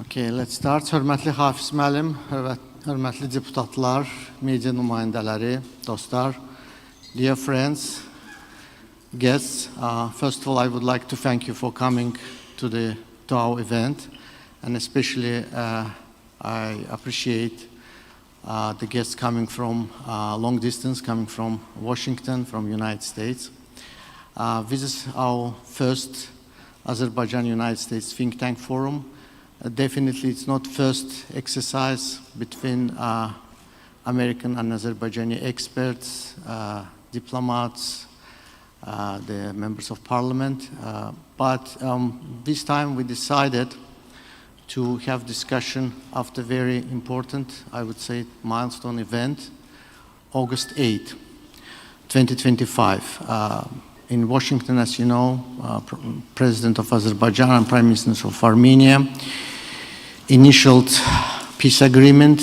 Okay, let's start. Hörmətli Hafiz müəllim, hörmətli deputatlar, media nümayəndələri, dostlar, dear friends, guests. First of all, I would like to thank you for coming to our event, and especially I appreciate the guests coming from long distance, coming from Washington, from United States. This is our first Azerbaijan-United States think tank forum. Definitely, it's not first exercise between American and Azerbaijani experts, diplomats, the members of parliament. But this time we decided to have discussion after very important, I would say, milestone event, August 8, 2025. In Washington, as you know, President of Azerbaijan and Prime Minister of Armenia initialed peace agreement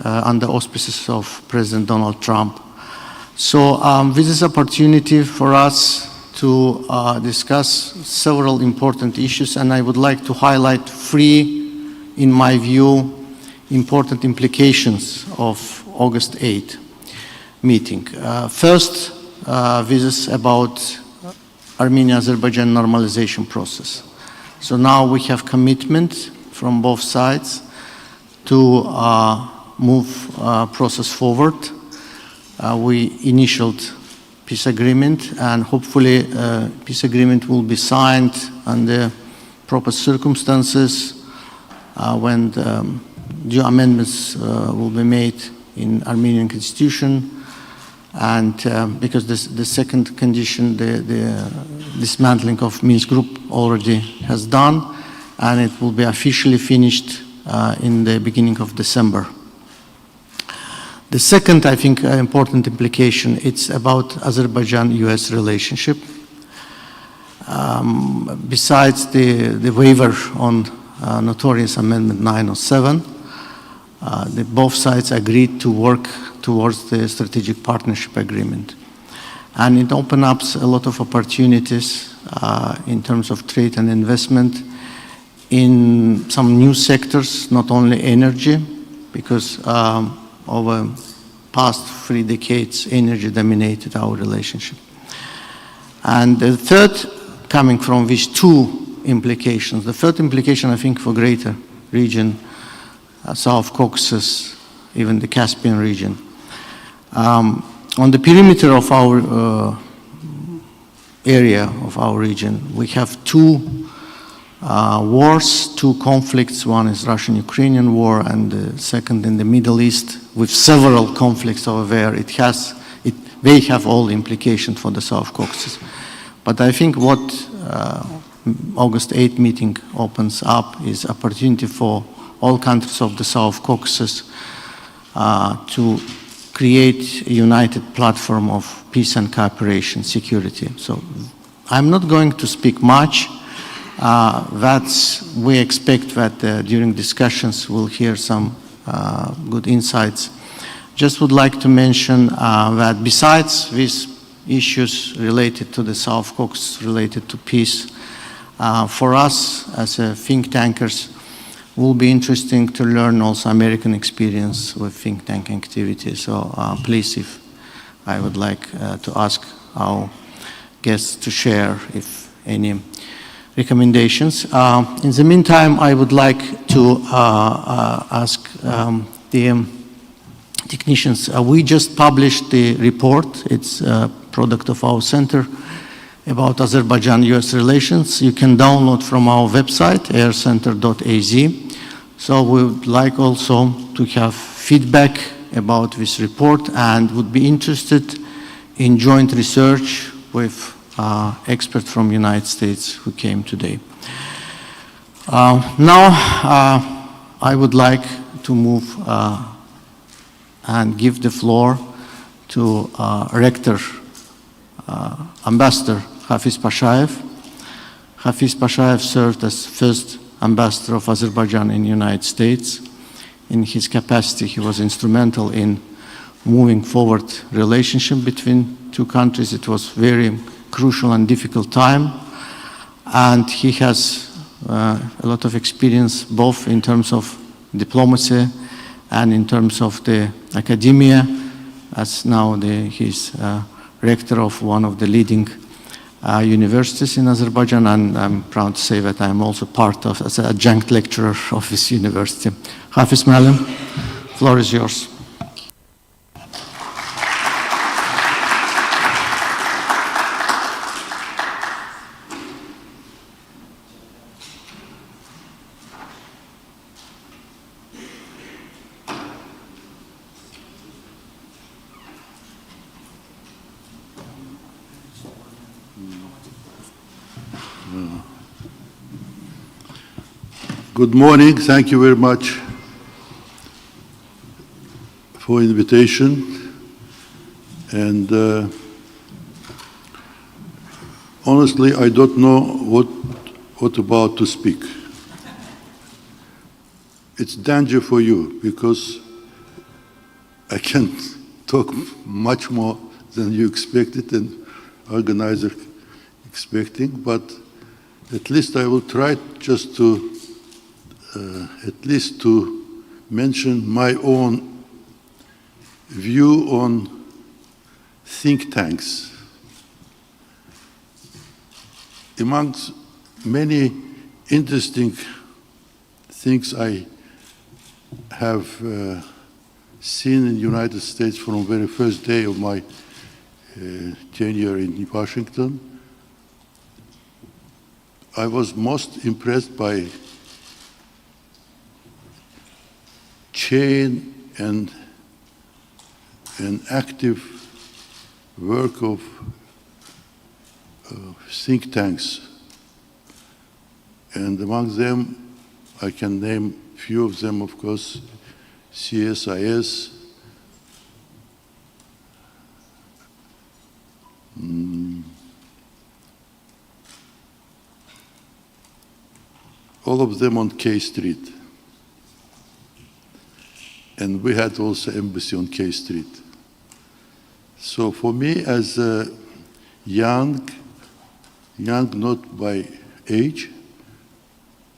under auspices of President Donald Trump. So this is an opportunity for us to discuss several important issues, and I would like to highlight three, in my view, important implications of August 8 meeting. First, this is about Armenia-Azerbaijan normalization process. So now we have commitment from both sides to move process forward. We initialed peace agreement, and hopefully peace agreement will be signed under proper circumstances when due amendments will be made in Armenian constitution. And because the second condition, the dismantling of Minsk group already has done, and it will be officially finished in the beginning of December. The second, I think, important implication, it's about Azerbaijan-US relationship. Besides the waiver on notorious Amendment 907, both sides agreed to work towards the strategic partnership agreement. And it opens up a lot of opportunities in terms of trade and investment in some new sectors, not only energy, because over past 3 decades, energy dominated our relationship. And the third, coming from these two implications, the third implication, I think, for greater region, South Caucasus, even the Caspian region. On the perimeter of our area, of our region, we have two wars, two conflicts. One is Russian-Ukrainian war, and the second in the Middle East, with several conflicts over there. They have all implications for the South Caucasus. But I think what August 8 meeting opens up is opportunity for all countries of the South Caucasus to create a united platform of peace and cooperation, security. So I'm not going to speak much. We expect that during discussions we'll hear some good insights. Just would like to mention that besides these issues related to the South Caucasus, related to peace, for us as think tankers, will be interesting to learn also American experience with think tank activity. So please, if I would like to ask our guests to share if any recommendations. In the meantime, I would like to ask the technicians. We just published the report. It's a product of our center about Azerbaijan-US relations. You can download from our website, aircenter.az. So we would like also to have feedback about this report and would be interested in joint research with experts from United States who came today. Now I would like to move and give the floor to Rector, Ambassador Hafiz Pashayev. Hafiz Pashayev served as first ambassador of Azerbaijan in the United States. In his capacity, he was instrumental in moving forward relationship between two countries. It was very crucial and difficult time, and he has a lot of experience both in terms of diplomacy and in terms of the academia, as now he's rector of one of the leading universities in Azerbaijan, and I'm proud to say that I'm also part of, as an adjunct lecturer of this university. Hafiz Malim, floor is yours. Good morning. Thank you very much for invitation. And honestly, I don't know what about to speak. It's danger for you because I can talk much more than you expected and organizer expecting, but at least I will try just to at least to mention my own view on think tanks. Amongst many interesting things I have seen in the United States from the very first day of my tenure in Washington, I was most impressed by chain and an active work of think tanks. And among them, I can name a few of them, of course, CSIS, all of them on K Street. And we had also embassy on K Street. So for me, as a young not by age,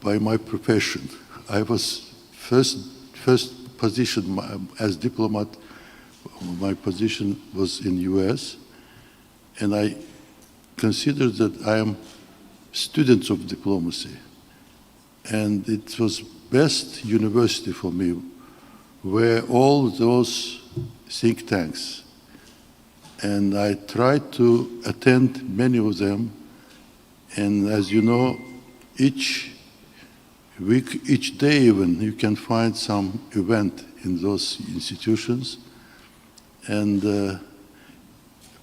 by my profession, I was first position as diplomat. My position was in U.S. and I consider that I am student of diplomacy, and it was best university for me, where all those think tanks, and I tried to attend many of them, and as you know, each week, each day even, you can find some event in those institutions, and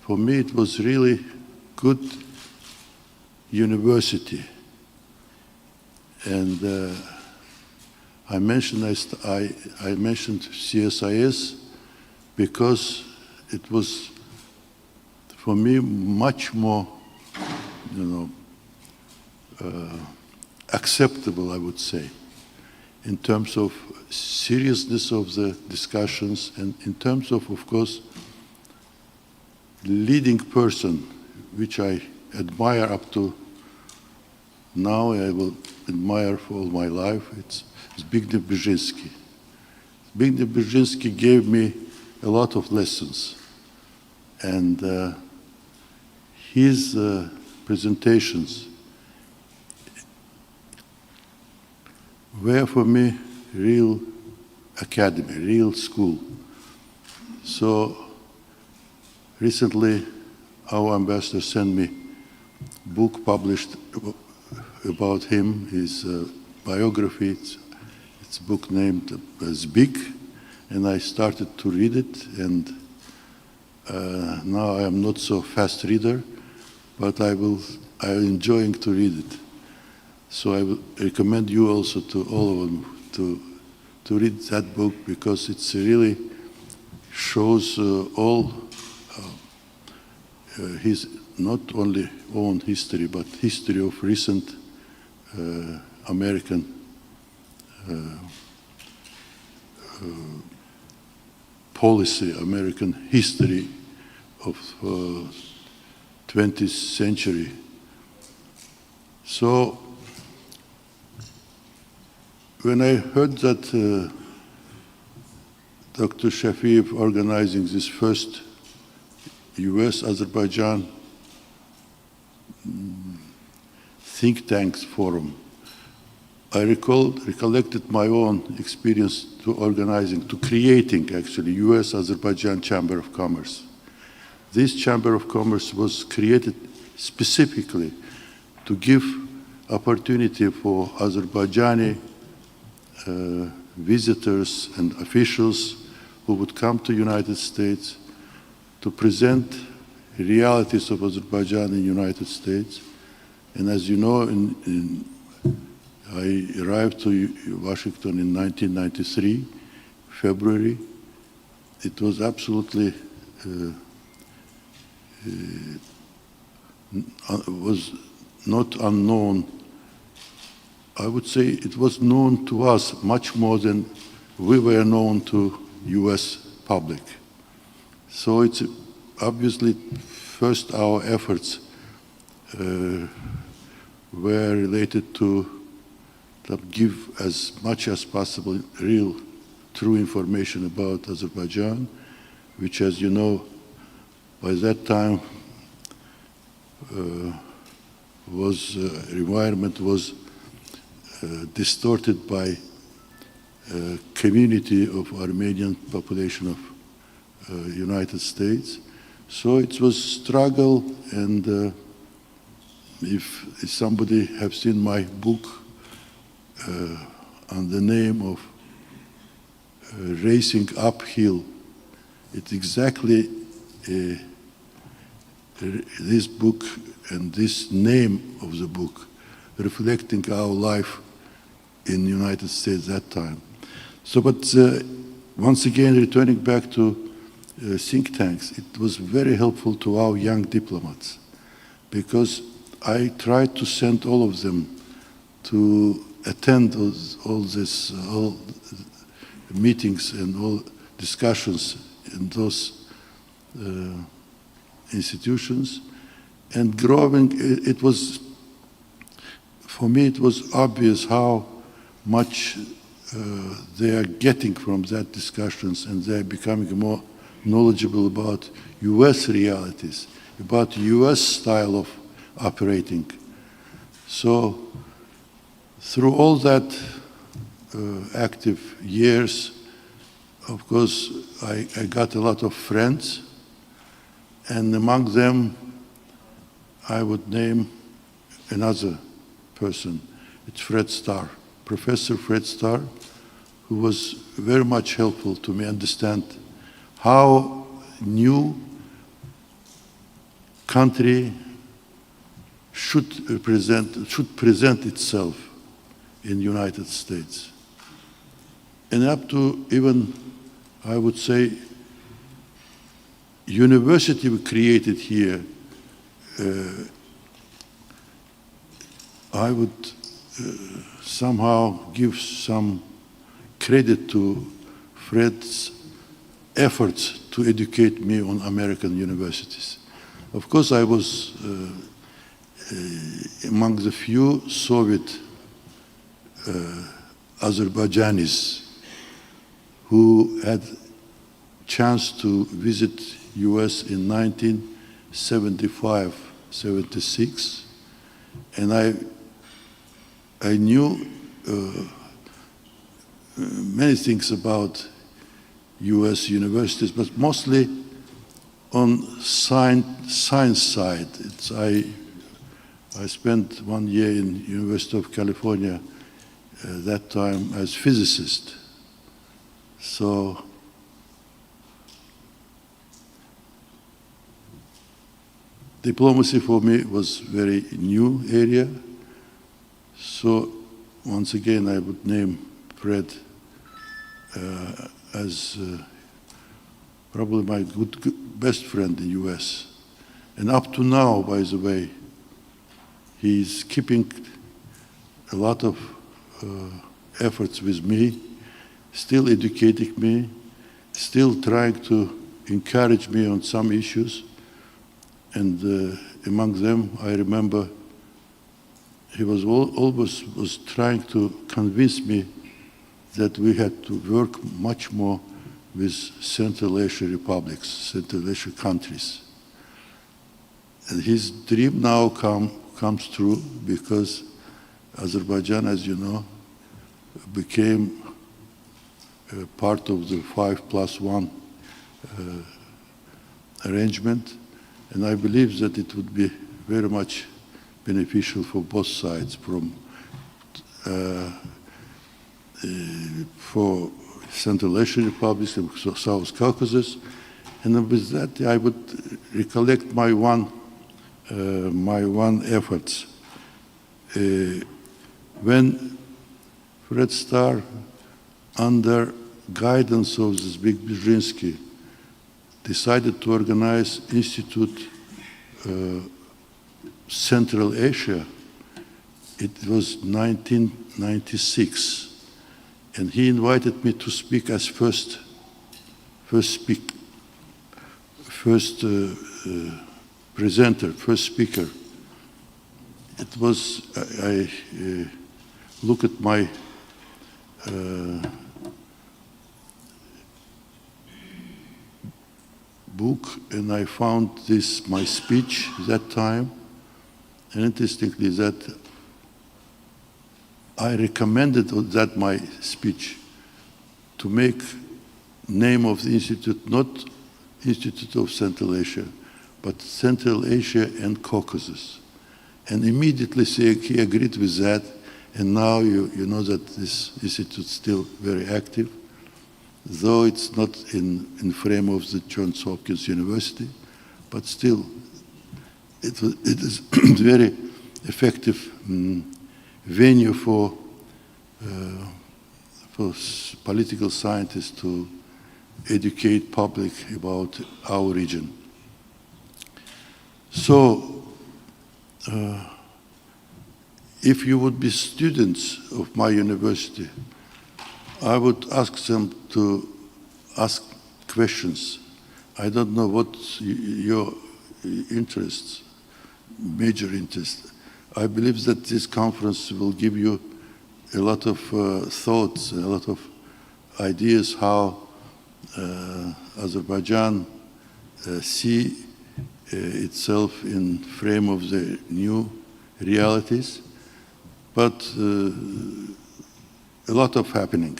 for me it was really good university. And I mentioned CSIS because it was for me much more, acceptable, I would say, in terms of seriousness of the discussions and in terms of course, leading person, which I admire up to now, I will admire for all my life. It's Zbigniew Brzezinski. Zbigniew Brzezinski gave me a lot of lessons, and his presentations were for me real academy, real school. So recently our ambassador sent me a book published about him, his biography. It's a book named Zbig, and I started to read it, and now I am not so fast reader, but I'm enjoying to read it. So I will recommend you also to all of them to read that book, because it's really shows all his not only own history, but history of recent American policy, American history of 20th century. So when I heard that Dr. Shafiev organizing this first US-Azerbaijan think tanks forum, I recollected my own experience to organizing, to creating actually US-Azerbaijan Chamber of Commerce. This Chamber of Commerce was created specifically to give opportunity for Azerbaijani visitors and officials who would come to United States to present realities of Azerbaijan in United States. And as you know, I arrived to Washington in 1993, February. It was absolutely was not unknown. I would say it was known to us much more than we were known to US public. So it's obviously first our efforts were related to give as much as possible real, true information about Azerbaijan, which, as you know, by that time environment was distorted by community of Armenian population of United States. So it was struggle, and if somebody have seen my book on the name of Racing Uphill, it's exactly this book and this name of the book reflecting our life in the United States that time. So, but once again, returning back to think tanks, it was very helpful to our young diplomats, because I tried to send all of them to attend all meetings and all discussions in those institutions. And growing, it was, for me, it was obvious how much they are getting from that discussions, and they're becoming more knowledgeable about US realities, about US style of operating. So through all that active years, of course, I got a lot of friends, and among them, I would name another person. It's Fred Starr, Professor Fred Starr, who was very much helpful to me understand how new country should present itself in the United States. And up to even, I would say, university we created here, I would somehow give some credit to Fred's efforts to educate me on American universities. Of course, I was among the few Soviet Azerbaijanis who had chance to visit US in 1975, 76, and I knew many things about US universities, but mostly on science side. I spent 1 year in University of California that time as physicist. So diplomacy for me was very new area. So once again, I would name Fred as probably my best friend in the US. And up to now, by the way, he's keeping a lot of efforts with me, still educating me, still trying to encourage me on some issues. And among them, I remember he was always trying to convince me that we had to work much more with Central Asia republics, Central Asia countries. And his dream now comes true because Azerbaijan, as you know, became part of the 5+1 arrangement, and I believe that it would be very much beneficial for both sides, for Central Asian republics and South Caucasus. And with that, I would recollect my one efforts. When Fred Starr, under guidance of this big Brzezinski, decided to organize Institute Central Asia, it was 1996, and he invited me to speak as first presenter, first speaker. It was, I look at my book, and I found this, my speech that time, and interestingly that I recommended that my speech to make name of the institute not Institute of Central Asia, but Central Asia and Caucasus. And immediately he agreed with that, and now you know that this institute is still very active, though it's not in frame of the Johns Hopkins University, but still it is very effective venue for political scientists to educate public about our region. So, if you would be students of my university, I would ask them to ask questions. I don't know what your interests, major interest. I believe that this conference will give you a lot of thoughts, a lot of ideas how Azerbaijan see itself in frame of the new realities, but a lot of happening,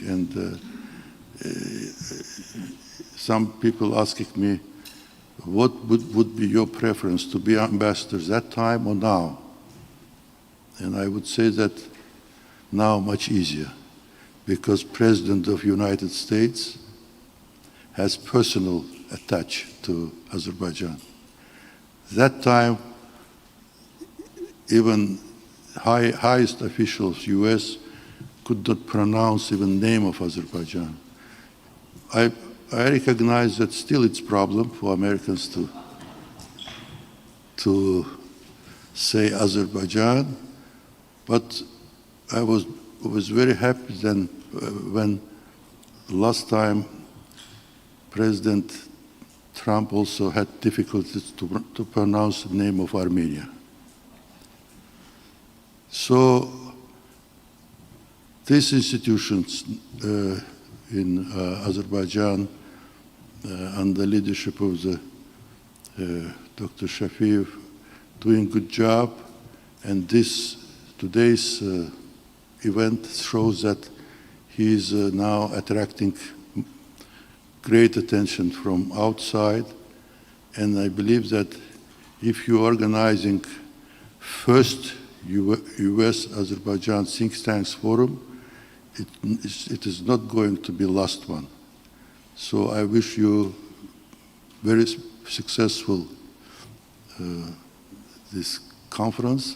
and some people asking me, what would be your preference, to be ambassador that time or now? And I would say that now much easier, because President of United States has personal attach to Azerbaijan. That time, even highest officials, US, could not pronounce even name of Azerbaijan. I recognize that still it's a problem for Americans to say Azerbaijan, but I was very happy then when last time President Trump also had difficulties to pronounce the name of Armenia. So these institutions in Azerbaijan, under the leadership of the Dr. Shafiev, doing good job, and today's event shows that he is now attracting great attention from outside, and I believe that if you're organizing first US-Azerbaijan think tanks forum, it is not going to be last one. So I wish you very successful this conference,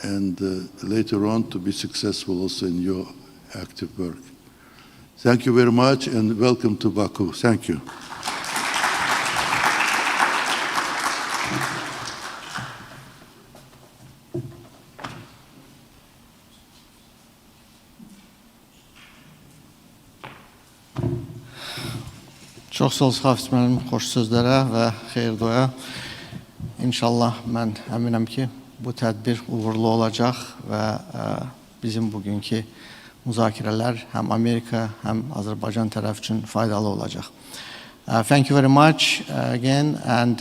and later on to be successful also in your active work. Thank you very much, and welcome to Baku. Thank you. Çox sağ olun Xafiz müəllim, xoş sözlərə və xeyir-duaya. İnşallah mən əminəm ki, bu tədbir uğurlu olacaq və bizim bugünkü müzakereler hem Amerika hem Azerbaycan taraf için faydalı olacak. Thank you very much again, and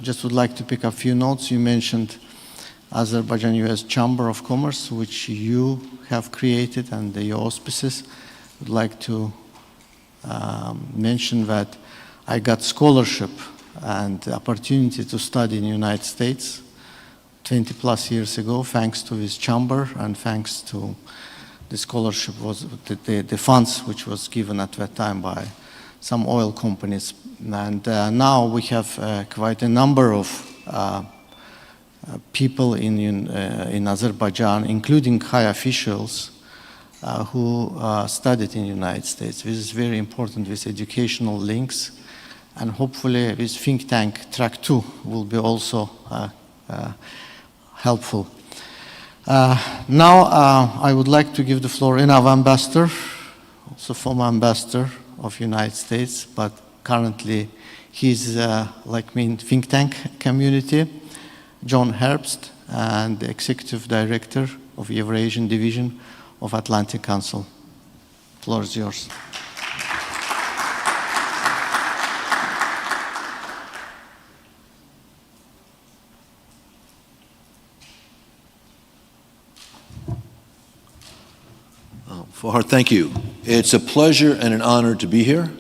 just would like to pick up a few notes. You mentioned Azerbaijan-US Chamber of Commerce, which you have created and your auspices. Would like to mention that I got scholarship and the opportunity to study in the United States 20 plus years ago, thanks to this chamber and thanks to the scholarship, was the funds which was given at that time by some oil companies. And now we have quite a number of people in Azerbaijan, including high officials, who studied in the United States. This is very important, with educational links, and hopefully this think tank track 2 will be also helpful. Now I would like to give the floor to our ambassador, also former ambassador of United States, but currently he's like me in think tank community, John Herbst, and the executive director of Eurasian Division of Atlantic Council. The floor is yours. Fahar, thank you. It's a pleasure and an honor to be here.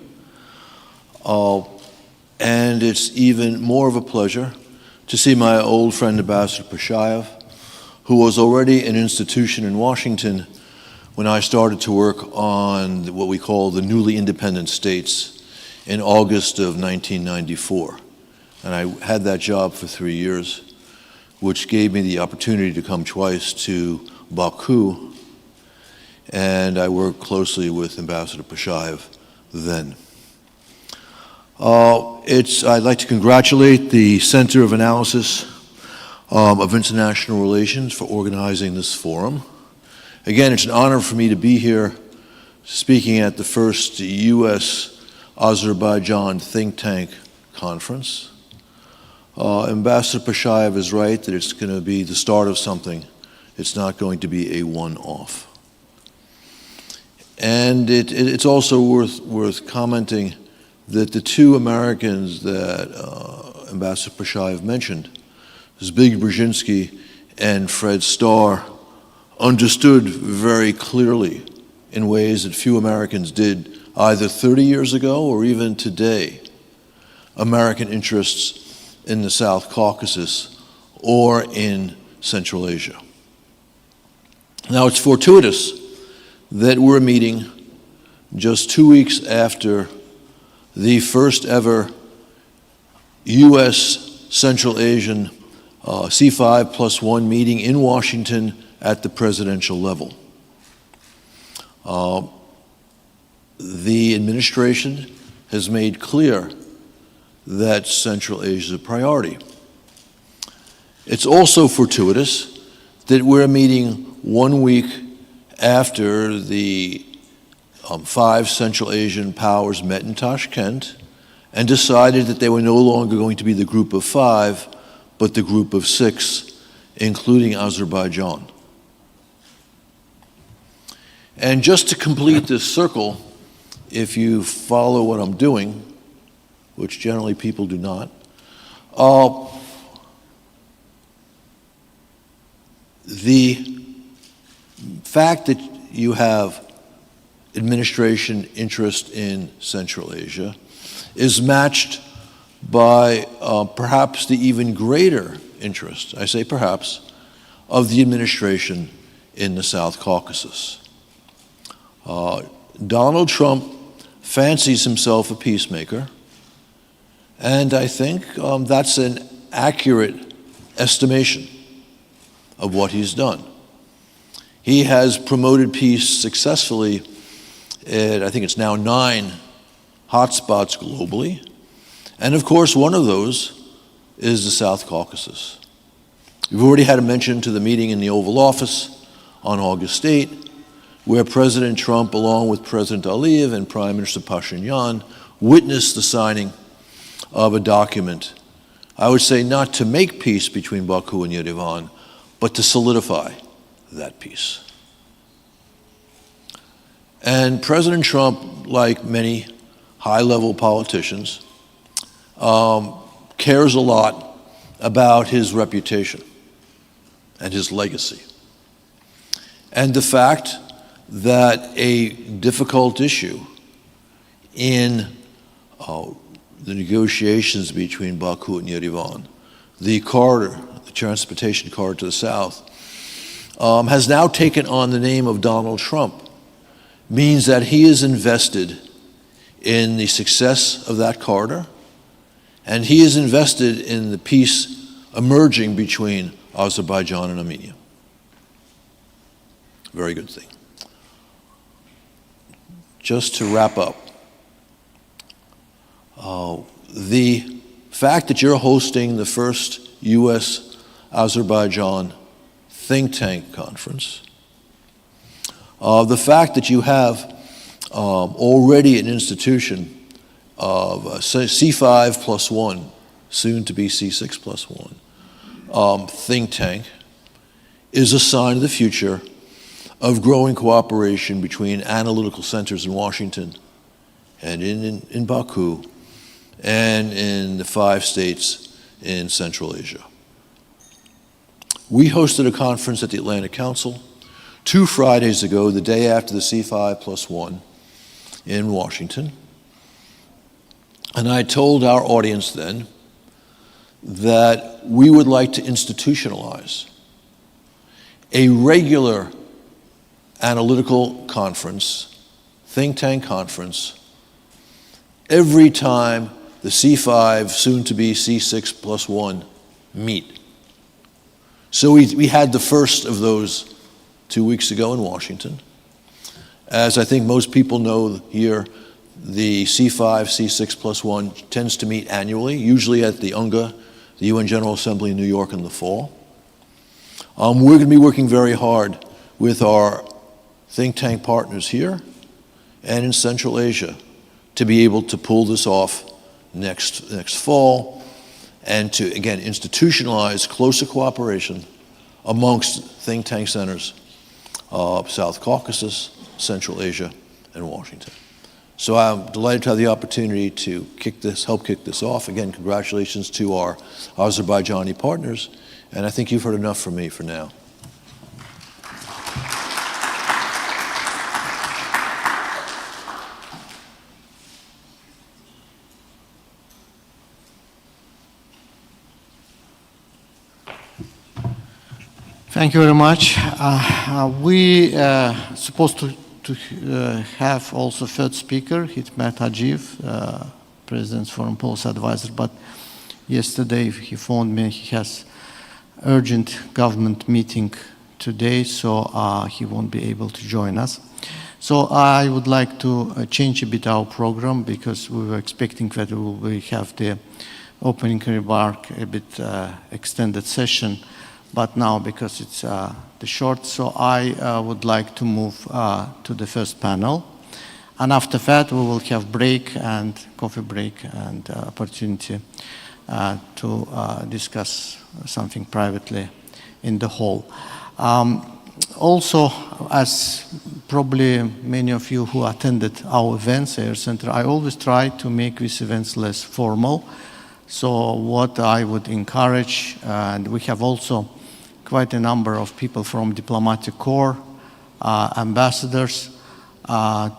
And it's even more of a pleasure to see my old friend Ambassador Pashayev, who was already an institution in Washington when I started to work on what we call the newly independent states in August of 1994. And I had that job for 3 years, which gave me the opportunity to come twice to Baku, and I worked closely with Ambassador Pashayev then. I'd like to congratulate the Center of Analysis of International Relations for organizing this forum. Again, it's an honor for me to be here speaking at the first U.S.-Azerbaijan think tank conference. Ambassador Pashayev is right that it's going to be the start of something. It's not going to be a one-off. And it's also worth commenting that the two Americans that Ambassador Pashayev mentioned, Zbigniew Brzezinski and Fred Starr, understood very clearly in ways that few Americans did either 30 years ago or even today, American interests in the South Caucasus or in Central Asia. Now, it's fortuitous that we're meeting just 2 weeks after the first ever U.S. Central Asian C5+1 meeting in Washington at the presidential level. The administration has made clear that Central Asia is a priority. It's also fortuitous that we're meeting 1 week after the 5 Central Asian powers met in Tashkent and decided that they were no longer going to be the group of 5, but the group of 6, including Azerbaijan. And just to complete this circle, if you follow what I'm doing, which generally people do not, the fact that you have administration interest in Central Asia is matched by perhaps the even greater interest, I say perhaps, of the administration in the South Caucasus. Donald Trump fancies himself a peacemaker, and I think that's an accurate estimation of what he's done. He has promoted peace successfully at, I think it's now 9 hotspots globally. And of course, one of those is the South Caucasus. We've already had a mention to the meeting in the Oval Office on August 8, where President Trump, along with President Aliyev and Prime Minister Pashinyan, witnessed the signing of a document, I would say not to make peace between Baku and Yerevan, but to solidify that peace. And President Trump, like many high-level politicians, cares a lot about his reputation and his legacy. And the fact that a difficult issue in the negotiations between Baku and Yerevan, the corridor, the transportation corridor to the south, has now taken on the name of Donald Trump, means that he is invested in the success of that corridor, and he is invested in the peace emerging between Azerbaijan and Armenia. Very good thing. Just to wrap up, the fact that you're hosting the first U.S.-Azerbaijan think tank conference, the fact that you have already an institution of C5+1, soon to be C6+1, think tank, is a sign of the future of growing cooperation between analytical centers in Washington and in Baku and in the 5 states in Central Asia. We hosted a conference at the Atlantic Council 2 Fridays ago, the day after the C5+1 in Washington. And I told our audience then that we would like to institutionalize a regular analytical conference, think tank conference, every time the C5, soon to be C6+1, meet. So we had the first of those 2 weeks ago in Washington. As I think most people know here, the C5, C6+1 tends to meet annually, usually at the UNGA, the UN General Assembly in New York in the fall. We're going to be working very hard with our think tank partners here and in Central Asia to be able to pull this off next fall and to, again, institutionalize closer cooperation amongst think tank centers of South Caucasus, Central Asia, and Washington. So I'm delighted to have the opportunity to help kick this off. Again, congratulations to our Azerbaijani partners, and I think you've heard enough from me for now. Thank you very much. We supposed to have also third speaker, Hikmet Hajiyev, President's Foreign Policy Advisor, but yesterday he phoned me. He has urgent government meeting today, so he won't be able to join us. So I would like to change a bit our program because we were expecting that we have the opening remark, a bit extended session. But now, because it's the short, so I would like to move to the first panel. And after that, we will have break and coffee break and opportunity to discuss something privately in the hall. Also, as probably many of you who attended our events, Air Center, I always try to make these events less formal. So what I would encourage, and we have also quite a number of people from diplomatic corps, ambassadors,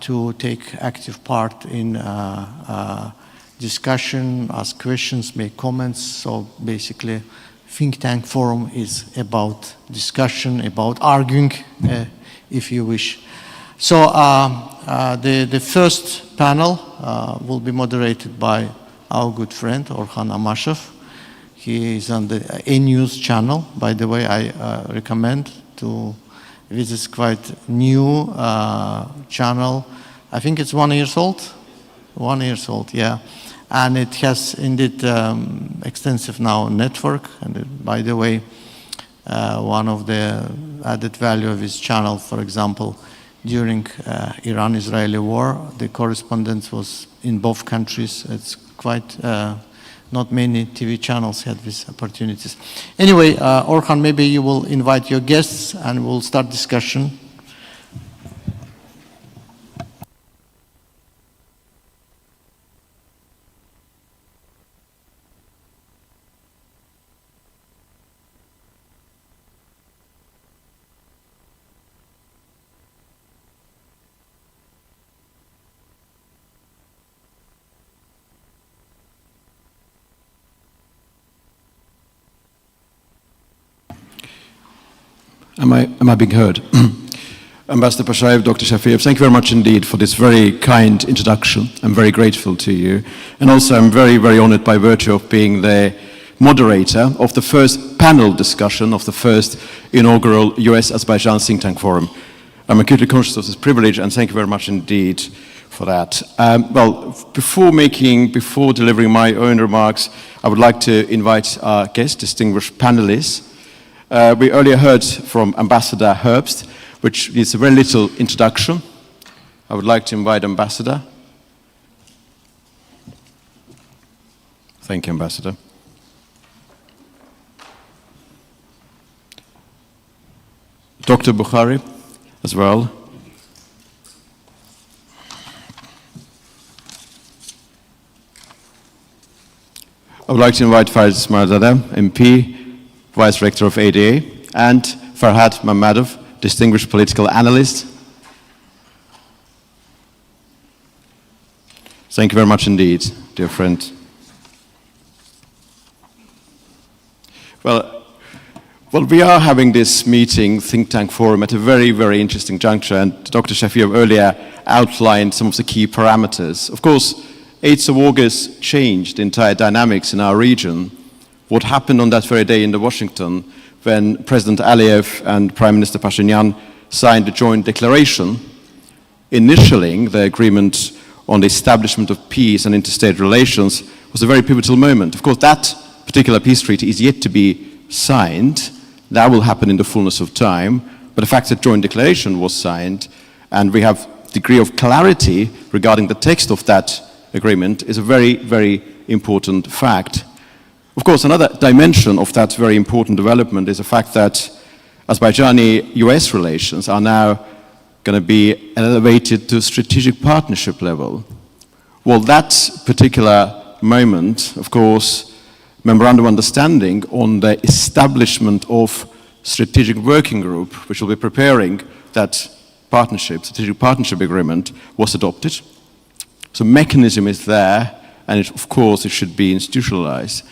to take active part in discussion, ask questions, make comments. So basically, think tank forum is about discussion, about arguing, if you wish. So the first panel will be moderated by our good friend, Orhan Amashev. He is on the A-News channel. By the way, I recommend to visit quite new channel. I think it's 1 year old. 1 year old, yeah. And it has indeed extensive now network. And by the way, one of the added value of his channel, for example, during Iran-Israeli war, the correspondence was in both countries. It's quite not many TV channels had these opportunities. Anyway, Orhan, maybe you will invite your guests and we'll start discussion. Am I being heard? Ambassador Pashayev, Dr. Shafiev, thank you very much indeed for this very kind introduction. I'm very grateful to you. And also I'm very, very honored by virtue of being the moderator of the first panel discussion of the first inaugural US-Azerbaijan think tank forum. I'm acutely conscious of this privilege, and thank you very much indeed for that. Before delivering my own remarks, I would like to invite our guests, distinguished panelists. We earlier heard from Ambassador Herbst, which needs a very little introduction. I would like to invite Ambassador. Thank you, Ambassador. Dr. Bukhari as well. I would like to invite Faris Ismailadeh, MP, Vice Rector of ADA, and Farhad Mamadov, distinguished political analyst. Thank you very much indeed, dear friend. Well, we are having this meeting, think tank forum, at a very, very interesting juncture, and Dr. Shafiev earlier outlined some of the key parameters. Of course, 8th of August changed the entire dynamics in our region. What happened on that very day in Washington when President Aliyev and Prime Minister Pashinyan signed a joint declaration initialing the agreement on the establishment of peace and interstate relations was a very pivotal moment. Of course, that particular peace treaty is yet to be signed. That will happen in the fullness of time. But the fact that joint declaration was signed and we have a degree of clarity regarding the text of that agreement is a very, very important fact. Of course, another dimension of that very important development is the fact that Azerbaijani-US relations are now going to be elevated to strategic partnership level. Well, that particular moment, of course, memorandum of understanding on the establishment of strategic working group, which will be preparing that partnership, strategic partnership agreement, was adopted. So mechanism is there, and of course it should be institutionalized.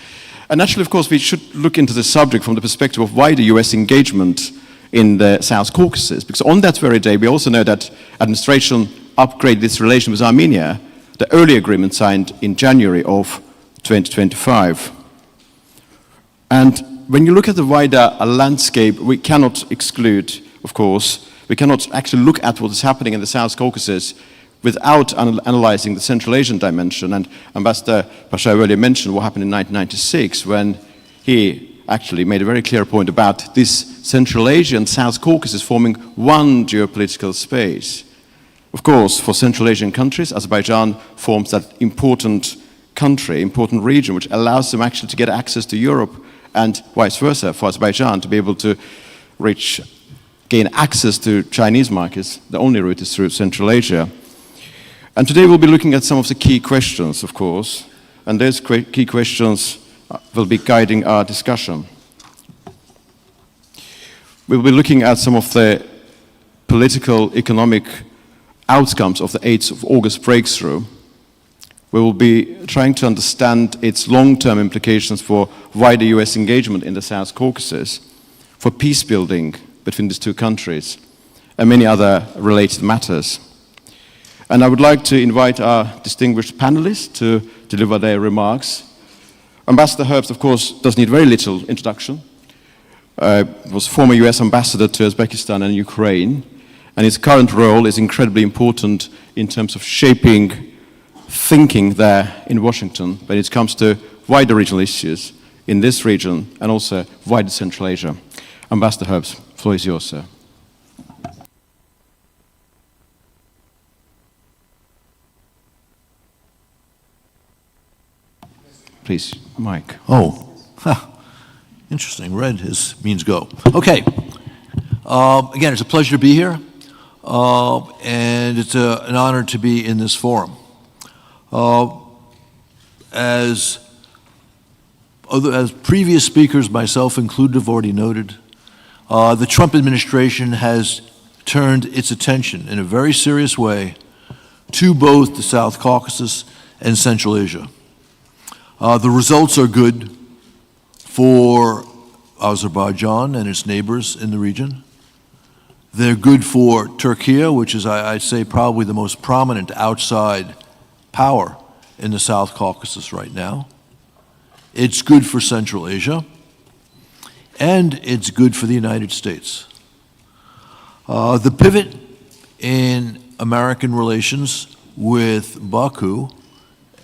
And naturally, of course, we should look into the subject from the perspective of wider US engagement in the South Caucasus, because on that very day, we also know that administration upgraded its relation with Armenia, the early agreement signed in January of 2025. And when you look at the wider landscape, we cannot exclude, of course, we cannot actually look at what is happening in the South Caucasus without analyzing the Central Asian dimension. And Ambassador Pashayev earlier mentioned what happened in 1996 when he actually made a very clear point about this Central Asia and South Caucasus forming one geopolitical space. Of course, for Central Asian countries, Azerbaijan forms that important country, important region, which allows them actually to get access to Europe and vice versa for Azerbaijan to be able to gain access to Chinese markets. The only route is through Central Asia. And today we'll be looking at some of the key questions, of course, and those key questions will be guiding our discussion. We'll be looking at some of the political, economic outcomes of the 8th of August breakthrough. We will be trying to understand its long-term implications for wider US engagement in the South Caucasus, for peace building between these two countries, and many other related matters. And I would like to invite our distinguished panelists to deliver their remarks. Ambassador Herbst, of course, does need very little introduction. Was former US ambassador to Uzbekistan and Ukraine, and his current role is incredibly important in terms of shaping thinking there in Washington when it comes to wider regional issues in this region and also wider Central Asia. Ambassador Herbst, the floor is yours, sir. Please, Mike. Oh, interesting. Red means go. Okay. Again, it's a pleasure to be here, and it's an honor to be in this forum. As previous speakers, myself included, have already noted, the Trump administration has turned its attention in a very serious way to both the South Caucasus and Central Asia. The results are good for Azerbaijan and its neighbors in the region. They're good for Turkey, which is, I'd say, probably the most prominent outside power in the South Caucasus right now. It's good for Central Asia, and it's good for the United States. The pivot in American relations with Baku,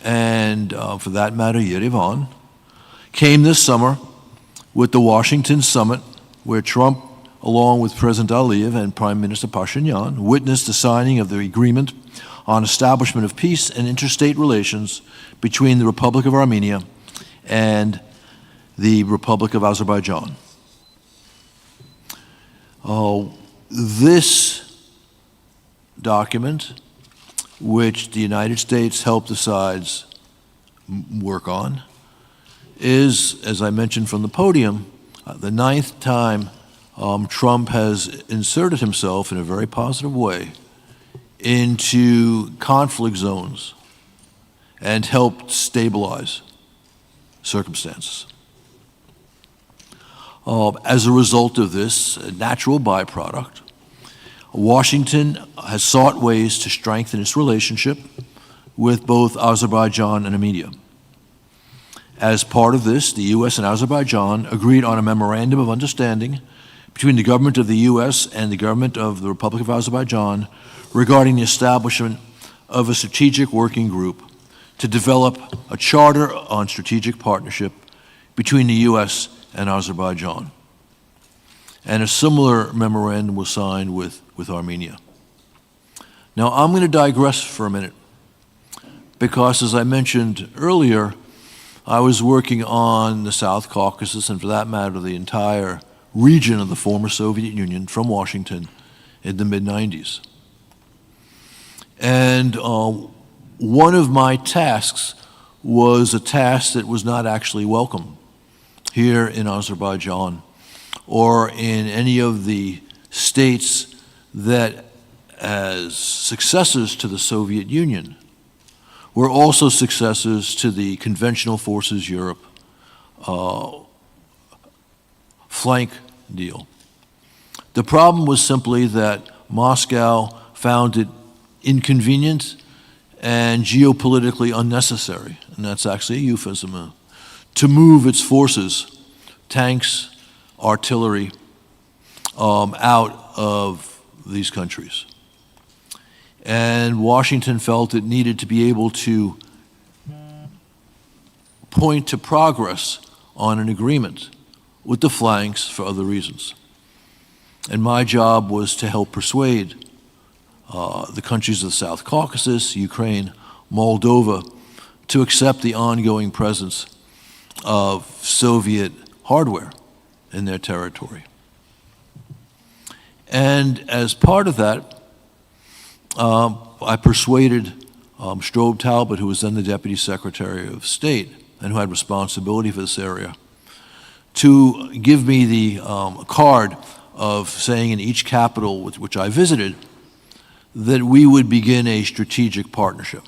and for that matter, Yerevan, came this summer with the Washington summit, where Trump, along with President Aliyev and Prime Minister Pashinyan, witnessed the signing of the agreement on establishment of peace and interstate relations between the Republic of Armenia and the Republic of Azerbaijan. This document, which the United States helped the sides work on, is, as I mentioned from the podium, the 9th time Trump has inserted himself in a very positive way into conflict zones and helped stabilize circumstances. As a result of this, a natural byproduct, Washington has sought ways to strengthen its relationship with both Azerbaijan and Armenia. As part of this, the U.S. and Azerbaijan agreed on a memorandum of understanding between the government of the U.S. and the government of the Republic of Azerbaijan regarding the establishment of a strategic working group to develop a charter on strategic partnership between the U.S. and Azerbaijan. And a similar memorandum was signed with Armenia. Now, I'm going to digress for a minute because, as I mentioned earlier, I was working on the South Caucasus, and for that matter, the entire region of the former Soviet Union from Washington in the mid-90s. And one of my tasks was a task that was not actually welcome here in Azerbaijan or in any of the states that, as successors to the Soviet Union, were also successors to the conventional forces Europe flank deal. The problem was simply that Moscow found it inconvenient and geopolitically unnecessary, and that's actually a euphemism, to move its forces, tanks, artillery, out of these countries. And Washington felt it needed to be able to point to progress on an agreement with the flanks for other reasons. And my job was to help persuade the countries of the South Caucasus, Ukraine, Moldova, to accept the ongoing presence of Soviet hardware in their territory. And as part of that, I persuaded Strobe Talbot, who was then the Deputy Secretary of State and who had responsibility for this area, to give me the card of saying in each capital which I visited that we would begin a strategic partnership.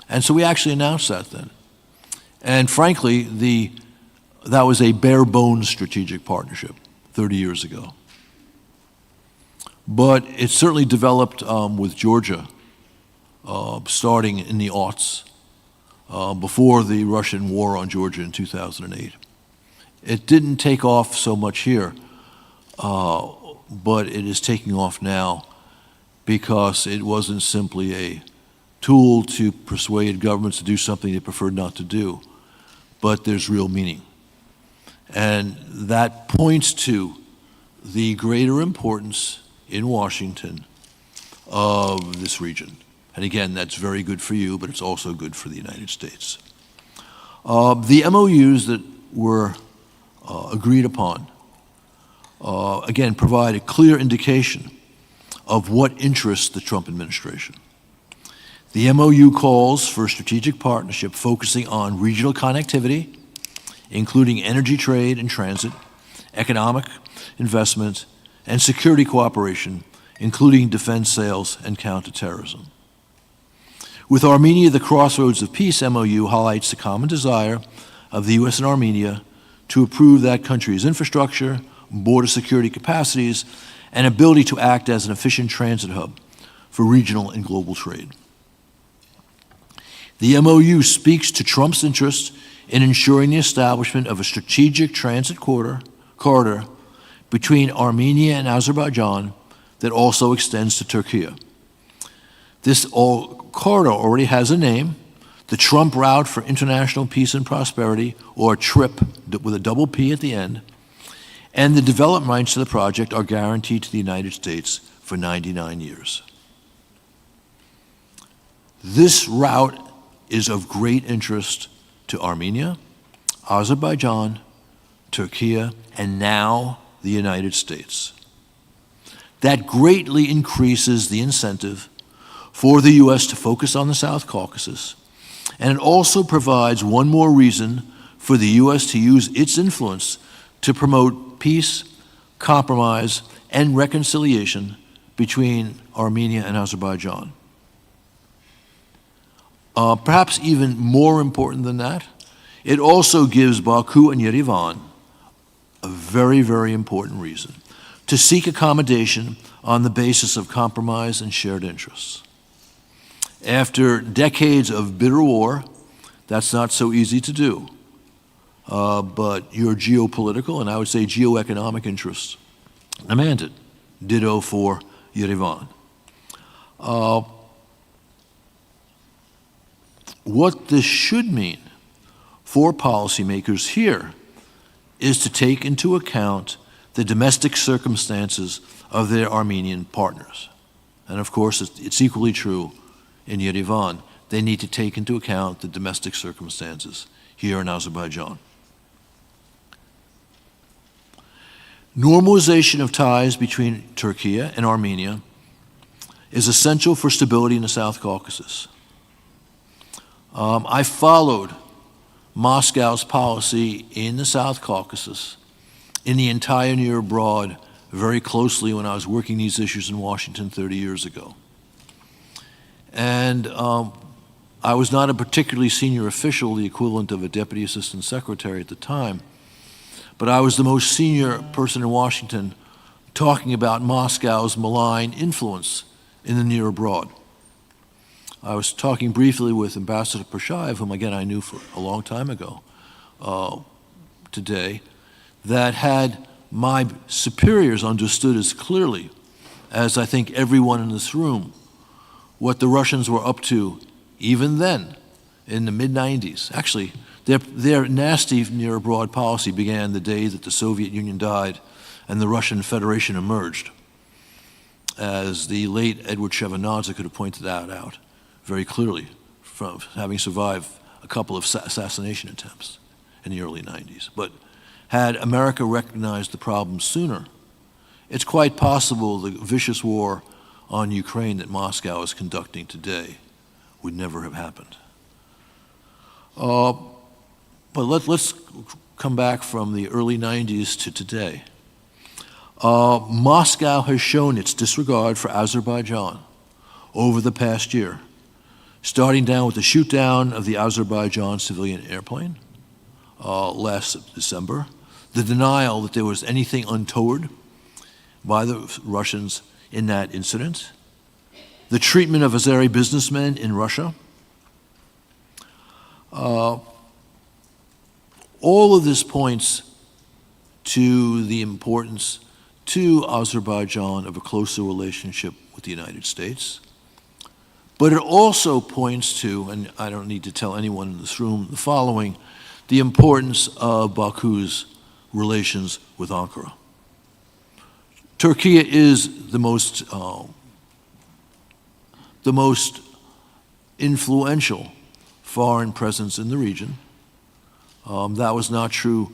And so we actually announced that then. And frankly, that was a bare bones strategic partnership 30 years ago. But it certainly developed with Georgia, starting in the aughts, before the Russian war on Georgia in 2008. It didn't take off so much here, but it is taking off now because it wasn't simply a tool to persuade governments to do something they preferred not to do, but there's real meaning. And that points to the greater importance in Washington of this region. And again, that's very good for you, but it's also good for the United States. The MOUs that were agreed upon, again, provide a clear indication of what interests the Trump administration. The MOU calls for a strategic partnership focusing on regional connectivity, including energy trade and transit, economic investment, and security cooperation, including defense sales and counterterrorism. With Armenia, the Crossroads of Peace MOU highlights the common desire of the U.S. and Armenia to improve that country's infrastructure, border security capacities, and ability to act as an efficient transit hub for regional and global trade. The MOU speaks to Trump's interest in ensuring the establishment of a strategic transit corridor between Armenia and Azerbaijan that also extends to Turkey. This corridor already has a name, the Trump Route for International Peace and Prosperity, or TRIP with a double P at the end, and the development rights to the project are guaranteed to the United States for 99 years. This route is of great interest to Armenia, Azerbaijan, Turkey, and now the United States. That greatly increases the incentive for the U.S. to focus on the South Caucasus, and it also provides one more reason for the U.S. to use its influence to promote peace, compromise, and reconciliation between Armenia and Azerbaijan. Perhaps even more important than that, it also gives Baku and Yerevan a very, very important reason to seek accommodation on the basis of compromise and shared interests. After decades of bitter war, that's not so easy to do. But your geopolitical and I would say geoeconomic interests demand it. Ditto for Yerevan. What this should mean for policymakers here is to take into account the domestic circumstances of their Armenian partners. And of course, it's equally true in Yerevan. They need to take into account the domestic circumstances here in Azerbaijan. Normalization of ties between Turkey and Armenia is essential for stability in the South Caucasus. I followed Moscow's policy in the South Caucasus, in the entire near abroad, very closely when I was working these issues in Washington 30 years ago. And I was not a particularly senior official, the equivalent of a deputy assistant secretary at the time, but I was the most senior person in Washington talking about Moscow's malign influence in the near abroad. I was talking briefly with Ambassador Pershaev, whom again I knew for a long time ago today, that had my superiors understood as clearly as I think everyone in this room what the Russians were up to even then in the mid-90s. Actually, their nasty near abroad policy began the day that the Soviet Union died and the Russian Federation emerged, as the late Edward Shevardnadze could have pointed that out very clearly from having survived a couple of assassination attempts in the early 90s. But had America recognized the problem sooner, it's quite possible the vicious war on Ukraine that Moscow is conducting today would never have happened. But let's come back from the early 90s to today. Moscow has shown its disregard for Azerbaijan over the past year, starting down with the shoot-down of the Azerbaijan civilian airplane last December, the denial that there was anything untoward by the Russians in that incident, the treatment of Azeri businessmen in Russia. All of this points to the importance to Azerbaijan of a closer relationship with the United States. But it also points to, and I don't need to tell anyone in this room the following, the importance of Baku's relations with Ankara. Turkey is the most influential foreign presence in the region. That was not true,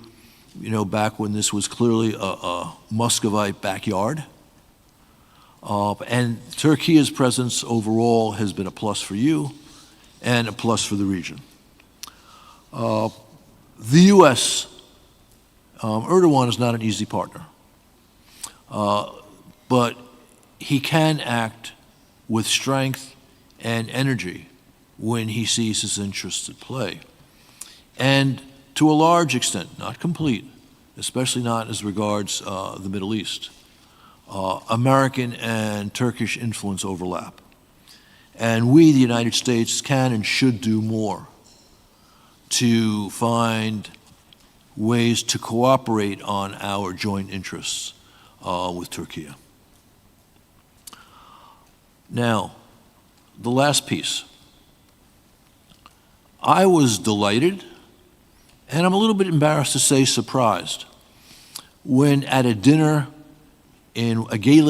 back when this was clearly a Muscovite backyard. And Turkey's presence overall has been a plus for you and a plus for the region. The U.S., Erdogan is not an easy partner, but he can act with strength and energy when he sees his interests at play. And to a large extent, not complete, especially not as regards the Middle East, American and Turkish influence overlap. And we, the United States, can and should do more to find ways to cooperate on our joint interests with Turkey. Now, the last piece. I was delighted, and I'm a little bit embarrassed to say surprised, when at a gala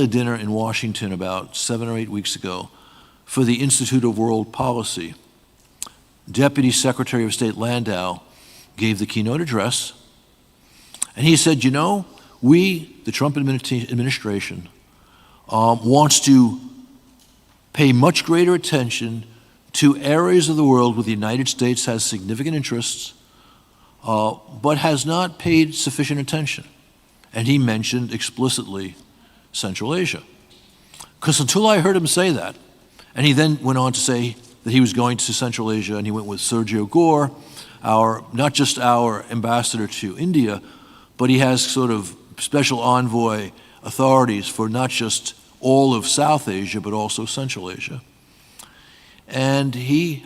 dinner in Washington about 7 or 8 weeks ago for the Institute of World Policy, Deputy Secretary of State Landau gave the keynote address, and he said, you know, we, the Trump administration, wants to pay much greater attention to areas of the world where the United States has significant interests, but has not paid sufficient attention. And he mentioned explicitly Central Asia. Because until I heard him say that, and he then went on to say that he was going to Central Asia, and he went with Sergio Gore, not just our ambassador to India, but he has sort of special envoy authorities for not just all of South Asia, but also Central Asia. And he,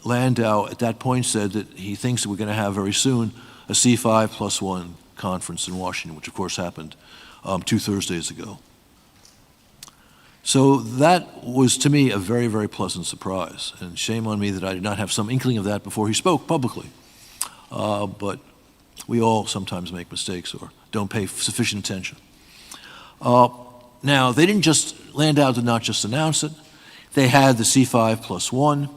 Landau, at that point said that he thinks that we're going to have very soon a C5+1 conference in Washington, which of course happened 2 Thursdays ago. So that was, to me, a very, very pleasant surprise. And shame on me that I did not have some inkling of that before he spoke publicly. But we all sometimes make mistakes or don't pay sufficient attention. Now, Landau did not just announce it. They had the C5+1.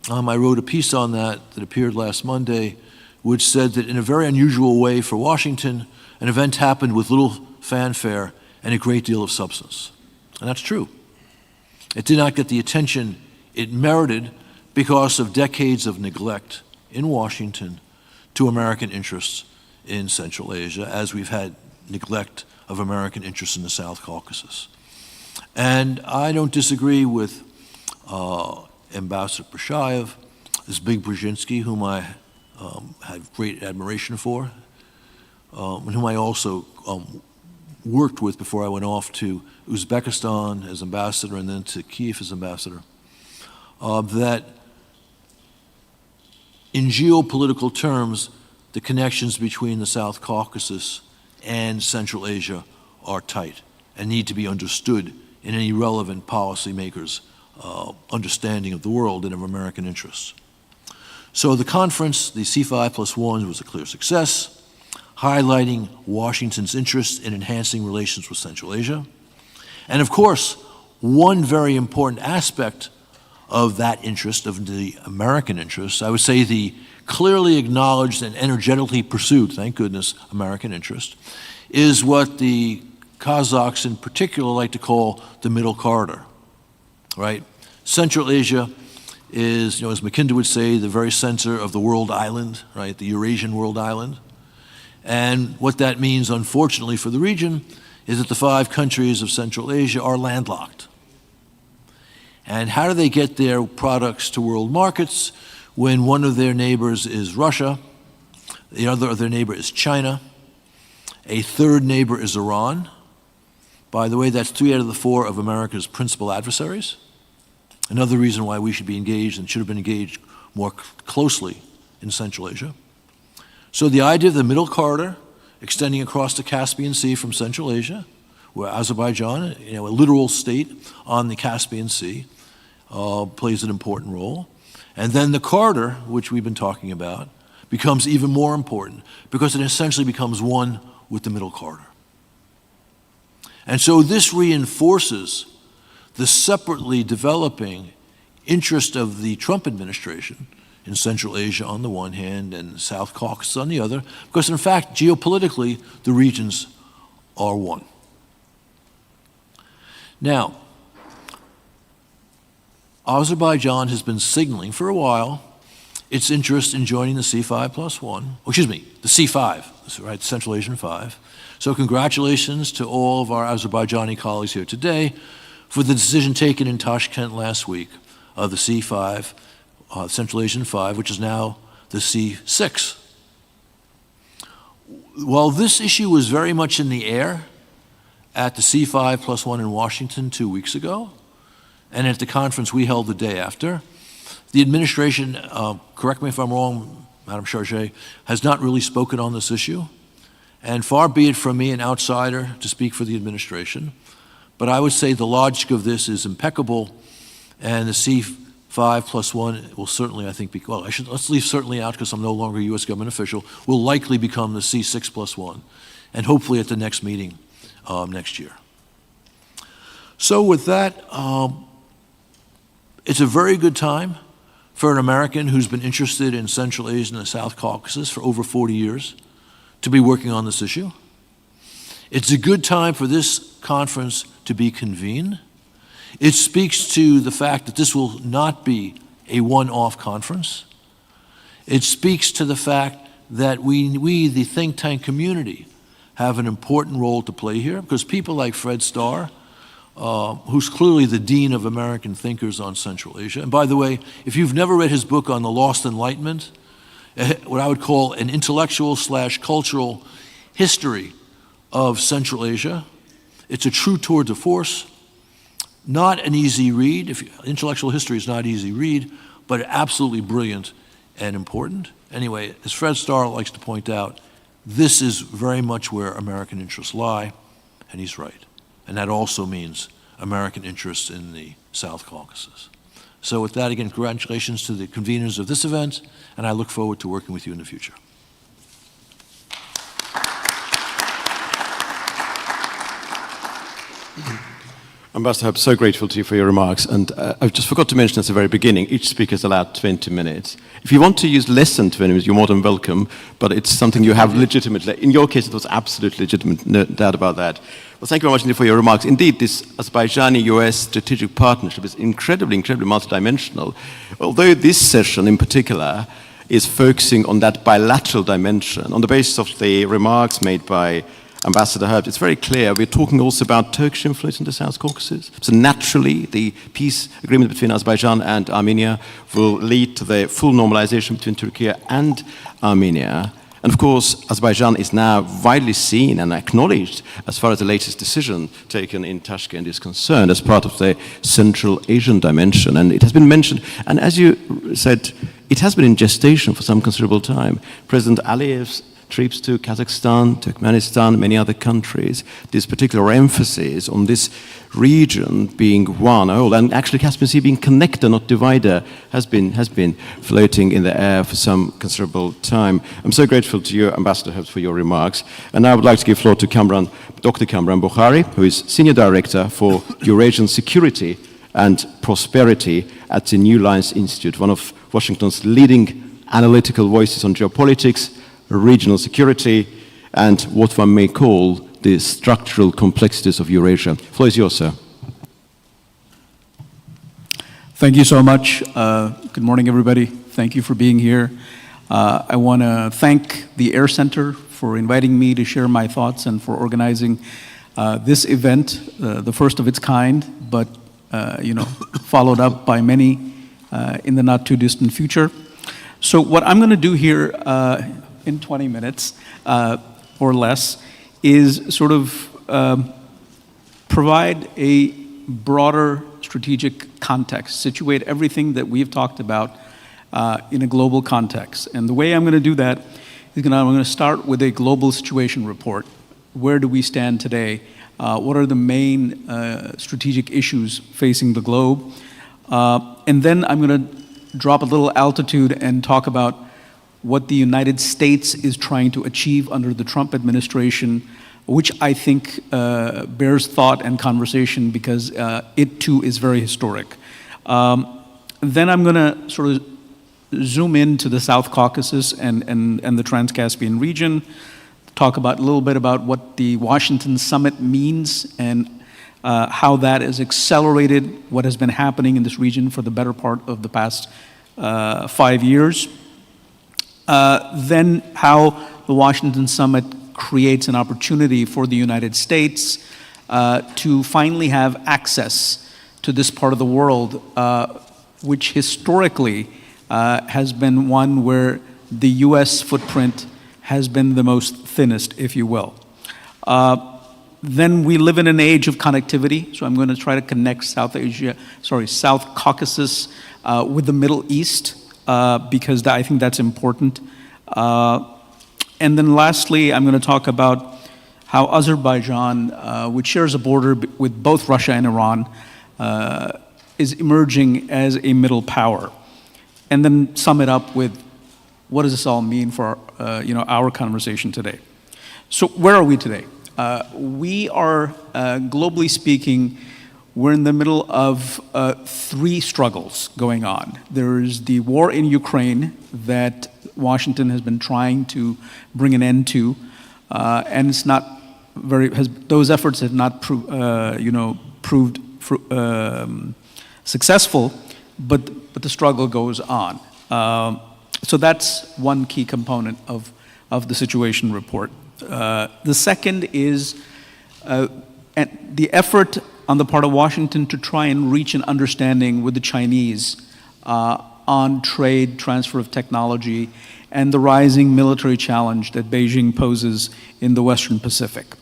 I wrote a piece on that appeared last Monday, which said that in a very unusual way for Washington, an event happened with little fanfare and a great deal of substance. And that's true. It did not get the attention it merited because of decades of neglect in Washington to American interests in Central Asia, as we've had neglect of American interests in the South Caucasus. And I don't disagree with Ambassador Prashayev, Zbig Brzezinski, whom I had great admiration for, and whom I also worked with before I went off to Uzbekistan as ambassador and then to Kiev as ambassador, that in geopolitical terms, the connections between the South Caucasus and Central Asia are tight and need to be understood in any relevant policymakers' understanding of the world and of American interests. So the conference, the C5+1, was a clear success, highlighting Washington's interest in enhancing relations with Central Asia. And of course, one very important aspect of that interest, of the American interest, I would say the clearly acknowledged and energetically pursued, thank goodness, American interest, is what the Kazakhs in particular like to call the Middle Corridor, right? Central Asia is, as Mackinder would say, the very center of the world island, right, the Eurasian world island. And what that means, unfortunately for the region, is that the 5 countries of Central Asia are landlocked. And how do they get their products to world markets when one of their neighbors is Russia, the other of their neighbor is China, a third neighbor is Iran? By the way, that's 3 out of the 4 of America's principal adversaries. Another reason why we should be engaged and should have been engaged more closely in Central Asia. So the idea of the Middle Corridor extending across the Caspian Sea from Central Asia, where Azerbaijan, a literal state on the Caspian Sea, plays an important role. And then the corridor, which we've been talking about, becomes even more important because it essentially becomes one with the Middle Corridor. And so this reinforces the separately developing interest of the Trump administration in Central Asia on the one hand and South Caucasus on the other, because in fact, geopolitically, the regions are one. Now, Azerbaijan has been signaling for a while its interest in joining the C5+1, the C5, right, Central Asian 5. So congratulations to all of our Azerbaijani colleagues here today for the decision taken in Tashkent last week of the C5, Central Asian 5, which is now the C6. While this issue was very much in the air at the C5+1 in Washington 2 weeks ago, and at the conference we held the day after. The administration, correct me if I'm wrong, Madam Chargé, has not really spoken on this issue. And far be it from me, an outsider, to speak for the administration. But I would say the logic of this is impeccable, and the C5+1 will certainly, I think, well, let's leave certainly out because I'm no longer a U.S. government official, will likely become the C6+1, and hopefully at the next meeting next year. So with that, it's a very good time for an American who's been interested in Central Asia and the South Caucasus for over 40 years to be working on this issue. It's a good time for this conference to be convened. It speaks to the fact that this will not be a one-off conference. It speaks to the fact that we, the think tank community, have an important role to play here, because people like Fred Starr, who's clearly the dean of American thinkers on Central Asia. And by the way, if you've never read his book on the Lost Enlightenment, what I would call an intellectual/cultural history of Central Asia, it's a true tour de force. Not an easy read. Intellectual history is not easy read, but absolutely brilliant and important. Anyway, as Fred Starr likes to point out, this is very much where American interests lie, and he's right. And that also means American interests in the South Caucasus. So with that, again, congratulations to the conveners of this event, and I look forward to working with you in the future. Ambassador, I'm so grateful to you for your remarks. And I just forgot to mention at the very beginning, each speaker is allowed 20 minutes. If you want to use less than 20 minutes, you're more than welcome, but it's something you have legitimately. In your case, it was absolutely legitimate, no doubt about that. Well, thank you very much indeed for your remarks. Indeed, this Azerbaijani-US strategic partnership is incredibly, incredibly multidimensional. Although this session in particular is focusing on that bilateral dimension, on the basis of the remarks made by Ambassador Herbst, it's very clear we're talking also about Turkish influence in the South Caucasus. So naturally, the peace agreement between Azerbaijan and Armenia will lead to the full normalization between Turkey and Armenia. And of course, Azerbaijan is now widely seen and acknowledged as far as the latest decision taken in Tashkent is concerned as part of the Central Asian dimension. And it has been mentioned, and as you said, it has been in gestation for some considerable time. President Aliyev's trips to Kazakhstan, Turkmenistan, many other countries, this particular emphasis on this region being one whole, and actually Caspian Sea being connector, not divider, has been floating in the air for some considerable time. I'm so grateful to you, Ambassador Herbst, for your remarks. And now I would like to give floor to Dr. Kamran Bukhari, who is Senior Director for Eurasian Security and Prosperity at the New Lines Institute, one of Washington's leading analytical voices on geopolitics, regional security, and what one may call the structural complexities of Eurasia. The floor is yours, sir. Thank you so much. Good morning, everybody. Thank you for being here. I want to thank the Air Center for inviting me to share my thoughts and for organizing this event, the first of its kind, but followed up by many in the not too distant future. So what I'm going to do here in 20 minutes or less is sort of provide a broader strategic context, situate everything that we've talked about in a global context. And the way I'm going to do that is I'm going to start with a global situation report. Where do we stand today? What are the main strategic issues facing the globe? And then I'm going to drop a little altitude and talk about what the United States is trying to achieve under the Trump administration, which I think bears thought and conversation because it too is very historic. Then I'm going to sort of zoom into the South Caucasus and the Trans-Caspian region, talk about a little bit about what the Washington summit means and how that has accelerated what has been happening in this region for the better part of the past 5 years. Then how the Washington summit creates an opportunity for the United States to finally have access to this part of the world, which historically has been one where the US footprint has been the most thinnest, if you will. Then we live in an age of connectivity, so I'm going to try to connect South Caucasus with the Middle East, because I think that's important. And then lastly, I'm going to talk about how Azerbaijan, which shares a border with both Russia and Iran, is emerging as a middle power. And then sum it up with, what does this all mean for our conversation today? So where are we today? We are, globally speaking, we're in the middle of three struggles going on. There's the war in Ukraine that Washington has been trying to bring an end to, and it's not those efforts have not proved successful, but the struggle goes on. So that's one key component of the situation report. The second is the effort on the part of Washington to try and reach an understanding with the Chinese on trade, transfer of technology, and the rising military challenge that Beijing poses in the Western Pacific.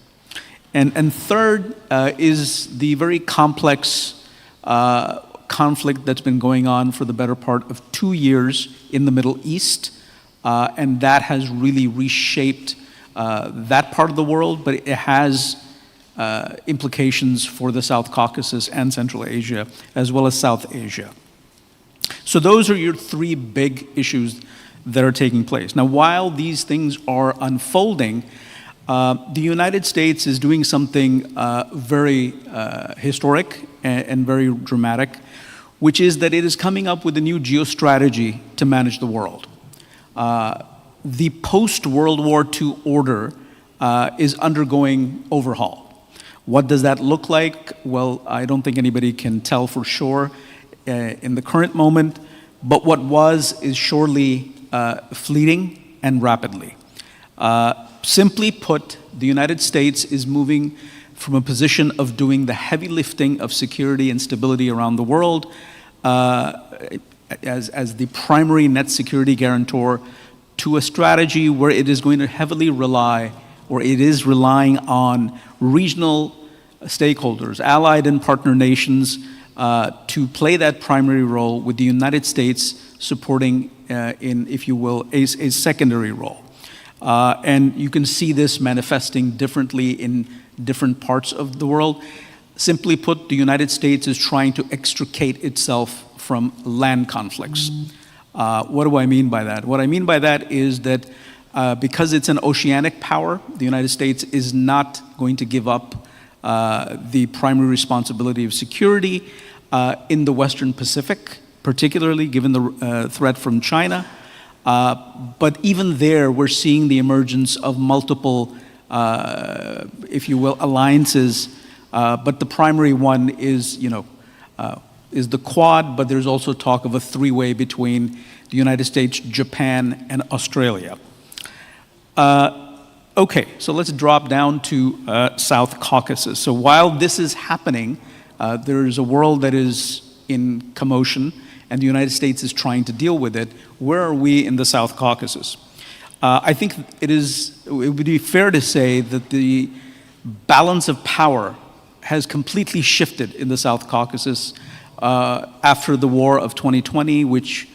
And third is the very complex conflict that's been going on for the better part of 2 years in the Middle East, and that has really reshaped that part of the world, but it has implications for the South Caucasus and Central Asia, as well as South Asia. So those are your three big issues that are taking place. Now, while these things are unfolding, the United States is doing something very historic and very dramatic, which is that it is coming up with a new geostrategy to manage the world. The post-World War II order is undergoing overhaul. What does that look like? Well, I don't think anybody can tell for sure in the current moment, but what was is surely fleeting and rapidly. Simply put, the United States is moving from a position of doing the heavy lifting of security and stability around the world as the primary net security guarantor to a strategy where it is going to heavily rely, or it is relying on regional stakeholders, allied and partner nations, to play that primary role, with the United States supporting, if you will, a secondary role. And you can see this manifesting differently in different parts of the world. Simply put, the United States is trying to extricate itself from land conflicts. What do I mean by that? What I mean by that is that because it's an oceanic power, the United States is not going to give up the primary responsibility of security in the Western Pacific, particularly given the threat from China. But even there, we're seeing the emergence of multiple, if you will, alliances. But the primary one is, is the Quad, but there's also talk of a three-way between the United States, Japan, and Australia. Okay, so let's drop down to South Caucasus. So while this is happening, there is a world that is in commotion, and the United States is trying to deal with it. Where are we in the South Caucasus? I think it would be fair to say that the balance of power has completely shifted in the South Caucasus after the war of 2020, which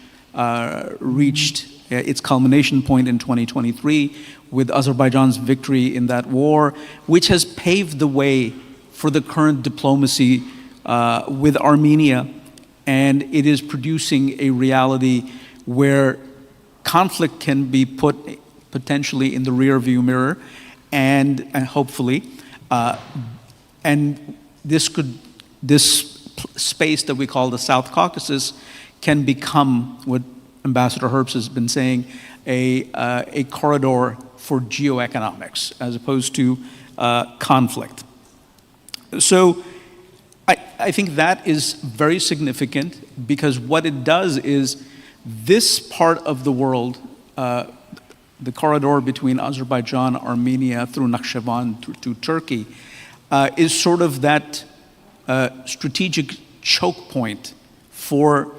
reached its culmination point in 2023 with Azerbaijan's victory in that war, which has paved the way for the current diplomacy with Armenia, and it is producing a reality where conflict can be put potentially in the rearview mirror, and hopefully, and this space that we call the South Caucasus can become what Ambassador Herbst has been saying, a corridor for geoeconomics as opposed to conflict. So I think that is very significant, because what it does is this part of the world, the corridor between Azerbaijan, Armenia, through Nakhchivan to Turkey, is sort of that strategic choke point for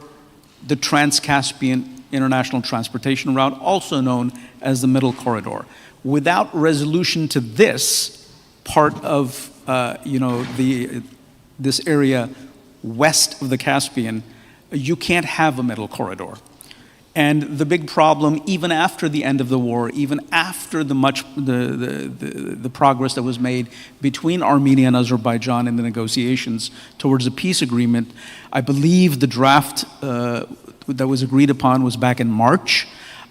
the Trans-Caspian international transportation route, also known as the Middle Corridor. Without resolution to this part of this area west of the Caspian, you can't have a middle corridor. And the big problem, even after the end of the war, even after the progress that was made between Armenia and Azerbaijan in the negotiations towards a peace agreement, I believe the draft that was agreed upon was back in March,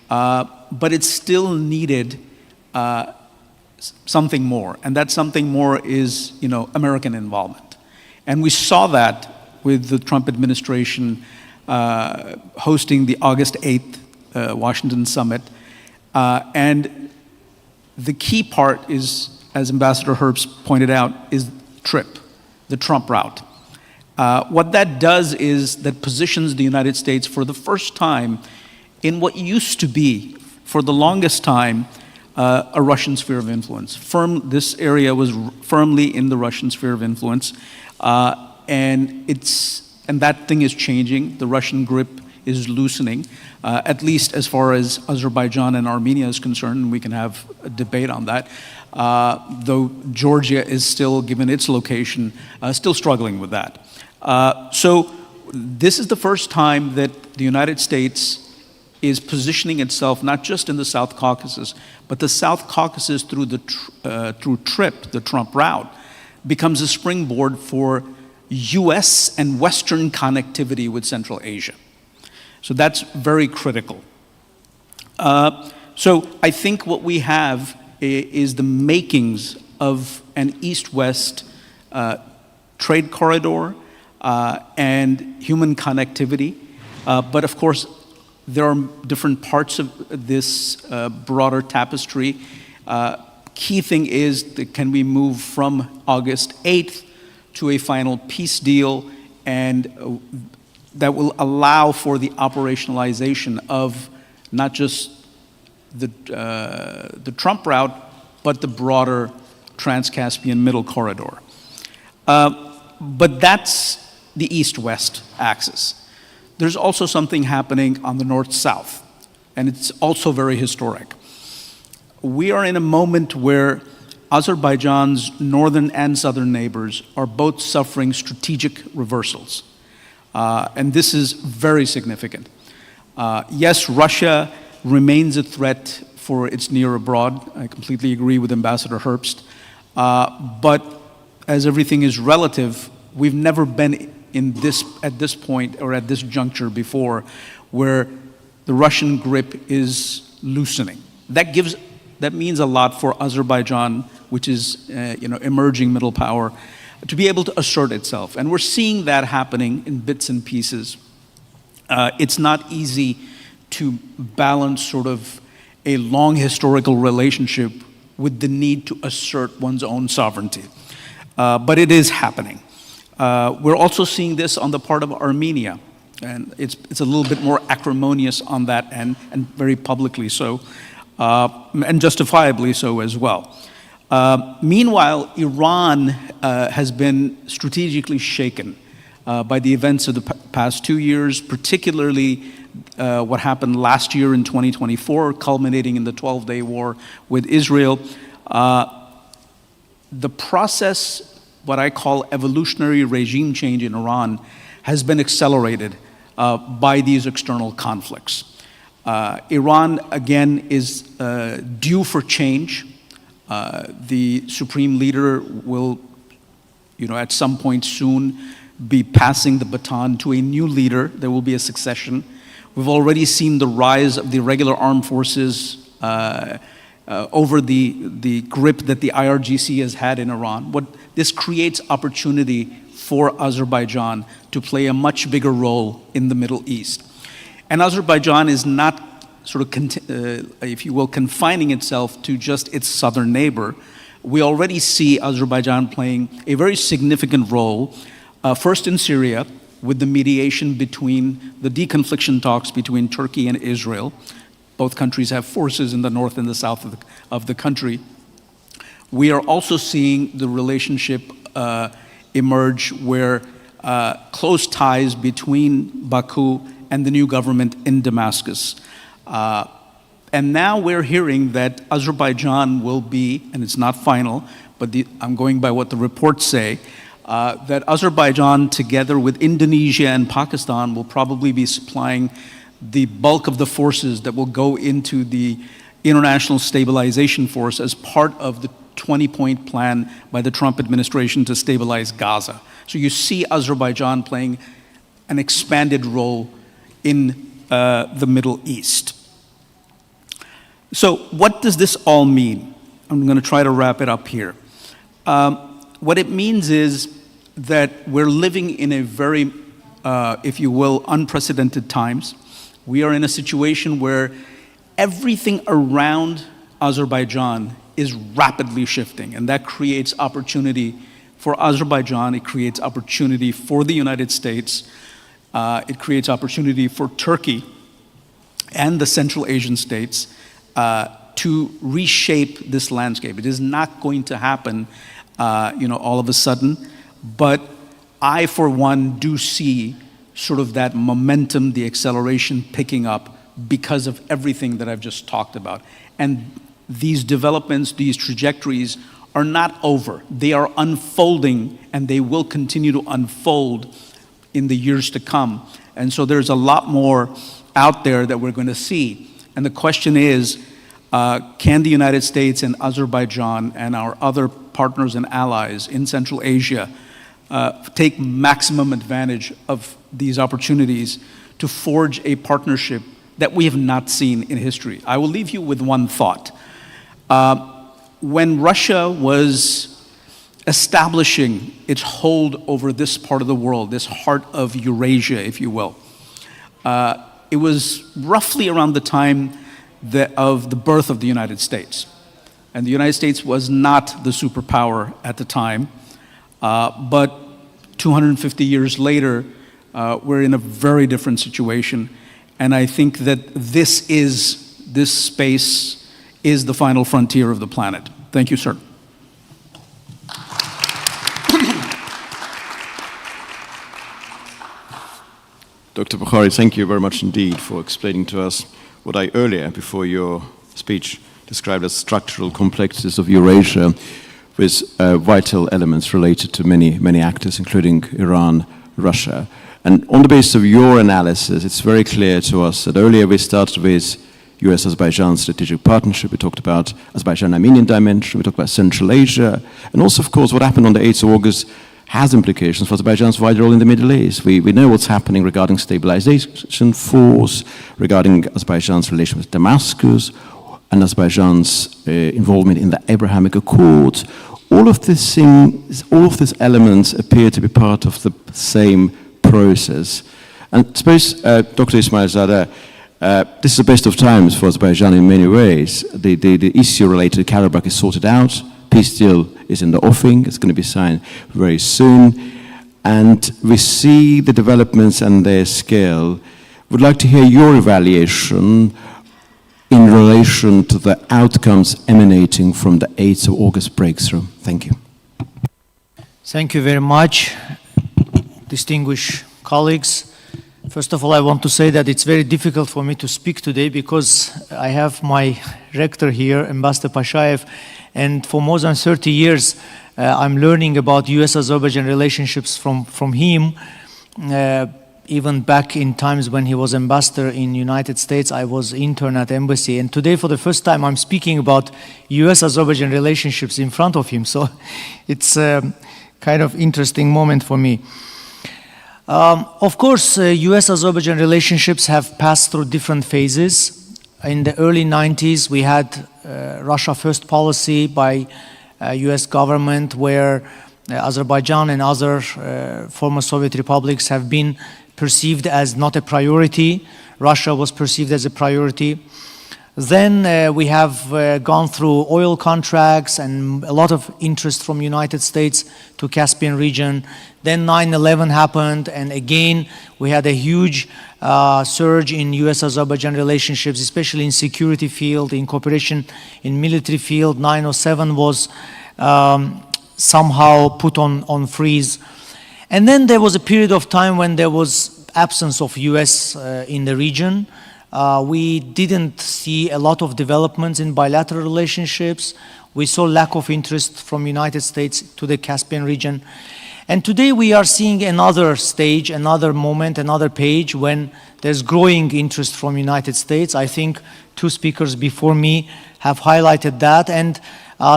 but it still needed something more, and that something more is, American involvement. And we saw that with the Trump administration hosting the August 8th Washington summit. And the key part is, as Ambassador Herbst pointed out, is TRIP, the Trump route. What that does is that positions the United States for the first time in what used to be, for the longest time, a Russian sphere of influence. This area was firmly in the Russian sphere of influence, and that thing is changing. The Russian grip is loosening, at least as far as Azerbaijan and Armenia is concerned, and we can have a debate on that. Though Georgia is still, given its location, still struggling with that. So this is the first time that the United States is positioning itself not just in the South Caucasus, but the South Caucasus through TRIP, the Trump route, becomes a springboard for US and Western connectivity with Central Asia. So that's very critical. So I think what we have is the makings of an East-West trade corridor and human connectivity. But of course, there are different parts of this broader tapestry. Key thing is that can we move from August 8th to a final peace deal, and that will allow for the operationalization of not just the Trump route, but the broader Trans-Caspian Middle Corridor. But that's the East-West axis. There's also something happening on the North-South, and it's also very historic. We are in a moment where Azerbaijan's northern and southern neighbors are both suffering strategic reversals. And this is very significant. Yes, Russia remains a threat for its near abroad. I completely agree with Ambassador Herbst. But as everything is relative, we've never been at this point or at this juncture before where the Russian grip is loosening. That means a lot for Azerbaijan, which is emerging middle power, to be able to assert itself. And we're seeing that happening in bits and pieces. It's not easy to balance sort of a long historical relationship with the need to assert one's own sovereignty. But it is happening. We're also seeing this on the part of Armenia, and it's a little bit more acrimonious on that end, and very publicly so, and justifiably so as well. Meanwhile, Iran has been strategically shaken by the events of the past 2 years, particularly what happened last year in 2024, culminating in the 12-day war with Israel. The process, what I call evolutionary regime change in Iran, has been accelerated by these external conflicts. Iran, again, is due for change. The supreme leader will, at some point soon be passing the baton to a new leader. There will be a succession. We've already seen the rise of the regular armed forces over the grip that the IRGC has had in Iran. This creates opportunity for Azerbaijan to play a much bigger role in the Middle East. And Azerbaijan is not sort of, if you will, confining itself to just its southern neighbor. We already see Azerbaijan playing a very significant role, first in Syria, with the mediation between the deconfliction talks between Turkey and Israel. Both countries have forces in the north and the south of the country. We are also seeing the relationship emerge where close ties between Baku and the new government in Damascus. And now we're hearing that Azerbaijan will be, and it's not final, but I'm going by what the reports say, that Azerbaijan, together with Indonesia and Pakistan, will probably be supplying the bulk of the forces that will go into the International Stabilization Force as part of the 20-point plan by the Trump administration to stabilize Gaza. So you see Azerbaijan playing an expanded role in the Middle East. So what does this all mean? I'm going to try to wrap it up here. What it means is that we're living in a very, if you will, unprecedented times. We are in a situation where everything around Azerbaijan is rapidly shifting, and that creates opportunity for Azerbaijan. It creates opportunity for the United States. It creates opportunity for Turkey and the Central Asian states to reshape this landscape. It is not going to happen, all of a sudden, but I, for one, do see sort of that momentum, the acceleration picking up because of everything that I've just talked about. And these developments, these trajectories are not over. They are unfolding, and they will continue to unfold in the years to come. And so there's a lot more out there that we're going to see. And the question is, can the United States and Azerbaijan and our other partners and allies in Central Asia take maximum advantage of these opportunities to forge a partnership that we have not seen in history? I will leave you with one thought. When Russia was establishing its hold over this part of the world, this heart of Eurasia, if you will, it was roughly around the time of the birth of the United States. And the United States was not the superpower at the time, but 250 years later, we're in a very different situation. And I think that this space is the final frontier of the planet. Thank you, sir. Dr. Bukhari, thank you very much indeed for explaining to us what I earlier, before your speech, described as structural complexities of Eurasia, with vital elements related to many, many actors, including Iran, Russia. And on the basis of your analysis, it's very clear to us that earlier we started with US-Azerbaijan strategic partnership. We talked about Azerbaijan-Armenian dimension. We talked about Central Asia. And also, of course, what happened on the 8th of August has implications for Azerbaijan's wider role in the Middle East. We know what's happening regarding stabilization force, regarding Azerbaijan's relation with Damascus, and Azerbaijan's involvement in the Abrahamic Accords. All of these elements appear to be part of the same process. And I suppose, Dr. Ismailzadeh, this is the best of times for Azerbaijan in many ways. The issue related to Karabakh is sorted out. Peace deal is in the offing. It's going to be signed very soon. And we see the developments and their scale. Would like to hear your evaluation in relation to the outcomes emanating from the 8th of August breakthrough. Thank you. Thank you very much, distinguished colleagues. First of all, I want to say that it's very difficult for me to speak today because I have my rector here, Ambassador Pashayev, and for more than 30 years, I'm learning about US-Azerbaijan relationships from him. Even back in times when he was ambassador in United States, I was intern at embassy. And today, for the first time, I'm speaking about US-Azerbaijan relationships in front of him. So it's a kind of interesting moment for me. Of course, US-Azerbaijan relationships have passed through different phases. In the early 90s, we had Russia First policy by US government, where Azerbaijan and other former Soviet republics have been perceived as not a priority. Russia was perceived as a priority. Then we have gone through oil contracts and a lot of interest from United States to Caspian region. Then 9/11 happened, and again we had a huge surge in US-Azerbaijan relationships, especially in security field, in cooperation in military field. 9/07 was somehow put on freeze. And then there was a period of time when there was absence of US in the region. We didn't see a lot of developments in bilateral relationships. We saw lack of interest from United States to the Caspian region. And today we are seeing another stage, another moment, another page when there's growing interest from United States. I think two speakers before me have highlighted that. And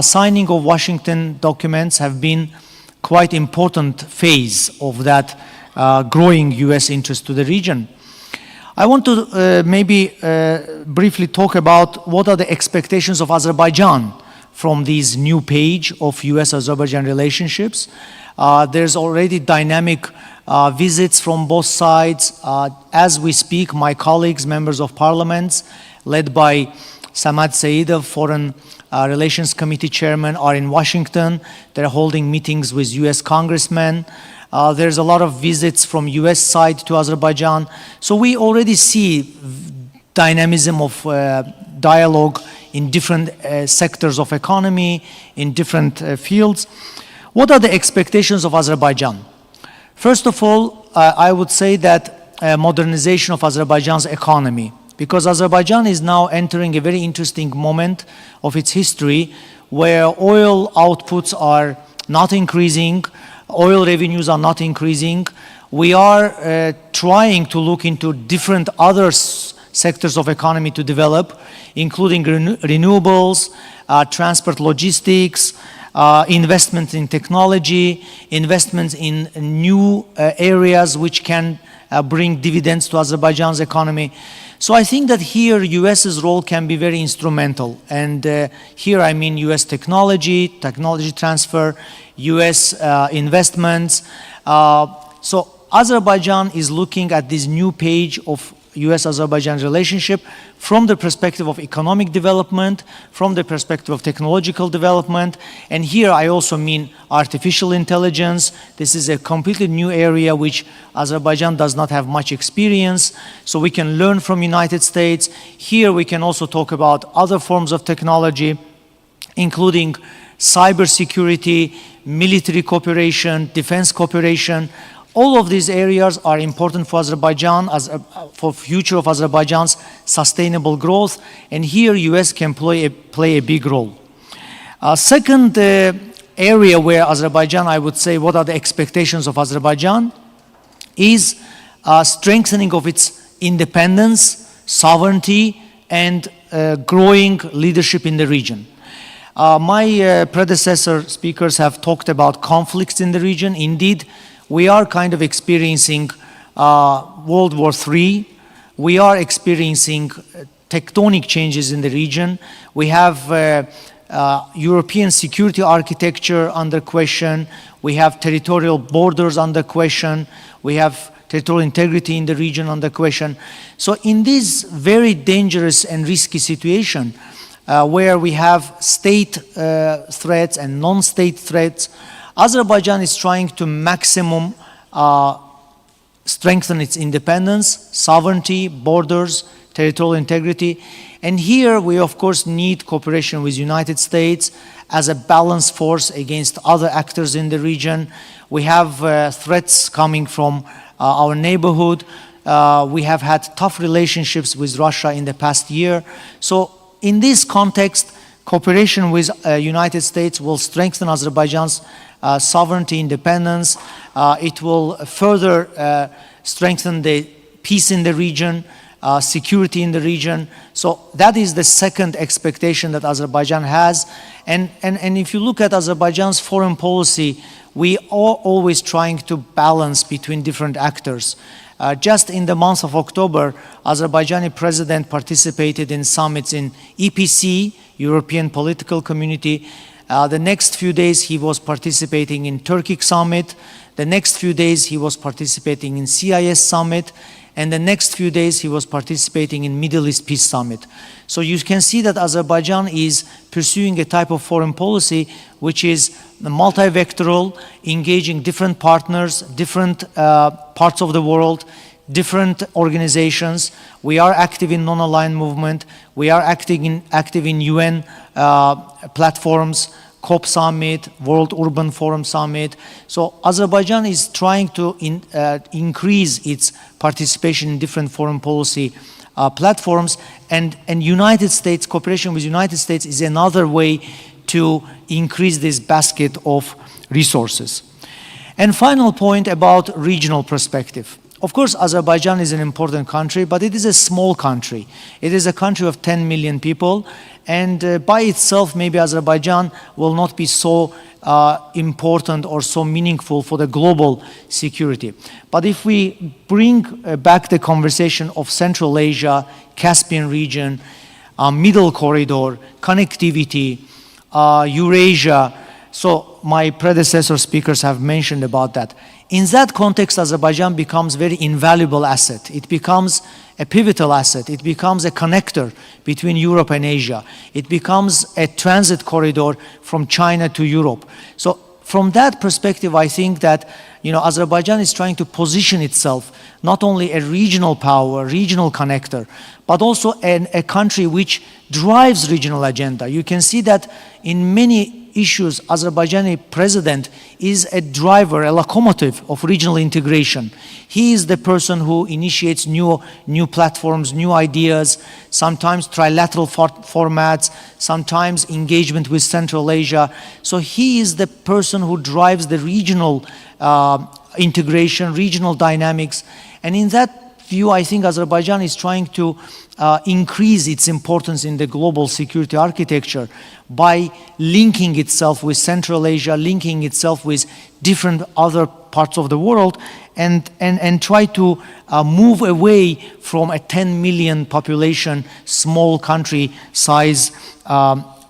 signing of Washington documents have been quite important phase of that growing US interest to the region. I want to maybe briefly talk about what are the expectations of Azerbaijan from this new page of US-Azerbaijan relationships. There's already dynamic visits from both sides. As we speak, my colleagues, members of parliaments, led by Samad Saidov, Foreign Relations Committee Chairman, are in Washington. They're holding meetings with US congressmen. There's a lot of visits from US side to Azerbaijan. So we already see dynamism of dialogue in different sectors of economy, in different fields. What are the expectations of Azerbaijan? First of all, I would say that modernization of Azerbaijan's economy, because Azerbaijan is now entering a very interesting moment of its history where oil outputs are not increasing, oil revenues are not increasing. We are trying to look into different other sectors of economy to develop, including renewables, transport logistics, investments in technology, investments in new areas which can bring dividends to Azerbaijan's economy. So I think that here US's role can be very instrumental. And here I mean US technology transfer, US investments. So Azerbaijan is looking at this new page of US-Azerbaijan relationship from the perspective of economic development, from the perspective of technological development, and here I also mean artificial intelligence. This is a completely new area which Azerbaijan does not have much experience, so we can learn from United States. Here we can also talk about other forms of technology, including cybersecurity, military cooperation, defense cooperation. All of these areas are important for Azerbaijan, for future of Azerbaijan's sustainable growth, and here US can play a big role. Second area where Azerbaijan, I would say, what are the expectations of Azerbaijan, is strengthening of its independence, sovereignty, and growing leadership in the region. My predecessor speakers have talked about conflicts in the region. Indeed, we are kind of experiencing World War III. We are experiencing tectonic changes in the region. We have European security architecture under question. We have territorial borders under question. We have territorial integrity in the region under question. So in this very dangerous and risky situation, where we have state threats and non-state threats, Azerbaijan is trying to maximum strengthen its independence, sovereignty, borders, territorial integrity. And here we of course need cooperation with United States as a balanced force against other actors in the region. We have threats coming from our neighborhood. We have had tough relationships with Russia in the past year. So in this context, cooperation with United States will strengthen Azerbaijan's sovereignty, independence. It will further strengthen the peace in the region, security in the region. So that is the second expectation that Azerbaijan has. And if you look at Azerbaijan's foreign policy, we are always trying to balance between different actors. Just in the month of October, Azerbaijani president participated in summits in EPC, European Political Community. The next few days he was participating in Turkic summit. The next few days he was participating in CIS summit. And the next few days he was participating in Middle East Peace Summit. So you can see that Azerbaijan is pursuing a type of foreign policy which is multi-vectoral, engaging different partners, different parts of the world, different organizations. We are active in non-aligned movement. We are active in UN platforms, COP Summit, World Urban Forum Summit. So Azerbaijan is trying to increase its participation in different foreign policy platforms, and United States, cooperation with United States is another way to increase this basket of resources. And final point about regional perspective. Of course, Azerbaijan is an important country, but it is a small country. It is a country of 10 million people, and by itself, maybe Azerbaijan will not be so important or so meaningful for the global security. But if we bring back the conversation of Central Asia, Caspian region, Middle Corridor, connectivity, Eurasia, so my predecessor speakers have mentioned about that. In that context, Azerbaijan becomes a very invaluable asset. It becomes a pivotal asset. It becomes a connector between Europe and Asia. It becomes a transit corridor from China to Europe. So from that perspective, I think that Azerbaijan is trying to position itself not only a regional power, regional connector, but also a country which drives regional agenda. You can see that in many issues, Azerbaijani president is a driver, a locomotive of regional integration. He is the person who initiates new platforms, new ideas, sometimes trilateral formats, sometimes engagement with Central Asia. So he is the person who drives the regional integration, regional dynamics. And in that view, I think Azerbaijan is trying to increase its importance in the global security architecture by linking itself with Central Asia, linking itself with different other parts of the world, and try to move away from a 10 million population, small country size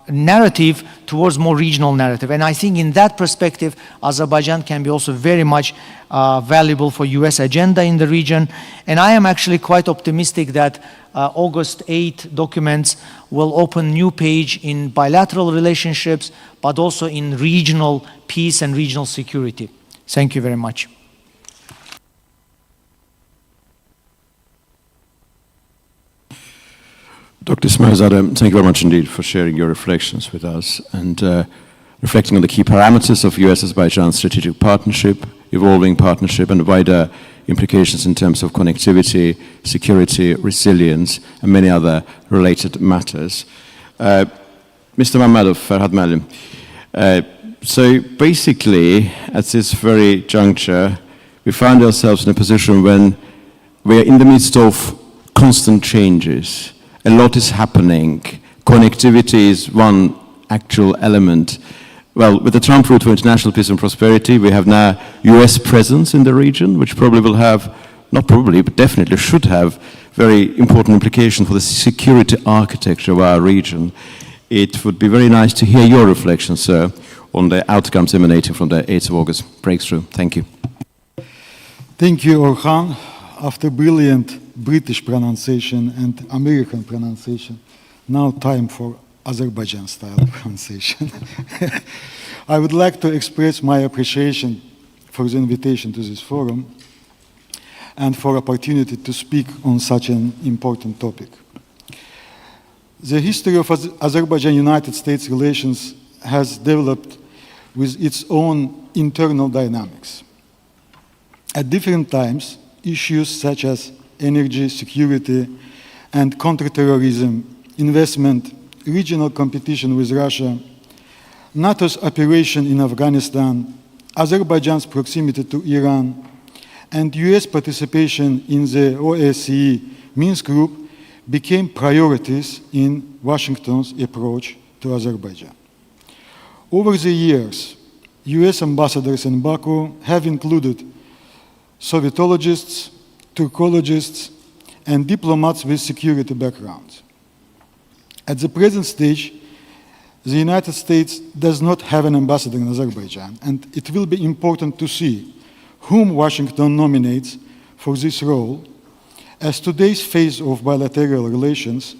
narrative towards more regional narrative. And I think in that perspective, Azerbaijan can be also very much valuable for US agenda in the region. And I am actually quite optimistic that August 8 documents will open new page in bilateral relationships, but also in regional peace and regional security. Thank you very much. Dr. Ismailzadeh, thank you very much indeed for sharing your reflections with us and reflecting on the key parameters of US-Azerbaijan strategic partnership, evolving partnership, and wider implications in terms of connectivity, security, resilience, and many other related matters. Mr. Mammadov, Farhad Malim, so basically, at this very juncture, we find ourselves in a position when we are in the midst of constant changes. A lot is happening. Connectivity is one actual element. Well, with the Trump route for international peace and prosperity, we have now US presence in the region, which probably will have, not probably, but definitely should have very important implications for the security architecture of our region. It would be very nice to hear your reflections, sir, on the outcomes emanating from the 8th of August breakthrough. Thank you. Thank you, Orhan. After brilliant British pronunciation and American pronunciation, now time for Azerbaijan style pronunciation. I would like to express my appreciation for the invitation to this forum and for opportunity to speak on such an important topic. The history of Azerbaijan-United States relations has developed with its own internal dynamics. At different times, issues such as energy, security, and counterterrorism, investment, regional competition with Russia, NATO's operation in Afghanistan, Azerbaijan's proximity to Iran, and US participation in the OSCE Minsk Group became priorities in Washington's approach to Azerbaijan. Over the years, US ambassadors in Baku have included Sovietologists, Turkologists, and diplomats with security backgrounds. At the present stage, the United States does not have an ambassador in Azerbaijan, and it will be important to see whom Washington nominates for this role, as today's phase of bilateral relations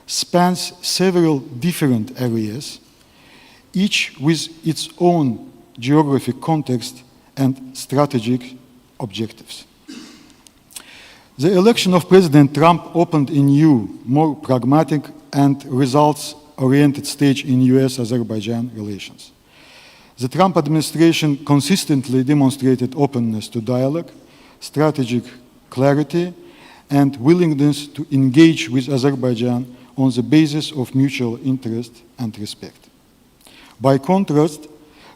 spans several different areas, each with its own geographic context and strategic objectives. The election of President Trump opened a new, more pragmatic and results-oriented stage in US-Azerbaijan relations. The Trump administration consistently demonstrated openness to dialogue, strategic clarity, and willingness to engage with Azerbaijan on the basis of mutual interest and respect. By contrast,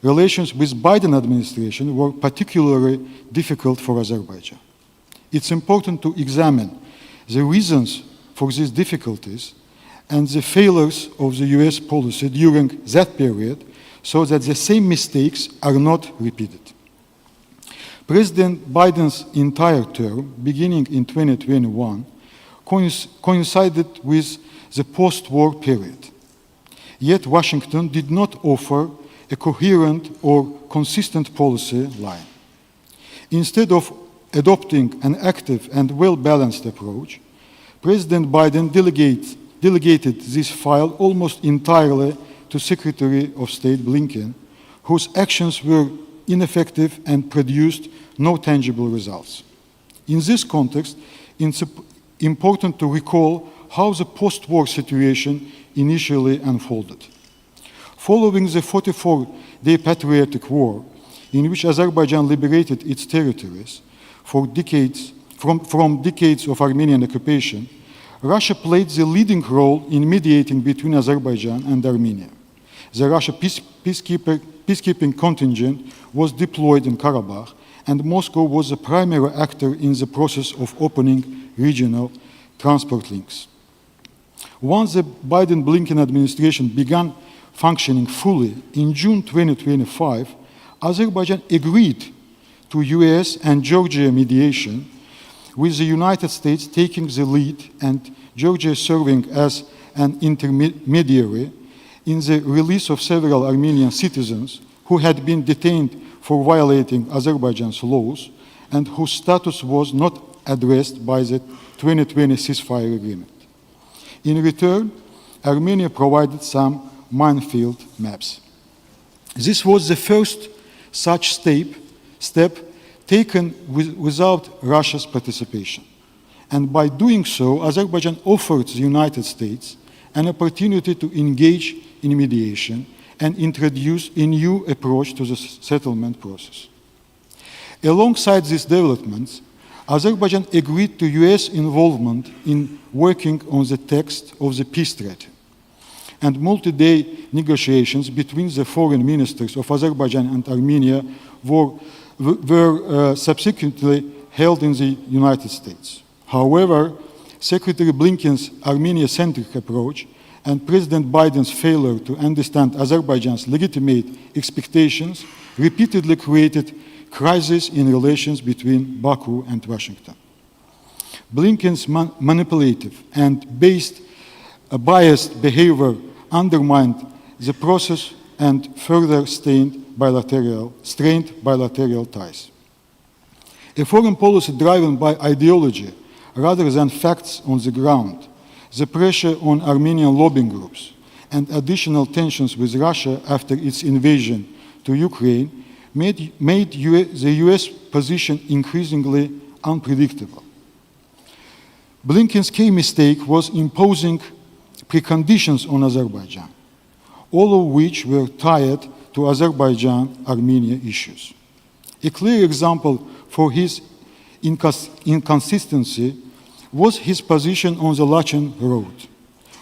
relations with Biden administration were particularly difficult for Azerbaijan. It's important to examine the reasons for these difficulties and the failures of the US policy during that period so that the same mistakes are not repeated. President Biden's entire term, beginning in 2021, coincided with the post-war period. Yet Washington did not offer a coherent or consistent policy line. Instead of adopting an active and well-balanced approach, President Biden delegated this file almost entirely to Secretary of State Blinken, whose actions were ineffective and produced no tangible results. In this context, it's important to recall how the post-war situation initially unfolded. Following the 44-day patriotic war, in which Azerbaijan liberated its territories from decades of Armenian occupation, Russia played the leading role in mediating between Azerbaijan and Armenia. The Russian peacekeeping contingent was deployed in Karabakh, and Moscow was the primary actor in the process of opening regional transport links. Once the Biden-Blinken administration began functioning fully in June 2025, Azerbaijan agreed to US and Georgia mediation, with the United States taking the lead and Georgia serving as an intermediary in the release of several Armenian citizens who had been detained for violating Azerbaijan's laws and whose status was not addressed by the 2020 ceasefire agreement. In return, Armenia provided some minefield maps. This was the first such step taken without Russia's participation. And by doing so, Azerbaijan offered the United States an opportunity to engage in mediation and introduce a new approach to the settlement process. Alongside these developments, Azerbaijan agreed to US involvement in working on the text of the peace treaty. And multi-day negotiations between the foreign ministers of Azerbaijan and Armenia were subsequently held in the United States. However, Secretary Blinken's Armenia-centric approach and President Biden's failure to understand Azerbaijan's legitimate expectations repeatedly created crises in relations between Baku and Washington. Blinken's manipulative and biased behavior undermined the process and further strained bilateral ties. A foreign policy driven by ideology rather than facts on the ground, the pressure on Armenian lobbying groups, and additional tensions with Russia after its invasion to Ukraine made the US position increasingly unpredictable. Blinken's key mistake was imposing preconditions on Azerbaijan, all of which were tied to Azerbaijan-Armenia issues. A clear example for his inconsistency was his position on the Lachen Road,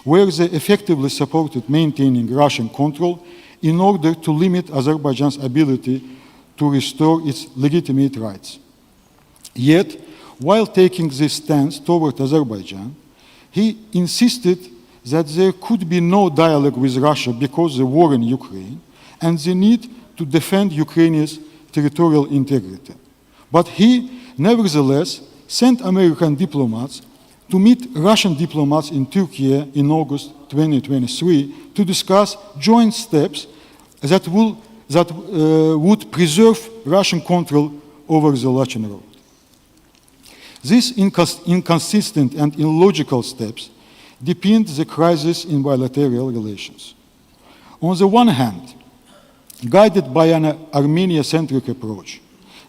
where they effectively supported maintaining Russian control in order to limit Azerbaijan's ability to restore its legitimate rights. Yet, while taking this stance toward Azerbaijan, he insisted that there could be no dialogue with Russia because of the war in Ukraine and the need to defend Ukraine's territorial integrity. But he, nevertheless, sent American diplomats to meet Russian diplomats in Turkey in August 2023 to discuss joint steps that would preserve Russian control over the Lachen Road. These inconsistent and illogical steps deepened the crisis in bilateral relations. On the one hand, guided by an Armenia-centric approach,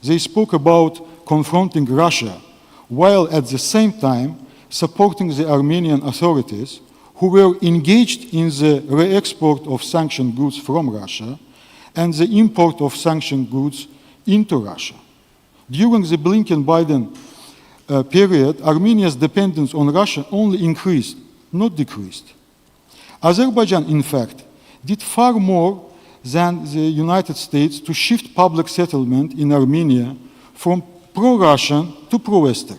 they spoke about confronting Russia, while at the same time supporting the Armenian authorities who were engaged in the re-export of sanctioned goods from Russia and the import of sanctioned goods into Russia. During the Blinken-Biden period, Armenia's dependence on Russia only increased, not decreased. Azerbaijan, in fact, did far more than the United States to shift public settlement in Armenia from pro-Russian to pro-Western.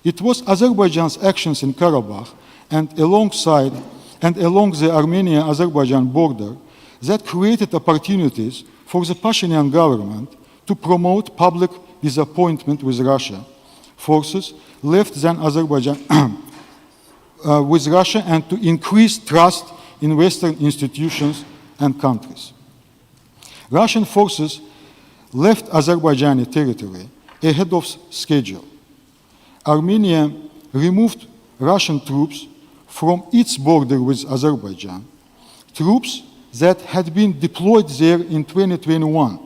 It was Azerbaijan's actions in Karabakh and along the Armenia-Azerbaijan border that created opportunities for the Pashinyan government to promote public disappointment with Russia forces left than Azerbaijan with Russia and to increase trust in Western institutions and countries. Russian forces left Azerbaijani territory ahead of schedule. Armenia removed Russian troops from its border with Azerbaijan, troops that had been deployed there in 2021.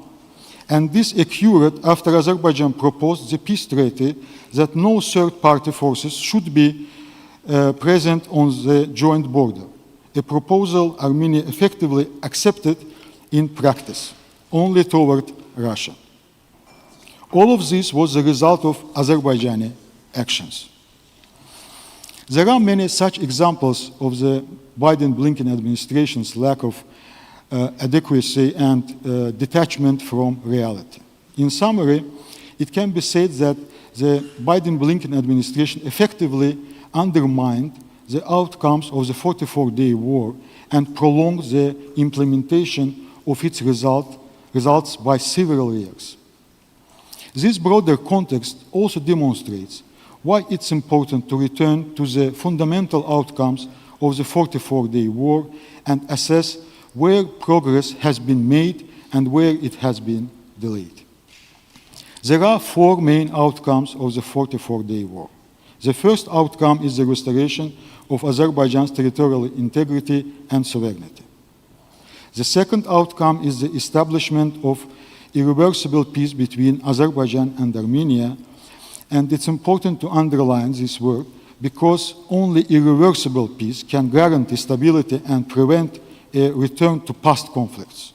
And this occurred after Azerbaijan proposed the peace treaty that no third-party forces should be present on the joint border, a proposal Armenia effectively accepted in practice, only toward Russia. All of this was the result of Azerbaijani actions. There are many such examples of the Biden-Blinken administration's lack of adequacy and detachment from reality. In summary, it can be said that the Biden-Blinken administration effectively undermined the outcomes of the 44-day war and prolonged the implementation of its results by several years. This broader context also demonstrates why it's important to return to the fundamental outcomes of the 44-day war and assess where progress has been made and where it has been delayed. There are four main outcomes of the 44-day war. The first outcome is the restoration of Azerbaijan's territorial integrity and sovereignty. The second outcome is the establishment of irreversible peace between Azerbaijan and Armenia, and it's important to underline this word because only irreversible peace can guarantee stability and prevent a return to past conflicts.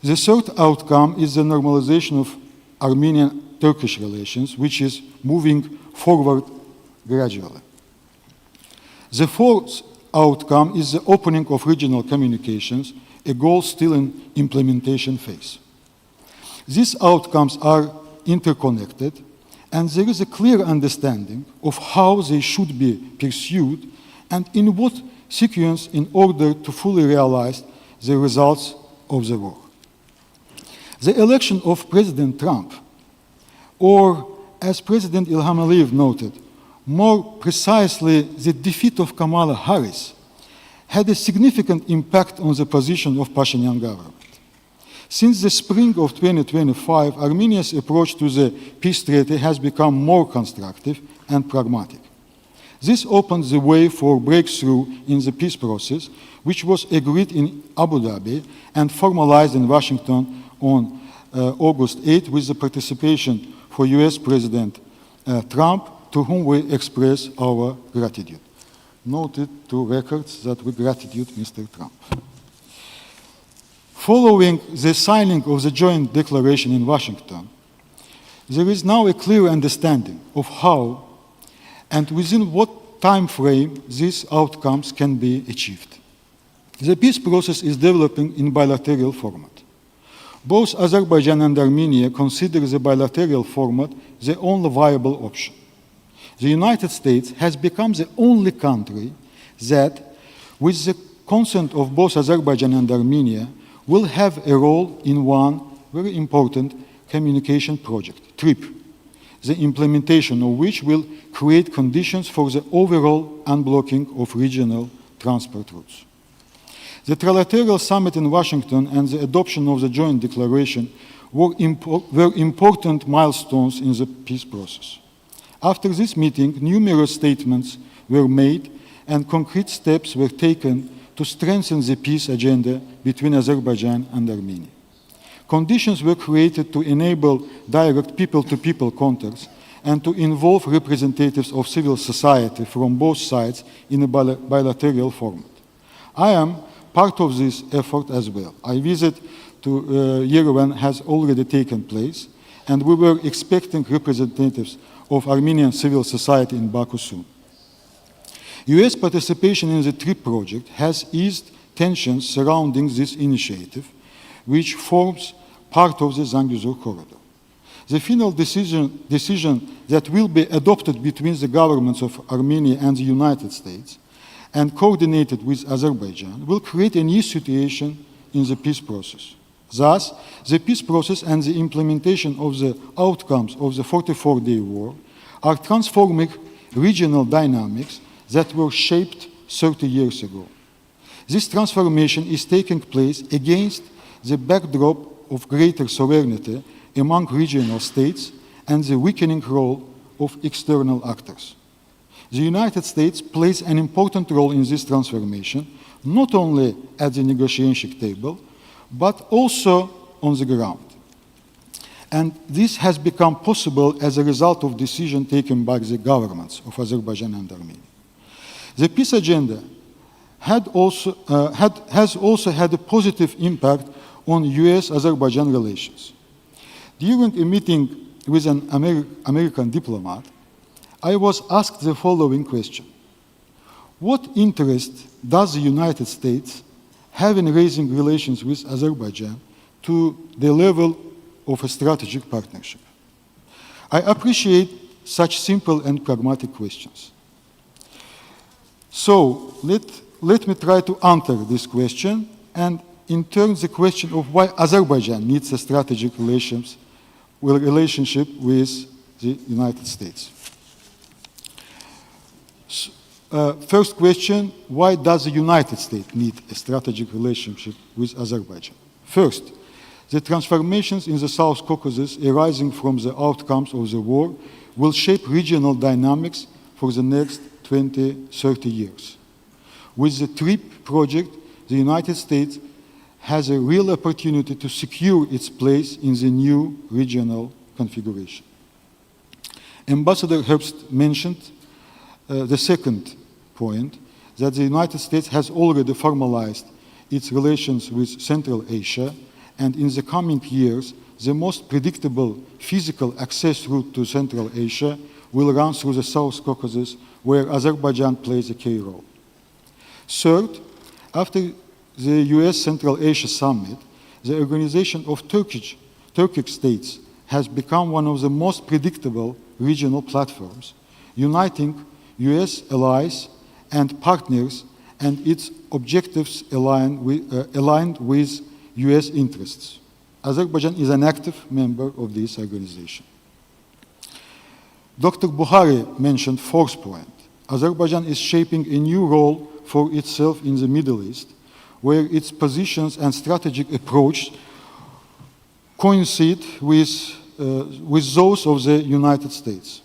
The third outcome is the normalization of Armenian-Turkish relations, which is moving forward gradually. The fourth outcome is the opening of regional communications, a goal still in implementation phase. These outcomes are interconnected, and there is a clear understanding of how they should be pursued and in what sequence in order to fully realize the results of the war. The election of President Trump, or as President Ilham Aliyev noted, more precisely the defeat of Kamala Harris, had a significant impact on the position of Pashinyan government. Since the spring of 2025, Armenia's approach to the peace treaty has become more constructive and pragmatic. This opens the way for breakthrough in the peace process, which was agreed in Abu Dhabi and formalized in Washington on August 8 with the participation for US President Trump, to whom we express our gratitude. Noted to records that we gratitude Mr. Trump. Following the signing of the joint declaration in Washington, there is now a clear understanding of how and within what time frame these outcomes can be achieved. The peace process is developing in bilateral format. Both Azerbaijan and Armenia consider the bilateral format the only viable option. The United States has become the only country that, with the consent of both Azerbaijan and Armenia, will have a role in one very important communication project, TRIP, the implementation of which will create conditions for the overall unblocking of regional transport routes. The trilateral summit in Washington and the adoption of the joint declaration were important milestones in the peace process. After this meeting, numerous statements were made and concrete steps were taken to strengthen the peace agenda between Azerbaijan and Armenia. Conditions were created to enable direct people-to-people contacts and to involve representatives of civil society from both sides in a bilateral format. I am part of this effort as well. A visit to Yerevan has already taken place, and we were expecting representatives of Armenian civil society in Baku soon. US participation in the TRIP project has eased tensions surrounding this initiative, which forms part of the Zangezur corridor. The final decision that will be adopted between the governments of Armenia and the United States and coordinated with Azerbaijan will create a new situation in the peace process. Thus, the peace process and the implementation of the outcomes of the 44-day war are transforming regional dynamics that were shaped 30 years ago. This transformation is taking place against the backdrop of greater sovereignty among regional states and the weakening role of external actors. The United States plays an important role in this transformation, not only at the negotiation table, but also on the ground. And this has become possible as a result of decisions taken by the governments of Azerbaijan and Armenia. The peace agenda has also had a positive impact on US-Azerbaijan relations. During a meeting with an American diplomat, I was asked the following question: what interest does the United States have in raising relations with Azerbaijan to the level of a strategic partnership? I appreciate such simple and pragmatic questions. So let me try to answer this question, and in turn the question of why Azerbaijan needs a strategic relationship with the United States. First question, why does the United States need a strategic relationship with Azerbaijan? First, the transformations in the South Caucasus arising from the outcomes of the war will shape regional dynamics for the next 20, 30 years. With the TRIP project, the United States has a real opportunity to secure its place in the new regional configuration. Ambassador Herbst mentioned the second point, that the United States has already formalized its relations with Central Asia, and in the coming years, the most predictable physical access route to Central Asia will run through the South Caucasus, where Azerbaijan plays a key role. Third, after the US Central Asia Summit, the Organization of Turkic States has become one of the most predictable regional platforms, uniting US allies and partners, and its objectives aligned with US interests. Azerbaijan is an active member of this organization. Dr. Buhari mentioned fourth point. Azerbaijan is shaping a new role for itself in the Middle East, where its positions and strategic approach coincide with those of the United States.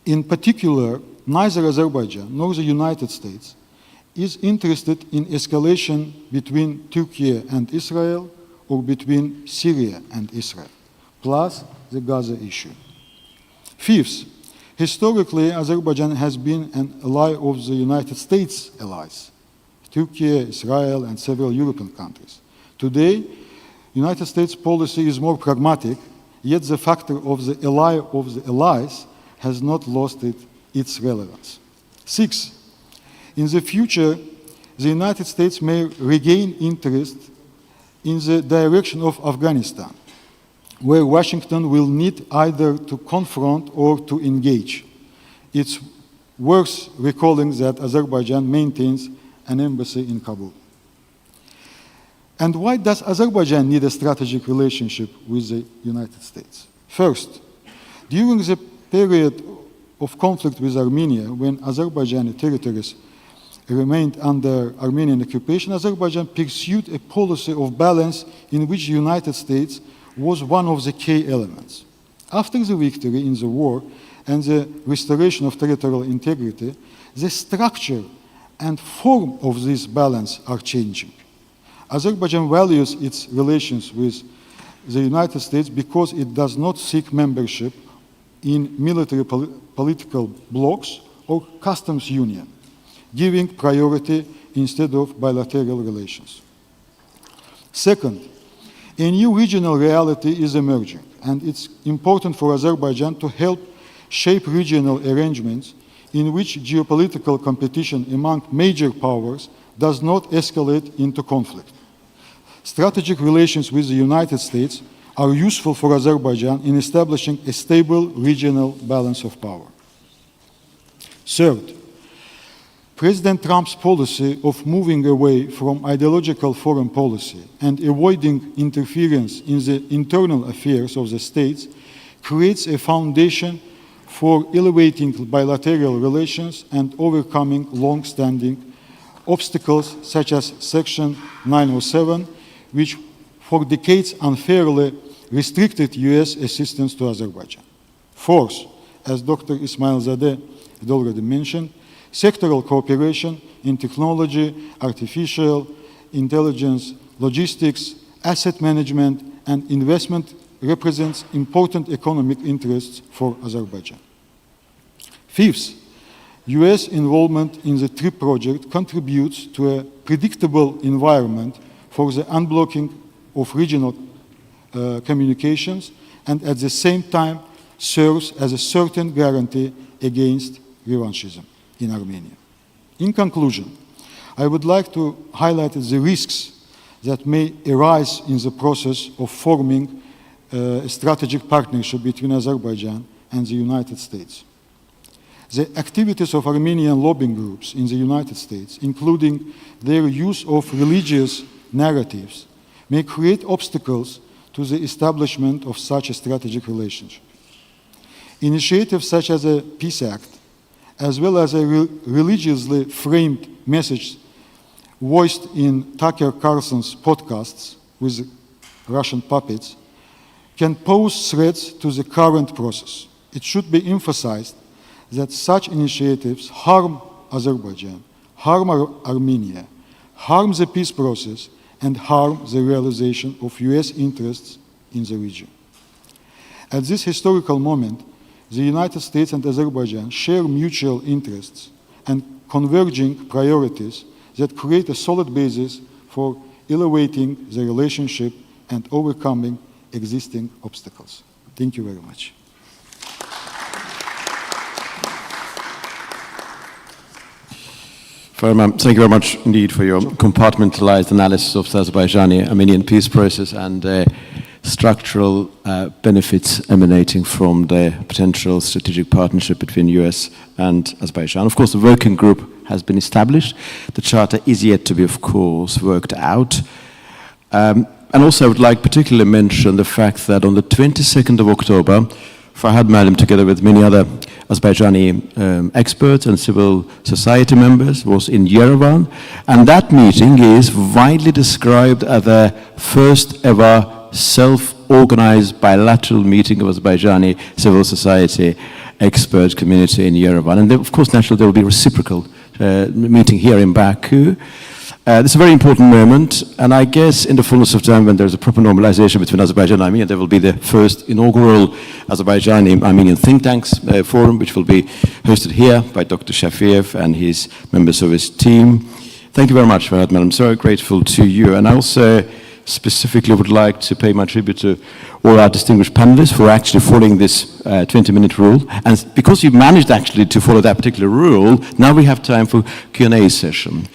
In particular, neither Azerbaijan nor the United States is interested in escalation between Turkey and Israel or between Syria and Israel, plus the Gaza issue. Fifth, historically, Azerbaijan has been an ally of the United States allies, Turkey, Israel, and several European countries. Today, United States policy is more pragmatic, yet the factor of the ally of the allies has not lost its relevance. Six, in the future, the United States may regain interest in the direction of Afghanistan, where Washington will need either to confront or to engage. It's worth recalling that Azerbaijan maintains an embassy in Kabul. And why does Azerbaijan need a strategic relationship with the United States? First, during the period of conflict with Armenia, when Azerbaijani territories remained under Armenian occupation, Azerbaijan pursued a policy of balance in which the United States was one of the key elements. After the victory in the war and the restoration of territorial integrity, the structure and form of this balance are changing. Azerbaijan values its relations with the United States because it does not seek membership in military political blocs or customs union, giving priority instead of bilateral relations. Second, a new regional reality is emerging. and it's important for Azerbaijan to help shape regional arrangements in which geopolitical competition among major powers does not escalate into conflict. Strategic relations with the United States are useful for Azerbaijan in establishing a stable regional balance of power. Third, President Trump's policy of moving away from ideological foreign policy and avoiding interference in the internal affairs of the states creates a foundation for elevating bilateral relations and overcoming long-standing obstacles such as Section 907, which for decades unfairly restricted US assistance to Azerbaijan. Fourth, as Dr. Ismailzadeh had already mentioned, sectoral cooperation in technology, artificial intelligence, logistics, asset management, and investment represents important economic interests for Azerbaijan. Fifth, US involvement in the TRIP project contributes to a predictable environment for the unblocking of regional communications and at the same time serves as a certain guarantee against revanchism in Armenia. In conclusion, I would like to highlight the risks that may arise in the process of forming a strategic partnership between Azerbaijan and the United States. The activities of Armenian lobbying groups in the United States, including their use of religious narratives, may create obstacles to the establishment of such a strategic relationship. Initiatives such as a Peace Act, as well as a religiously framed message voiced in Tucker Carlson's podcasts with Russian puppets, can pose threats to the current process. It should be emphasized that such initiatives harm Azerbaijan, harm Armenia, harm the peace process, and harm the realization of US interests in the region. At this historical moment, the United States and Azerbaijan share mutual interests and converging priorities that create a solid basis for elevating the relationship and overcoming existing obstacles. Thank you very much. Thank you very much indeed for your compartmentalized analysis of the Azerbaijani-Armenian peace process and structural benefits emanating from the potential strategic partnership between US and Azerbaijan. Of course, the working group has been established. The charter is yet to be, of course, worked out. And also I would like particularly mention the fact that on the 22nd of October, Farhad Malim, together with many other Azerbaijani experts and civil society members, was in Yerevan. And that meeting is widely described as the first ever self-organized bilateral meeting of Azerbaijani civil society expert community in Yerevan. And of course, naturally, there will be a reciprocal meeting here in Baku. This is a very important moment, and I guess in the fullness of time, when there's a proper normalization between Azerbaijan and Armenia, there will be the first inaugural Azerbaijani-Armenian think tanks forum, which will be hosted here by Dr. Shafiev and his members of his team. Thank you very much, Farhad. I'm so grateful to you, and I also specifically would like to pay my tribute to all our distinguished panelists for actually following this 20-minute rule. And because you managed actually to follow that particular rule, now we have time for Q&A session.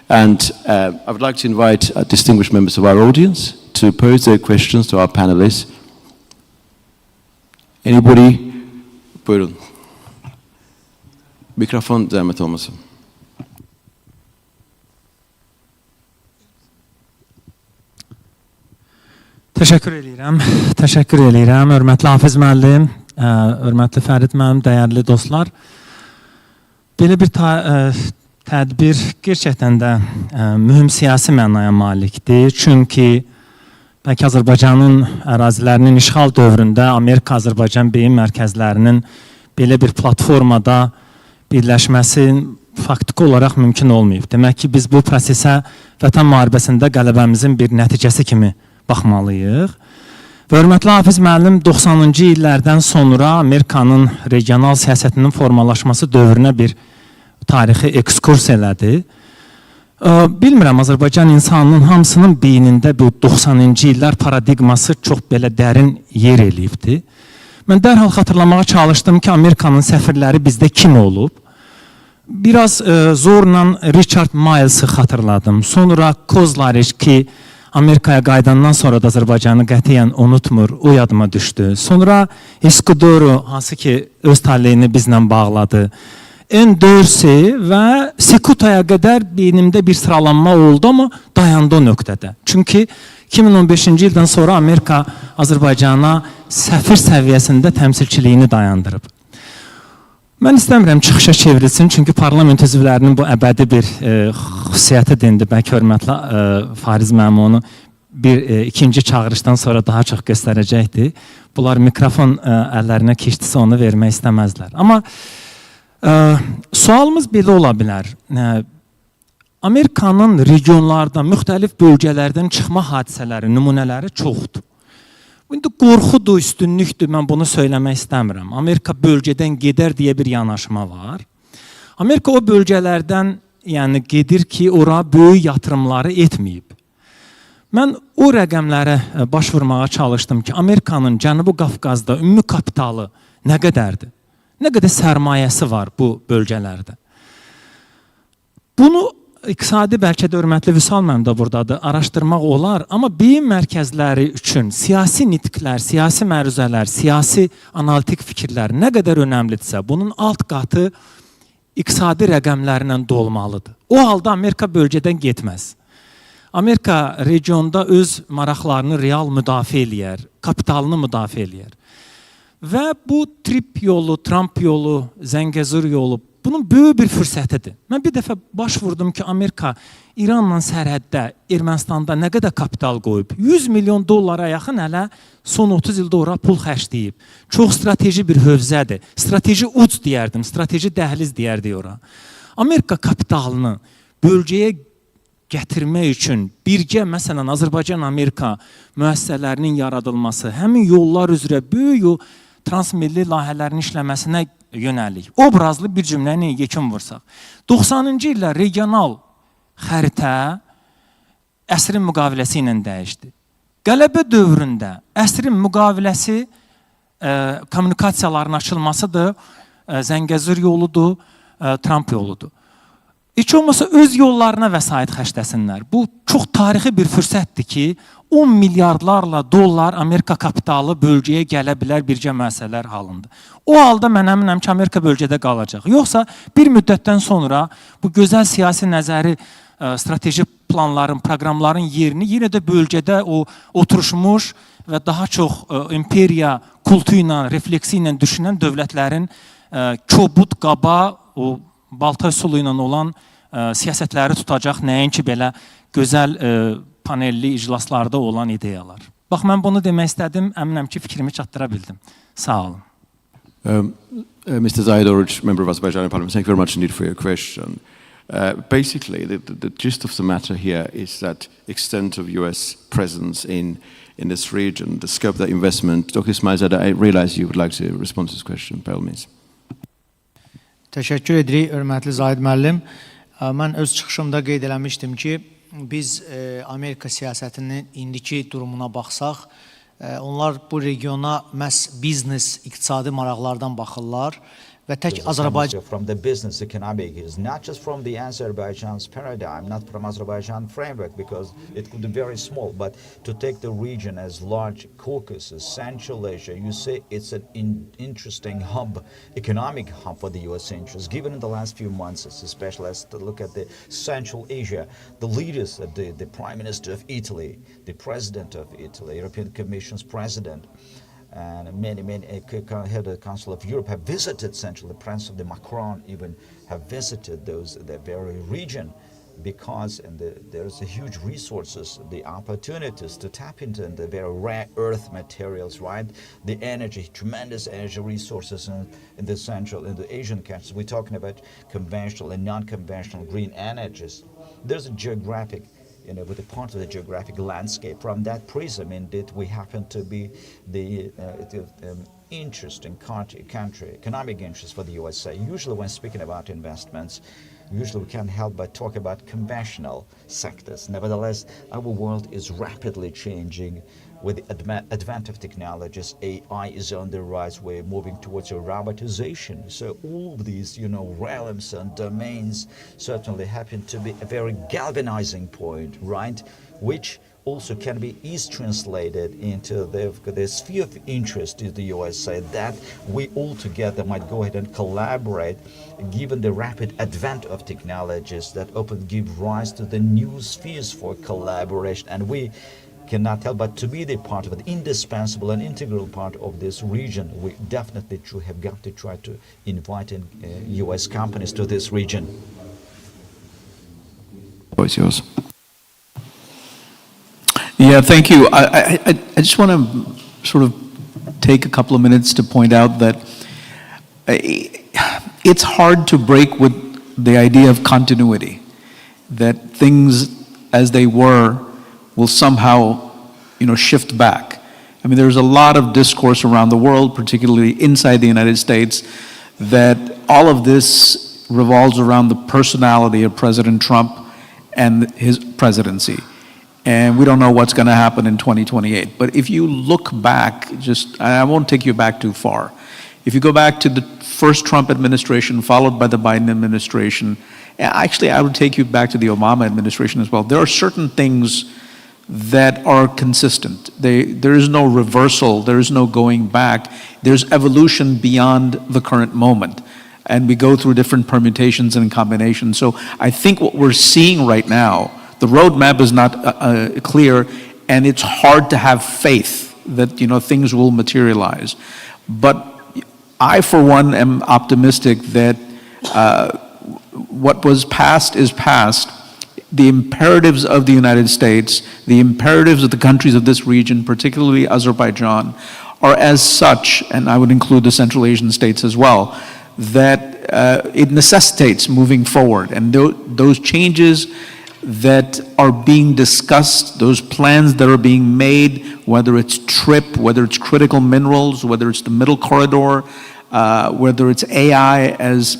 And I would like to invite distinguished members of our audience to pose their questions to our panelists. Anybody? Buyurun. Mikrofon zahmet olmasın. Təşəkkür edirəm, hörmətli Hafiz müəllim, hörmətli Fərid müəllim, dəyərli dostlar. Belə bir tədbir gerçəkdən də mühüm siyasi mənaya malikdir. Çünki bəlkə Azərbaycanın ərazilərinin işğal dövründə Amerika-Azərbaycan beyin mərkəzlərinin belə bir platformada birləşməsi faktiki olaraq mümkün olmayıb. Demək ki, biz bu prosesə vətən müharibəsində qələbəmizin bir nəticəsi kimi baxmalıyıq. Və hörmətli Hafiz müəllim 90-cı illərdən sonra Amerikanın regional siyasətinin formalaşması dövrünə bir tarixi ekskurs elədi. Bilmirəm, Azərbaycan insanının hamısının beynində bu 90-cı illər paradigması çox belə dərin yer eləyibdi. Mən dərhal xatırlamağa çalışdım ki, Amerikanın səfirləri bizdə kim olub? Biraz zorla Richard Miles'ı xatırladım. Sonra Kozlariç ki, Amerikaya qayıdandan sonra da Azərbaycanı qətiyyən unutmur, o yadıma düşdü. Sonra Escudero, hansı ki öz taleyini bizlə bağladı. N4 və Sekutaya qədər beynimdə bir sıralanma oldu, amma dayandı o nöqtədə. Çünki 2015-ci ildən sonra Amerika Azərbaycana səfir səviyyəsində təmsilçiliyini dayandırıb. Mən istəmirəm çıxışa çevrilsin, çünki parlament üzvlərinin bu əbədi bir xüsusiyyəti dendi. Bəlkə hörmətli Fariz müəllim onu ikinci çağırışdan sonra daha çox göstərəcəkdi. Bunlar mikrofon əllərinə keçdisə onu vermək istəməzlər. Amma sualımız belə ola bilər. Amerikanın regionlarda, müxtəlif bölgələrdən çıxma hadisələri, nümunələri çoxdur. İndi qorxudur, üstünlükdür, mən bunu söyləmək istəmirəm. Amerika bölgədən gedər deyə bir yanaşma var. Amerika o bölgələrdən gedir ki, ora böyük yatırımları etməyib. Mən o rəqəmlərə baş vurmağa çalışdım ki, Amerikanın Cənubi Qafqazda ümumi kapitalı nə qədərdir? Nə qədər sərmayəsi var bu bölgələrdə? Bunu iqtisadi, bəlkə də hörmətli Vüsal mənim də buradadır, araşdırmaq olar, amma beyin mərkəzləri üçün siyasi nitqlər, siyasi məruzələr, siyasi analitik fikirlər nə qədər önəmlidirsə, bunun alt qatı iqtisadi rəqəmlərlə dolmalıdır. O halda Amerika bölgədən getməz. Amerika regionda öz maraqlarını real müdafiə eləyər, kapitalını müdafiə eləyər. Və bu trip yolu, Trump yolu, Zəngəzur yolu bunun böyük bir fürsətidir. Mən bir dəfə baş vurdum ki, Amerika İranla sərhəddə, Ermənistanda nə qədər kapital qoyub? 100 milyon dollara yaxın hələ son 30 ildə ora pul xərcləyib. Çox strateji bir hövzədir. Strateji uc deyərdim, strateji dəhliz deyərdik ora. Amerika kapitalını bölgəyə gətirmək üçün birgə, məsələn, Azərbaycan-Amerika müəssisələrinin yaradılması, həmin yollar üzrə böyük transmilli layihələrin işləməsinə yönəlik. Obrazlı bir cümləni yekun vursaq. 90-cı illər regional xəritə əsrin müqaviləsi ilə dəyişdi. Qələbə dövründə əsrin müqaviləsi kommunikasiyaların açılmasıdır, Zəngəzur yoludur, Trump yoludur. Heç olmasa öz yollarına vəsait xərcləsinlər. Bu çox tarixi bir fürsətdir ki, 10 milyardlarla dollar Amerika kapitalı bölgəyə gələ bilər birgə müəssisələr halında. O halda mən əminəm ki, Amerika bölgədə qalacaq. Yoxsa bir müddətdən sonra bu gözəl siyasi nəzəri, strateji planların, proqramların yerini yenə də bölgədə o oturuşmuş və daha çox imperiya kultu ilə, refleksi ilə düşünən dövlətlərin kobud, qaba, o balta üsulu ilə olan siyasətləri tutacaq, nəinki belə gözəl panelli iclaslarda olan ideyalar. Bax, mən bunu demək istədim, əminəm ki, fikrimi çatdıra bildim. Sağ olun. Mr. Zahid Oruç, member of Azerbaijan Parliament, thank you very much indeed for your question. Basically, the gist of the matter here is that extent of US presence in this region, the scope of that investment. Dr. İsmailzadə, I realize you would like to respond to this question, by all means. Təşəkkür edirik, hörmətli Zahid müəllim. Mən öz çıxışımda qeyd eləmişdim ki, biz Amerika siyasətinin indiki durumuna baxsaq, onlar bu regiona məhz biznes, iqtisadi maraqlardan baxırlar və tək Azərbaycan... From the business economic is not just from the Azerbaijan's paradigm, not from Azerbaijan framework, because it could be very small, but to take the region as large Caucasus, Central Asia, you say it's an interesting hub, economic hub for the U.S. interests. Given in the last few months, especially as to look at the Central Asia, the leaders, the Prime Minister of Italy, the President of Italy, European Commission's President, and many head of the Council of Europe have visited Central. The Prince of the Macron even have visited the very region, because there's a huge resources, the opportunities to tap into the very rare earth materials, right? The energy, tremendous energy resources in the Central, in the Asian countries. We're talking about conventional and non-conventional green energies. There's a geographic, with a part of the geographic landscape. From that prism, indeed, we happen to be the interesting country, economic interest for the USA. Usually when speaking about investments, usually we can't help but talk about conventional sectors. Nevertheless, our world is rapidly changing with the advent of technologies. AI is on the rise. We're moving towards a robotization. So all of these, realms and domains certainly happen to be a very galvanizing point, right? Which also can be translated into the sphere of interest in the USA, that we all together might go ahead and collaborate, given the rapid advent of technologies that often give rise to the new spheres for collaboration. And we cannot help but to be the part of an indispensable and integral part of this region. We definitely have got to try to invite US companies to this region. Voice yours. Yeah, thank you. I just want to sort of take a couple of minutes to point out that it's hard to break with the idea of continuity, that things as they were will somehow, shift back. I mean, there's a lot of discourse around the world, particularly inside the United States, that all of this revolves around the personality of President Trump and his presidency. And we don't know what's going to happen in 2028. But if you look back, I won't take you back too far. If you go back to the first Trump administration, followed by the Biden administration, actually I would take you back to the Obama administration as well. There are certain things that are consistent. There is no reversal, there is no going back. There's evolution beyond the current moment. And we go through different permutations and combinations. So I think what we're seeing right now, the roadmap is not clear, and it's hard to have faith that things will materialize. But I, for one, am optimistic that what was past is past. The imperatives of the United States, the imperatives of the countries of this region, particularly Azerbaijan, are as such, and I would include the Central Asian states as well, that it necessitates moving forward. And those changes that are being discussed, those plans that are being made, whether it's TRIP, whether it's critical minerals, whether it's the middle corridor, whether it's AI, as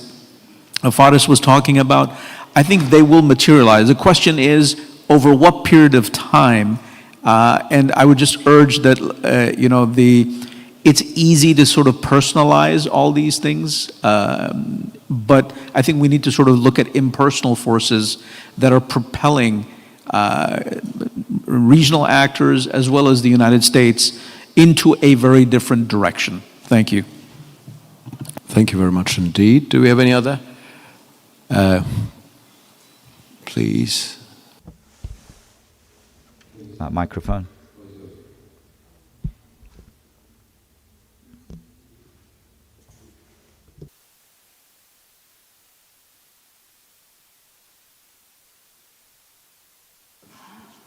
Faris was talking about, I think they will materialize. The question is, over what period of time? And I would just urge that, it's easy to sort of personalize all these things, but I think we need to sort of look at impersonal forces that are propelling regional actors as well as the United States into a very different direction. Thank you. Thank you very much indeed. Do we have any other? Please. Microphone.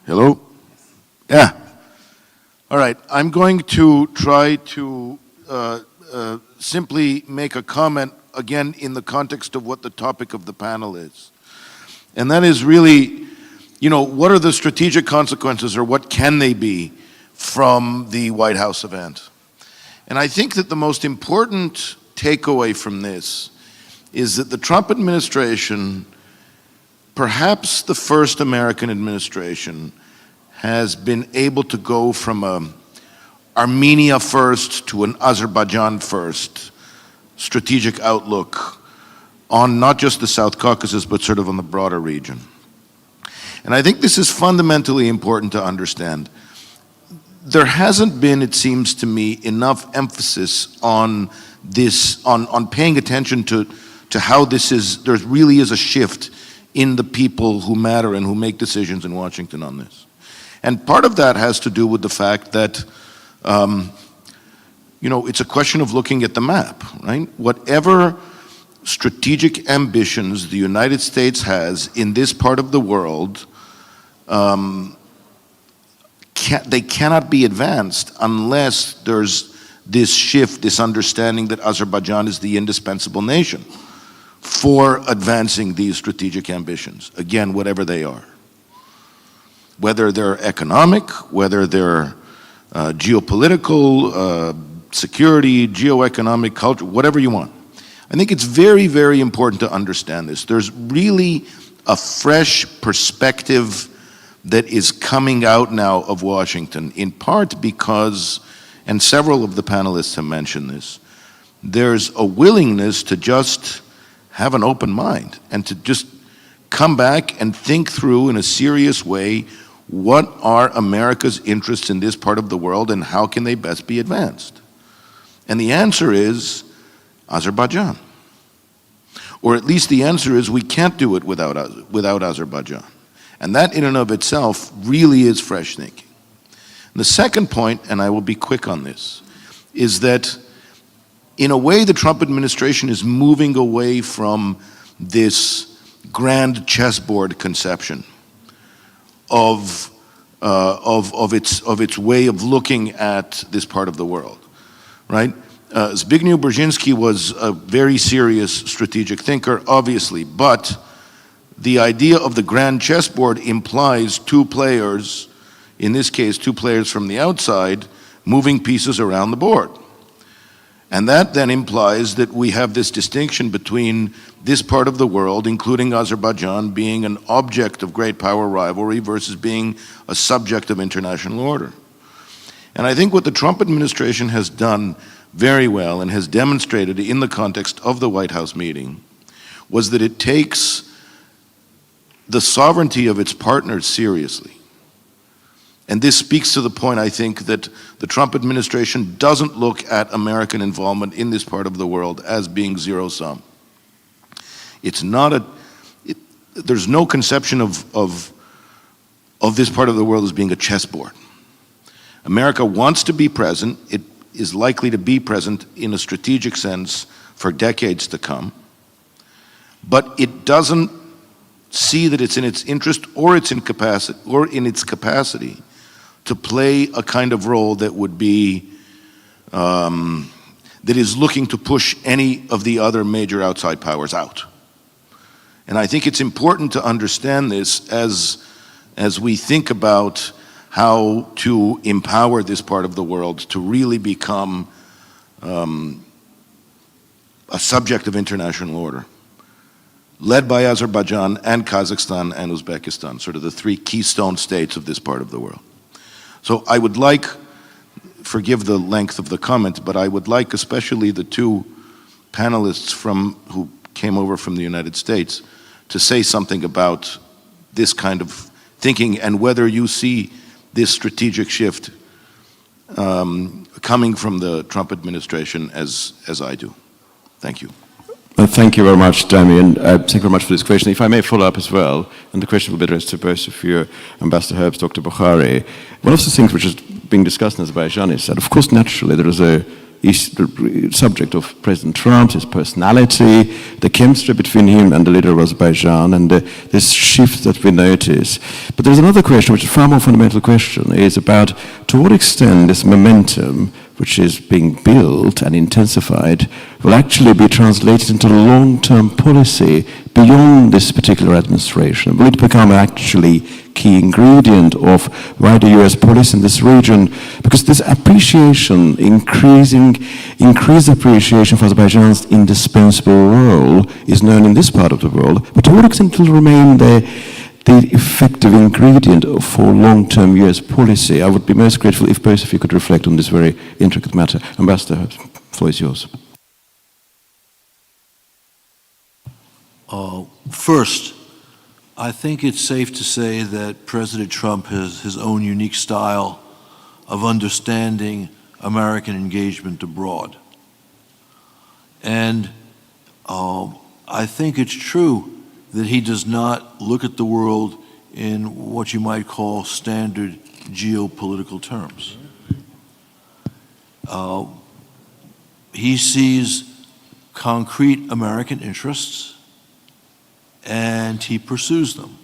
Hello? Yeah. All right. I'm going to try to simply make a comment, again, in the context of what the topic of the panel is. And that is really, what are the strategic consequences, or what can they be, from the White House event? And I think that the most important takeaway from this is that the Trump administration, perhaps the first American administration, has been able to go from a Armenia first to an Azerbaijan first strategic outlook on not just the South Caucasus, but sort of on the broader region. And I think this is fundamentally important to understand. There hasn't been, it seems to me, enough emphasis on this, on paying attention to how this is, there really is a shift in the people who matter and who make decisions in Washington on this. And part of that has to do with the fact that, it's a question of looking at the map, right? Whatever strategic ambitions the United States has in this part of the world, they cannot be advanced unless there's this shift, this understanding that Azerbaijan is the indispensable nation for advancing these strategic ambitions, again, whatever they are. Whether they're economic, whether they're geopolitical, security, geoeconomic, culture, whatever you want. I think it's very, very important to understand this. There's really a fresh perspective that is coming out now of Washington, in part because, and several of the panelists have mentioned this, there's a willingness to just have an open mind and to just come back and think through in a serious way what are America's interests in this part of the world and how can they best be advanced? And the answer is Azerbaijan. Or at least the answer is we can't do it without Azerbaijan. And that in and of itself really is fresh thinking. And the second point, and I will be quick on this, is that in a way the Trump administration is moving away from this grand chessboard conception of its way of looking at this part of the world, right? Zbigniew Brzezinski was a very serious strategic thinker, obviously, but the idea of the grand chessboard implies two players, in this case, two players from the outside, moving pieces around the board. And that then implies that we have this distinction between this part of the world, including Azerbaijan, being an object of great power rivalry versus being a subject of international order. And I think what the Trump administration has done very well and has demonstrated in the context of the White House meeting was that it takes the sovereignty of its partners seriously. And this speaks to the point, I think, that the Trump administration doesn't look at American involvement in this part of the world as being zero-sum. It's not there's no conception of this part of the world as being a chessboard. America wants to be present. It is likely to be present in a strategic sense for decades to come. But it doesn't see that it's in its interest or its capacity to play a kind of role that would be that is looking to push any of the other major outside powers out. And I think it's important to understand this as we think about how to empower this part of the world to really become a subject of international order, led by Azerbaijan and Kazakhstan and Uzbekistan, sort of the three keystone states of this part of the world. So I would like, forgive the length of the comment, but I would like especially the two panelists who came over from the United States to say something about this kind of thinking and whether you see this strategic shift coming from the Trump administration as I do. Thank you. Thank you very much, Damien. Thank you very much for this question. If I may follow up as well, and the question will be addressed to both of you, Ambassador Herbst, Dr. Bukhari. One of the things which is being discussed in Azerbaijan is that, of course, naturally, there is the subject of President Trump, his personality, the chemistry between him and the leader of Azerbaijan, and this shift that we notice. But there's another question, which is a far more fundamental question, is about to what extent this momentum, which is being built and intensified, will actually be translated into long-term policy beyond this particular administration. Will it become actually key ingredient of wider US policy in this region? Because this appreciation, increased appreciation for Azerbaijan's indispensable role is known in this part of the world, but to what extent will remain the effective ingredient for long-term US policy? I would be most grateful if both of you could reflect on this very intricate matter. Ambassador, the floor is yours. First, I think it's safe to say that President Trump has his own unique style of understanding American engagement abroad. And I think it's true that he does not look at the world in what you might call standard geopolitical terms. He sees concrete American interests and he pursues them.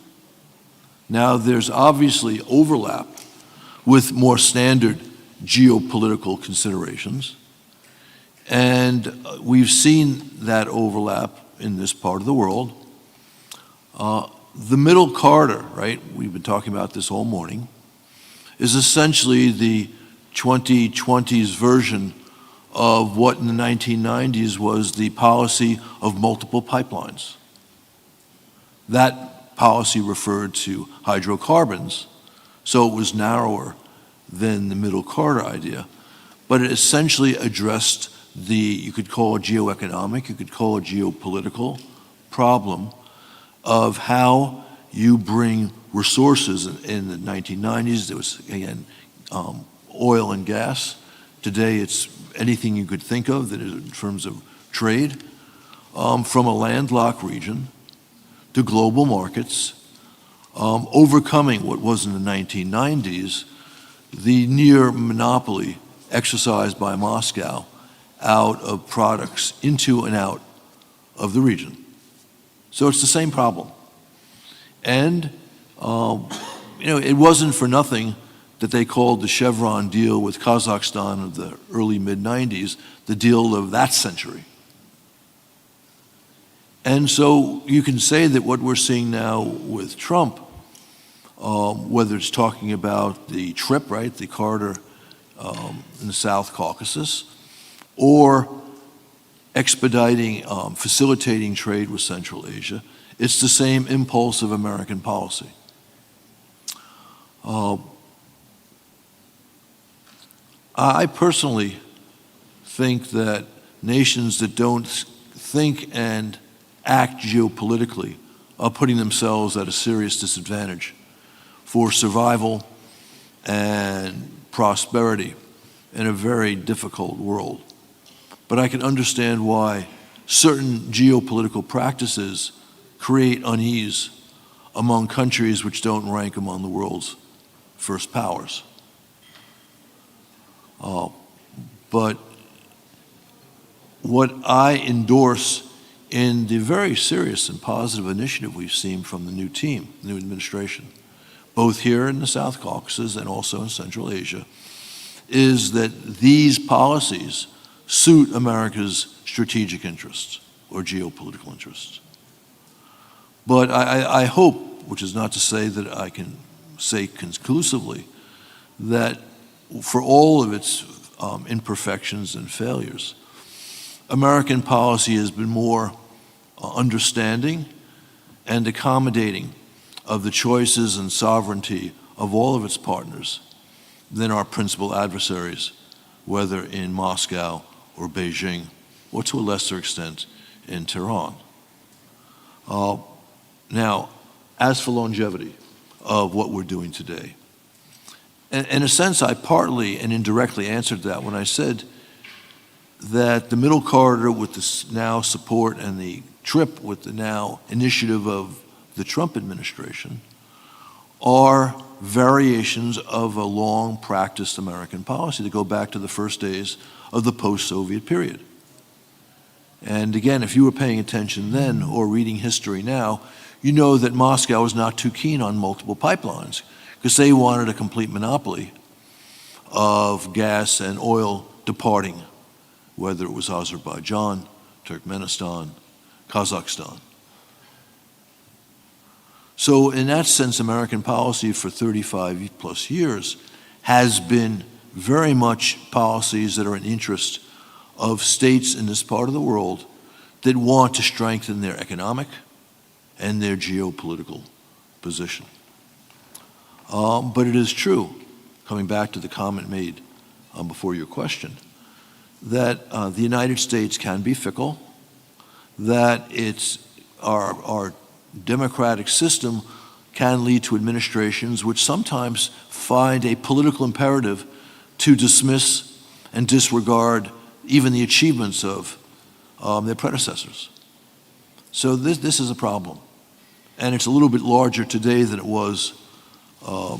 Now, there's obviously overlap with more standard geopolitical considerations, and we've seen that overlap in this part of the world. The middle corridor, right, we've been talking about this all morning, is essentially the 2020s version of what in the 1990s was the policy of multiple pipelines. That policy referred to hydrocarbons, so it was narrower than the middle corridor idea, but it essentially addressed the, you could call it geoeconomic, you could call it geopolitical problem of how you bring resources. In the 1990s, there was, again, oil and gas. Today, it's anything you could think of that is in terms of trade, from a landlocked region to global markets, overcoming what was in the 1990s, the near monopoly exercised by Moscow out of products into and out of the region. So it's the same problem. And, it wasn't for nothing that they called the Chevron deal with Kazakhstan of the early mid-90s the deal of that century. And so you can say that what we're seeing now with Trump, whether it's talking about the trip, right, the corridor in the South Caucasus, or expediting, facilitating trade with Central Asia, it's the same impulse of American policy. I personally think that nations that don't think and act geopolitically are putting themselves at a serious disadvantage for survival and prosperity in a very difficult world. But I can understand why certain geopolitical practices create unease among countries which don't rank among the world's first powers. But what I endorse in the very serious and positive initiative we've seen from the new team, the new administration, both here in the South Caucasus and also in Central Asia, is that these policies suit America's strategic interests or geopolitical interests. But I hope, which is not to say that I can say conclusively, that for all of its imperfections and failures, American policy has been more understanding and accommodating of the choices and sovereignty of all of its partners than our principal adversaries, whether in Moscow or Beijing, or to a lesser extent in Tehran. Now, as for longevity of what we're doing today, in a sense, I partly and indirectly answered that when I said that the middle corridor with the now support and the trip with the now initiative of the Trump administration are variations of a long practiced American policy that go back to the first days of the post-Soviet period. And again, if you were paying attention then or reading history now, you know that Moscow was not too keen on multiple pipelines because they wanted a complete monopoly of gas and oil departing, whether it was Azerbaijan, Turkmenistan, Kazakhstan. So in that sense, American policy for 35 plus years has been very much policies that are in interest of states in this part of the world that want to strengthen their economic and their geopolitical position. But it is true, coming back to the comment made before your question, that the United States can be fickle, that our democratic system can lead to administrations which sometimes find a political imperative to dismiss and disregard even the achievements of their predecessors. So this is a problem. And it's a little bit larger today than it was,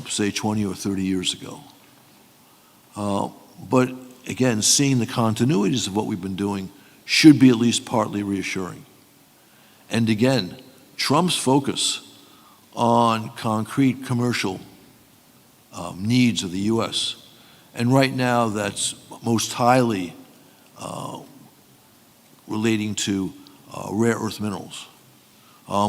say, 20 or 30 years ago. But again, seeing the continuities of what we've been doing should be at least partly reassuring. And again, Trump's focus on concrete commercial needs of the U.S., and right now that's most highly relating to rare earth minerals.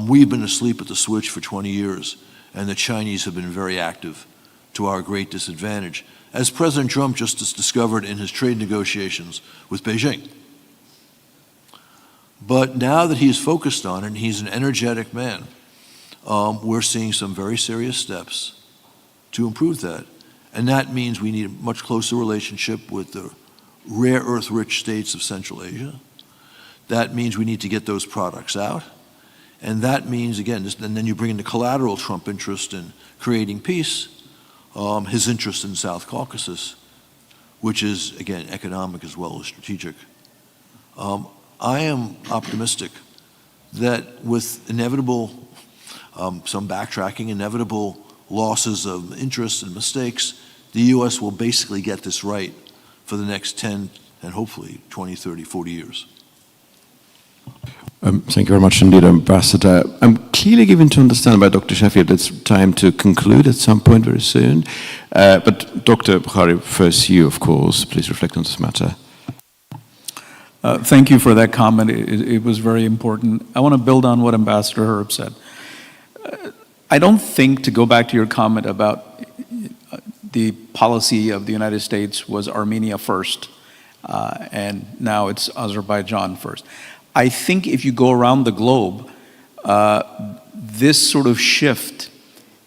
We've been asleep at the switch for 20 years, and the Chinese have been very active to our great disadvantage. as President Trump just discovered in his trade negotiations with Beijing. But now that he's focused on it, and he's an energetic man, we're seeing some very serious steps to improve that. And that means we need a much closer relationship with the rare earth-rich states of Central Asia. That means we need to get those products out. And that means, again, and then you bring in the collateral Trump interest in creating peace, his interest in South Caucasus, which is, again, economic as well as strategic. I am optimistic that with inevitable, some backtracking, inevitable losses of interest and mistakes, the U.S. will basically get this right for the next 10 and hopefully 20, 30, 40 years. Thank you very much indeed, Ambassador. I'm clearly given to understand by Dr. Sheffield it's time to conclude at some point very soon. But Dr. Bukhari, first you, of course, please reflect on this matter. Thank you for that comment. It was very important. I want to build on what Ambassador Herb said. I don't think, to go back to your comment about the policy of the United States was Armenia first, and now it's Azerbaijan first. I think if you go around the globe, this sort of shift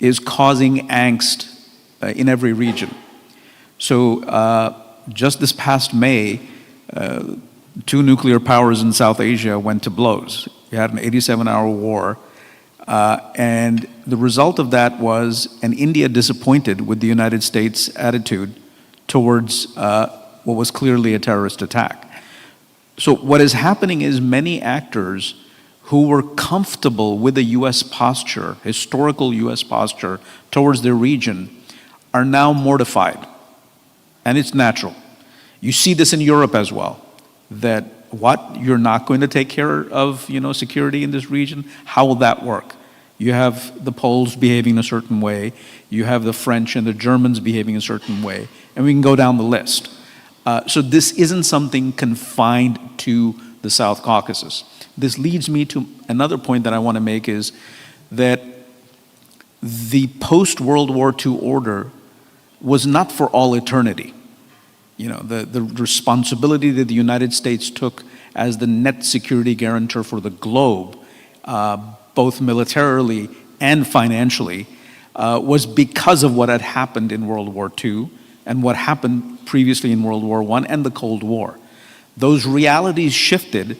is causing angst in every region. So just this past May, two nuclear powers in South Asia went to blows. We had an 87-hour war, and the result of that was an India disappointed with the United States' attitude towards what was clearly a terrorist attack. So what is happening is many actors who were comfortable with the U.S. posture, historical U.S. posture towards their region, are now mortified. And it's natural. You see this in Europe as well, that what, you're not going to take care of, security in this region? How will that work? You have the Poles behaving a certain way, you have the French and the Germans behaving a certain way, and we can go down the list. So this isn't something confined to the South Caucasus. This leads me to another point that I want to make, is that the post-World War II order was not for all eternity. The responsibility that the United States took as the net security guarantor for the globe, both militarily and financially, was because of what had happened in World War II and what happened previously in World War I and the Cold War. Those realities shifted,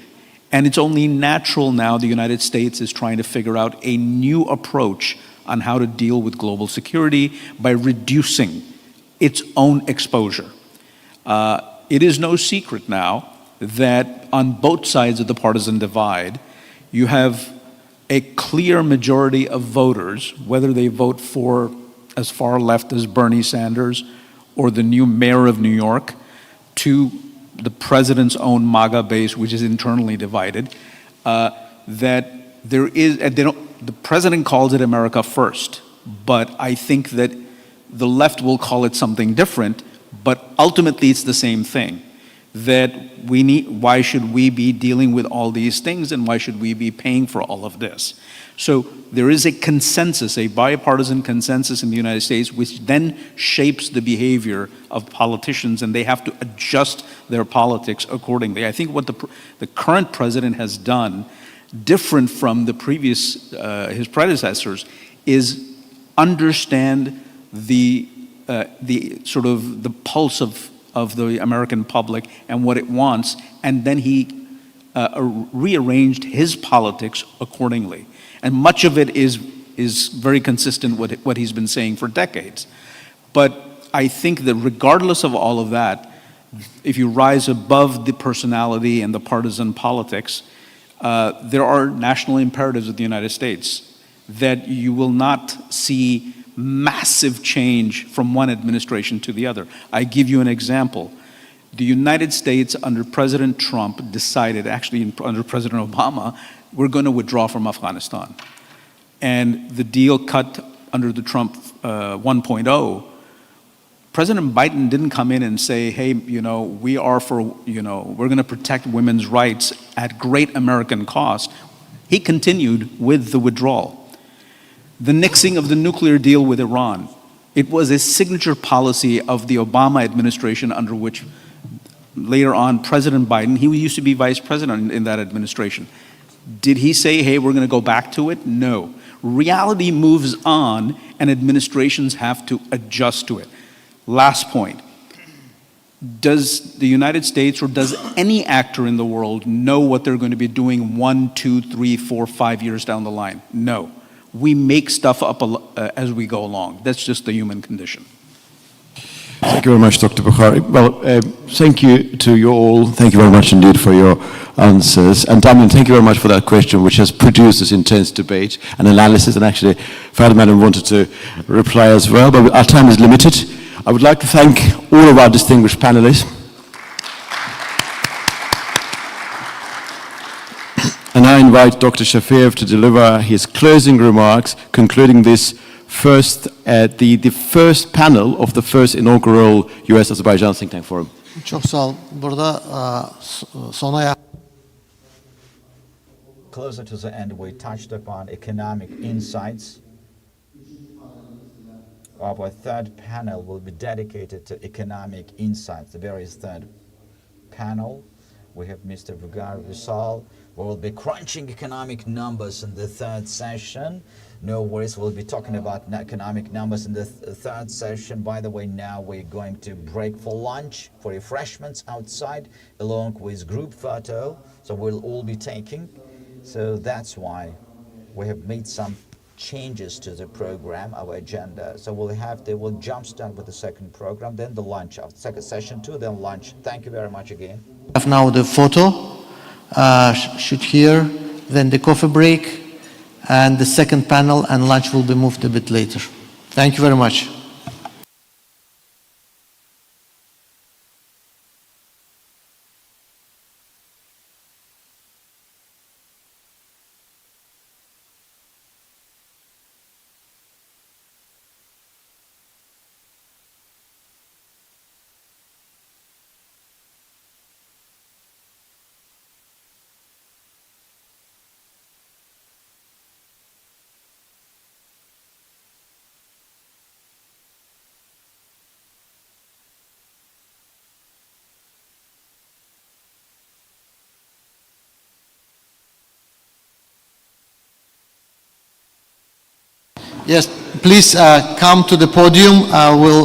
and it's only natural now the United States is trying to figure out a new approach on how to deal with global security by reducing its own exposure. It is no secret now that on both sides of the partisan divide, you have a clear majority of voters, whether they vote for as far left as Bernie Sanders or the new mayor of New York, to the president's own MAGA base, which is internally divided, that there is, the president calls it America first, but I think that the left will call it something different, but ultimately it's the same thing. That why should we be dealing with all these things, and why should we be paying for all of this? So there is a consensus, a bipartisan consensus in the United States, which then shapes the behavior of politicians, and they have to adjust their politics accordingly. I think what the current president has done, different from the previous, his predecessors, is understand the sort of the pulse of the American public and what it wants, and then he rearranged his politics accordingly. And much of it is very consistent with what he's been saying for decades. But I think that regardless of all of that, if you rise above the personality and the partisan politics, there are national imperatives of the United States that you will not see massive change from one administration to the other. I give you an example. The United States under President Trump decided, actually under President Obama, we're going to withdraw from Afghanistan. And the deal cut under the Trump 1.0, President Biden didn't come in and say, hey, we are for, we're going to protect women's rights at great American cost. He continued with the withdrawal. The nixing of the nuclear deal with Iran, It was a signature policy of the Obama administration, under which later on President Biden, he used to be vice president in that administration. Did he say, hey, we're going to go back to it? No. Reality moves on, and administrations have to adjust to it. Last point. Does the United States or does any actor in the world know what they're going to be doing 1, 2, 3, 4, 5 years down the line? No. We make stuff up as we go along. That's just the human condition. Thank you very much, Dr. Bukhari. Well, thank you to you all. Thank you very much indeed for your answers. And Damien, thank you very much for that question, which has produced this intense debate and analysis. And actually, Madam wanted to reply as well, but our time is limited. I would like to thank all of our distinguished panelists. And I invite Dr. Shafiev to deliver his closing remarks, concluding this the first panel of the first inaugural US-Azerbaijan Think Tank Forum. Çok sağ ol. Burada sona Closer to the end, we touched upon economic insights. Our third panel will be dedicated to economic insights, the very third panel. We have Mr. Vugar Visal. We will be crunching economic numbers in the third session. No worries, we'll be talking about economic numbers in the third session. By the way, now we're going to break for lunch, for refreshments outside, along with group photo. So we'll all be taking. So that's why we have made some changes to the program, our agenda. So we'll jumpstart with the second program, then the lunch, second session 2, then lunch. Thank you very much again. have now the photo shoot here, then the coffee break, and the second panel, and lunch will be moved a bit later. Thank you very much. Yes, please come to the podium.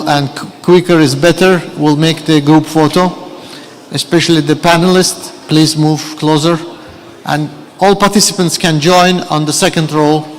And quicker is better. We'll make the group photo, especially the panelists. Please move closer, and all participants can join on the second row.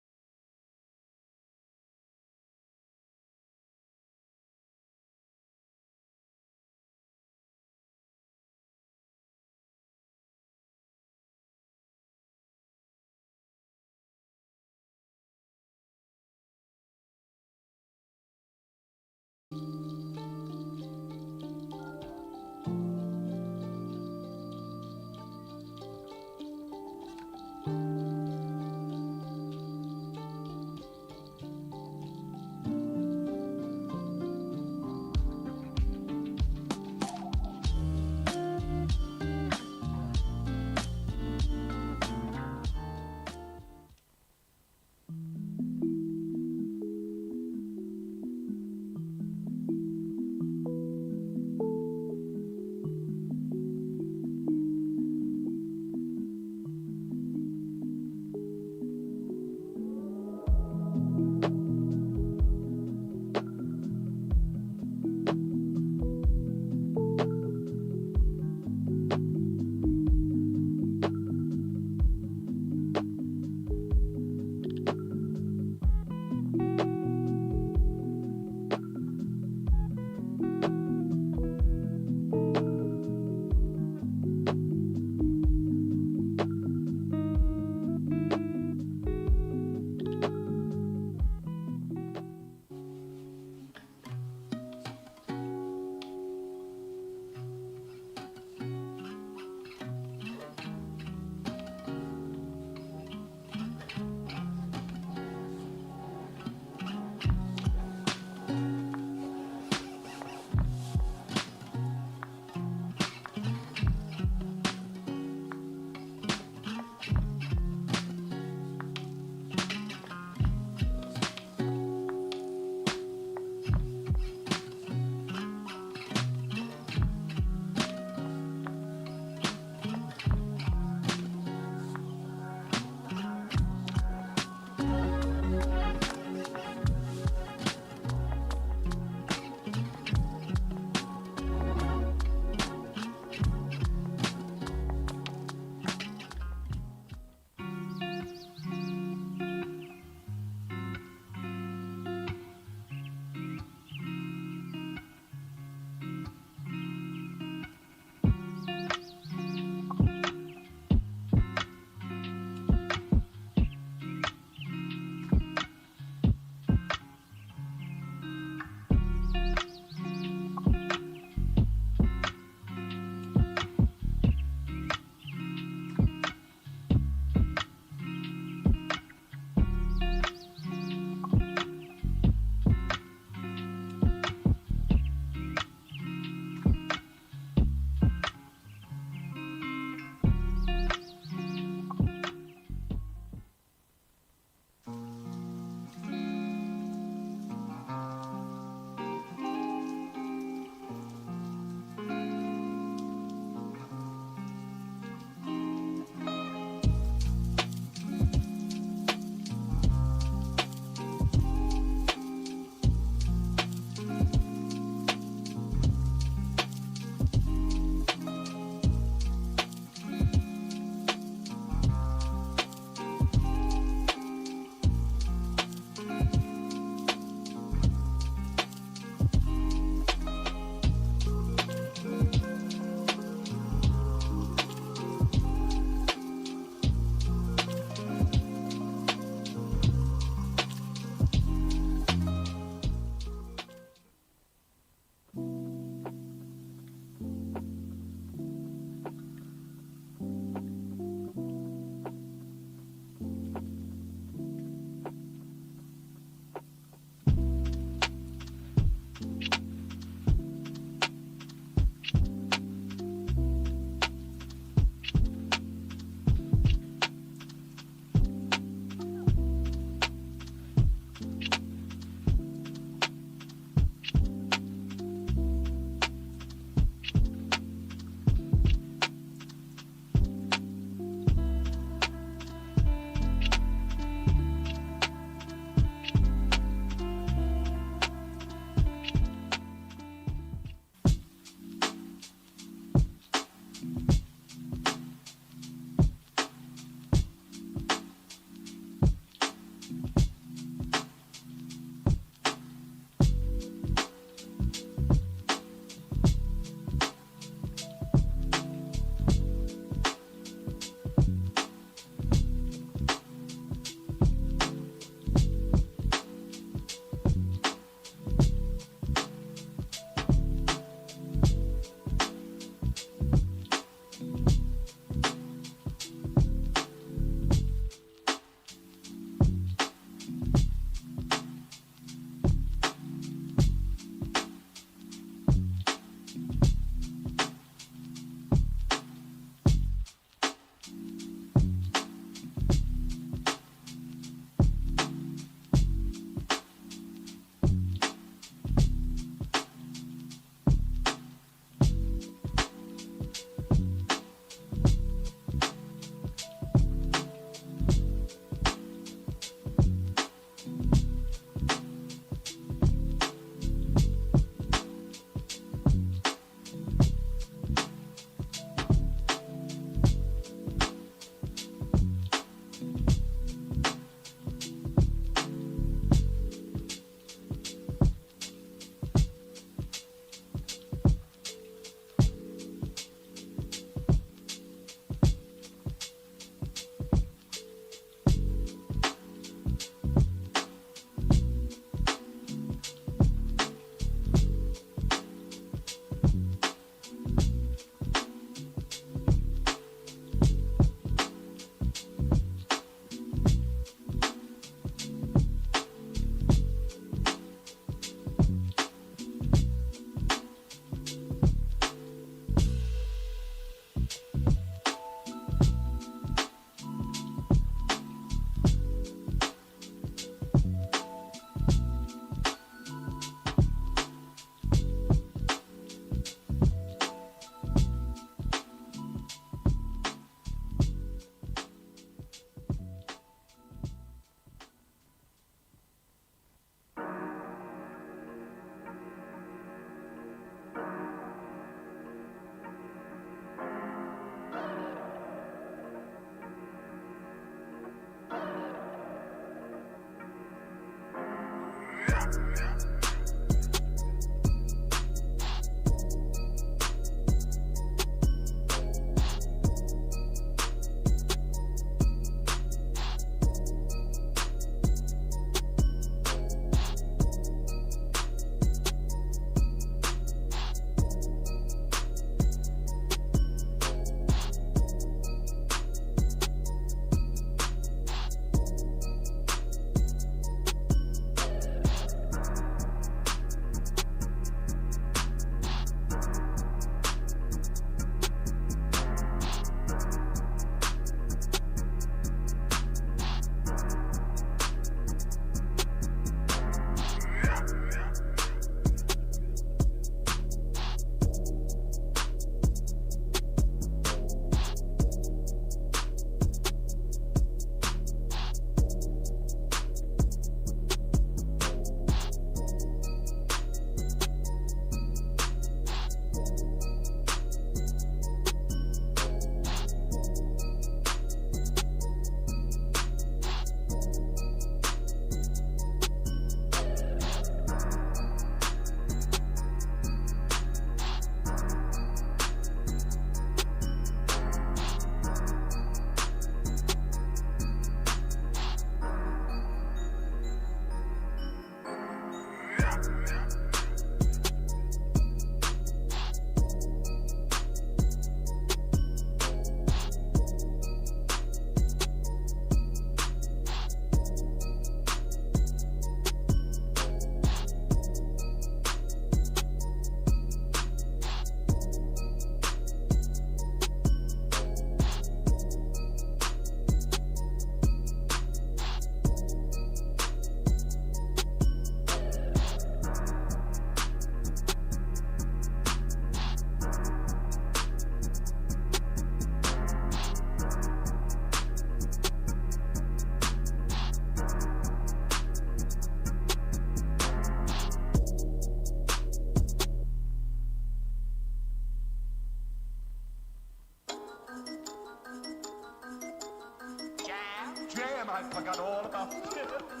I forgot all about it.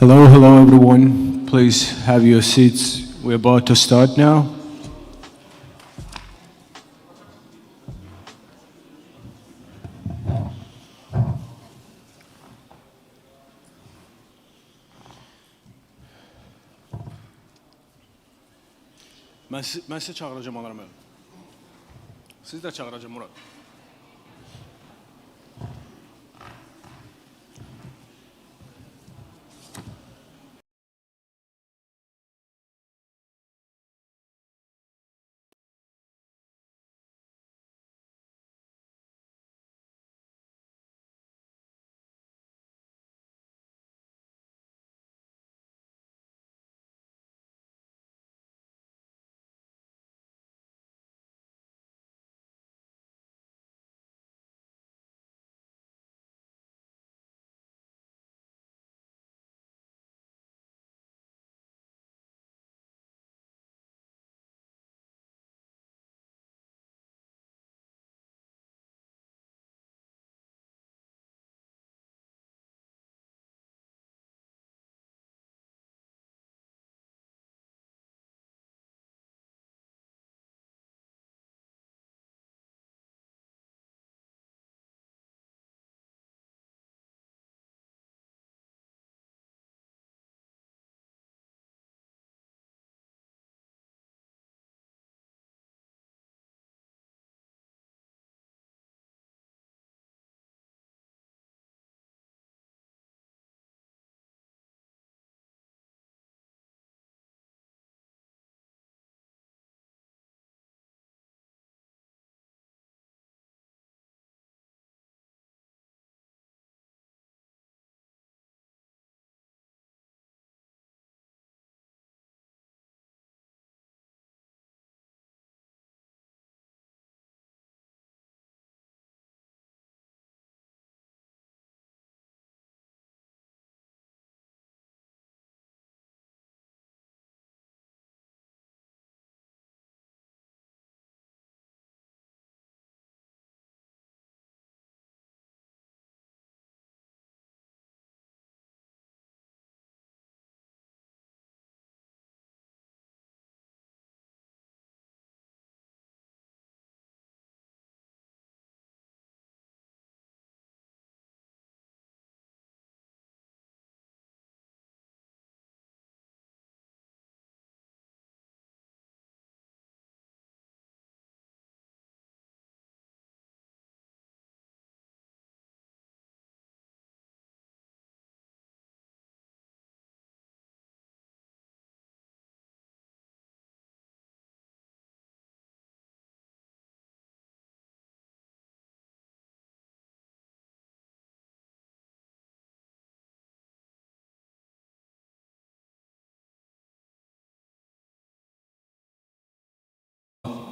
Hello, hello everyone. Please have your seats. We're about to start now. Ben size çağıracağım onları. Siz de çağıracağım Murat.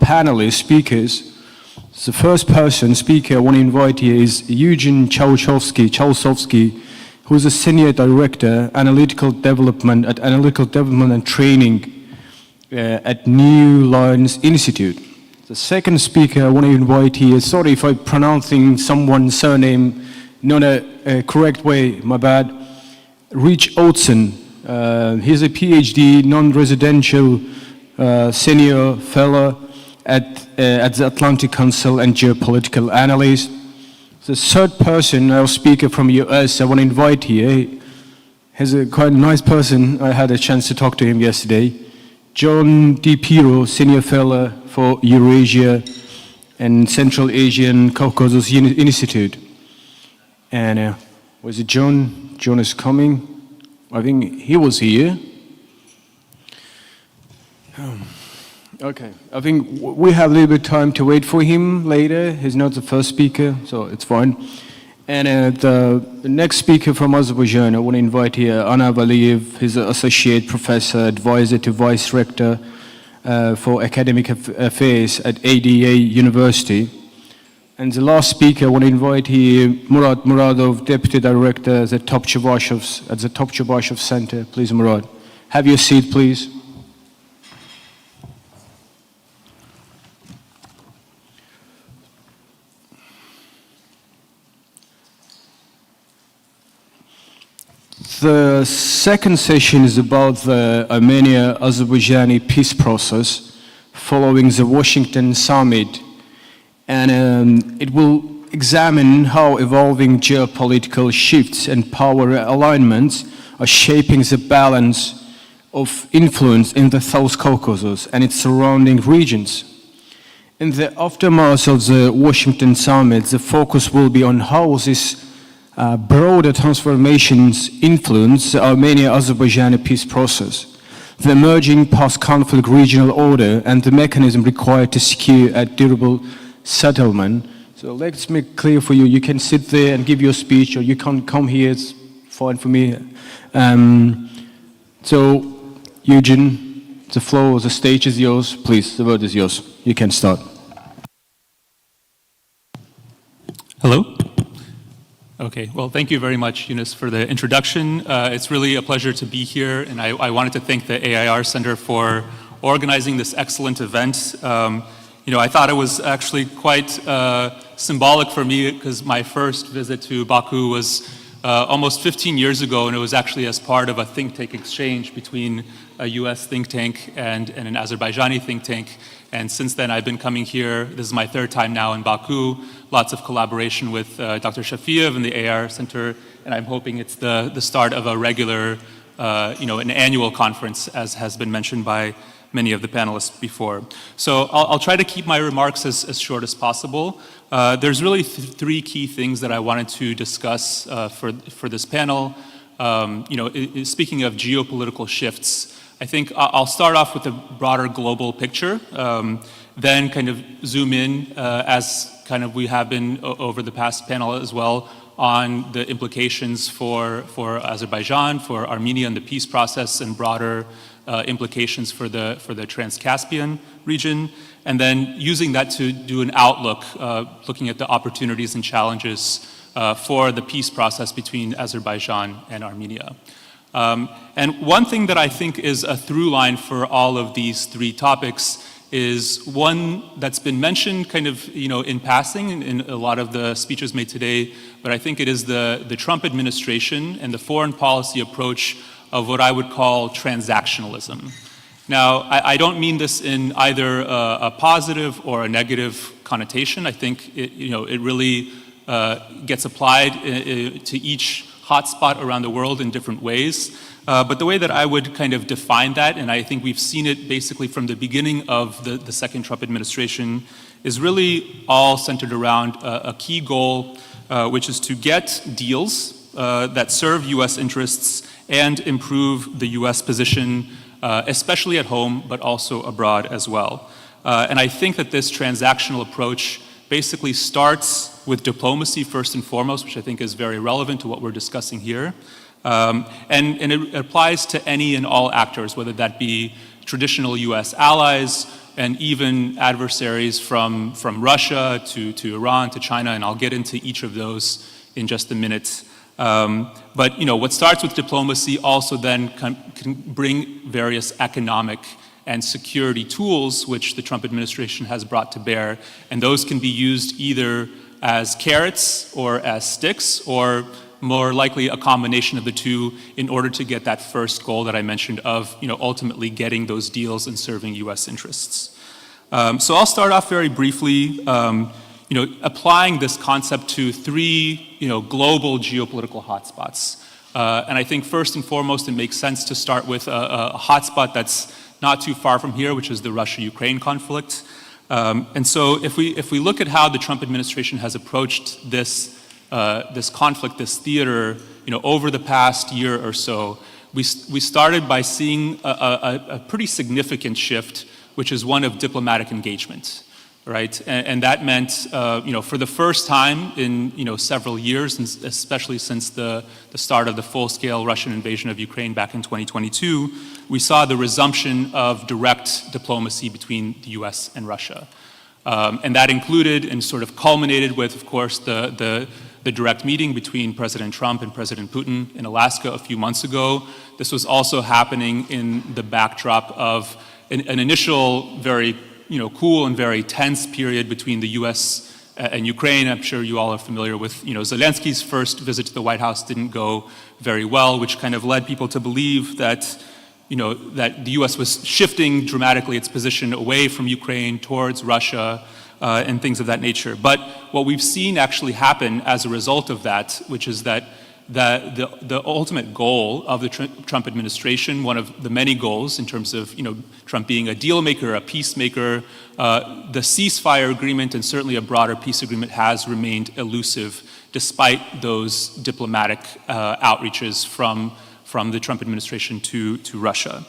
Panelists, speakers. The first speaker I want to invite here is Eugene Chalsovsky, who is a senior director, analytical development and training at New Lines Institute. The second speaker I want to invite here, sorry if I'm pronouncing someone's surname not a correct way, my bad, Rich Oatson. He's a PhD, non-residential senior fellow at the Atlantic Council and geopolitical analyst. The third person, our speaker from US, I want to invite here. He's a quite nice person. I had a chance to talk to him yesterday. John D. Piro, senior fellow for Eurasia and Central Asian Caucasus Institute. And was it John? John is coming. I think he was here. Okay, I think we have a little bit of time to wait for him later. He's not the first speaker, so it's fine. And the next speaker from Azerbaijan, I want to invite here Ana Valiyev. He's an associate professor, advisor to vice rector for academic affairs at ADA University. And the last speaker I want to invite here Murat Muradov, deputy director at the Topchubashevs Center. Please, Murat, have your seat, please. The second session is about the Armenia-Azerbaijani peace process following the Washington summit, and it will examine how evolving geopolitical shifts and power alignments are shaping the balance of influence in the South Caucasus and its surrounding regions. In the aftermath of the Washington summit, the focus will be on how these broader transformations influence the Armenia-Azerbaijani peace process, the emerging post-conflict regional order, and the mechanism required to secure a durable settlement. So let's make clear for you, you can sit there and give your speech, or you can come here, it's fine for me. So, Eugene, the floor, the stage is yours. Please, the word is yours. You can start. Hello? Okay, well, thank you very much, Yunus, for the introduction. It's really a pleasure to be here, and I wanted to thank the AIR Center for organizing this excellent event. I thought it was actually quite symbolic for me because my first visit to Baku was almost 15 years ago, and it was actually as part of a think tank exchange between a US think tank and an Azerbaijani think tank. And since then, I've been coming here. This is my third time now in Baku. Lots of collaboration with Dr. Shafiev and the AR Center, and I'm hoping it's the start of a regular, an annual conference, as has been mentioned by many of the panelists before. So I'll try to keep my remarks as short as possible. There's really three key things that I wanted to discuss for this panel. Speaking of geopolitical shifts, I think I'll start off with a broader global picture, then kind of zoom in as kind of we have been over the past panel as well on the implications for Azerbaijan, for Armenia and the peace process, and broader implications for the Trans-Caspian region, and then using that to do an outlook, looking at the opportunities and challenges for the peace process between Azerbaijan and Armenia. And one thing that I think is a through line for all of these three topics is one that's been mentioned kind of, in passing in a lot of the speeches made today, but I think it is the Trump administration and the foreign policy approach of what I would call transactionalism. Now, I don't mean this in either a positive or a negative connotation. I think it really gets applied to each hotspot around the world in different ways. But the way that I would kind of define that, and I think we've seen it basically from the beginning of the second Trump administration, is really all centered around a key goal, which is to get deals that serve US interests and improve the US position, especially at home, but also abroad as well. And I think that this transactional approach basically starts with diplomacy first and foremost, which I think is very relevant to what we're discussing here. And it applies to any and all actors, whether that be traditional US allies and even adversaries from Russia to Iran to China, and I'll get into each of those in just a minute. But what starts with diplomacy also then can bring various economic and security tools, which the Trump administration has brought to bear, and those can be used either as carrots or as sticks, or more likely a combination of the two in order to get that first goal that I mentioned of ultimately getting those deals and serving US interests. So I'll start off very briefly applying this concept to three global geopolitical hotspots. And I think first and foremost it makes sense to start with a hotspot that's not too far from here, which is the Russia-Ukraine conflict. And so if we look at how the Trump administration has approached this conflict, this theater, over the past year or so, we started by seeing a pretty significant shift, which is one of diplomatic engagement, right? And that meant, for the first time in several years, and especially since the start of the full-scale Russian invasion of Ukraine back in 2022, we saw the resumption of direct diplomacy between the U.S. and Russia, and that included and sort of culminated with, of course, the direct meeting between President Trump and President Putin in Alaska a few months ago. This was also happening in the backdrop of an initial very cool and very tense period between the US and Ukraine. I'm sure you all are familiar with, Zelensky's first visit to the White House didn't go very well, which kind of led people to believe that, that the U.S. was shifting dramatically its position away from Ukraine towards Russia and things of that nature. But what we've seen actually happen as a result of that, which is that the ultimate goal of the Trump administration, one of the many goals in terms of Trump being a deal maker, a peacemaker, the ceasefire agreement and certainly a broader peace agreement has remained elusive despite those diplomatic outreaches from the Trump administration to Russia.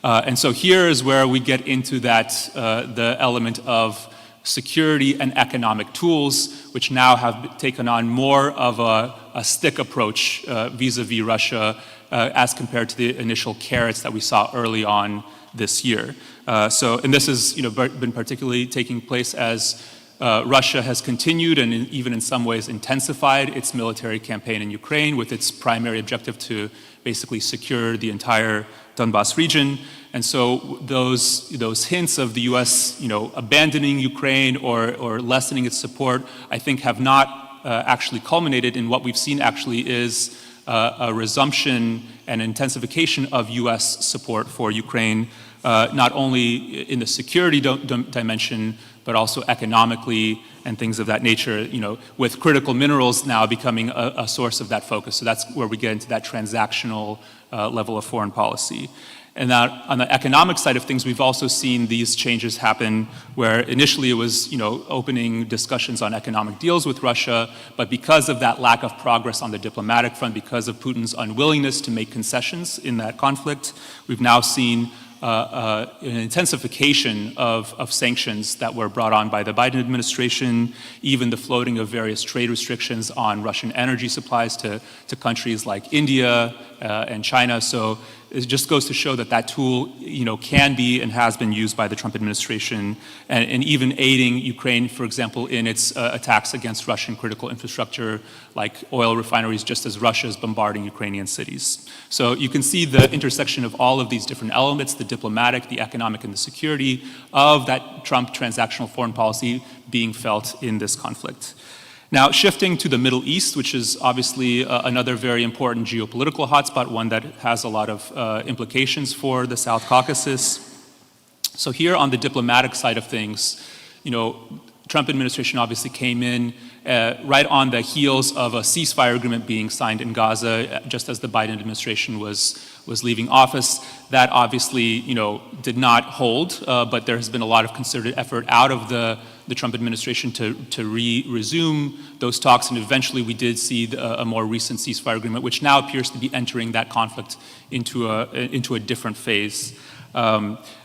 And so here is where we get into that the element of security and economic tools, which now have taken on more of a stick approach vis-a-vis Russia as compared to the initial carrots that we saw early on this year. And this has been particularly taking place as Russia has continued and even in some ways intensified its military campaign in Ukraine with its primary objective to basically secure the entire Donbas region. And so those hints of the U.S. Abandoning Ukraine or lessening its support, I think have not actually culminated in what we've seen actually is a resumption and intensification of U.S. support for Ukraine, not only in the security dimension, but also economically and things of that nature, with critical minerals now becoming a source of that focus. So that's where we get into that transactional level of foreign policy. And that on the economic side of things, we've also seen these changes happen where initially it was, opening discussions on economic deals with Russia, but because of that lack of progress on the diplomatic front, because of Putin's unwillingness to make concessions in that conflict, we've now seen an intensification of sanctions that were brought on by the Biden administration, even the floating of various trade restrictions on Russian energy supplies to countries like India and China. So it just goes to show that that tool, can be and has been used by the Trump administration, and even aiding Ukraine, for example, in its attacks against Russian critical infrastructure, like oil refineries, just as Russia is bombarding Ukrainian cities. So you can see the intersection of all of these different elements, the diplomatic, the economic, and the security of that Trump transactional foreign policy being felt in this conflict. Now, shifting to the Middle East, which is obviously another very important geopolitical hotspot, one that has a lot of implications for the South Caucasus. So here on the diplomatic side of things, Trump administration obviously came in right on the heels of a ceasefire agreement being signed in Gaza, just as the Biden administration was leaving office. That obviously, did not hold, but there has been a lot of concerted effort out of the Trump administration to resume those talks, and eventually we did see a more recent ceasefire agreement, which now appears to be entering that conflict into a different phase.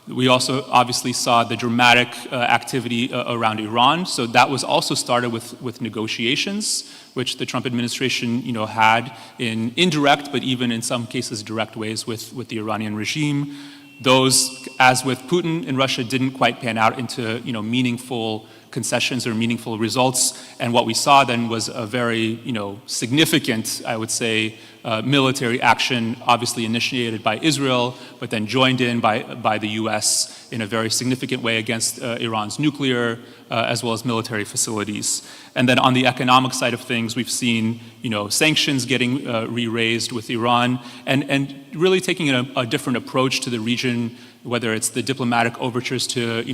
We also obviously saw the dramatic activity around Iran, so that was also started with negotiations, which the Trump administration had in indirect, but even in some cases direct ways with the Iranian regime. Those, as with Putin in Russia, didn't quite pan out into meaningful concessions or meaningful results. And what we saw then was a very significant, I would say, military action, obviously initiated by Israel, but then joined in by the U.S. in a very significant way against Iran's nuclear as well as military facilities. And then on the economic side of things, we've seen sanctions getting re-raised with Iran, and really taking a different approach to the region, whether it's the diplomatic overtures to,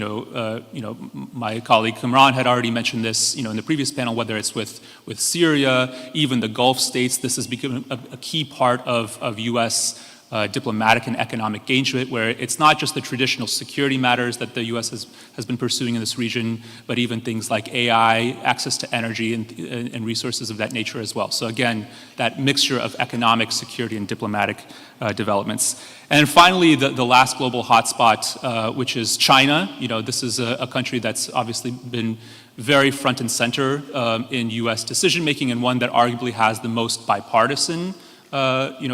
my colleague Kamran had already mentioned this, in the previous panel, whether it's with Syria, even the Gulf states. This has become a key part of U.S. Diplomatic and economic engagement, where it's not just the traditional security matters that the U.S. has been pursuing in this region, but even things like AI, access to energy, and resources of that nature as well. So again, that mixture of economic, security, and diplomatic developments. And finally, the last global hotspot, which is China. This is a country that's obviously been very front and center in U.S. decision-making, and one that arguably has the most bipartisan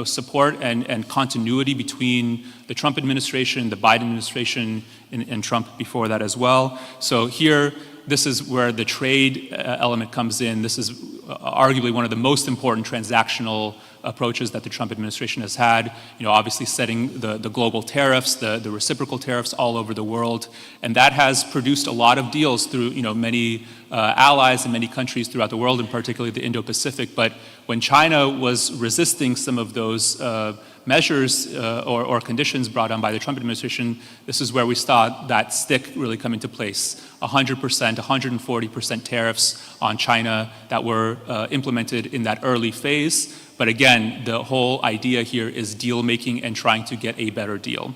support and continuity between the Trump administration, the Biden administration, and Trump before that as well. So here, this is where the trade element comes in. This is arguably one of the most important transactional approaches that the Trump administration has had, obviously setting the global tariffs, the reciprocal tariffs all over the world. And that has produced a lot of deals through, many allies in many countries throughout the world, and particularly the Indo-Pacific. But when China was resisting some of those measures or conditions brought on by the Trump administration, this is where we saw that stick really come into place. 100%, 140% tariffs on China that were implemented in that early phase. But again, the whole idea here is deal making and trying to get a better deal.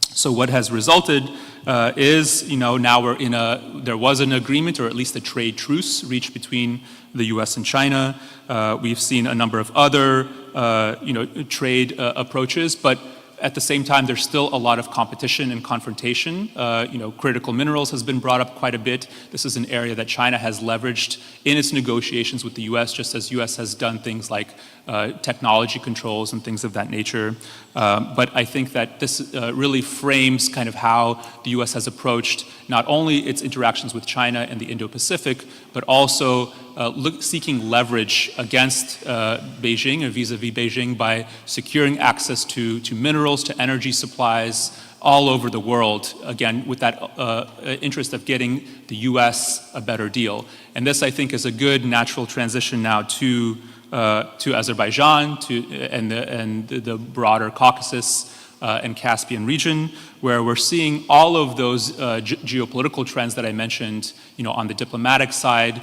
So what has resulted is, now there was an agreement, or at least a trade truce reached between the US and China. We've seen a number of other, trade approaches, but at the same time, there's still a lot of competition and confrontation. Critical minerals has been brought up quite a bit. This is an area that China has leveraged in its negotiations with the US, just as US has done things like technology controls and things of that nature. But I think that this really frames kind of how the US has approached not only its interactions with China and the Indo-Pacific, but also seeking leverage against Beijing or vis-a-vis Beijing by securing access to minerals, to energy supplies all over the world, again, with that interest of getting the US a better deal. And this, I think, is a good natural transition now to Azerbaijan and the broader Caucasus and Caspian region, where we're seeing all of those geopolitical trends that I mentioned, on the diplomatic side,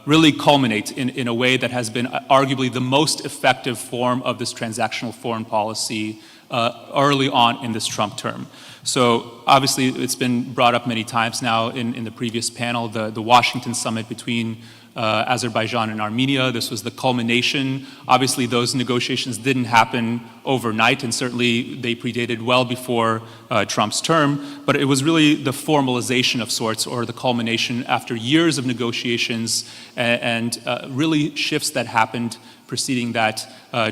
really culminate in a way that has been arguably the most effective form of this transactional foreign policy early on in this Trump term. So obviously it's been brought up many times now in the previous panel, the Washington summit between Azerbaijan and Armenia. This was the culmination. Obviously, those negotiations didn't happen overnight, and certainly they predated well before Trump's term, but it was really the formalization of sorts, or the culmination after years of negotiations and really shifts that happened preceding that,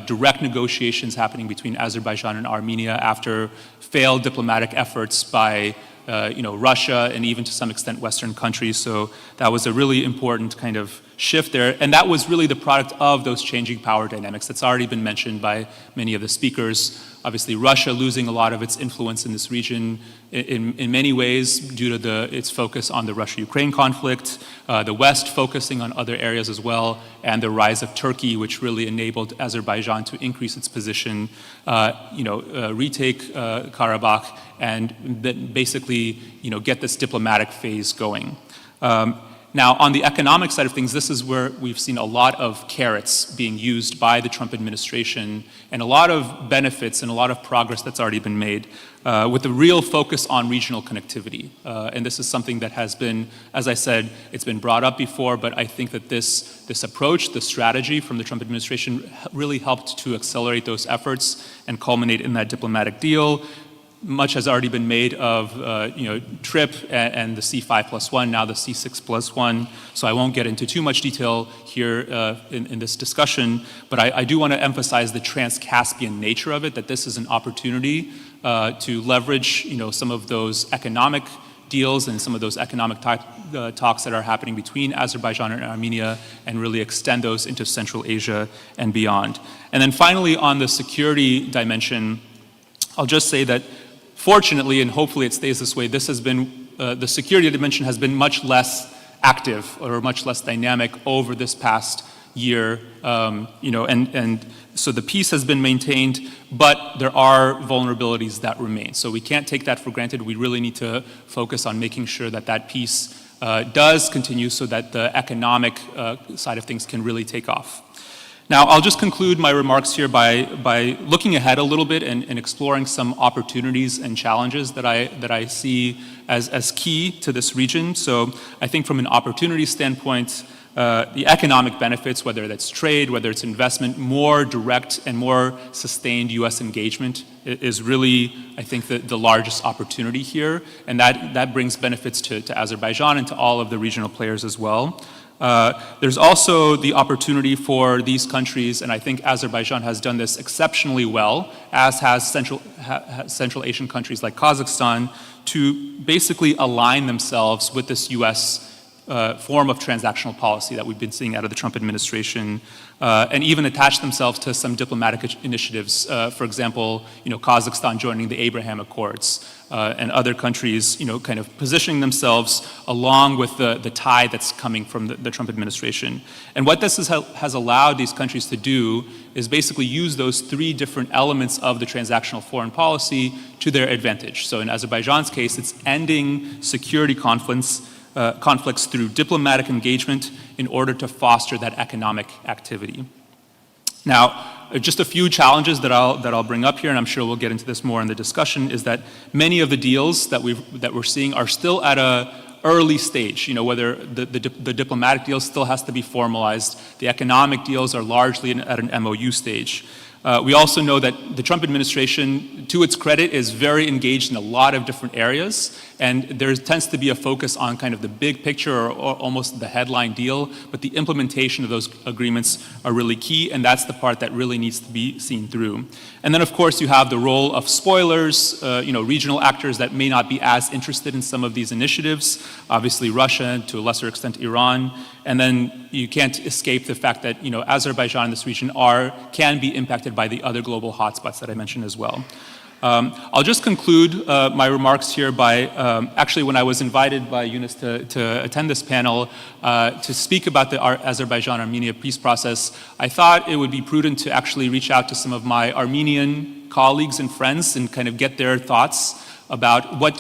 direct negotiations happening between Azerbaijan and Armenia after failed diplomatic efforts by Russia and even to some extent Western countries. So that was a really important kind of shift there. And that was really the product of those changing power dynamics that's already been mentioned by many of the speakers. Obviously, Russia losing a lot of its influence in this region in many ways due to its focus on the Russia-Ukraine conflict, the West focusing on other areas as well, and the rise of Turkey, which really enabled Azerbaijan to increase its position, retake Karabakh, and then basically, get this diplomatic phase going. Now, on the economic side of things, this is where we've seen a lot of carrots being used by the Trump administration and a lot of benefits and a lot of progress that's already been made with a real focus on regional connectivity. And this is something that has been, as I said, it's been brought up before, but I think that this approach, this strategy from the Trump administration really helped to accelerate those efforts and culminate in that diplomatic deal. Much has already been made of, TRIP and the C5+1, now the C6+1. So I won't get into too much detail here in this discussion, but I do want to emphasize the trans-Caspian nature of it, that this is an opportunity to leverage, some of those economic deals and some of those economic talks that are happening between Azerbaijan and Armenia and really extend those into Central Asia and beyond. And then finally, on the security dimension, I'll just say that fortunately, and hopefully it stays this way, this has been, the security dimension has been much less active or much less dynamic over this past year, and so the peace has been maintained, but there are vulnerabilities that remain. So we can't take that for granted. We really need to focus on making sure that that peace does continue so that the economic side of things can really take off. Now, I'll just conclude my remarks here by looking ahead a little bit and exploring some opportunities and challenges that I see as key to this region. So I think from an opportunity standpoint, the economic benefits, whether that's trade, whether it's investment, more direct and more sustained US engagement is really, I think, the largest opportunity here. And that brings benefits to Azerbaijan and to all of the regional players as well. There's also the opportunity for these countries, and I think Azerbaijan has done this exceptionally well, as has Central Asian countries like Kazakhstan, to basically align themselves with this US form of transactional policy that we've been seeing out of the Trump administration, and even attach themselves to some diplomatic initiatives. For example, Kazakhstan joining the Abraham Accords, and other countries, kind of positioning themselves along with the tide that's coming from the Trump administration. And what this has allowed these countries to do is basically use those three different elements of the transactional foreign policy to their advantage. So in Azerbaijan's case, it's ending security conflicts through diplomatic engagement in order to foster that economic activity. Now, just a few challenges that I'll bring up here, and I'm sure we'll get into this more in the discussion, is that many of the deals that we're seeing are still at a early stage. Whether the diplomatic deal still has to be formalized, the economic deals are largely at an MOU stage. We also know that the Trump administration, to its credit, is very engaged in a lot of different areas, and there tends to be a focus on kind of the big picture or almost the headline deal, but the implementation of those agreements are really key, and that's the part that really needs to be seen through. And then, of course, you have the role of spoilers, regional actors that may not be as interested in some of these initiatives, obviously Russia, and to a lesser extent Iran, and then you can't escape the fact that Azerbaijan and this region can be impacted by the other global hotspots that I mentioned as well. I'll just conclude my remarks here by, actually when I was invited by Yunus to attend this panel to speak about the Azerbaijan-Armenia peace process, I thought it would be prudent to actually reach out to some of my Armenian colleagues and friends and kind of get their thoughts about what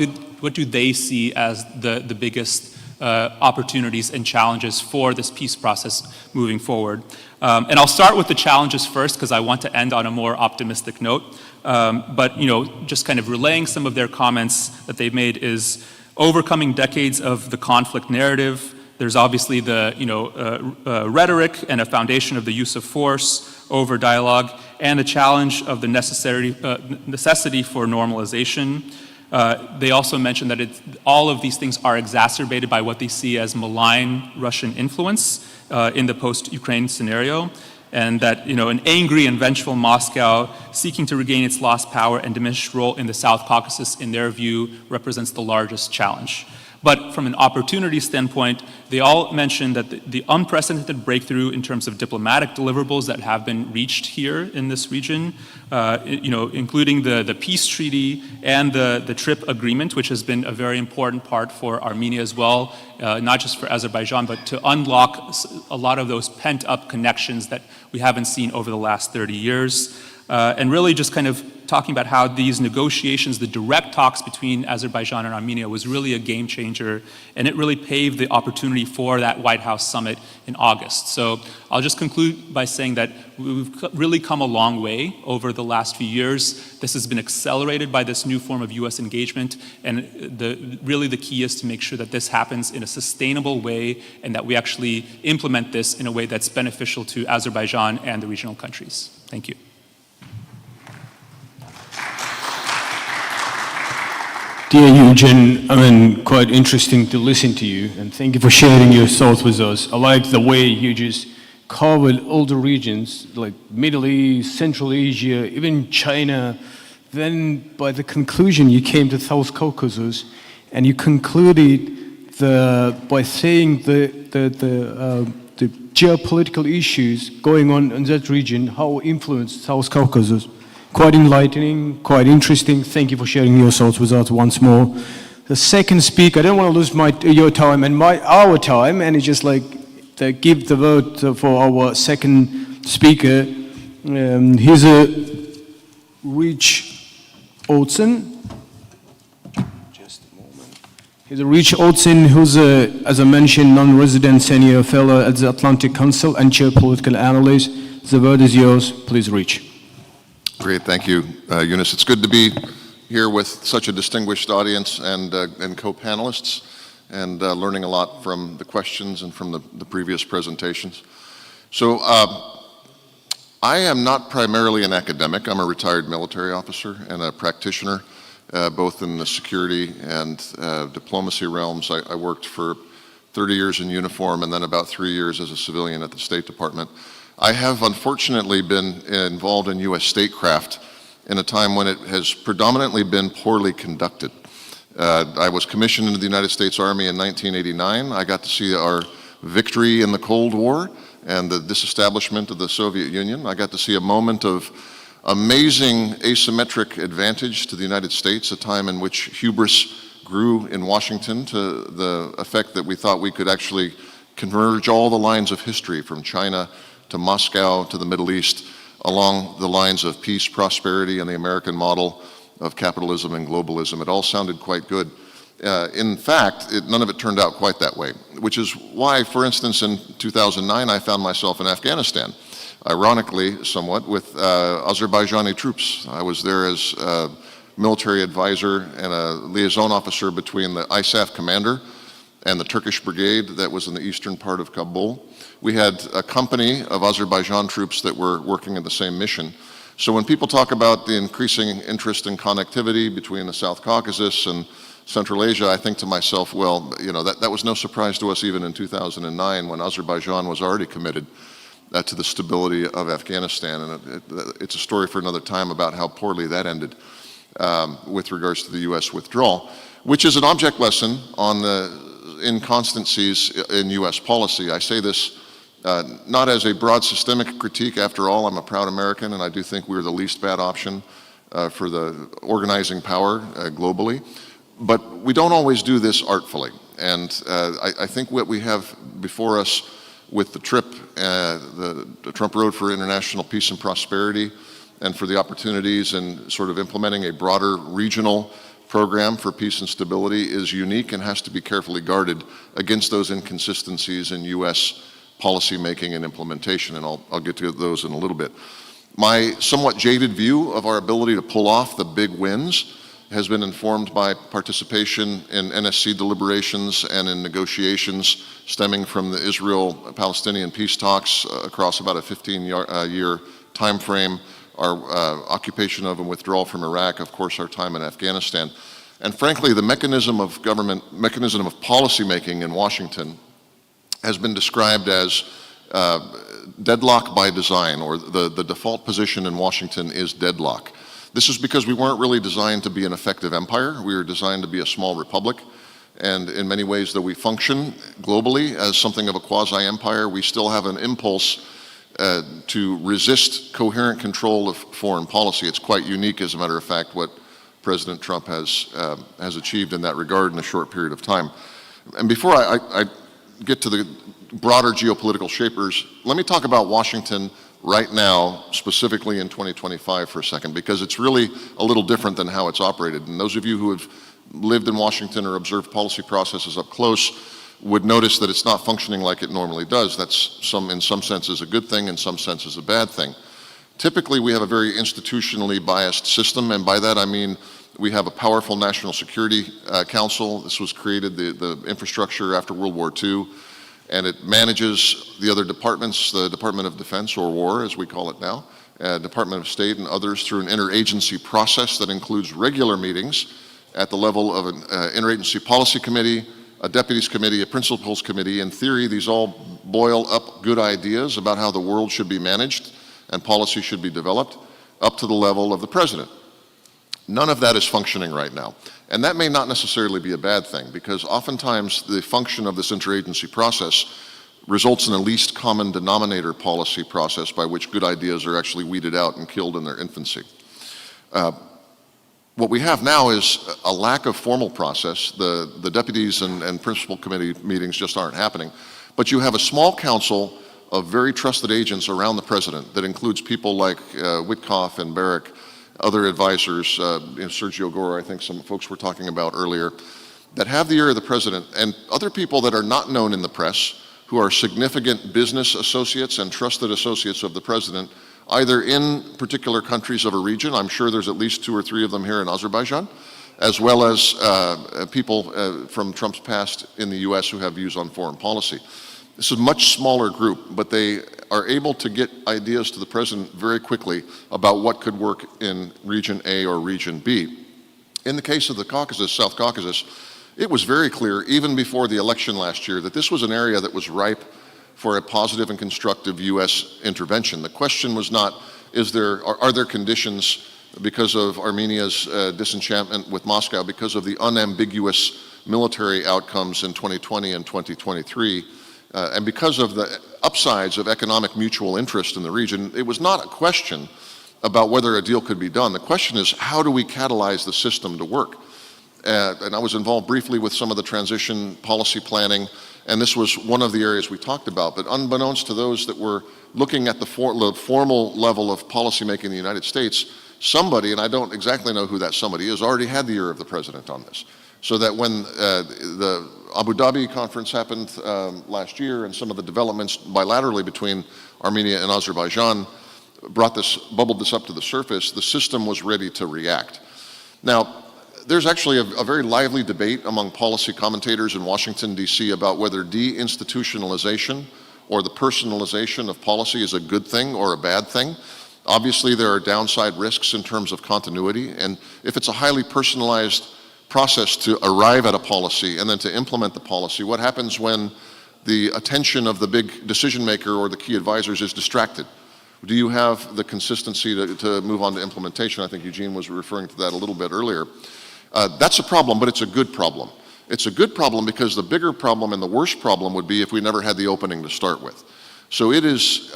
do they see as the biggest opportunities and challenges for this peace process moving forward. And I'll start with the challenges first because I want to end on a more optimistic note. But just kind of relaying some of their comments that they've made is overcoming decades of the conflict narrative. There's obviously the rhetoric and a foundation of the use of force over dialogue, and the challenge of the necessity for normalization. They also mentioned that all of these things are exacerbated by what they see as malign Russian influence in the post-Ukraine scenario, and that an angry and vengeful Moscow seeking to regain its lost power and diminished role in the South Caucasus, in their view, represents the largest challenge. But from an opportunity standpoint, they all mentioned that the unprecedented breakthrough in terms of diplomatic deliverables that have been reached here in this region, including the peace treaty and the TRIP agreement, which has been a very important part for Armenia as well, not just for Azerbaijan, but to unlock a lot of those pent-up connections that we haven't seen over the last 30 years. And really just kind of talking about how these negotiations, the direct talks between Azerbaijan and Armenia was really a game changer, and it really paved the opportunity for that White House summit in August. So I'll just conclude by saying that we've really come a long way over the last few years. This has been accelerated by this new form of US engagement, and really the key is to make sure that this happens in a sustainable way and that we actually implement this in a way that's beneficial to Azerbaijan and the regional countries. Thank you. Dear Eugen, quite interesting to listen to you, and thank you for sharing your thoughts with us. I like the way you just covered all the regions, like Middle East, Central Asia, even China. Then by the conclusion, you came to South Caucasus, and you concluded by saying the geopolitical issues going on in that region, how influenced South Caucasus. Quite enlightening, quite interesting. Thank you for sharing your thoughts with us once more. The second speaker, I don't want to lose your time and our time, and it's just like to give the vote for our second speaker. He's Rich Olsen. Just a moment. He's Rich Olsen, who's as I mentioned, non-resident senior fellow at the Atlantic Council and chair political analyst. The word is yours. Please, Rich. Great, thank you, Yunus. It's good to be here with such a distinguished audience and co-panelists, and learning a lot from the questions and from the previous presentations. So I am not primarily an academic. I'm a retired military officer and a practitioner, both in the security and diplomacy realms. I worked for 30 years in uniform and then about 3 years as a civilian at the State Department. I have unfortunately been involved in U.S. statecraft in a time when it has predominantly been poorly conducted. I was commissioned into the United States Army in 1989. I got to see our victory in the Cold War and the disestablishment of the Soviet Union. I got to see a moment of amazing asymmetric advantage to the United States, a time in which hubris grew in Washington to the effect that we thought we could actually converge all the lines of history from China to Moscow to the Middle East along the lines of peace, prosperity, and the American model of capitalism and globalism. It all sounded quite good. In fact, none of it turned out quite that way, which is why, for instance, in 2009, I found myself in Afghanistan, ironically, somewhat, with Azerbaijani troops. I was there as a military advisor and a liaison officer between the ISAF commander and the Turkish brigade that was in the eastern part of Kabul. We had a company of Azerbaijan troops that were working in the same mission. So when people talk about the increasing interest in connectivity between the South Caucasus and Central Asia, I think to myself, well, you know, that was no surprise to us even in 2009 when Azerbaijan was already committed to the stability of Afghanistan. And it's a story for another time about how poorly that ended with regards to the U.S. withdrawal, which is an object lesson on the inconstancies in U.S. policy. I say this not as a broad systemic critique. After all, I'm a proud American, and I do think we're the least bad option for the organizing power globally. But we don't always do this artfully. And I think what we have before us with the trip, the Trump Road for International Peace and Prosperity, and for the opportunities in sort of implementing a broader regional program for peace and stability is unique and has to be carefully guarded against those inconsistencies in U.S. policymaking and implementation, and I'll get to those in a little bit. My somewhat jaded view of our ability to pull off the big wins has been informed by participation in NSC deliberations and in negotiations stemming from the Israel-Palestinian peace talks across about a 15-year time frame, our occupation of and withdrawal from Iraq, of course, our time in Afghanistan. And frankly, the mechanism of policymaking in Washington has been described as deadlock by design, or the default position in Washington is deadlock. This is because we weren't really designed to be an effective empire. We were designed to be a small republic. And in many ways, though we function globally as something of a quasi-empire, we still have an impulse to resist coherent control of foreign policy. It's quite unique, as a matter of fact, what President Trump has achieved in that regard in a short period of time. And before I get to the broader geopolitical shapers, let me talk about Washington right now, specifically in 2025 for a second, because it's really a little different than how it's operated. And those of you who have lived in Washington or observed policy processes up close would notice that it's not functioning like it normally does. That's in some senses a good thing, in some senses a bad thing. Typically, we have a very institutionally biased system, and by that I mean we have a powerful National Security Council. This was created, the infrastructure after World War II, and it manages the other departments, the Department of Defense, or War as we call it now, Department of State and others, through an interagency process that includes regular meetings at the level of an interagency policy committee, a deputies committee, a principals committee. In theory, these all boil up good ideas about how the world should be managed and policy should be developed up to the level of the president. None of that is functioning right now. And that may not necessarily be a bad thing, because oftentimes the function of this interagency process results in a least common denominator policy process by which good ideas are actually weeded out and killed in their infancy. What we have now is a lack of formal process. The deputies and principal committee meetings just aren't happening. But you have a small council of very trusted agents around the president that includes people like Witkoff and Barrick, other advisors, Sergio Gore, I think some folks were talking about earlier, that have the ear of the president, and other people that are not known in the press, who are significant business associates and trusted associates of the president, either in particular countries of a region. I'm sure there's at least 2 or 3 of them here in Azerbaijan, as well as people from Trump's past in the US who have views on foreign policy. This is a much smaller group, but they are able to get ideas to the president very quickly about what could work in region A or region B. In the case of the Caucasus, South Caucasus, it was very clear, even before the election last year, that this was an area that was ripe for a positive and constructive U.S. intervention. The question was not, are there conditions because of Armenia's disenchantment with Moscow, because of the unambiguous military outcomes in 2020 and 2023, and because of the upsides of economic mutual interest in the region, it was not a question about whether a deal could be done. The question is, how do we catalyze the system to work? And I was involved briefly with some of the transition policy planning, and this was one of the areas we talked about. But unbeknownst to those that were looking at the formal level of policymaking in the United States, somebody, and I don't exactly know who that somebody is, already had the ear of the president on this. So that when the Abu Dhabi conference happened last year, and some of the developments bilaterally between Armenia and Azerbaijan bubbled this up to the surface, the system was ready to react. Now, there's actually a very lively debate among policy commentators in Washington, D.C. about whether deinstitutionalization or the personalization of policy is a good thing or a bad thing. Obviously, there are downside risks in terms of continuity, and if it's a highly personalized process to arrive at a policy and then to implement the policy, what happens when the attention of the big decision maker or the key advisors is distracted? Do you have the consistency to move on to implementation? I think Eugene was referring to that a little bit earlier. That's a problem, but it's a good problem. It's a good problem because the bigger problem and the worst problem would be if we never had the opening to start with. So it is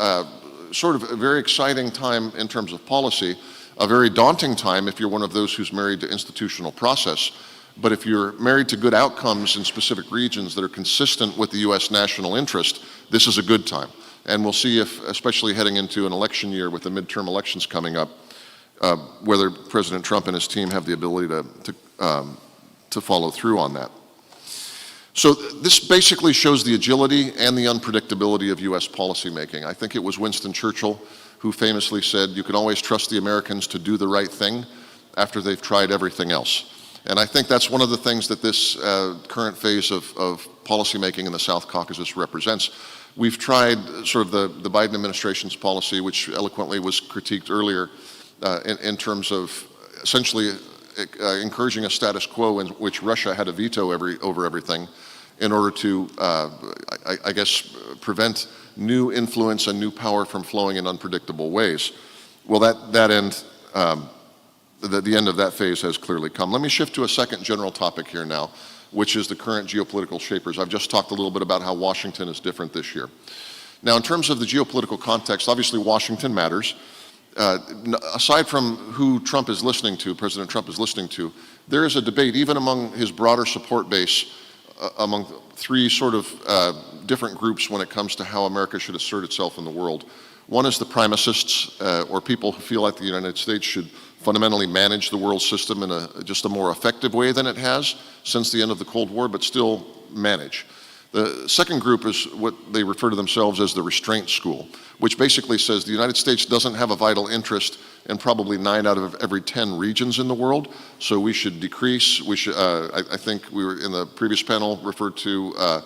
sort of a very exciting time in terms of policy, a very daunting time if you're one of those who's married to institutional process. But if you're married to good outcomes in specific regions that are consistent with the U.S. national interest, this is a good time. And we'll see if, especially heading into an election year with the midterm elections coming up, whether President Trump and his team have the ability to follow through on that. So this basically shows the agility and the unpredictability of U.S. policymaking. I think it was Winston Churchill who famously said, you can always trust the Americans to do the right thing after they've tried everything else. And I think that's one of the things that this current phase of policymaking in the South Caucasus represents. We've tried sort of the Biden administration's policy, which eloquently was critiqued earlier, in terms of essentially encouraging a status quo in which Russia had a veto over everything in order to, I guess, prevent new influence and new power from flowing in unpredictable ways. Well, that end, the end of that phase has clearly come. Let me shift to a second general topic here now, which is the current geopolitical shapers. I've just talked a little bit about how Washington is different this year. Now, in terms of the geopolitical context, obviously Washington matters. Aside from who Trump is listening to, President Trump is listening to, there is a debate even among his broader support base, among three sort of different groups when it comes to how America should assert itself in the world. One is the primicists, or people who feel like the United States should fundamentally manage the world system in just a more effective way than it has since the end of the Cold War, but still manage. The second group is what they refer to themselves as the restraint school, which basically says the United States doesn't have a vital interest in probably 9 out of every 10 regions in the world, so we should decrease. We should, I think we were in the previous panel referred to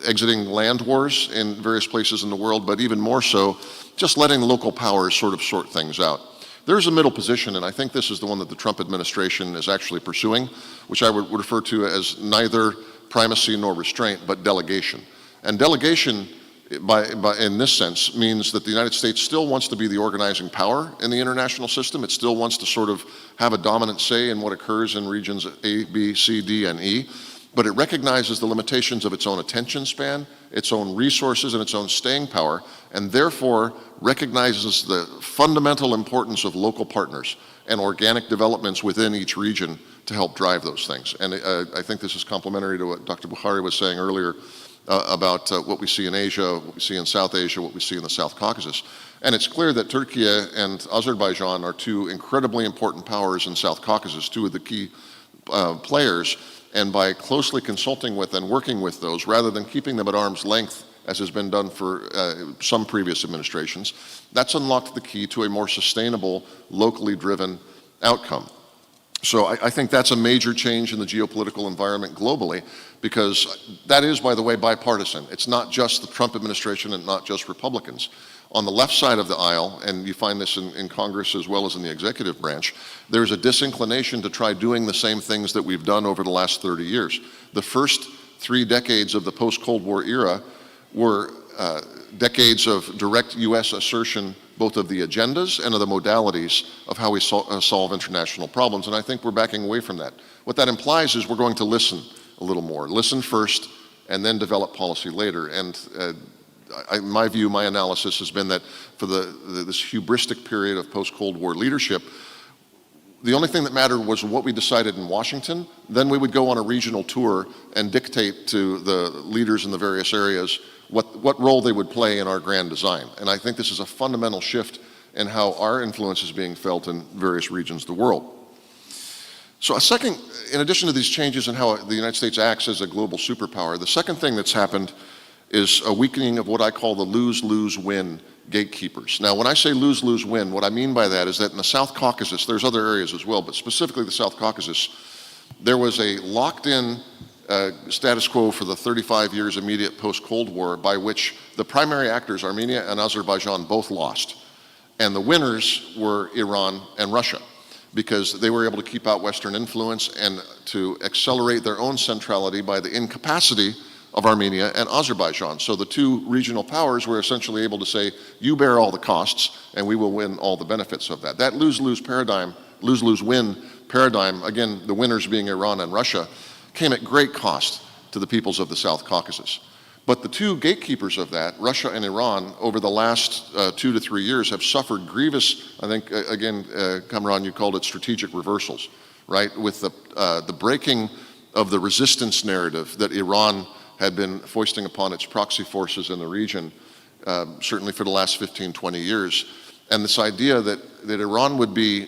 exiting land wars in various places in the world, but even more so, just letting local powers sort of sort things out. There's a middle position, and I think this is the one that the Trump administration is actually pursuing, which I would refer to as neither primacy nor restraint, but delegation. And delegation, in this sense, means that the United States still wants to be the organizing power in the international system. It still wants to sort of have a dominant say in what occurs in regions A, B, C, D, and E, but it recognizes the limitations of its own attention span, its own resources, and its own staying power, and therefore recognizes the fundamental importance of local partners and organic developments within each region to help drive those things. And I think this is complementary to what Dr. Bukhari was saying earlier about what we see in Asia, what we see in South Asia, what we see in the South Caucasus. And it's clear that Turkey and Azerbaijan are two incredibly important powers in South Caucasus, two of the key players. And by closely consulting with and working with those, rather than keeping them at arm's length, as has been done for some previous administrations, that's unlocked the key to a more sustainable, locally driven outcome. So I think that's a major change in the geopolitical environment globally, because that is, by the way, bipartisan. It's not just the Trump administration and not just Republicans. On the left side of the aisle, and you find this in Congress as well as in the executive branch, there's a disinclination to try doing the same things that we've done over the last 30 years. The first 3 decades of the post-Cold War era were decades of direct U.S. assertion both of the agendas and of the modalities of how we solve international problems, and I think we're backing away from that. What that implies is we're going to listen a little more. Listen first, and then develop policy later. And my view, my analysis has been that for this hubristic period of post-Cold War leadership, the only thing that mattered was what we decided in Washington. Then we would go on a regional tour and dictate to the leaders in the various areas what role they would play in our grand design. And I think this is a fundamental shift in how our influence is being felt in various regions of the world. So a second, in addition to these changes in how the United States acts as a global superpower, the second thing that's happened is a weakening of what I call the lose-lose-win gatekeepers. Now, when I say lose-lose-win, what I mean by that is that in the South Caucasus, there's other areas as well, but specifically the South Caucasus, there was a locked-in status quo for the 35 years immediate post-Cold War by which the primary actors, Armenia and Azerbaijan, both lost. And the winners were Iran and Russia, because they were able to keep out Western influence and to accelerate their own centrality by the incapacity of Armenia and Azerbaijan. So the two regional powers were essentially able to say, you bear all the costs and we will win all the benefits of that. That lose-lose paradigm, lose-lose-win paradigm, again, the winners being Iran and Russia, came at great cost to the peoples of the South Caucasus. But the two gatekeepers of that, Russia and Iran, over the last 2 to 3 years have suffered grievous, I think, again, Kamran, you called it strategic reversals, right? With the breaking of the resistance narrative that Iran had been foisting upon its proxy forces in the region, certainly for the last 15, 20 years. And this idea that Iran would be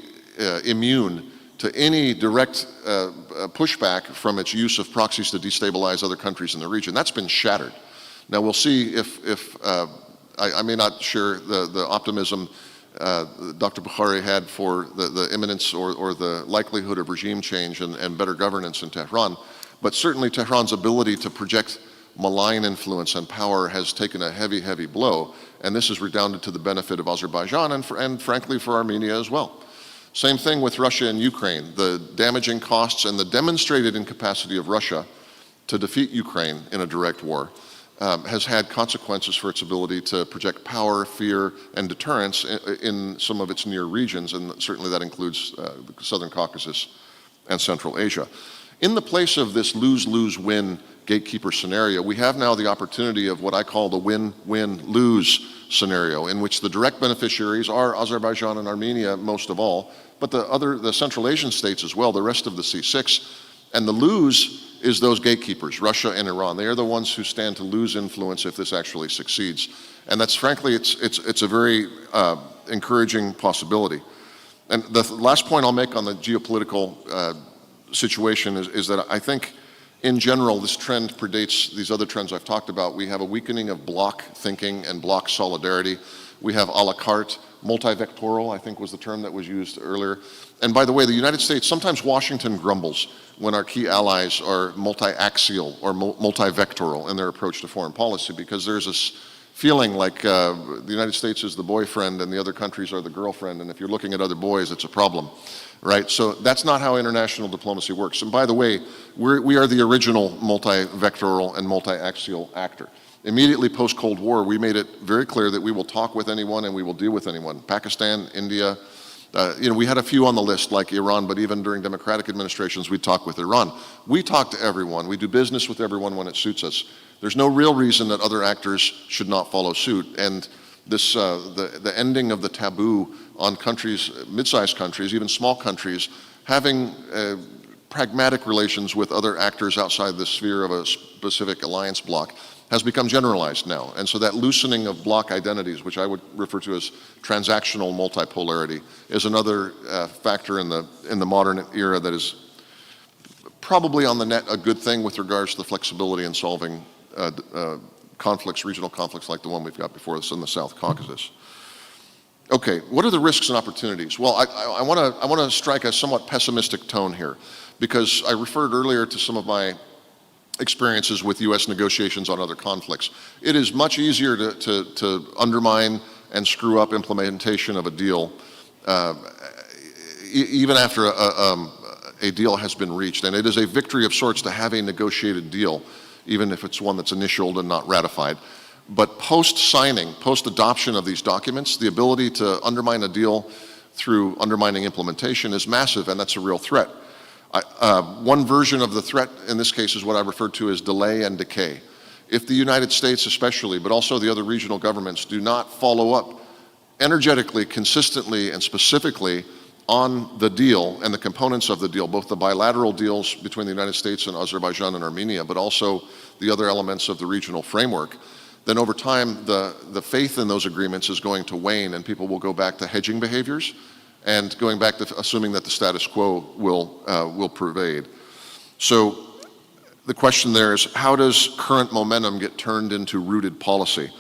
immune to any direct pushback from its use of proxies to destabilize other countries in the region, that's been shattered. Now we'll see if I may not share the optimism Dr. Bukhari had for the imminence or the likelihood of regime change and better governance in Tehran, but certainly Tehran's ability to project malign influence and power has taken a heavy, heavy blow, and this has redounded to the benefit of Azerbaijan and frankly for Armenia as well. Same thing with Russia and Ukraine. The damaging costs and the demonstrated incapacity of Russia to defeat Ukraine in a direct war has had consequences for its ability to project power, fear, and deterrence in some of its near regions, and certainly that includes the Southern Caucasus and Central Asia. In the place of this lose-lose-win gatekeeper scenario, we have now the opportunity of what I call the win-win-lose scenario, in which the direct beneficiaries are Azerbaijan and Armenia most of all, but the Central Asian states as well, the rest of the C6, and the lose is those gatekeepers, Russia and Iran. They are the ones who stand to lose influence if this actually succeeds. And that's frankly, it's a very encouraging possibility. And the last point I'll make on the geopolitical situation is that I think in general this trend predates these other trends I've talked about. We have a weakening of bloc thinking and bloc solidarity. We have a la carte, multivectoral, I think was the term that was used earlier. And by the way, the United States, sometimes Washington grumbles when our key allies are multi-axial or multivectoral in their approach to foreign policy, because there's this feeling like the United States is the boyfriend and the other countries are the girlfriend, and if you're looking at other boys, it's a problem, right? So that's not how international diplomacy works. And by the way, we are the original multivectoral and multi-axial actor. Immediately post-Cold War, we made it very clear that we will talk with anyone and we will deal with anyone. Pakistan, India, we had a few on the list like Iran, but even during democratic administrations, we talk with Iran. We talk to everyone. We do business with everyone when it suits us. There's no real reason that other actors should not follow suit. And this, the ending of the taboo on countries, mid-sized countries, even small countries, having pragmatic relations with other actors outside the sphere of a specific alliance bloc has become generalized now. And so that loosening of bloc identities, which I would refer to as transactional multipolarity, is another factor in the modern era that is probably on the net a good thing with regards to the flexibility in solving conflicts, regional conflicts like the one we've got before us in the South Caucasus. Okay, what are the risks and opportunities? Well, I want to strike a somewhat pessimistic tone here, because I referred earlier to some of my experiences with U.S. negotiations on other conflicts. It is much easier to undermine and screw up implementation of a deal even after a deal has been reached. And it is a victory of sorts to have a negotiated deal, even if it's one that's initialed and not ratified. But post-signing, post-adoption of these documents, the ability to undermine a deal through undermining implementation is massive, and that's a real threat. One version of the threat in this case is what I referred to as delay and decay. If the United States especially, but also the other regional governments, do not follow up energetically, consistently, and specifically on the deal and the components of the deal, both the bilateral deals between the United States and Azerbaijan and Armenia, but also the other elements of the regional framework, then over time the faith in those agreements is going to wane and people will go back to hedging behaviors and going back to assuming that the status quo will pervade. So the question there is, how does current momentum get turned into rooted policy?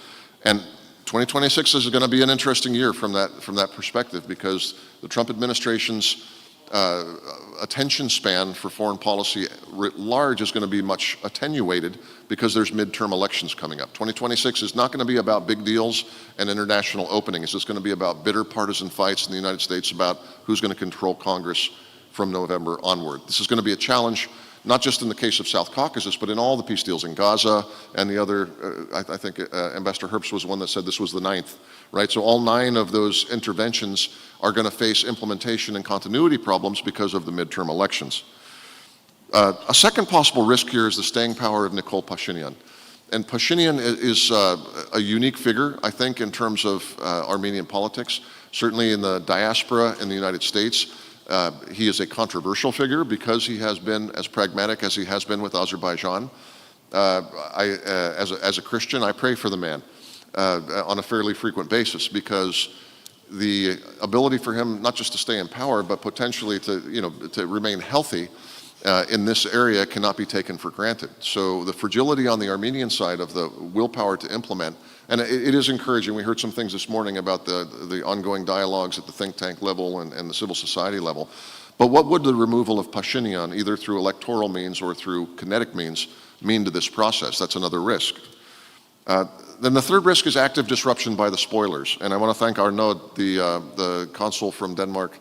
And 2026 is going to be an interesting year from that perspective, because the Trump administration's attention span for foreign policy writ large is going to be much attenuated because there's midterm elections coming up. 2026 is not going to be about big deals and international openings. It's going to be about bitter partisan fights in the United States about who's going to control Congress from November onward. This is going to be a challenge, not just in the case of South Caucasus, but in all the peace deals in Gaza and the other, I think Ambassador Herbst was the one that said this was the 9th, right? So all 9 of those interventions are going to face implementation and continuity problems because of the midterm elections. A second possible risk here is the staying power of Nikol Pashinyan. And Pashinyan is a unique figure, I think, in terms of Armenian politics. Certainly in the diaspora in the United States, he is a controversial figure because he has been as pragmatic as he has been with Azerbaijan. As a Christian, I pray for the man on a fairly frequent basis, because the ability for him not just to stay in power, but potentially to remain healthy in this area cannot be taken for granted. So the fragility on the Armenian side of the willpower to implement, and it is encouraging. We heard some things this morning about the ongoing dialogues at the think tank level and the civil society level. But what would the removal of Pashinyan, either through electoral means or through kinetic means, mean to this process? That's another risk. Then the third risk is active disruption by the spoilers. And I want to thank Arnaud, the consul from Denmark,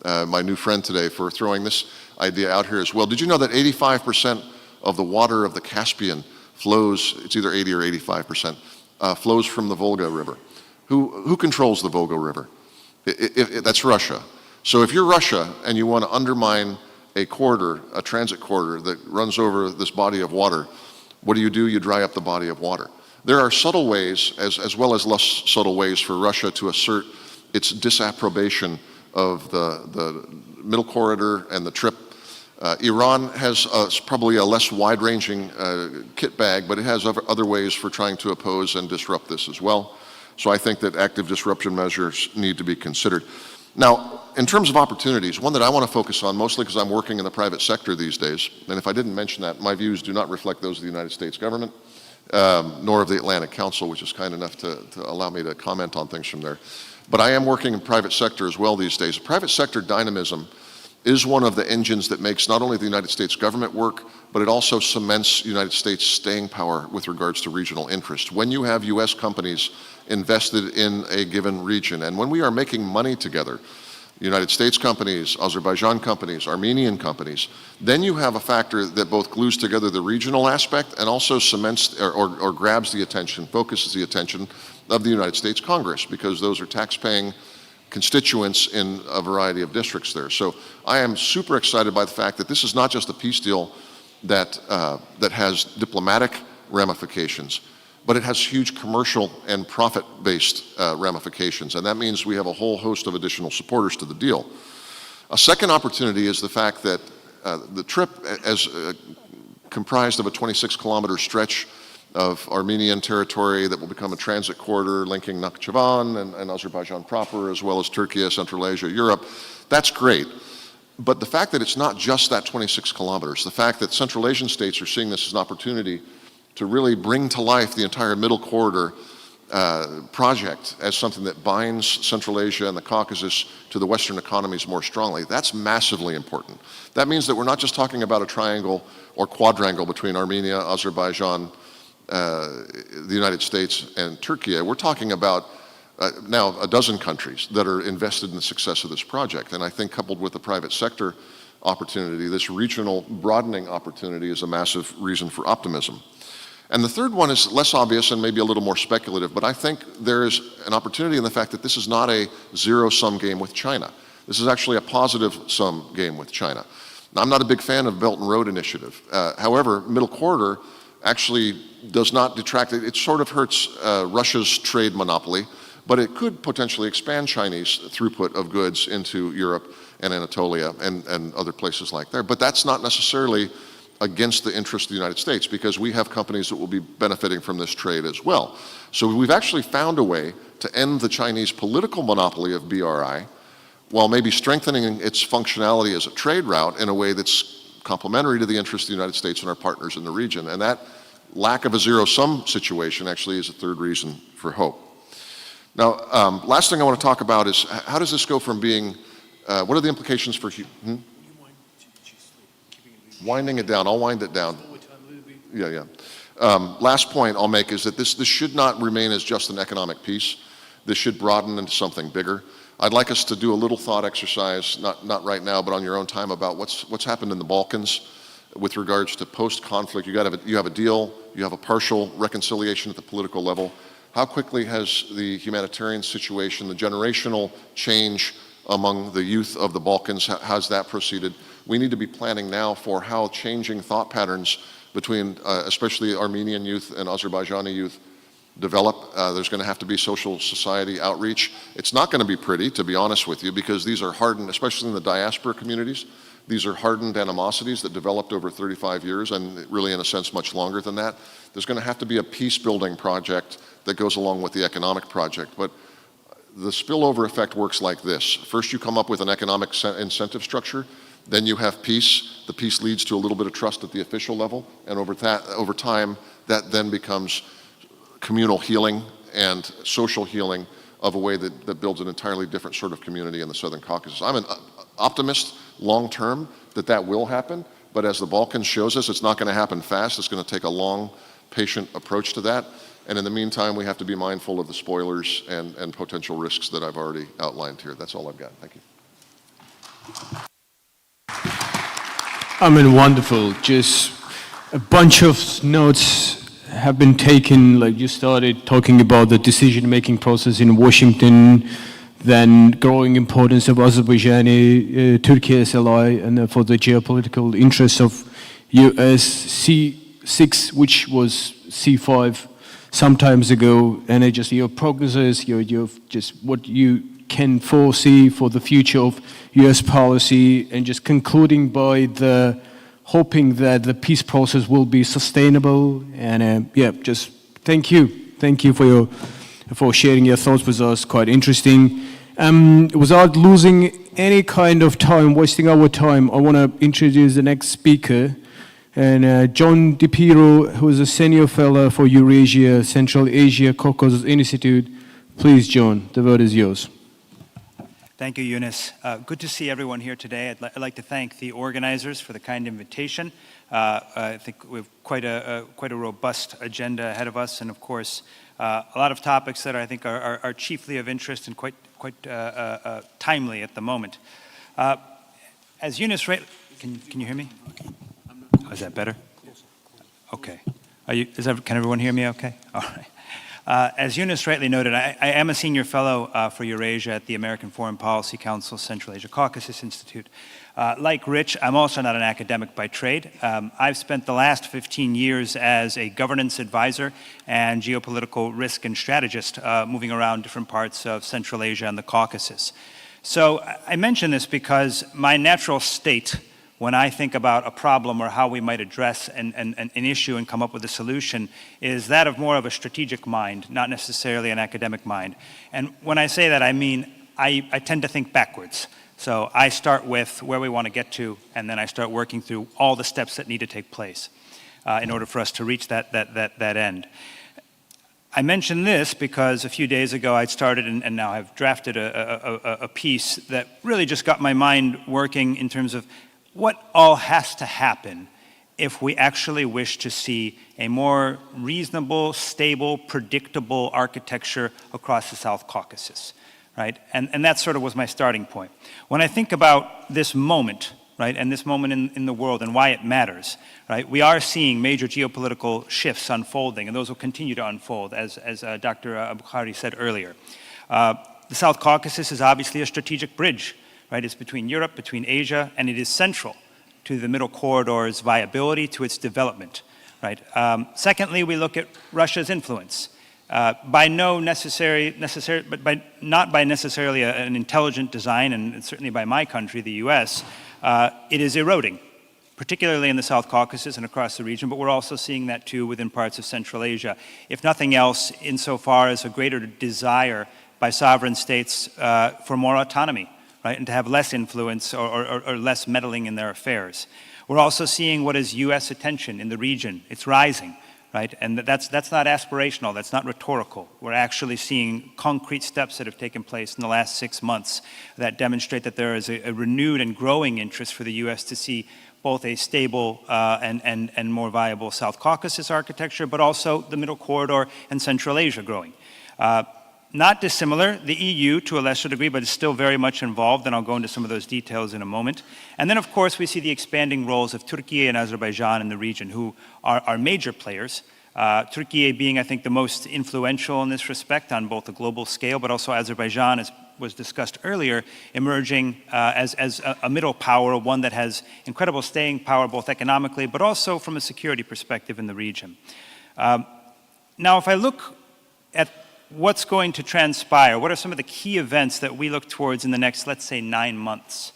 my new friend today, for throwing this idea out here as well. Did you know that 85% of the water of the Caspian flows, it's either 80 or 85%, flows from the Volga River? Who controls the Volga River? That's Russia. So if you're Russia and you want to undermine a corridor, a transit corridor that runs over this body of water, what do? You dry up the body of water. There are subtle ways, as well as less subtle ways, for Russia to assert its disapprobation of the middle corridor and the trip. Iran has probably a less wide-ranging kit bag, but it has other ways for trying to oppose and disrupt this as well. So I think that active disruption measures need to be considered. Now, in terms of opportunities, one that I want to focus on, mostly because I'm working in the private sector these days, and if I didn't mention that, my views do not reflect those of the United States government, nor of the Atlantic Council, which is kind enough to allow me to comment on things from there. But I am working in private sector as well these days. Private sector dynamism is one of the engines that makes not only the United States government work, but it also cements United States staying power with regards to regional interest. When you have US companies invested in a given region, and when we are making money together, United States companies, Azerbaijan companies, Armenian companies, then you have a factor that both glues together the regional aspect and also cements or grabs the attention, focuses the attention of the United States Congress, because those are tax-paying constituents in a variety of districts there. So I am super excited by the fact that this is not just a peace deal that has diplomatic ramifications, but it has huge commercial and profit-based ramifications, and that means we have a whole host of additional supporters to the deal. A second opportunity is the fact that the trip, as comprised of a 26-kilometer stretch of Armenian territory that will become a transit corridor linking Nakhchivan and Azerbaijan proper, as well as Turkey, Central Asia, Europe, that's great. But the fact that it's not just that 26 kilometers, the fact that Central Asian states are seeing this as an opportunity to really bring to life the entire Middle Corridor project as something that binds Central Asia and the Caucasus to the Western economies more strongly, that's massively important. That means that we're not just talking about a triangle or quadrangle between Armenia, Azerbaijan, the United States, and Turkey. We're talking about now a dozen countries that are invested in the success of this project. And I think coupled with the private sector opportunity, this regional broadening opportunity is a massive reason for optimism. And the third one is less obvious and maybe a little more speculative, but I think there is an opportunity in the fact that this is not a zero-sum game with China. This is actually a positive-sum game with China. Now, I'm not a big fan of Belt and Road Initiative. However, Middle Corridor actually does not detract. It sort of hurts Russia's trade monopoly, but it could potentially expand Chinese throughput of goods into Europe and Anatolia and other places like there. But that's not necessarily against the interest of the United States, because we have companies that will be benefiting from this trade as well. So we've actually found a way to end the Chinese political monopoly of BRI while maybe strengthening its functionality as a trade route in a way that's complementary to the interests of the United States and our partners in the region. And that lack of a zero-sum situation actually is a third reason for hope. Now, last thing I want to talk about is how does this go from being, what are the implications for, winding it down, I'll wind it down. Yeah. Last point I'll make is that this should not remain as just an economic piece. This should broaden into something bigger. I'd like us to do a little thought exercise, not right now, but on your own time, about what's happened in the Balkans with regards to post-conflict. You have a deal, you have a partial reconciliation at the political level. How quickly has the humanitarian situation, the generational change among the youth of the Balkans, how's that proceeded? We need to be planning now for how changing thought patterns between especially Armenian youth and Azerbaijani youth develop. There's going to have to be social society outreach. It's not going to be pretty, to be honest with you, because these are hardened, especially in the diaspora communities, these are hardened animosities that developed over 35 years and really in a sense much longer than that. There's going to have to be a peace building project that goes along with the economic project. But the spillover effect works like this. First you come up with an economic incentive structure, then you have peace. The peace leads to a little bit of trust at the official level, and over time that then becomes communal healing and social healing of a way that builds an entirely different sort of community in the Southern Caucasus. I'm an optimist long term that will happen, but as the Balkans shows us, it's not going to happen fast. It's going to take a long, patient approach to that. And in the meantime, we have to be mindful of the spoilers and potential risks that I've already outlined here. That's all I've got. Thank you. I mean, wonderful. Just a bunch of notes have been taken. Like, you started talking about the decision-making process in Washington, then growing importance of Azerbaijani, Turkey as ally, and for the geopolitical interests of US, C6, which was C5 some times ago, and just your prognosis, your just what you can foresee for the future of US policy, and just concluding by the hoping that the peace process will be sustainable. And just thank you for sharing your thoughts with us. Quite interesting. Without losing any kind of time, wasting our time, I want to introduce the next speaker, and John DiPiero, who is a senior fellow for Eurasia, Central Asia, Caucasus Institute. Please, John, the word is yours. Thank you, Yunus. Good to see everyone here today. I'd like to thank the organizers for the kind invitation. I think we have quite a robust agenda ahead of us, and of course, a lot of topics that I think are chiefly of interest and quite timely at the moment. As Yunus, can you hear me? Oh, is that better? Okay. Can everyone hear me okay? All right. As Yunus rightly noted, I am a senior fellow for Eurasia at the American Foreign Policy Council Central Asia Caucasus Institute. Like Rich, I'm also not an academic by trade. I've spent the last 15 years as a governance advisor and geopolitical risk and strategist, moving around different parts of Central Asia and the Caucasus. So I mention this because my natural state, when I think about a problem or how we might address an issue and come up with a solution, is that of more of a strategic mind, not necessarily an academic mind. And when I say that, I mean I tend to think backwards. So I start with where we want to get to, and then I start working through all the steps that need to take place in order for us to reach that end. I mention this because a few days ago I'd started and now I've drafted a piece that really just got my mind working in terms of what all has to happen if we actually wish to see a more reasonable, stable, predictable architecture across the South Caucasus, right? And that sort of was my starting point. When I think about this moment right, and this moment in the world and why it matters, right? We are seeing major geopolitical shifts unfolding, and those will continue to unfold, as Dr. Bukhari said earlier. The South Caucasus is obviously a strategic bridge, right? It's between Europe, between Asia, and it is central to the Middle Corridor's viability, to its development, right? Secondly, we look at Russia's influence. Not by necessarily an intelligent design, and certainly by my country, the US, it is eroding, particularly in the South Caucasus and across the region, but we're also seeing that too within parts of Central Asia. If nothing else, insofar as a greater desire by sovereign states for more autonomy, right, and to have less influence or less meddling in their affairs. We're also seeing what is US attention in the region. It's rising. Right? And that's not aspirational, that's not rhetorical. We're actually seeing concrete steps that have taken place in the last 6 months that demonstrate that there is a renewed and growing interest for the US to see both a stable and more viable South Caucasus architecture, but also the Middle Corridor and Central Asia growing. Not dissimilar, the EU to a lesser degree, but is still very much involved, and I'll go into some of those details in a moment. And then, of course, we see the expanding roles of Turkey and Azerbaijan in the region, who are major players. Turkey being, I think, the most influential in this respect on both a global scale, but also Azerbaijan, as was discussed earlier, emerging as a middle power, one that has incredible staying power, both economically, but also from a security perspective in the region. Now, if I look at what's going to transpire, what are some of the key events that we look towards in the next, let's say, 9 months,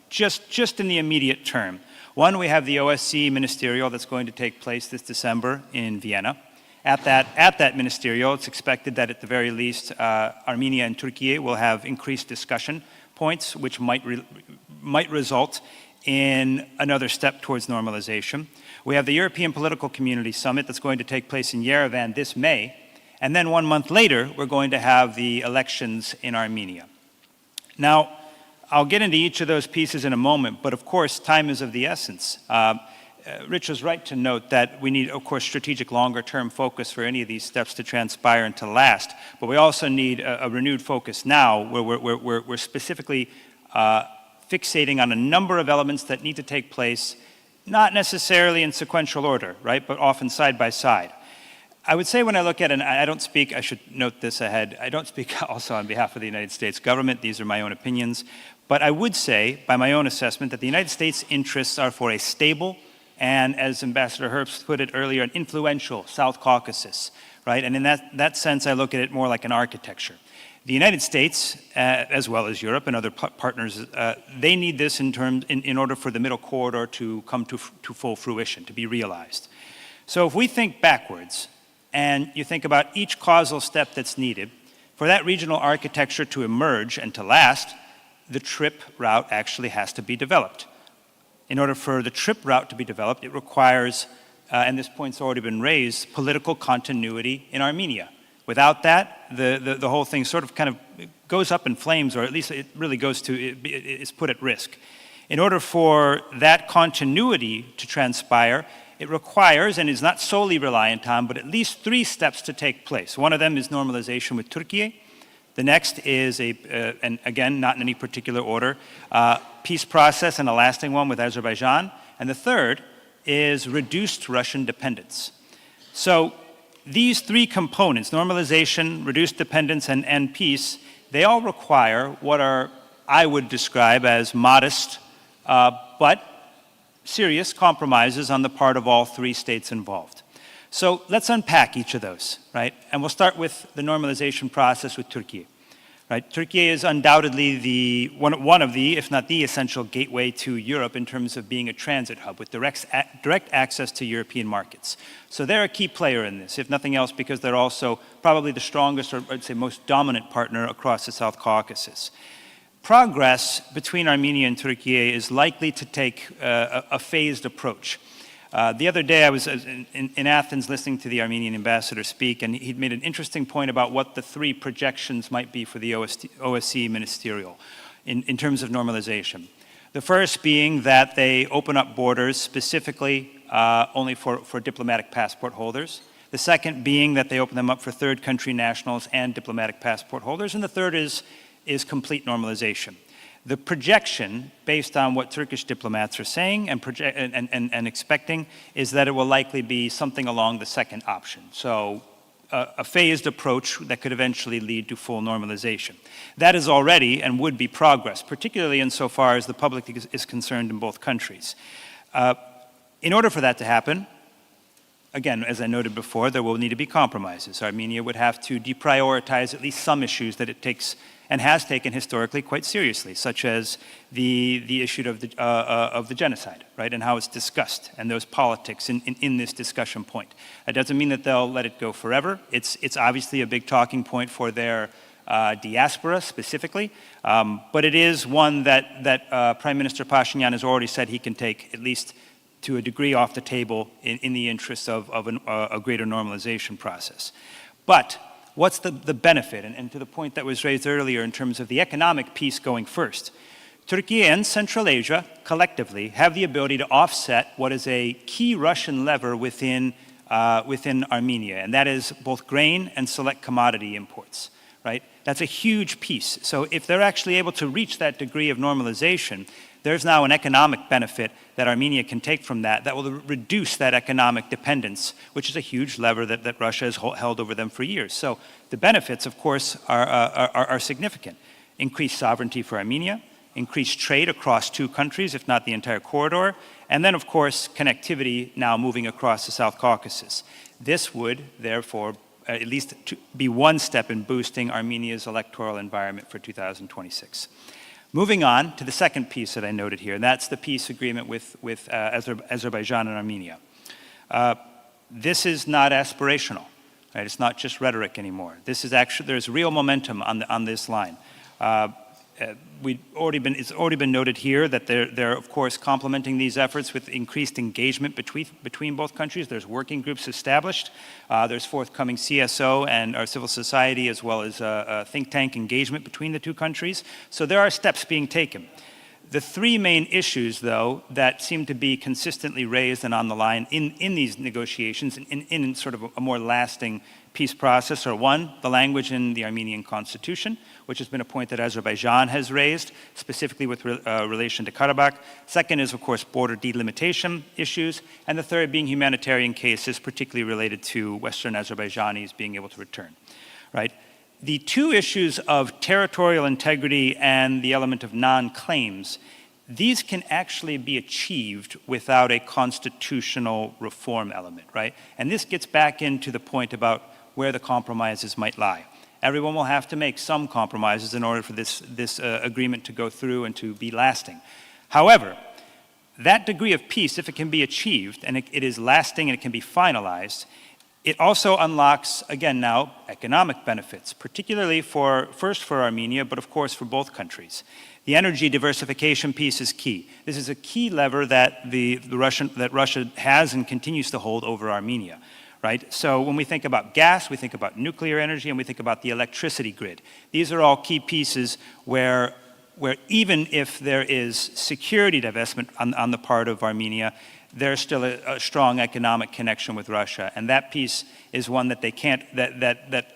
just in the immediate term? One, we have the OSCE ministerial that's going to take place this December in Vienna. At that ministerial, it's expected that at the very least, Armenia and Turkey will have increased discussion points, which might result in another step towards normalization. We have the European Political Community Summit that's going to take place in Yerevan this May. And then 1 month later, we're going to have the elections in Armenia. Now, I'll get into each of those pieces in a moment, but of course, time is of the essence. Rich was right to note that we need, of course, strategic longer-term focus for any of these steps to transpire and to last, but we also need a renewed focus now where we're specifically fixating on a number of elements that need to take place, not necessarily in sequential order, right, but often side by side. I would say when I look at, and I don't speak, I should note this ahead, I don't speak also on behalf of the United States government, these are my own opinions, but I would say, by my own assessment, that the United States' interests are for a stable and, as Ambassador Herbst put it earlier, an influential South Caucasus, right? And in that sense, I look at it more like an architecture. The United States, as well as Europe and other partners, they need this in order for the Middle Corridor to come to full fruition, to be realized. So if we think backwards, and you think about each causal step that's needed, for that regional architecture to emerge and to last, the trip route actually has to be developed. In order for the trip route to be developed, it requires, and this point's already been raised, political continuity in Armenia. Without that, the whole thing sort of kind of goes up in flames, or at least it really is put at risk. In order for that continuity to transpire, it requires, and is not solely reliant on, but at least 3 steps to take place. One of them is normalization with Turkey. The next is, and again, not in any particular order, peace process, and a lasting one with Azerbaijan. And the third is reduced Russian dependence. So these 3 components, normalization, reduced dependence, and peace, they all require what I would describe as modest, but serious compromises on the part of all 3 states involved. So let's unpack each of those, right? And we'll start with the normalization process with Turkey, right? Turkey is undoubtedly one of the, if not the essential gateway to Europe in terms of being a transit hub with direct access to European markets. So they're a key player in this, if nothing else, because they're also probably the strongest, or I'd say most dominant partner across the South Caucasus. Progress between Armenia and Turkey is likely to take a phased approach. The other day I was in Athens listening to the Armenian ambassador speak, and he'd made an interesting point about what the 3 projections might be for the OSCE ministerial in terms of normalization. The first being that they open up borders specifically only for diplomatic passport holders. The second being that they open them up for third country nationals and diplomatic passport holders. And the third is complete normalization. The projection, based on what Turkish diplomats are saying and expecting, is that it will likely be something along the second option. So a phased approach that could eventually lead to full normalization. That is already and would be progress, particularly insofar as the public is concerned in both countries. In order for that to happen, again, as I noted before, there will need to be compromises. Armenia would have to deprioritize at least some issues that it takes and has taken historically quite seriously, such as the issue of the genocide, right, and how it's discussed, and those politics in this discussion point. That doesn't mean that they'll let it go forever. It's obviously a big talking point for their diaspora specifically, but it is one that Prime Minister Pashinyan has already said he can take at least to a degree off the table in the interest of a greater normalization process. But what's the benefit? And to the point that was raised earlier in terms of the economic piece going first, Turkey and Central Asia collectively have the ability to offset what is a key Russian lever within Armenia, and that is both grain and select commodity imports, right? That's a huge piece. So if they're actually able to reach that degree of normalization, there's now an economic benefit that Armenia can take from that will reduce that economic dependence, which is a huge lever that Russia has held over them for years. So the benefits, of course, are significant. Increased sovereignty for Armenia, increased trade across two countries, if not the entire corridor, and then, of course, connectivity now moving across the South Caucasus. This would, therefore, at least be one step in boosting Armenia's electoral environment for 2026. Moving on to the second piece that I noted here, and that's the peace agreement with Azerbaijan and Armenia. This is not aspirational, right? It's not just rhetoric anymore. This is actually, there's real momentum on this line. It's already been noted here that they're of course complementing these efforts with increased engagement between both countries. There's working groups established. There's forthcoming CSO and our civil society as well as think tank engagement between the two countries. So there are steps being taken. The three main issues, though, that seem to be consistently raised and on the line in these negotiations, in sort of a more lasting peace process, are one, the language in the Armenian constitution, which has been a point that Azerbaijan has raised, specifically with relation to Karabakh. Second is, of course, border delimitation issues. And the third being humanitarian cases, particularly related to Western Azerbaijanis being able to return, right? The two issues of territorial integrity and the element of non-claims, these can actually be achieved without a constitutional reform element, right? And this gets back into the point about where the compromises might lie. Everyone will have to make some compromises in order for this agreement to go through and to be lasting. However, that degree of peace, if it can be achieved, and it is lasting and it can be finalized, it also unlocks, again now, economic benefits, particularly first for Armenia, but of course for both countries. The energy diversification piece is key. This is a key lever that Russia has and continues to hold over Armenia, right? So when we think about gas, we think about nuclear energy, and we think about the electricity grid. These are all key pieces where even if there is security divestment on the part of Armenia, there's still a strong economic connection with Russia, and that piece is one that they can't, that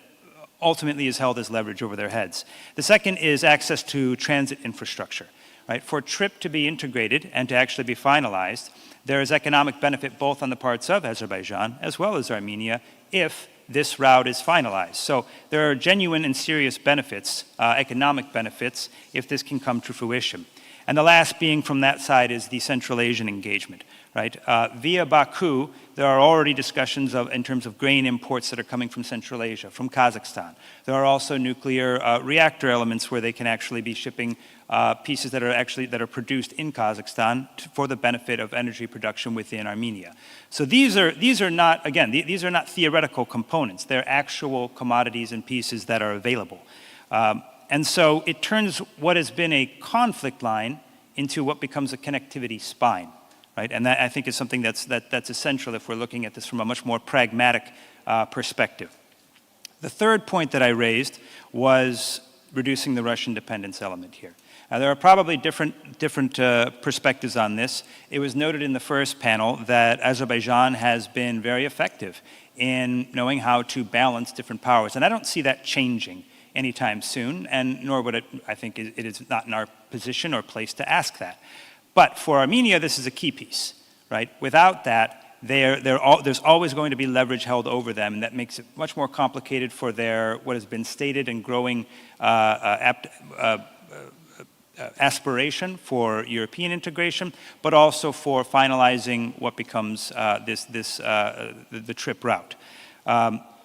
ultimately is held as leverage over their heads. The second is access to transit infrastructure, right? For a trip to be integrated and to actually be finalized, there is economic benefit both on the parts of Azerbaijan as well as Armenia if this route is finalized. So there are genuine and serious benefits, economic benefits, if this can come to fruition. And the last being from that side is the Central Asian engagement, right? Via Baku, there are already discussions in terms of grain imports that are coming from Central Asia, from Kazakhstan. There are also nuclear reactor elements where they can actually be shipping pieces that are produced in Kazakhstan for the benefit of energy production within Armenia. So these are not, again, these are not theoretical components. They're actual commodities and pieces that are available. And so it turns what has been a conflict line into what becomes a connectivity spine, right? And that, I think, is something that's essential if we're looking at this from a much more pragmatic perspective. The third point that I raised was reducing the Russian dependence element here. Now, there are probably different perspectives on this. It was noted in the first panel that Azerbaijan has been very effective in knowing how to balance different powers, and I don't see that changing anytime soon, and nor would it, I think it is not in our position or place to ask that. But for Armenia, this is a key piece, right? Without that, there's always going to be leverage held over them, and that makes it much more complicated for their, what has been stated and growing aspiration for European integration, but also for finalizing what becomes the trip route.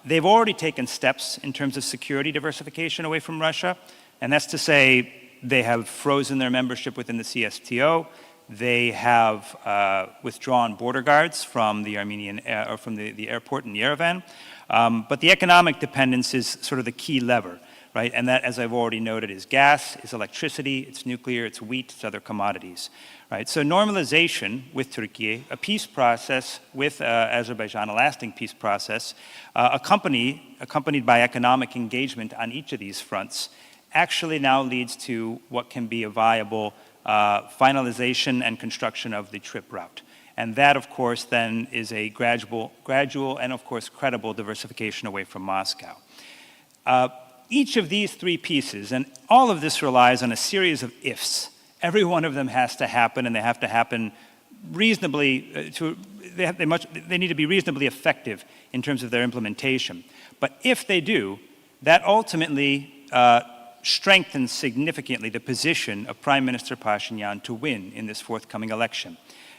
They've already taken steps in terms of security diversification away from Russia, and that's to say they have frozen their membership within the CSTO. They have withdrawn border guards from the Armenian or from the airport in Yerevan, but the economic dependence is sort of the key lever, right? And that, as I've already noted, is gas, is electricity, it's nuclear, it's wheat, it's other commodities, right? So normalization with Turkey, a peace process with Azerbaijan, a lasting peace process, accompanied by economic engagement on each of these fronts, actually now leads to what can be a viable finalization and construction of the trip route. And that, of course, then is a gradual and, of course, credible diversification away from Moscow. Each of these three pieces, and all of this relies on a series of ifs. Every one of them has to happen, and they have to happen reasonably, they need to be reasonably effective in terms of their implementation. But if they do, that ultimately strengthens significantly the position of Prime Minister Pashinyan to win in this forthcoming election.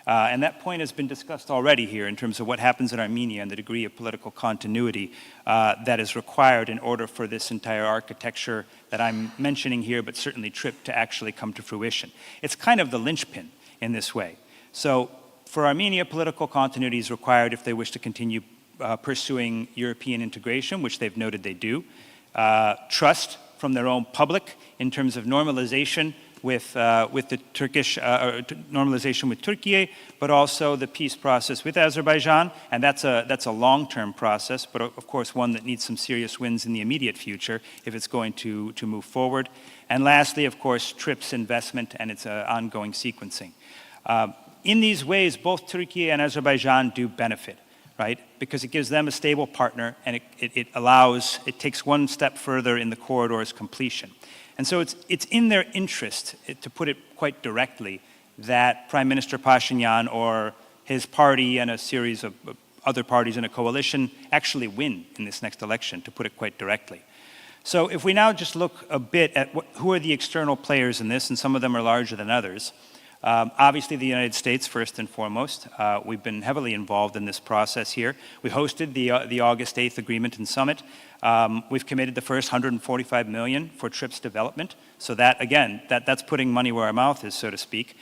And that point has been discussed already here in terms of what happens in Armenia and the degree of political continuity that is required in order for this entire architecture that I'm mentioning here, but certainly TRIP, to actually come to fruition. It's kind of the linchpin in this way. So for Armenia, political continuity is required if they wish to continue pursuing European integration, which they've noted they do. Trust from their own public in terms of normalization with the Turkish normalization with Turkey, but also the peace process with Azerbaijan, and that's a long-term process, but of course one that needs some serious wins in the immediate future if it's going to move forward. And lastly, of course, TRIPS investment and its ongoing sequencing. In these ways, both Turkey and Azerbaijan do benefit, right? Because it gives them a stable partner, and it takes one step further in the corridor's completion. And so it's in their interest, to put it quite directly, that Prime Minister Pashinyan or his party and a series of other parties in a coalition actually win in this next election, to put it quite directly. So if we now just look a bit at who are the external players in this, and some of them are larger than others. Obviously, the United States, first and foremost. We've been heavily involved in this process here. We hosted the August 8th agreement and summit. We've committed the first $145 million for TRIPS development. So that, again, that's putting money where our mouth is, so to speak.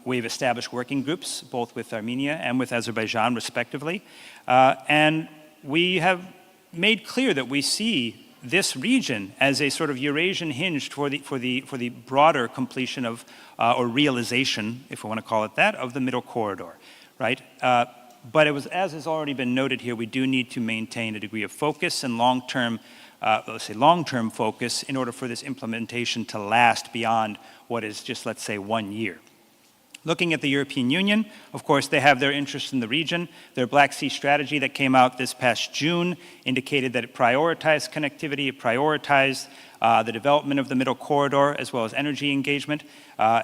We've established working groups, both with Armenia and with Azerbaijan, respectively. And we have made clear that we see this region as a sort of Eurasian hinge for the broader completion of, or realization, if we want to call it that, of the middle corridor, right? But it was, as has already been noted here, we do need to maintain a degree of focus and long-term, let's say long-term focus, in order for this implementation to last beyond what is just, let's say, 1 year. Looking at the European Union, of course, they have their interest in the region. Their Black Sea strategy that came out this past June indicated that it prioritized connectivity, it prioritized the development of the middle corridor, as well as energy engagement.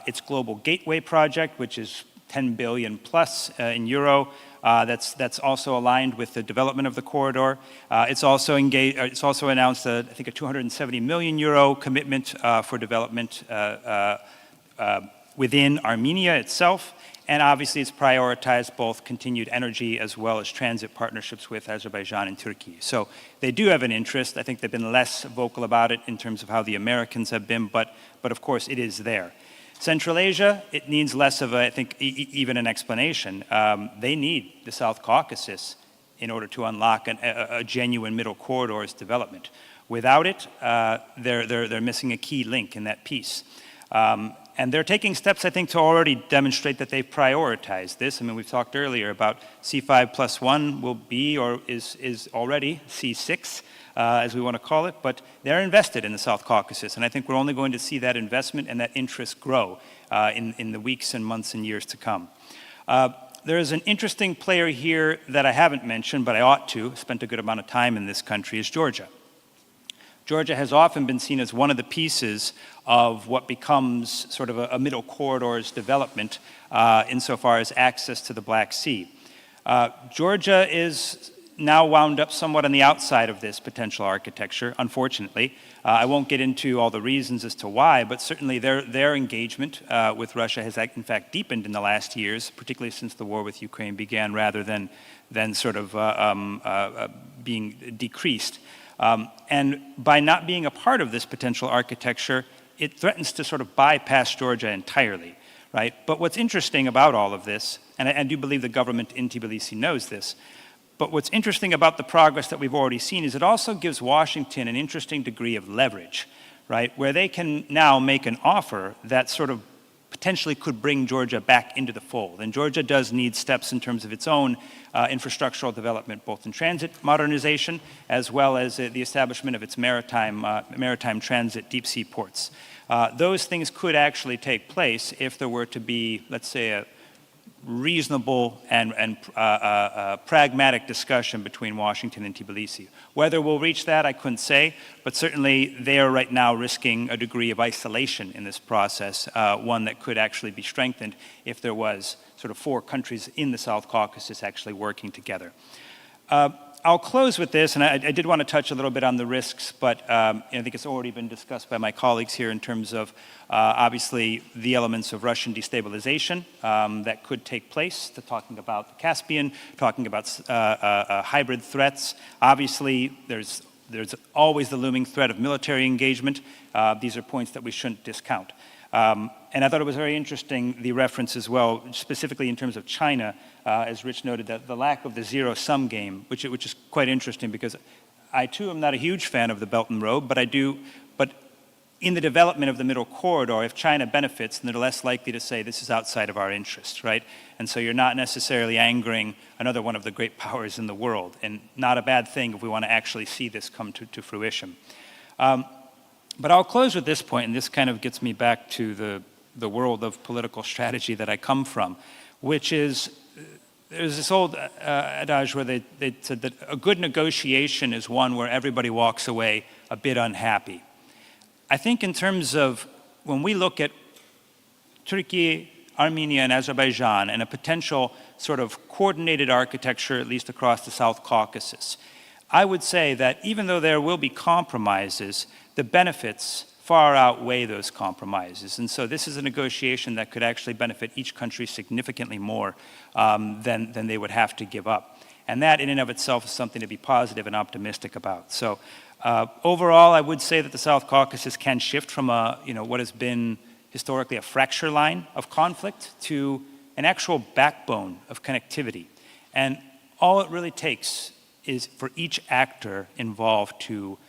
Its Global Gateway project, which is 10 billion plus in euro, that's also aligned with the development of the corridor. It's also announced, I think, a 270 million euro commitment for development within Armenia itself, and obviously it's prioritized both continued energy as well as transit partnerships with Azerbaijan and Turkey. So they do have an interest. I think they've been less vocal about it in terms of how the Americans have been, but of course it is there. Central Asia, it needs less of, I think, even an explanation. They need the South Caucasus in order to unlock a genuine middle corridor's development. Without it, they're missing a key link in that piece. And they're taking steps, I think, to already demonstrate that they've prioritized this. I mean, we've talked earlier about C5+1 will be, or is already C6, as we want to call it, but they're invested in the South Caucasus, and I think we're only going to see that investment and that interest grow in the weeks and months and years to come. There is an interesting player here that I haven't mentioned, but I ought to, spent a good amount of time in this country, is Georgia. Georgia has often been seen as one of the pieces of what becomes sort of a middle corridor's development insofar as access to the Black Sea. Georgia is now wound up somewhat on the outside of this potential architecture, unfortunately. I won't get into all the reasons as to why, but certainly their engagement with Russia has in fact deepened in the last years, particularly since the war with Ukraine began, rather than sort of being decreased. And by not being a part of this potential architecture, it threatens to sort of bypass Georgia entirely, right? But what's interesting about all of this, and I do believe the government in Tbilisi knows this, but what's interesting about the progress that we've already seen is it also gives Washington an interesting degree of leverage, right? Where they can now make an offer that sort of potentially could bring Georgia back into the fold. And Georgia does need steps in terms of its own infrastructural development, both in transit modernization, as well as the establishment of its maritime transit deep sea ports. Those things could actually take place if there were to be, let's say, a reasonable and pragmatic discussion between Washington and Tbilisi. Whether we'll reach that, I couldn't say, but certainly they are right now risking a degree of isolation in this process, one that could actually be strengthened if there was sort of 4 countries in the South Caucasus actually working together. I'll close with this, and I did want to touch a little bit on the risks, but I think it's already been discussed by my colleagues here in terms of obviously the elements of Russian destabilization that could take place, talking about the Caspian, talking about hybrid threats. Obviously, there's always the looming threat of military engagement. These are points that we shouldn't discount. And I thought it was very interesting, the reference as well, specifically in terms of China, as Rich noted, that the lack of the zero-sum game, which is quite interesting because I too am not a huge fan of the Belt and Road, but in the development of the middle corridor, if China benefits, then they're less likely to say this is outside of our interest, right? And so you're not necessarily angering another one of the great powers in the world, and not a bad thing if we want to actually see this come to fruition. But I'll close with this point, and this kind of gets me back to the world of political strategy that I come from, which is there's this old adage where they said that a good negotiation is one where everybody walks away a bit unhappy. I think in terms of when we look at Turkey, Armenia, and Azerbaijan and a potential sort of coordinated architecture, at least across the South Caucasus, I would say that even though there will be compromises, the benefits far outweigh those compromises. And so this is a negotiation that could actually benefit each country significantly more than they would have to give up. And that in and of itself is something to be positive and optimistic about. So overall, I would say that the South Caucasus can shift from what has been historically a fracture line of conflict to an actual backbone of connectivity. And all it really takes is for each actor involved to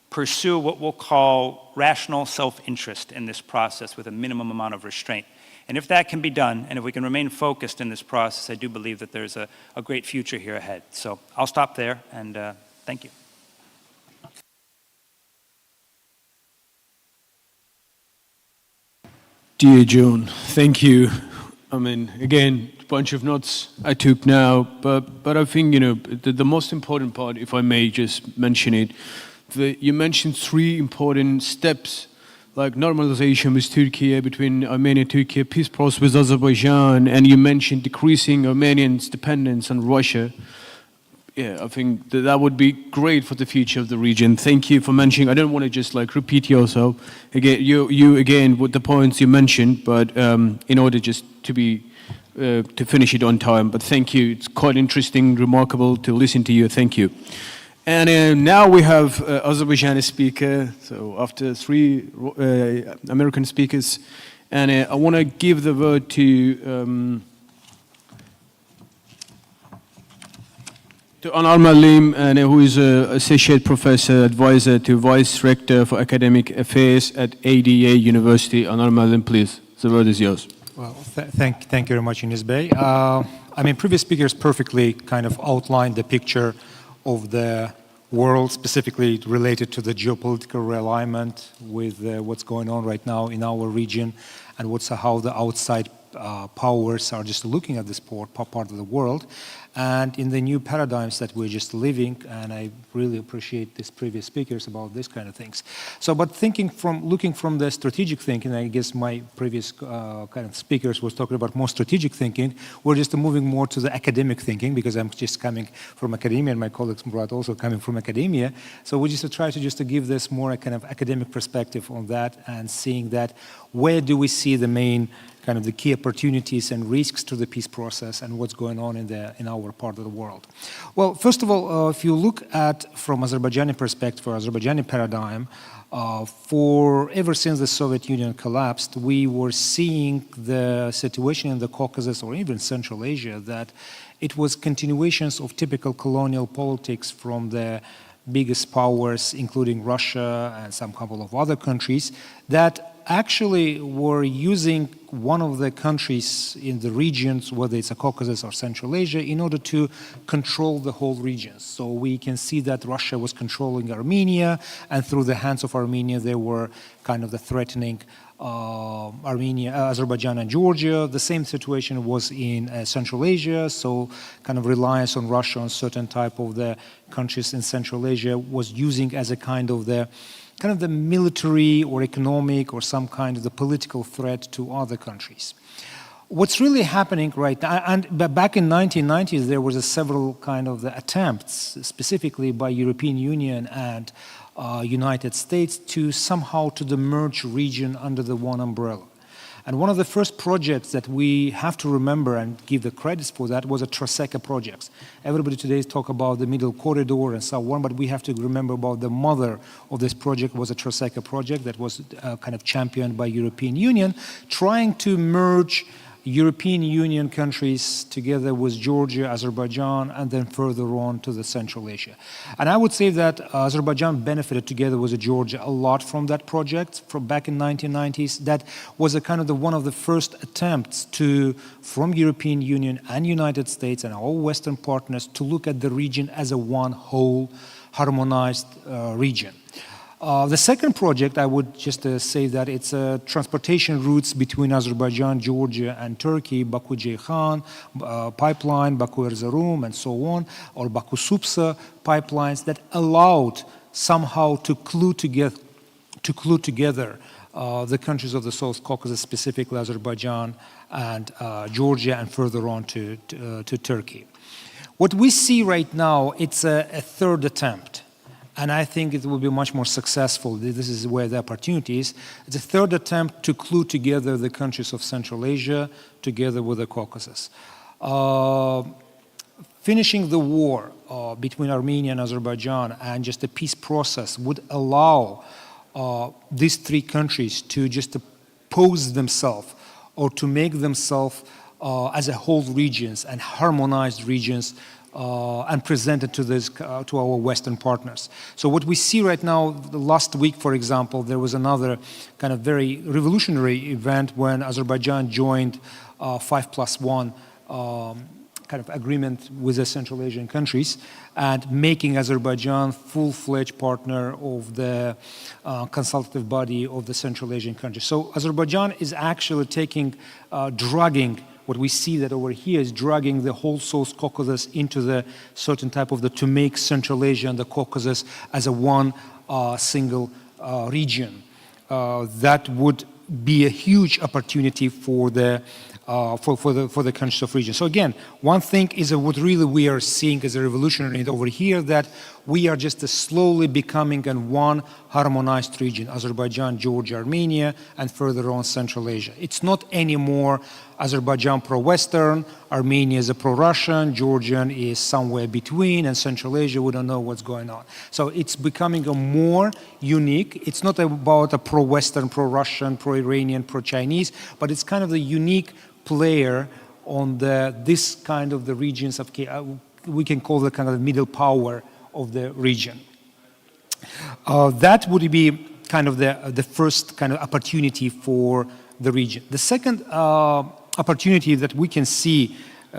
pursue what we'll call rational self-interest in this process with a minimum amount of restraint. And if that can be done, and if we can remain focused in this process, I do believe that there's a great future here ahead. So I'll stop there, and thank you. Dear John, thank you. I mean, again, a bunch of notes I took now, but I think, the most important part, if I may just mention it, you mentioned 3 important steps, like normalization with Turkey, between Armenia and Turkey, peace process with Azerbaijan, and you mentioned decreasing Armenians' dependence on Russia. Yeah, I think that would be great for the future of the region. Thank you for mentioning. I don't want to just repeat yourself again. You again with the points you mentioned, but in order just to finish it on time. But thank you. It's quite interesting, remarkable to listen to you. Thank you. And now we have Azerbaijani speaker. So after 3 American speakers, and I want to give the word to Anar Malim, who is an associate professor, advisor to vice rector for academic affairs at ADA University. Anar Malim, please. The word is yours. Well, thank you very much, Enes Bey. Previous speakers perfectly kind of outlined the picture of the world, specifically related to the geopolitical realignment with what's going on right now in our region, and how the outside powers are just looking at this part of the world. And in the new paradigms that we're just living, and I really appreciate these previous speakers about this kind of things. So, but looking from the strategic thinking, I guess my previous kind of speakers was talking about more strategic thinking. We're just moving more to the academic thinking, because I'm just coming from academia, and my colleagues Murat also coming from academia. So we just try to give this more kind of academic perspective on that, and seeing that where do we see the main kind of the key opportunities and risks to the peace process, and what's going on in our part of the world. Well, first of all, if you look at from Azerbaijani perspective, or Azerbaijani paradigm, ever since the Soviet Union collapsed, we were seeing the situation in the Caucasus or even Central Asia that it was continuations of typical colonial politics from the biggest powers, including Russia and some couple of other countries, that actually were using one of the countries in the regions, whether it's a Caucasus or Central Asia, in order to control the whole region. So we can see that Russia was controlling Armenia, and through the hands of Armenia, they were kind of the threatening Azerbaijan and Georgia. The same situation was in Central Asia, so kind of reliance on Russia on certain type of the countries in Central Asia was using as a kind of the military or economic or some kind of the political threat to other countries. What's really happening right now, and back in 1990s, there was several kind of the attempts, specifically by European Union and United States, to somehow to merge region under the one umbrella. And one of the first projects that we have to remember and give the credits for that was a Traseka project. Everybody today talk about the Middle Corridor and so on, but we have to remember about the mother of this project was a Traseka project that was kind of championed by European Union, trying to merge European Union countries together with Georgia, Azerbaijan, and then further on to the Central Asia. And I would say that Azerbaijan benefited together with Georgia a lot from that project from back in 1990s. That was a kind of one of the first attempts from European Union and United States and all Western partners to look at the region as a one whole harmonized region. The second project, I would just say that it's transportation routes between Azerbaijan, Georgia, and Turkey, Baku-Ceyhan pipeline, Baku-Erzurum, and so on, or Baku-Supsa pipelines that allowed somehow to glue together the countries of the South Caucasus, specifically Azerbaijan and Georgia, and further on to Turkey. What we see right now, it's a third attempt. And I think it will be much more successful. This is where the opportunity is. It's a third attempt to glue together the countries of Central Asia together with the Caucasus. Finishing the war between Armenia and Azerbaijan and just the peace process would allow these three countries to just pose themselves or to make themselves as a whole regions and harmonized regions and presented to our Western partners. So what we see right now, last week, for example, there was another kind of very revolutionary event when Azerbaijan joined 5+1 kind of agreement with the Central Asian countries and making Azerbaijan full-fledged partner of the consultative body of the Central Asian countries. So Azerbaijan is actually dragging what we see that over here is dragging the whole South Caucasus into the certain type of to make Central Asia and the Caucasus as a one single region. That would be a huge opportunity for the countries of region. So again, one thing is what really we are seeing as a revolutionary over here, that we are just slowly becoming in one harmonized region, Azerbaijan, Georgia, Armenia, and further on Central Asia. It's not anymore Azerbaijan pro-Western, Armenia is a pro-Russian, Georgian is somewhere between, and Central Asia, we don't know what's going on. So it's becoming a more unique. It's not about a pro-Western, pro-Russian, pro-Iranian, pro-Chinese, but it's kind of the unique player on this kind of the regions of, we can call the kind of the middle power of the region. That would be kind of the first kind of opportunity for the region. The second opportunity that we can see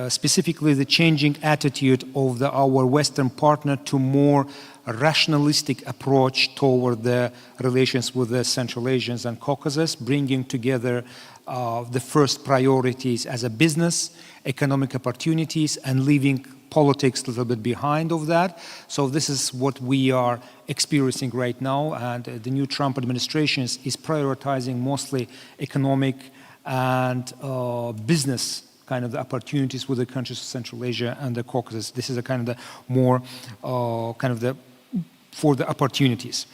specifically the changing attitude of our Western partner to more rationalistic approach toward the relations with the Central Asians and Caucasus, bringing together the first priorities as a business, economic opportunities, and leaving politics a little bit behind of that. So this is what we are experiencing right now, and the new Trump administration is prioritizing mostly economic and business kind of the opportunities with the countries of Central Asia and the Caucasus. This is a kind of the more for the opportunities.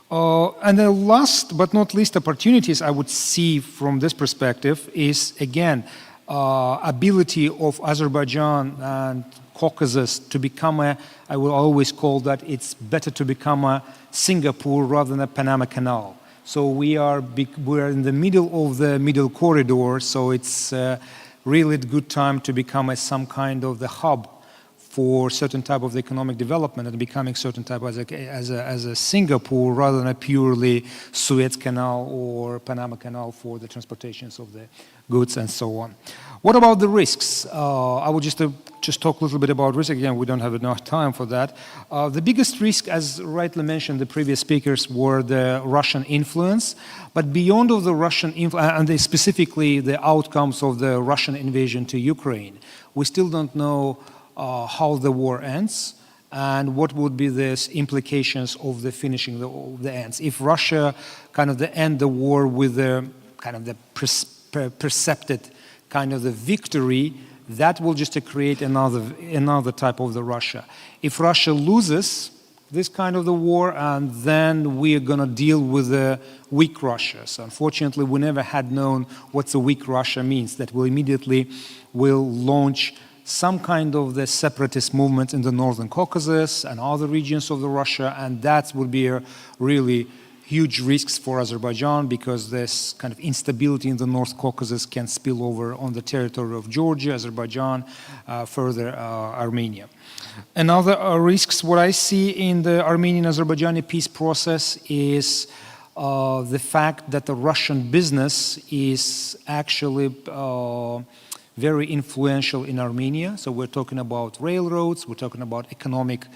And the last but not least opportunities I would see from this perspective is, again, ability of Azerbaijan and Caucasus to become I will always call that it's better to become a Singapore rather than a Panama Canal. So we're in the middle of the middle corridor, so it's really a good time to become some kind of the hub for certain type of economic development and becoming certain type as a Singapore rather than a purely Suez Canal or Panama Canal for the transportations of the goods and so on. What about the risks? I will just talk a little bit about risk. Again, we don't have enough time for that. The biggest risk, as rightly mentioned the previous speakers, were the Russian influence. But beyond of the Russian influence, and specifically the outcomes of the Russian invasion to Ukraine, we still don't know how the war ends and what would be the implications of the finishing the ends. If Russia kind of end the war with the kind of the percepted kind of the victory, that will just create another type of the Russia. If Russia loses this kind of the war, and then we are going to deal with the weak Russia. So unfortunately, we never had known what the weak Russia means. That will immediately launch some kind of the separatist movement in the Northern Caucasus and other regions of the Russia, and that would be a really huge risks for Azerbaijan, because this kind of instability in the North Caucasus can spill over on the territory of Georgia, Azerbaijan, further Armenia. Another risks what I see in the Armenian-Azerbaijani peace process is the fact that the Russian business is actually very influential in Armenia. So we're talking about railroads, we're talking about economic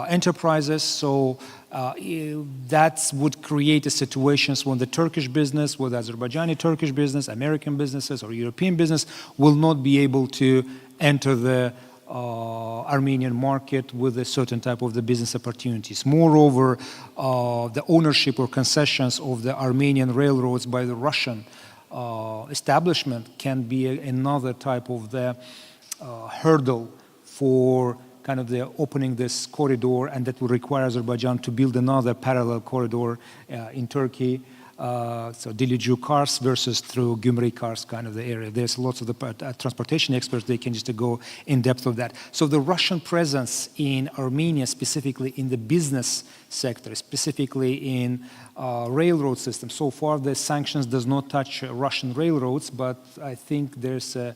enterprises. So that would create situations when the Turkish business, whether Azerbaijani Turkish business, American businesses, or European business will not be able to enter the Armenian market with a certain type of the business opportunities. Moreover, the ownership or concessions of the Armenian railroads by the Russian establishment can be another type of the hurdle for kind of the opening this corridor, and that will require Azerbaijan to build another parallel corridor in Turkey. So Dilucu-Kars versus through Gümrük-Kars kind of the area. There's lots of the transportation experts, they can just go in depth of that. So the Russian presence in Armenia, specifically in the business sector, specifically in railroad system. So far the sanctions does not touch Russian railroads, but I think there's a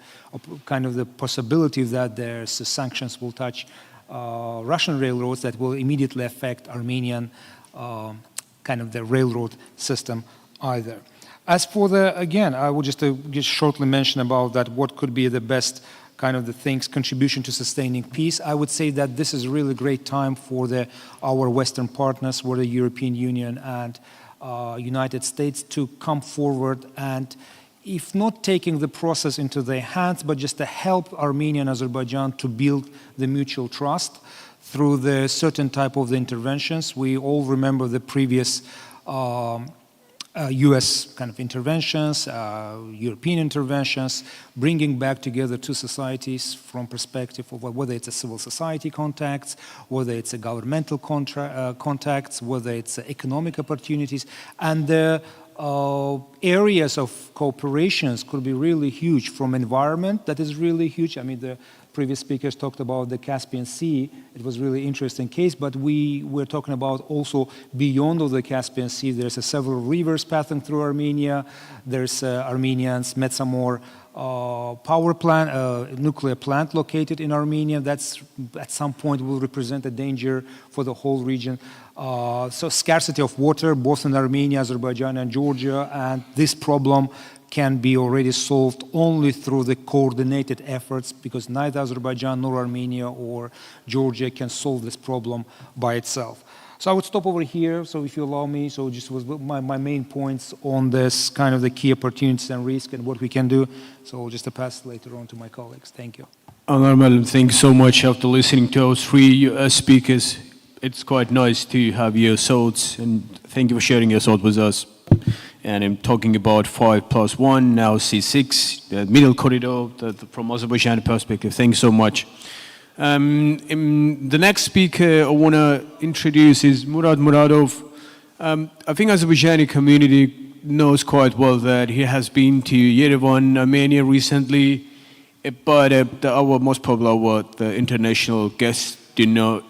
kind of the possibility that there's sanctions will touch Russian railroads that will immediately affect Armenian kind of the railroad system either. As for the, again, I will just shortly mention about that, what could be the best kind of the things, contribution to sustaining peace. I would say that this is a really great time for our Western partners, for the European Union and United States to come forward and, if not taking the process into their hands, but just to help Armenia and Azerbaijan to build the mutual trust through the certain type of the interventions. We all remember the previous US kind of interventions, European interventions, bringing back together two societies from perspective of whether it's a civil society contacts, whether it's a governmental contacts, whether it's economic opportunities, and the areas of cooperations could be really huge. From environment, that is really huge. I mean, the previous speakers talked about the Caspian Sea. It was really interesting case, but we were talking about also beyond of the Caspian Sea. There's several rivers passing through Armenia. There's Armenia's Metsamor power plant, nuclear plant located in Armenia. That's at some point will represent a danger for the whole region. So scarcity of water, both in Armenia, Azerbaijan, and Georgia, and this problem can be already solved only through the coordinated efforts, because neither Azerbaijan nor Armenia or Georgia can solve this problem by itself. So I would stop over here, so if you allow me, so just was my main points on this kind of the key opportunities and risk and what we can do. So I'll just pass later on to my colleagues. Thank you. Honorable, thanks so much. After listening to those three speakers, it's quite nice to have your thoughts, and thank you for sharing your thoughts with us. And I'm talking about 5+1, now C6, the middle corridor, from Azerbaijan perspective. Thanks so much. The next speaker I want to introduce is Murad Muradov. I think Azerbaijani community knows quite well that he has been to Yerevan, Armenia recently, but our most probably the international guests do not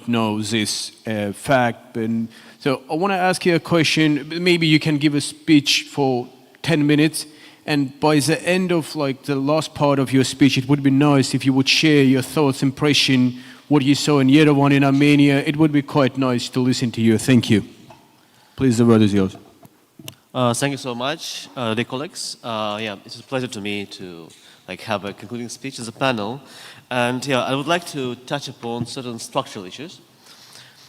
know this fact. And so I want to ask you a question. Maybe you can give a speech for 10 minutes. And by the end of the last part of your speech, it would be nice if you would share your thoughts, impression, what you saw in Yerevan in Armenia. It would be quite nice to listen to you. Thank you. Please, the word is yours. Thank you so much, dear colleagues. Yeah, it's a pleasure to me to have a concluding speech as a panel. And yeah, I would like to touch upon certain structural issues,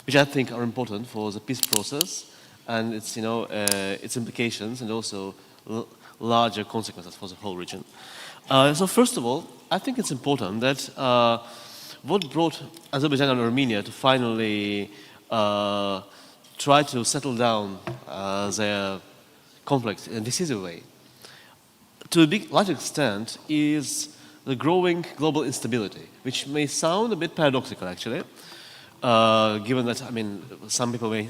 which I think are important for the peace process and its, its implications and also larger consequences for the whole region. So first of all, I think it's important that what brought Azerbaijan and Armenia to finally try to settle down their conflict in a decisive way, to a large extent, is the growing global instability, which may sound a bit paradoxical, actually, given that, some people may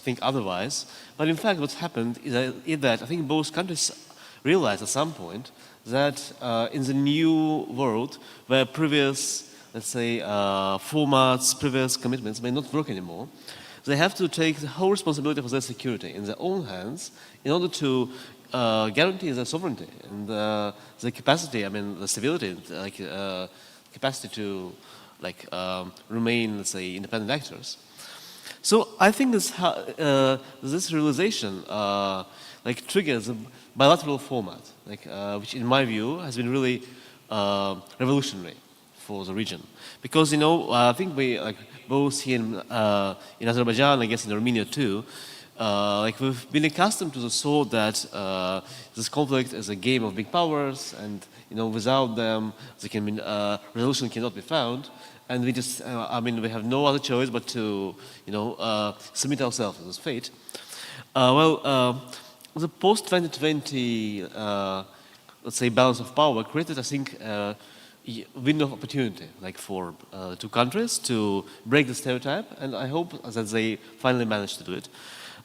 think otherwise. But in fact, what's happened is that I think both countries realized at some point that in the new world, where previous, let's say, formats, previous commitments may not work anymore, they have to take the whole responsibility for their security in their own hands in order to guarantee their sovereignty and the capacity, the stability, capacity to remain, let's say, independent actors. So I think this realization triggers a bilateral format, which in my view has been really revolutionary for the region. Because, I think we, both here in Azerbaijan, I guess in Armenia too, we've been accustomed to the thought that this conflict is a game of big powers, and without them, resolution cannot be found, and we just, we have no other choice but to, submit ourselves to this fate. The post-2020, let's say, balance of power created, I think, a window of opportunity, for two countries to break the stereotype, and I hope that they finally managed to do it.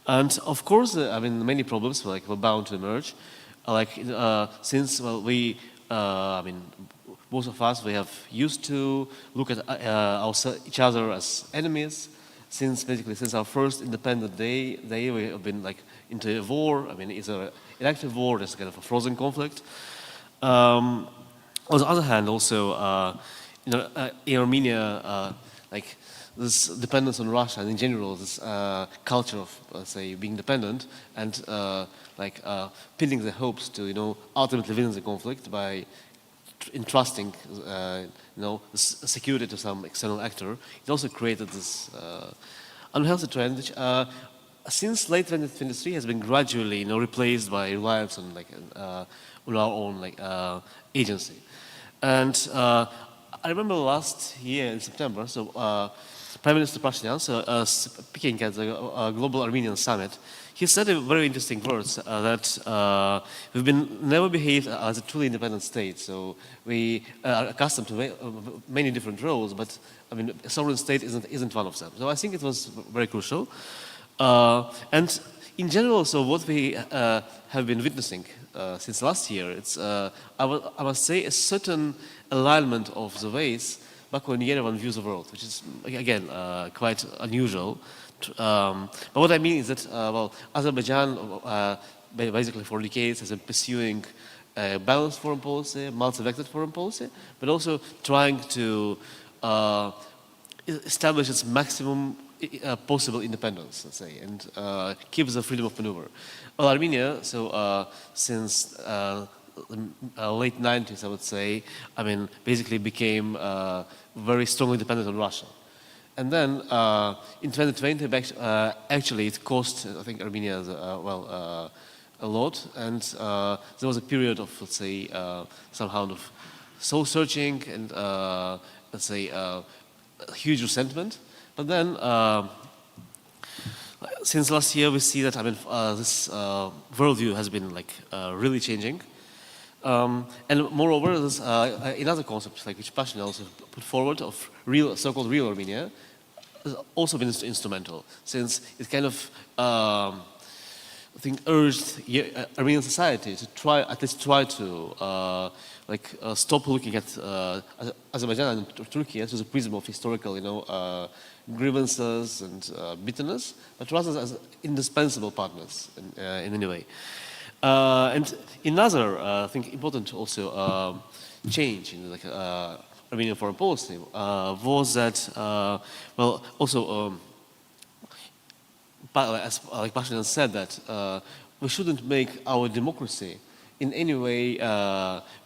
And of course, many problems were bound to emerge. Since we, most of us, we have used to look at each other as enemies. Since our first independent day, we have been into a war. It's an active war. There's kind of a frozen conflict. On the other hand, also, in Armenia, this dependence on Russia, and in general, this culture of, let's say, being dependent and pinning their hopes to, ultimately win the conflict by entrusting, security to some external actor. It also created this unhealthy trend, which since late 2023 has been gradually, replaced by reliance on on our own agency. And I remember last year in September, so Prime Minister Pashinyan, speaking at the Global Armenian Summit, he said a very interesting words that we've never behaved as a truly independent state. So we are accustomed to many different roles, but a sovereign state isn't one of them. So I think it was very crucial. And in general, so what we have been witnessing since last year, it's I must say a certain alignment of the ways Baku and Yerevan views the world, which is again quite unusual. But what I mean is that Azerbaijan basically for decades has been pursuing a balanced foreign policy, multi-vectored foreign policy, but also trying to establish its maximum possible independence, let's say, and keeps the freedom of maneuver. Well, Armenia, so since late 90s, I would say, I mean, basically became very strongly dependent on Russia. And then in 2020, actually, it cost, I think, Armenia, a lot. And there was a period of, let's say, some kind of soul searching and, let's say, huge resentment. But then, since last year, we see that, I mean, this worldview has been like really changing. And moreover, there's another concept, like which Pashin also put forward, of real, so-called real Armenia, has also been instrumental, since it kind of, I think, urged Armenian society to try, at least try to, stop looking at Azerbaijan and Turkey as a prism of historical, grievances and bitterness, but rather as indispensable partners in any way. And another, I think, important also change in Armenian foreign policy was that, also, as like Pashin said, that we shouldn't make our democracy in any way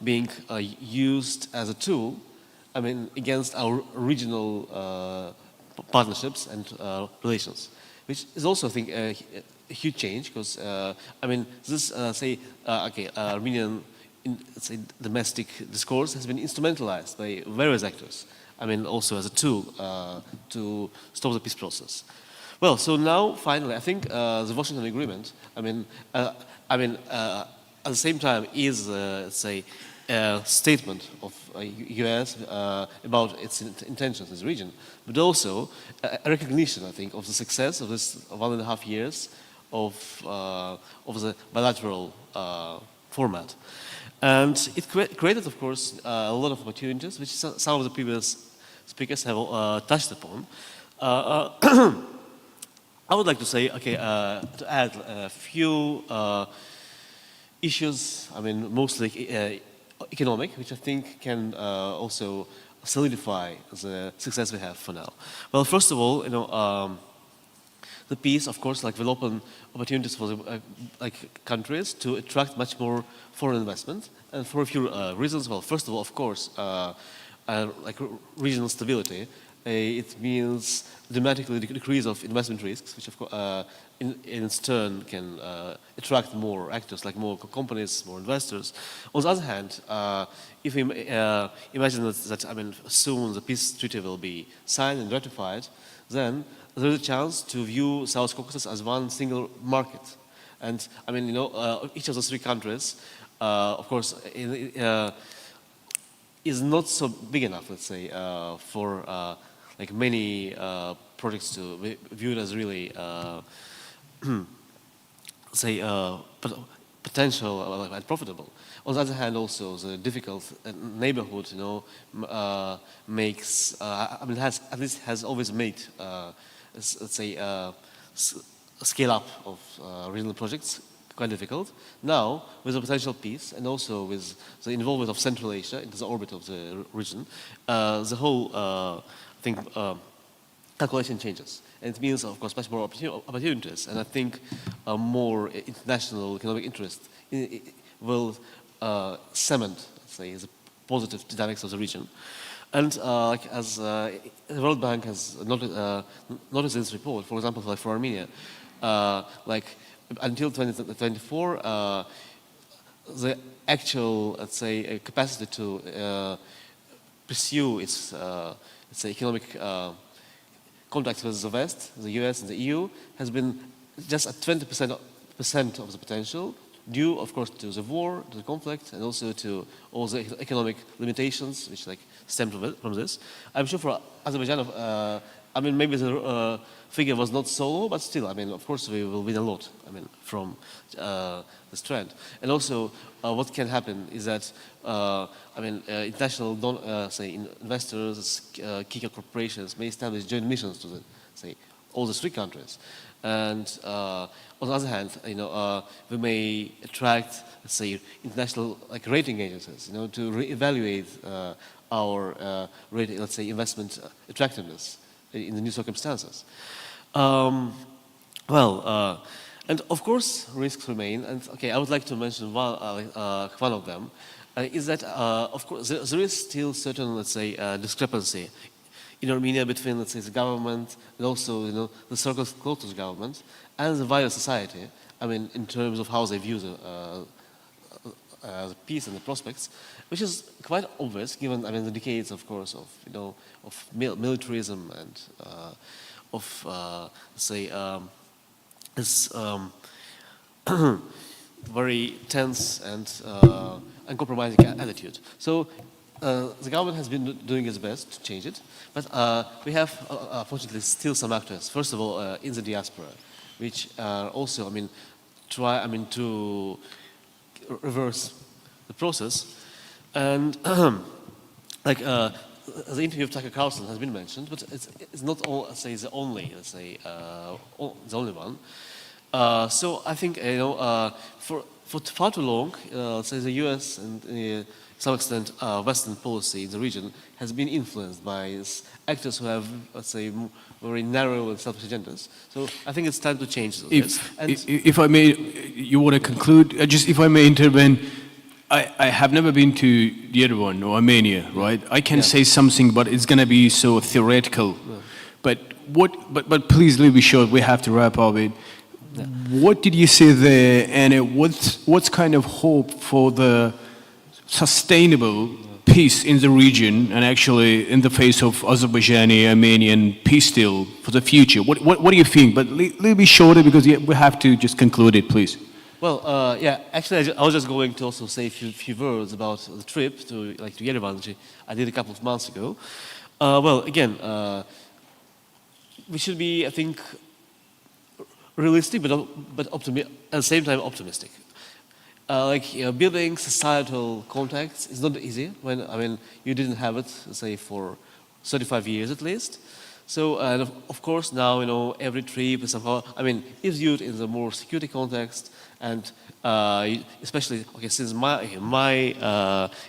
being used as a tool, I mean, against our regional partnerships and relations, which is also, I think, a huge change, because I mean, this Armenian, let's say, domestic discourse has been instrumentalized by various actors. I mean, also as a tool to stop the peace process. Well, so now finally, I think the Washington Agreement, at the same time is, let's say, a statement of U.S. About its intentions in this region, but also a recognition, I think, of the success of this 1.5 years of the bilateral format. And it created, of course, a lot of opportunities, which some of the previous speakers have touched upon. I would like to say, to add a few issues, I mean, mostly economic, which I think can also solidify the success we have for now. Well, first of all, the peace, of course, will open opportunities for the countries to attract much more foreign investment, and for a few reasons. Well, first of all, of course, regional stability. It means dramatically decrease of investment risks, which of course, in its turn can attract more actors, like more companies, more investors. On the other hand, if we imagine that soon the peace treaty will be signed and ratified, then there is a chance to view South Caucasus as one single market. And each of the three countries, of course, is not so big enough, let's say, for many projects to be viewed as really, say, potential and profitable. On the other hand, also the difficult neighborhood, makes, has always made, let's say, scale up of regional projects quite difficult. Now, with the potential peace and also with the involvement of Central Asia into the orbit of the region, the whole calculation changes. And it means, of course, much more opportunities. And I think more international economic interest will cement, let's say, the positive dynamics of the region. And as the World Bank has noticed in this report, for example, for Armenia, until 2024, the actual, let's say, capacity to pursue its, let's say, economic contacts with the West, the US and the EU, has been just at 20% of the potential, due, of course, to the war, to the conflict, and also to all the economic limitations which stem from this. I'm sure for Azerbaijan, maybe the figure was not so low, but still, of course, we will win a lot, from this trend. And also, what can happen is that, international, say, investors, key corporations may establish joint missions to say, all the three countries. And on the other hand, we may attract, let's say, international rating agencies, to reevaluate our rating, let's say, investment attractiveness. in the new circumstances. And of course, risks remain. And okay, I would like to mention one of them. Is that, of course, there is still certain, let's say, discrepancy in Armenia between, let's say, the government and also, the circles close to the government and the wider society. I mean, in terms of how they view the peace and the prospects, which is quite obvious given, I mean, the decades, of course, of militarism and let's say, this very tense and uncompromising attitude. So the government has been doing its best to change it, but we have, fortunately, still some actors. First of all, in the diaspora, which are also, I mean, to reverse the process. And like the interview of Tucker Carlson has been mentioned, but it's not all, let's say, the only, let's say, the only one. So I think, for far too long, let's say the U.S. and to some extent Western policy in the region has been influenced by actors who have, let's say, very narrow and selfish agendas. So I think it's time to change those. If I may, you want to conclude? Just if I may intervene, I have never been to the other one, or Armenia, right? I can say something, but it's going to be so theoretical. Yeah. But please leave me short. We have to wrap up it. Yeah. What did you say there, and what's kind of hope for the sustainable peace in the region, and actually in the face of Azerbaijani, Armenian peace deal for the future? What do you think? But leave me shorter because we have to just conclude it, please. Well, yeah, actually, I was just going to also say a few words about the trip to Yerevan, which I did a couple of months ago. Well, again, we should be, I think, realistic, but at the same time optimistic. Building societal contacts is not easy when, I mean, you didn't have it, say, for 35 years at least. So, and of course, now, every trip is somehow, I mean, is viewed in the more security context, and especially, okay, since my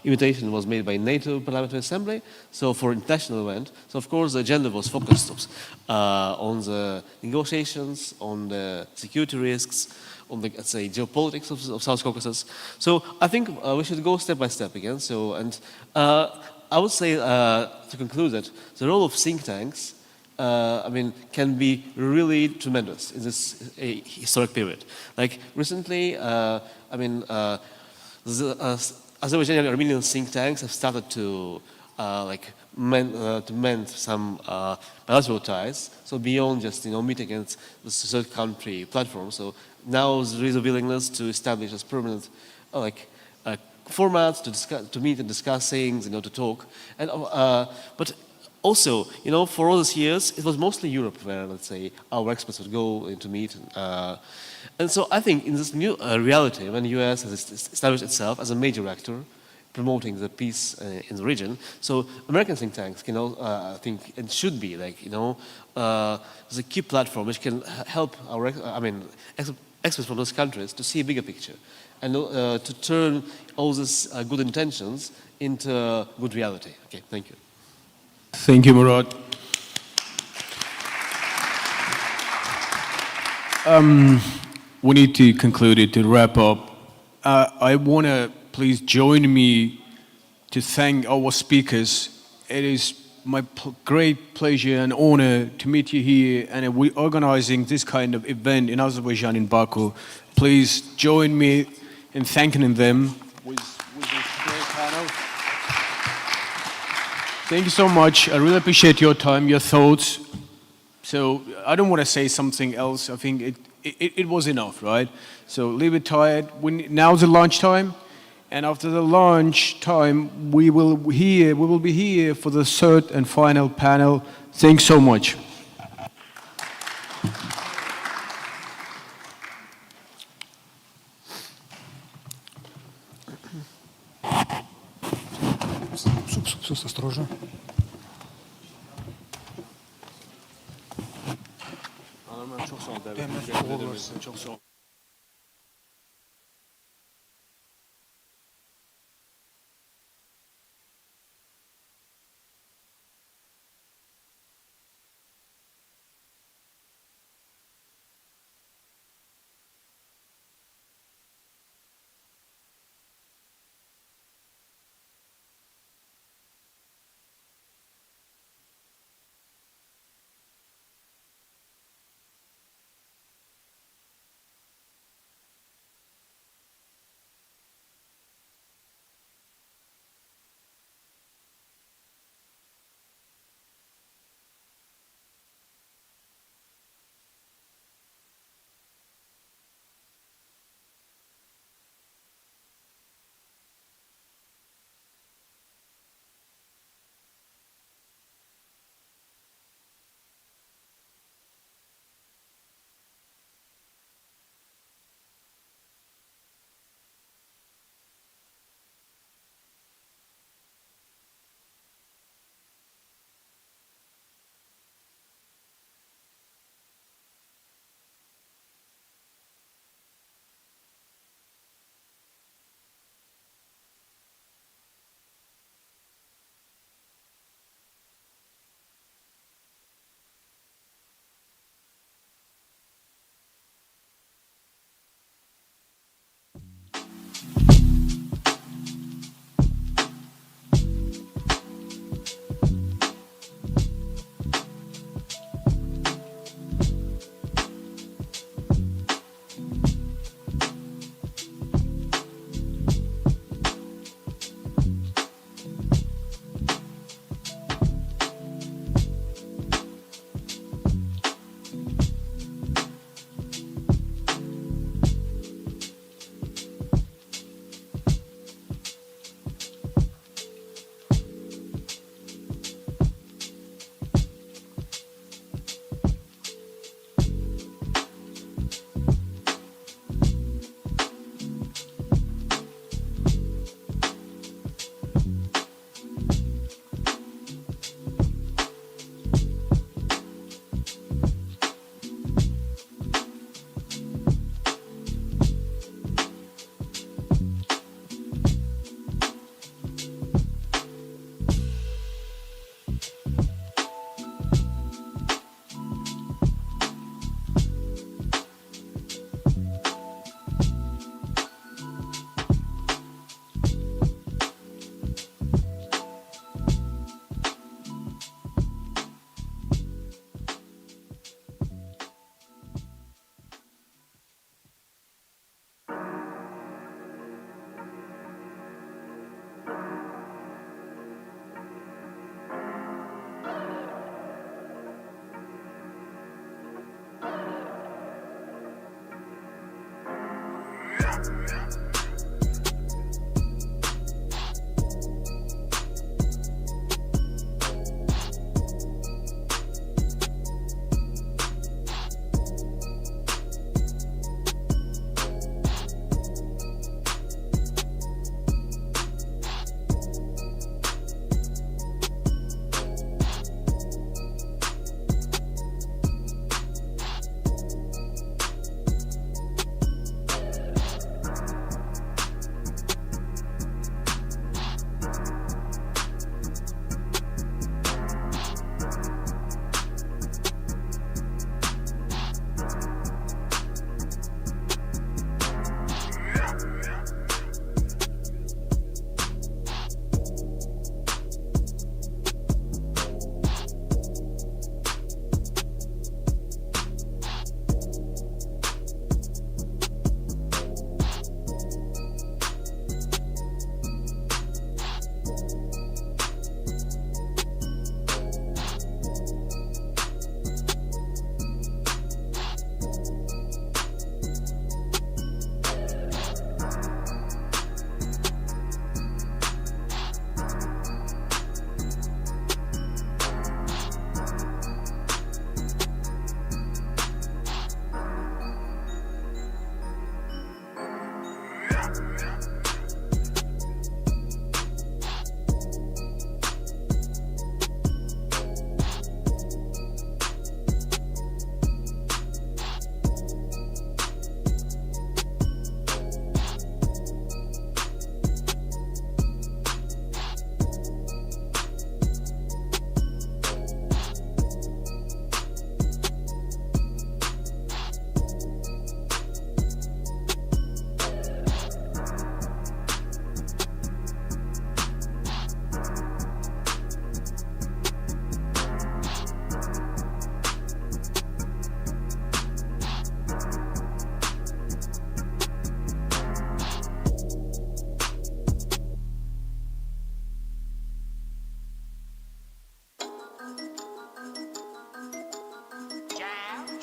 invitation was made by NATO Parliamentary Assembly, so for international event, so of course the agenda was focused on the negotiations, on the security risks, on the, let's say, geopolitics of South Caucasus. So I think we should go step by step again. So, and I would say, to conclude, that the role of think tanks, I mean, can be really tremendous in this historic period. Like recently, I mean, the Azerbaijani and Armenian think tanks have started to mend some bilateral ties. So beyond just meeting against the third country platform. So now there is a willingness to establish as permanent formats to discuss, to meet and discuss things, to talk. And but also, for all these years, it was mostly Europe where, let's say, our experts would go to meet. And so I think in this new reality, when the US has established itself as a major actor, promoting the peace in the region, so American think tanks can, I think, and should be the key platform which can help our, experts from those countries to see a bigger picture and to turn all these good intentions into good reality. Okay, thank you. Thank you, Murad. We need to conclude it, to wrap up. I want to please join me to thank our speakers. It is my great pleasure and honor to meet you here, and we're organizing this kind of event in Azerbaijan, in Baku. Please join me in thanking them with this great panel. Thank you so much. I really appreciate your time, your thoughts. So I don't want to say something else. I think it was enough, right? So leave it tight. Now's the lunch time, and after the lunch time, we will be here for the third and final panel. Thanks so much. Осторожно. Çok sağ ol.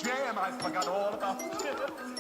Jam, I forgot all about it.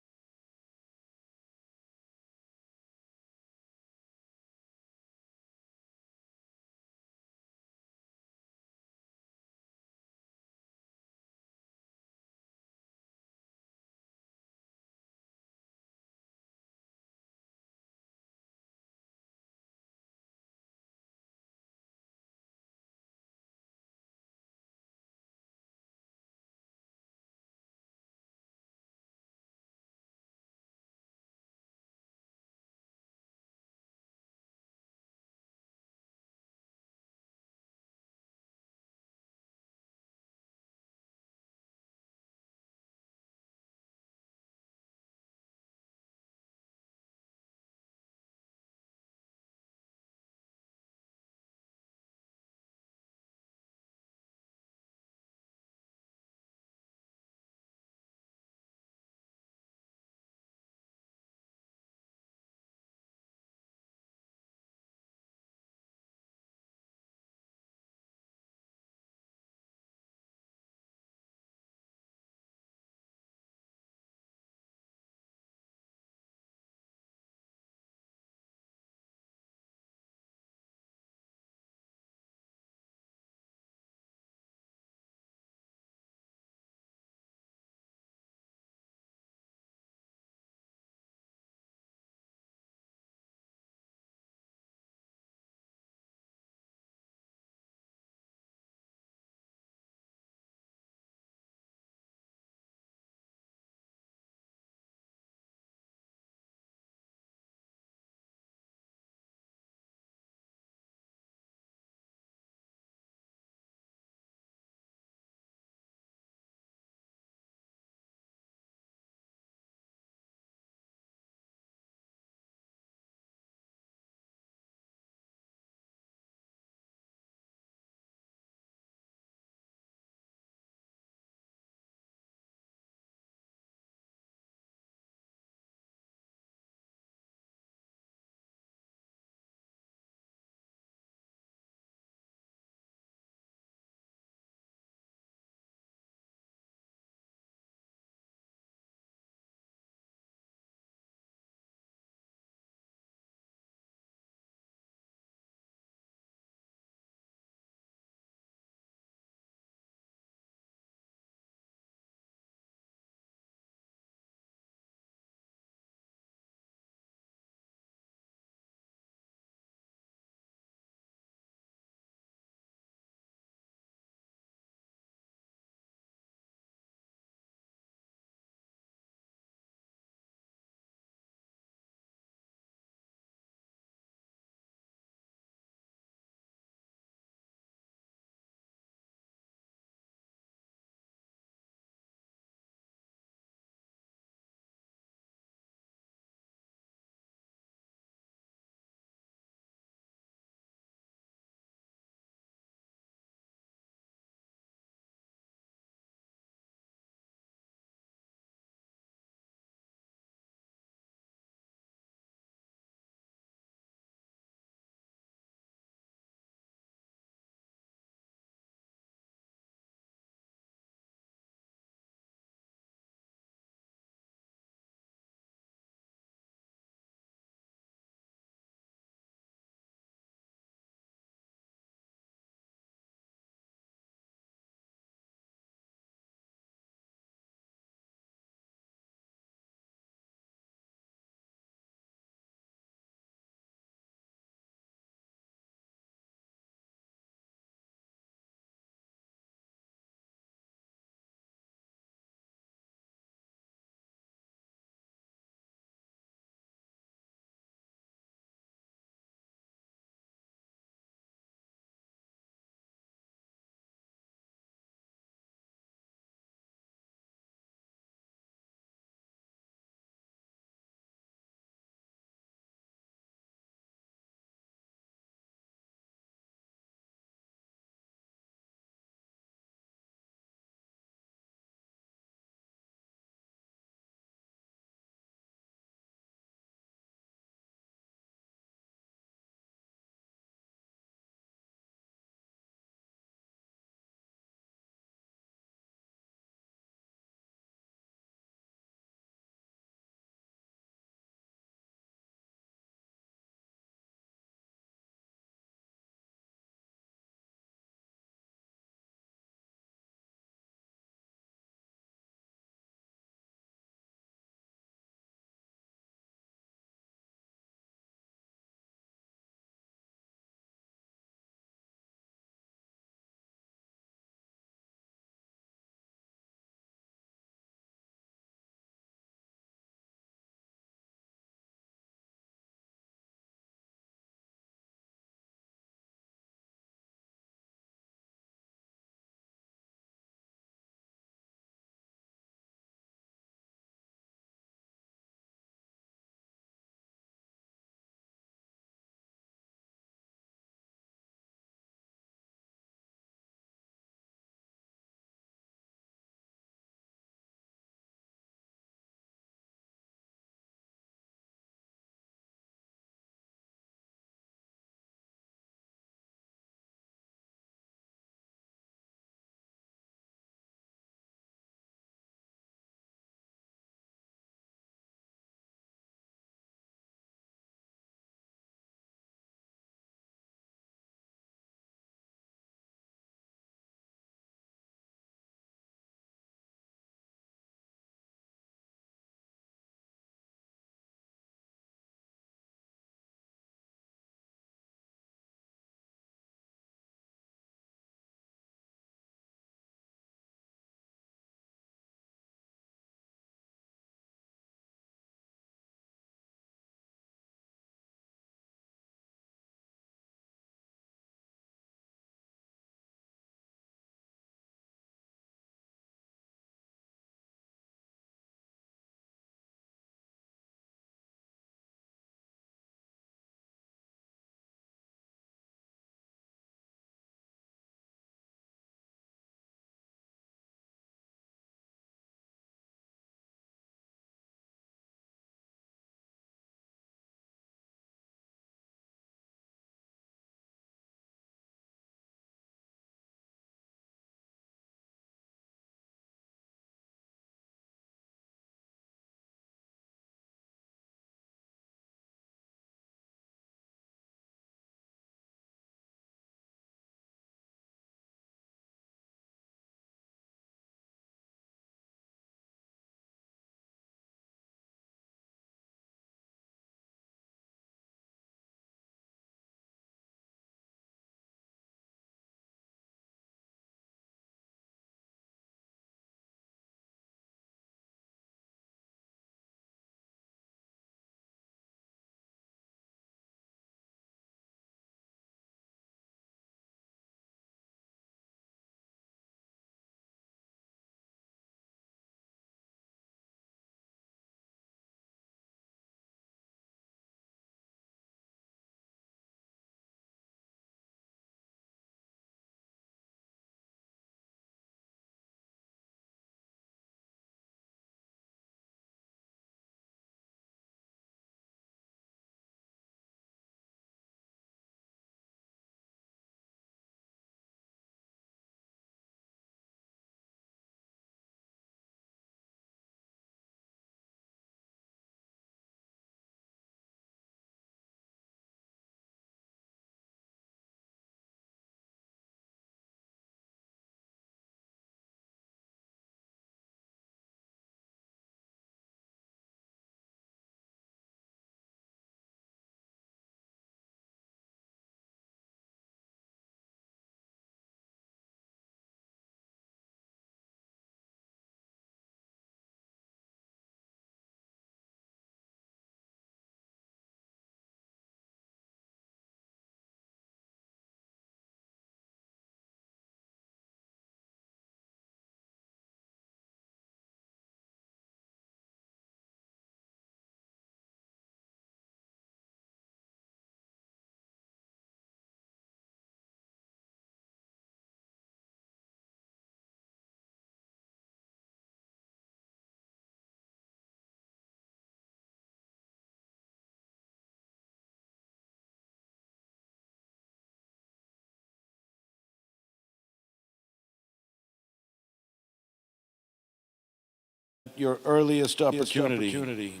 your earliest opportunity.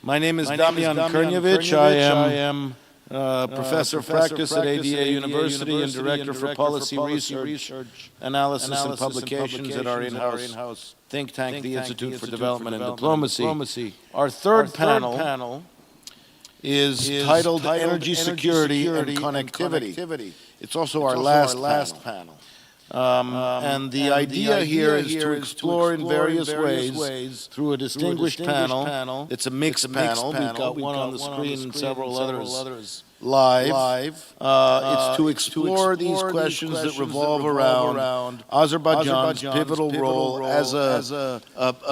My name is Damian Krnjevic. I am Professor of Practice at ADA University and Director for Policy Research, Analysis and Publications at our in-house think tank, the Institute for Development and Diplomacy. Our third panel is titled Energy Security and Connectivity. It's also our last panel. And the idea here is to explore in various ways through a distinguished panel. It's a mixed panel. We've got one on the screen and several others live. It's to explore these questions that revolve around Azerbaijan's pivotal role as a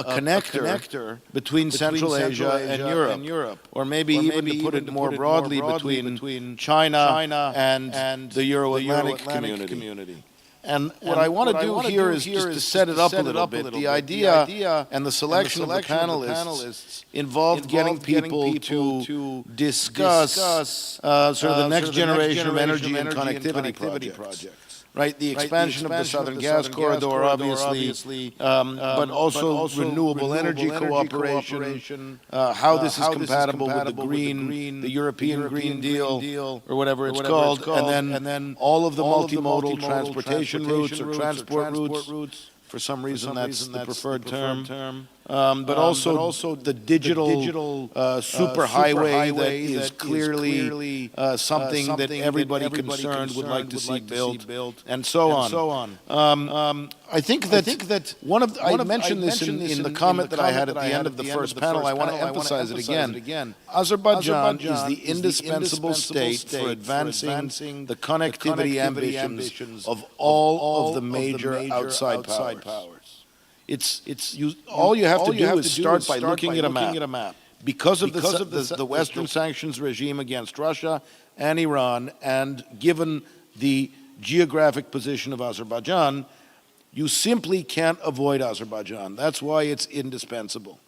connector between Central Asia and Europe, or maybe even to put it more broadly between China and the Euro-Atlantic community. And what I want to do here is just to set it up a little bit. The idea and the selection of the panelists involved getting people to discuss sort of the next generation of energy and connectivity projects. Right, the expansion of the Southern Gas Corridor, obviously, but also renewable energy cooperation, how this is compatible with the European Green Deal, or whatever it's called, and then all of the multimodal transportation routes or transport routes. For some reason, that's the preferred term. But also the digital superhighway that is clearly something that everybody concerned would like to see built, and so on. I think that I mentioned this in the comment that I had at the end of the first panel. I want to emphasize it again. Azerbaijan is the indispensable state for advancing the connectivity ambitions of all of the major outside powers. All you have to do is start by looking at a map. Because of the Western sanctions regime against Russia and Iran, and given the geographic position of Azerbaijan, you simply can't avoid Azerbaijan. That's why it's indispensable.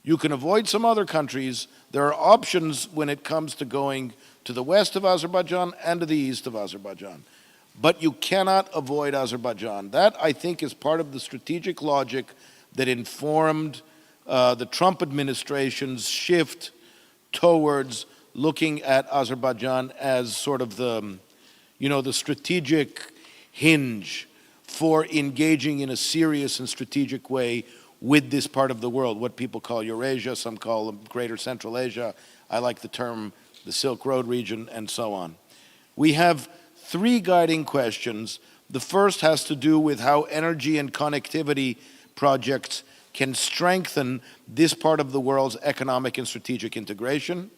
You can avoid some other countries. There are options when it comes to going to the west of Azerbaijan and to the east of Azerbaijan. But you cannot avoid Azerbaijan. That, I think, is part of the strategic logic that informed the Trump administration's shift towards looking at Azerbaijan as sort of the strategic hinge for engaging in a serious and strategic way with this part of the world, what people call Eurasia, some call Greater Central Asia. I like the term the Silk Road region, and so on. We have three guiding questions. The first has to do with how energy and connectivity projects can strengthen this part of the world's economic and strategic integration.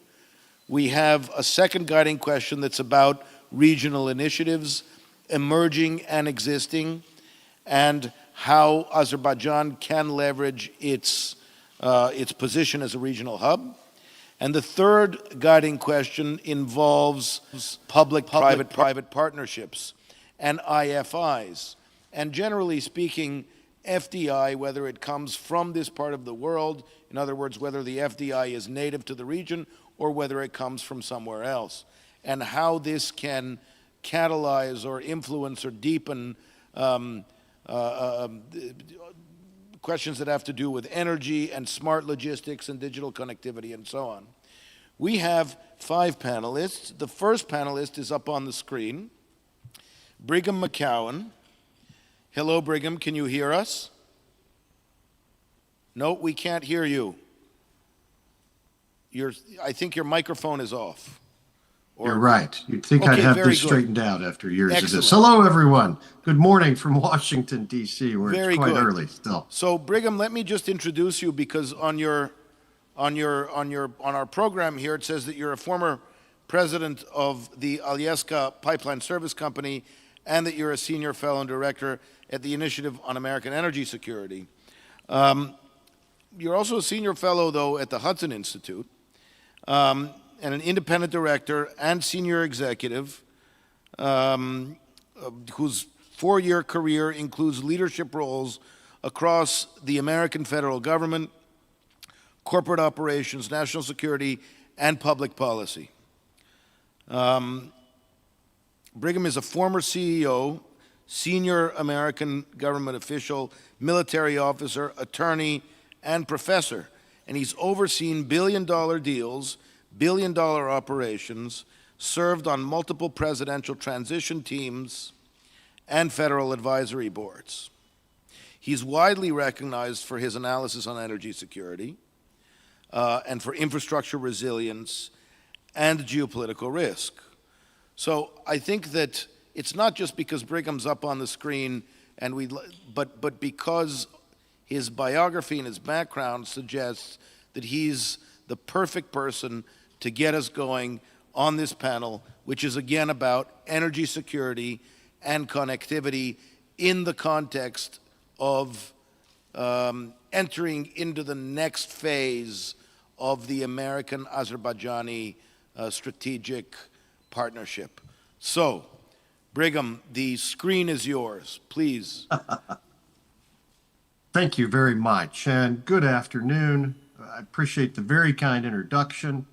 We have a second guiding question that's about regional initiatives, emerging and existing, and how Azerbaijan can leverage its position as a regional hub. And the third guiding question involves public-private partnerships and IFIs. And generally speaking, FDI, whether it comes from this part of the world, in other words, whether the FDI is native to the region or whether it comes from somewhere else, and how this can catalyze or influence or deepen questions that have to do with energy and smart logistics and digital connectivity and so on. We have 5 panelists. The first panelist is up on the screen, Brigham McCowan. Hello, Brigham, can you hear us? No, we can't hear you. I think your microphone is off. You're right. You'd think I'd have this straightened out after years of this. Hello, everyone. Good morning from Washington, D.C., where it's quite early still. So, Brigham, let me just introduce you, because on our program here it says that you're a former president of the Alyeska Pipeline Service Company and that you're a senior fellow and director at the Initiative on American Energy Security. You're also a senior fellow, though, at the Hudson Institute, and an independent director and senior executive whose 4-year career includes leadership roles across the American federal government, corporate operations, national security, and public policy. Brigham is a former CEO, senior American government official, military officer, attorney, and professor, and he's overseen billion-dollar deals, billion-dollar operations, served on multiple presidential transition teams and federal advisory boards. He's widely recognized for his analysis on energy security and for infrastructure resilience and geopolitical risk. So I think that it's not just because Brigham's up on the screen, but because his biography and his background suggests that he's the perfect person to get us going on this panel, which is again about energy security and connectivity in the context of entering into the next phase of the American-Azerbaijani strategic partnership. So, Brigham, the screen is yours. Please. Thank you very much, and good afternoon. I appreciate the very kind introduction,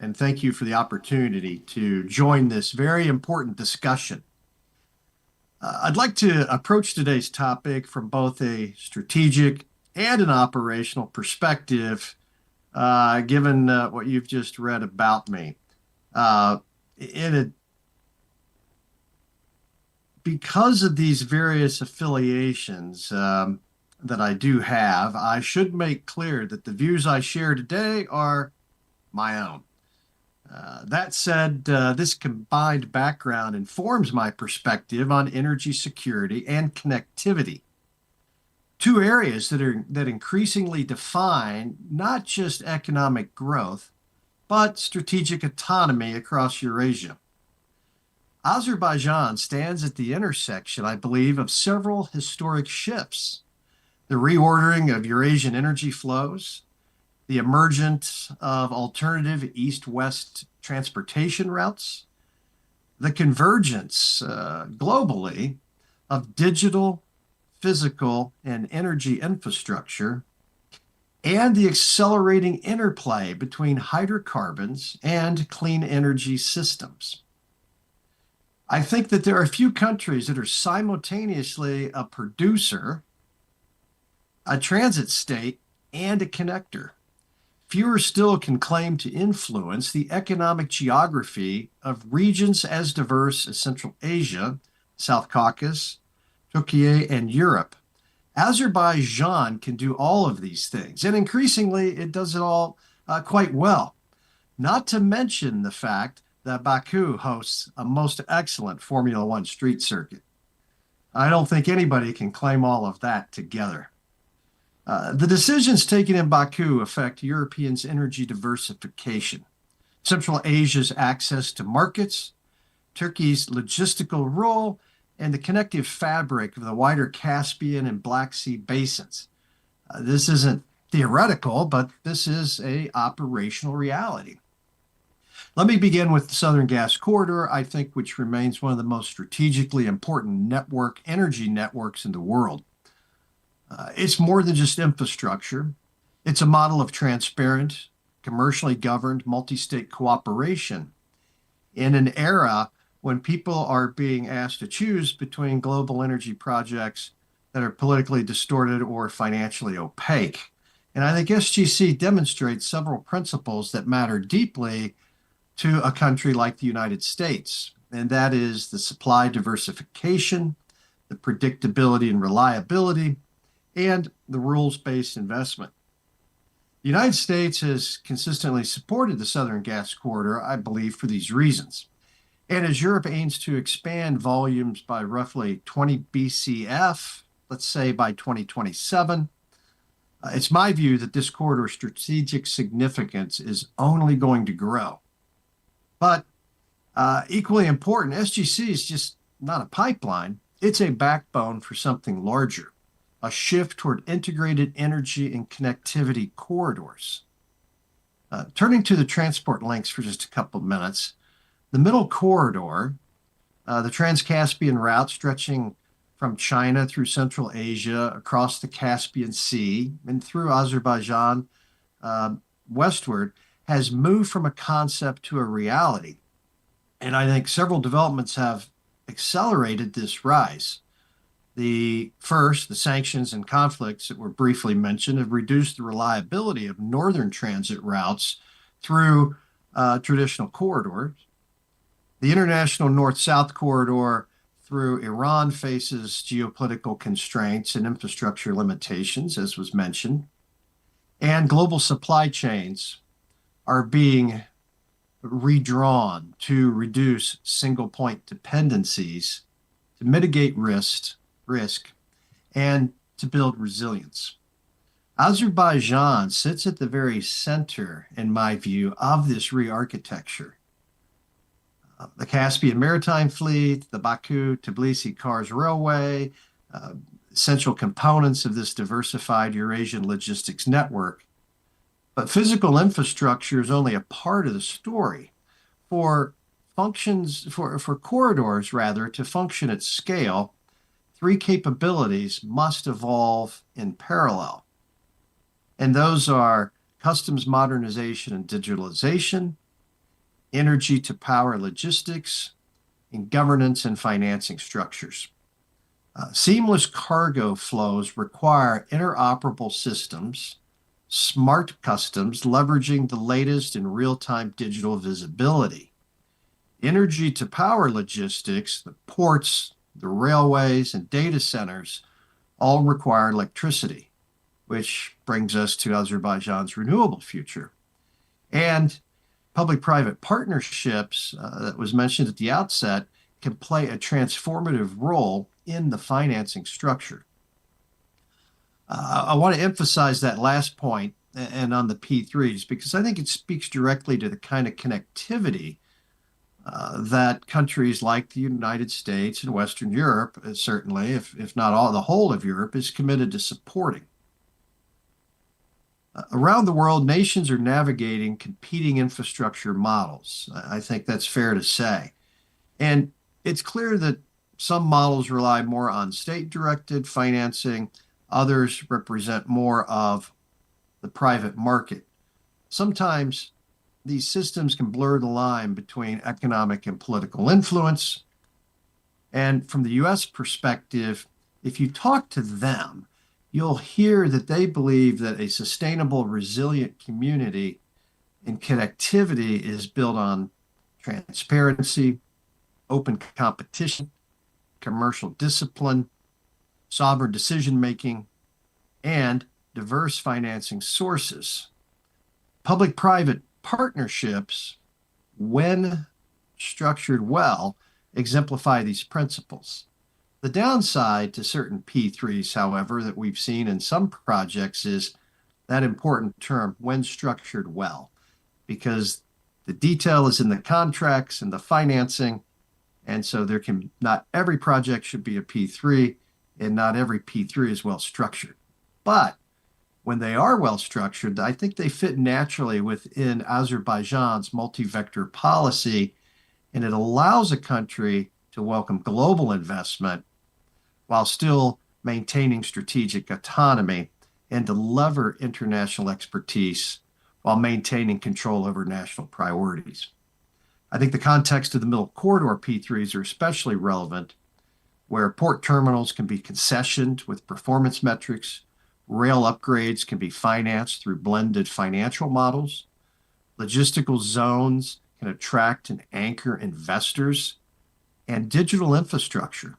and thank you for the opportunity to join this very important discussion. I'd like to approach today's topic from both a strategic and an operational perspective, given what you've just read about me. Because of these various affiliations that I do have, I should make clear that the views I share today are my own. That said, this combined background informs my perspective on energy security and connectivity, two areas that increasingly define not just economic growth, but strategic autonomy across Eurasia. Azerbaijan stands at the intersection, I believe, of several historic shifts: the reordering of Eurasian energy flows, the emergence of alternative east-west transportation routes, the convergence globally of digital, physical, and energy infrastructure, and the accelerating interplay between hydrocarbons and clean energy systems. I think that there are a few countries that are simultaneously a producer, a transit state, and a connector. Fewer still can claim to influence the economic geography of regions as diverse as Central Asia, South Caucasus, Turkey, and Europe. Azerbaijan can do all of these things, and increasingly it does it all quite well. Not to mention the fact that Baku hosts a most excellent Formula One street circuit. I don't think anybody can claim all of that together. The decisions taken in Baku affect Europeans' energy diversification, Central Asia's access to markets, Turkey's logistical role, and the connective fabric of the wider Caspian and Black Sea basins. This isn't theoretical, but this is an operational reality. Let me begin with the Southern Gas Corridor, I think, which remains one of the most strategically important energy networks in the world. It's more than just infrastructure. It's a model of transparent, commercially governed, multi-state cooperation in an era when people are being asked to choose between global energy projects that are politically distorted or financially opaque. And I think SGC demonstrates several principles that matter deeply to a country like the United States, and that is the supply diversification, the predictability and reliability, and the rules-based investment. The United States has consistently supported the Southern Gas Corridor, I believe, for these reasons. And as Europe aims to expand volumes by roughly 20 BCF, let's say by 2027, it's my view that this corridor's strategic significance is only going to grow. But equally important, SGC is just not a pipeline. It's a backbone for something larger, a shift toward integrated energy and connectivity corridors. Turning to the transport links for just a couple of minutes, the middle corridor, the Trans-Caspian route stretching from China through Central Asia, across the Caspian Sea, and through Azerbaijan westward, has moved from a concept to a reality. And I think several developments have accelerated this rise. The first, the sanctions and conflicts that were briefly mentioned, have reduced the reliability of northern transit routes through traditional corridors. The international north-south corridor through Iran faces geopolitical constraints and infrastructure limitations, as was mentioned. And global supply chains are being redrawn to reduce single point dependencies, to mitigate risk, and to build resilience. Azerbaijan sits at the very center, in my view, of this re-architecture. The Caspian Maritime Fleet, the Baku-Tbilisi-Kars Railway, essential components of this diversified Eurasian logistics network. But physical infrastructure is only a part of the story. For corridors, rather, to function at scale, three capabilities must evolve in parallel. And those are customs modernization and digitalization, energy to power logistics, and governance and financing structures. Seamless cargo flows require interoperable systems, smart customs leveraging the latest in real-time digital visibility. Energy to power logistics, the ports, the railways, and data centers all require electricity, which brings us to Azerbaijan's renewable future. And public-private partnerships that was mentioned at the outset can play a transformative role in the financing structure. I want to emphasize that last point and on the P3s because I think it speaks directly to the kind of connectivity that countries like the United States and Western Europe, certainly, if not all, the whole of Europe, is committed to supporting. Around the world, nations are navigating competing infrastructure models. I think that's fair to say. And it's clear that some models rely more on state-directed financing, others represent more of the private market. Sometimes these systems can blur the line between economic and political influence. And from the US perspective, if you talk to them, you'll hear that they believe that a sustainable, resilient community and connectivity is built on transparency, open competition, commercial discipline, sovereign decision-making, and diverse financing sources. Public-private partnerships, when structured well, exemplify these principles. The downside to certain P3s, however, that we've seen in some projects is that important term, when structured well, because the detail is in the contracts and the financing, and so not every project should be a P3, and not every P3 is well structured. But when they are well structured, I think they fit naturally within Azerbaijan's multi-vector policy, and it allows a country to welcome global investment while still maintaining strategic autonomy and to lever international expertise while maintaining control over national priorities. I think the context of the Middle Corridor P3s are especially relevant, where port terminals can be concessioned with performance metrics, rail upgrades can be financed through blended financial models, logistical zones can attract and anchor investors, and digital infrastructure,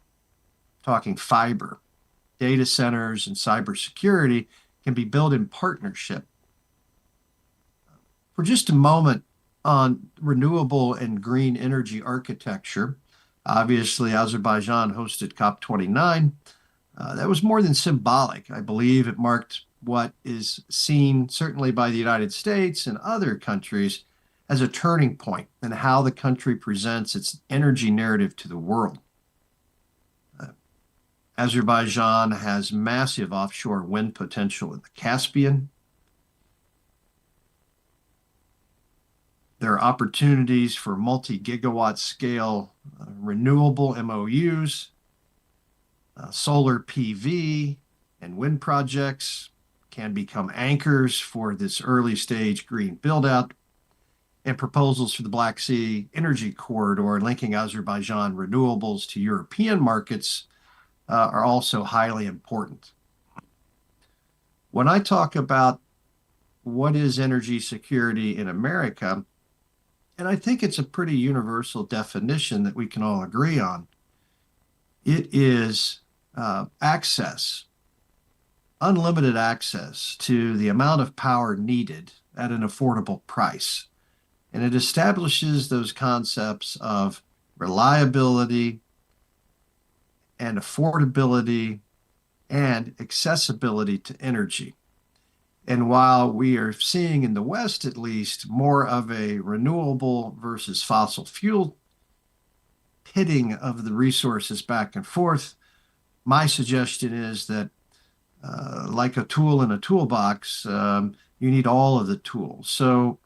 talking fiber, data centers, and cybersecurity, can be built in partnership. For just a moment on renewable and green energy architecture, obviously Azerbaijan hosted COP29. That was more than symbolic. I believe it marked what is seen certainly by the United States and other countries as a turning point in how the country presents its energy narrative to the world. Azerbaijan has massive offshore wind potential in the Caspian. There are opportunities for multi-gigawatt scale renewable MOUs, solar PV and wind projects can become anchors for this early stage green build-out, and proposals for the Black Sea Energy Corridor linking Azerbaijan renewables to European markets are also highly important. When I talk about what is energy security in America, and I think it's a pretty universal definition that we can all agree on, it is access, unlimited access to the amount of power needed at an affordable price. And it establishes those concepts of reliability and affordability and accessibility to energy. And while we are seeing in the West, at least, more of a renewable versus fossil fuel pitting of the resources back and forth, my suggestion is that like a tool in a toolbox, you need all of the tools. So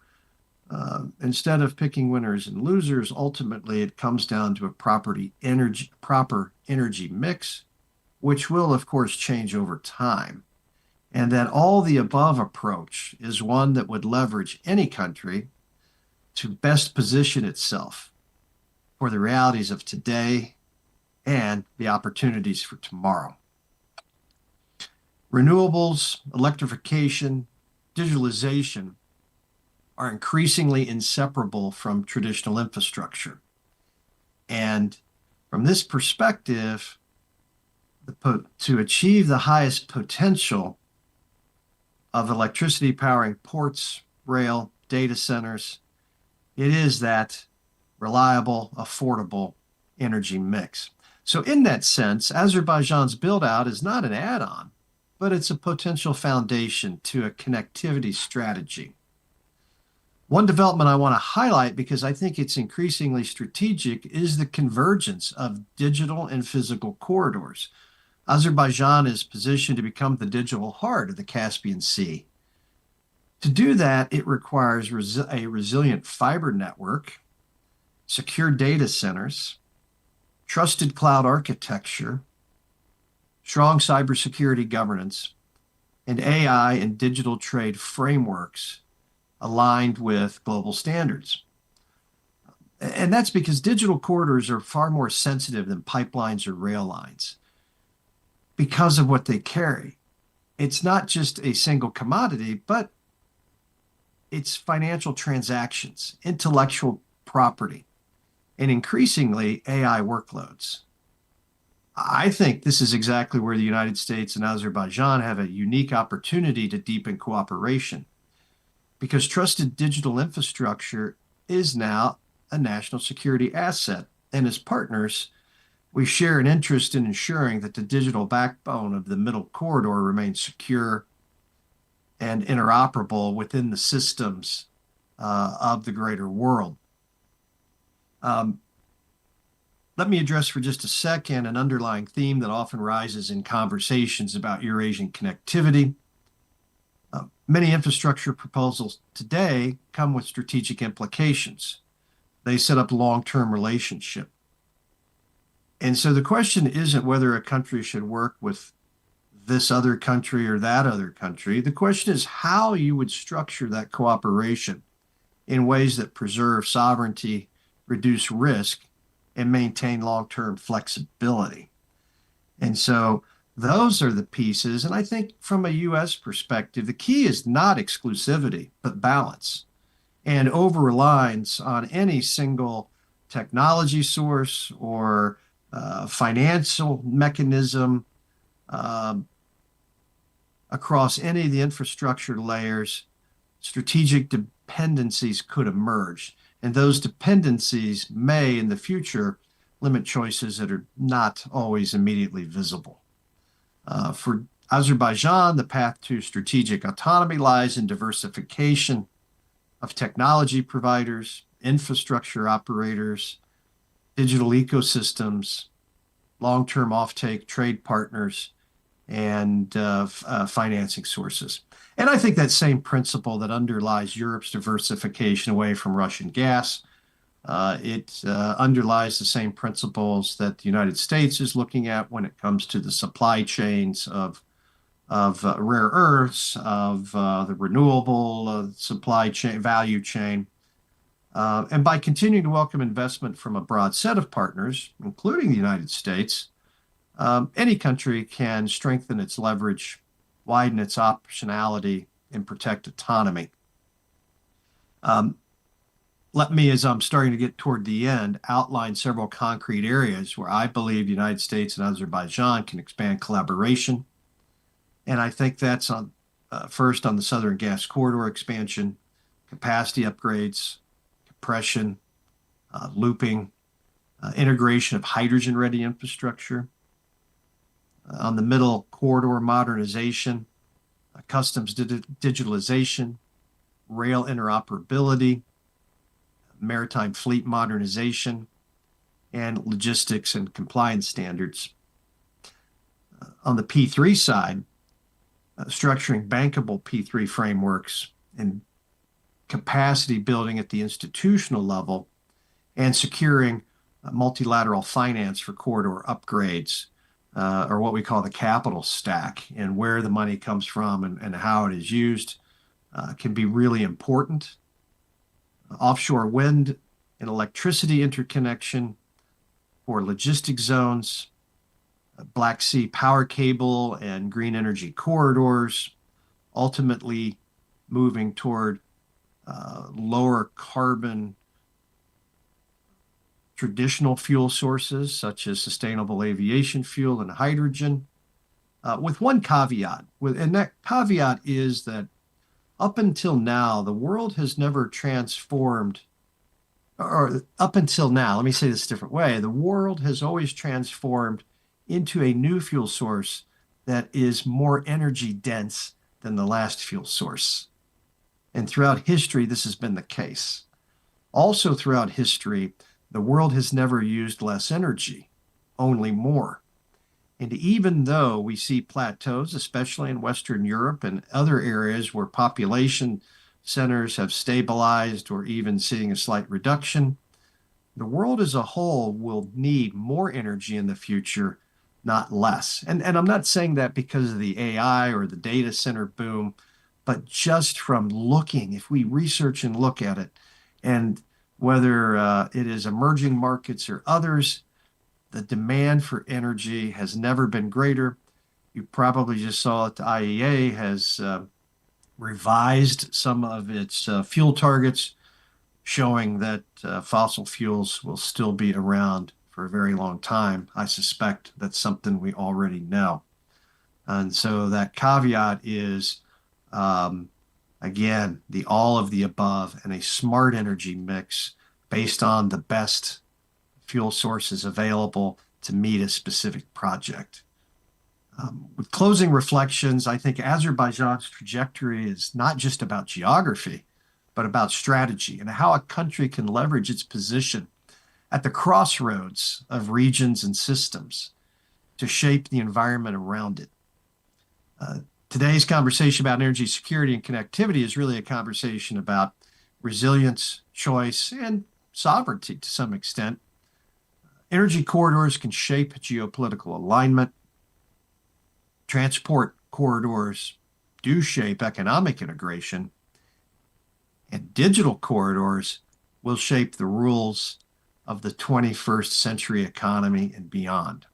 instead of picking winners and losers, ultimately it comes down to a proper energy mix, which will, of course, change over time. And that all the above approach is one that would leverage any country to best position itself for the realities of today and the opportunities for tomorrow. Renewables, electrification, digitalization are increasingly inseparable from traditional infrastructure. And from this perspective, to achieve the highest potential of electricity powering ports, rail, data centers, it is that reliable, affordable energy mix. So in that sense, Azerbaijan's build-out is not an add-on, but it's a potential foundation to a connectivity strategy. One development I want to highlight, because I think it's increasingly strategic, is the convergence of digital and physical corridors. Azerbaijan is positioned to become the digital heart of the Caspian Sea. To do that, it requires a resilient fiber network, secure data centers, trusted cloud architecture, strong cybersecurity governance, and AI and digital trade frameworks aligned with global standards. And that's because digital corridors are far more sensitive than pipelines or rail lines because of what they carry. It's not just a single commodity, but it's financial transactions, intellectual property, and increasingly AI workloads. I think this is exactly where the United States and Azerbaijan have a unique opportunity to deepen cooperation, because trusted digital infrastructure is now a national security asset. And as partners, we share an interest in ensuring that the digital backbone of the middle corridor remains secure and interoperable within the systems of the greater world. Let me address for just a second an underlying theme that often rises in conversations about Eurasian connectivity. Many infrastructure proposals today come with strategic implications. They set up long-term relationship. And so the question isn't whether a country should work with this other country or that other country. The question is how you would structure that cooperation in ways that preserve sovereignty, reduce risk, and maintain long-term flexibility. And so those are the pieces. And I think from a U.S. perspective, the key is not exclusivity, but balance and over-reliance on any single technology source or financial mechanism across any of the infrastructure layers. Strategic dependencies could emerge. And those dependencies may, in the future, limit choices that are not always immediately visible. For Azerbaijan, the path to strategic autonomy lies in diversification of technology providers, infrastructure operators, digital ecosystems, long-term offtake trade partners, and financing sources. And I think that same principle that underlies Europe's diversification away from Russian gas, it underlies the same principles that the United States is looking at when it comes to the supply chains of rare earths, of the renewable supply chain, value chain. And by continuing to welcome investment from a broad set of partners, including the United States, any country can strengthen its leverage, widen its optionality, and protect autonomy. Let me, as I'm starting to get toward the end, outline several concrete areas where I believe the United States and Azerbaijan can expand collaboration. And I think that's on first on the Southern Gas Corridor expansion, capacity upgrades, compression, looping, integration of hydrogen-ready infrastructure, on the Middle Corridor modernization, customs digitalization, rail interoperability, maritime fleet modernization, and logistics and compliance standards. On the P3 side, structuring bankable P3 frameworks and capacity building at the institutional level, and securing multilateral finance for corridor upgrades, or what we call the capital stack, and where the money comes from and how it is used can be really important. Offshore wind and electricity interconnection for logistic zones, Black Sea power cable and green energy corridors, ultimately moving toward lower carbon traditional fuel sources such as sustainable aviation fuel and hydrogen, with one caveat. And that caveat is that up until now, the world has never transformed, or up until now, let me say this a different way, the world has always transformed into a new fuel source that is more energy dense than the last fuel source. And throughout history, this has been the case. Also throughout history, the world has never used less energy, only more. And even though we see plateaus, especially in Western Europe and other areas where population centers have stabilized or even seeing a slight reduction, the world as a whole will need more energy in the future, not less. And I'm not saying that because of the AI or the data center boom, but just from looking, if we research and look at it, and whether it is emerging markets or others, the demand for energy has never been greater. You probably just saw that the IEA has revised some of its fuel targets, showing that fossil fuels will still be around for a very long time. I suspect that's something we already know. And so that caveat is, again, the all of the above and a smart energy mix based on the best fuel sources available to meet a specific project. With closing reflections, I think Azerbaijan's trajectory is not just about geography, but about strategy and how a country can leverage its position at the crossroads of regions and systems to shape the environment around it. Today's conversation about energy security and connectivity is really a conversation about resilience, choice, and sovereignty to some extent. Energy corridors can shape geopolitical alignment. Transport corridors do shape economic integration. And digital corridors will shape the rules of the 21st century economy and beyond.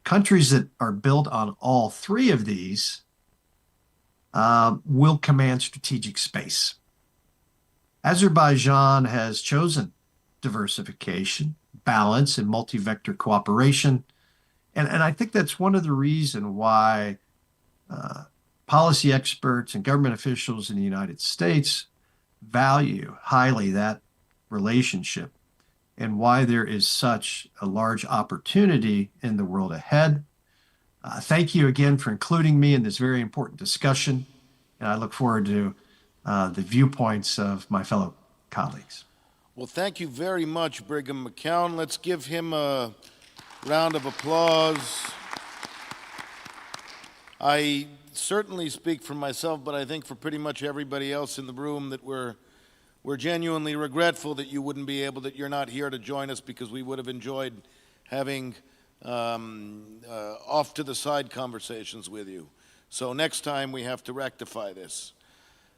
Countries that are built on all three of these will command strategic space. Azerbaijan has chosen diversification, balance, and multi-vector cooperation. And I think that's one of the reasons why policy experts and government officials in the United States value highly that relationship, and why there is such a large opportunity in the world ahead. Thank you again for including me in this very important discussion, and I look forward to the viewpoints of my fellow colleagues. Well, thank you very much, Brigham McCown. Let's give him a round of applause. I certainly speak for myself, but I think for pretty much everybody else in the room that we're genuinely regretful that you wouldn't be able, that you're not here to join us, because we would have enjoyed having off to the side conversations with you. So next time we have to rectify this.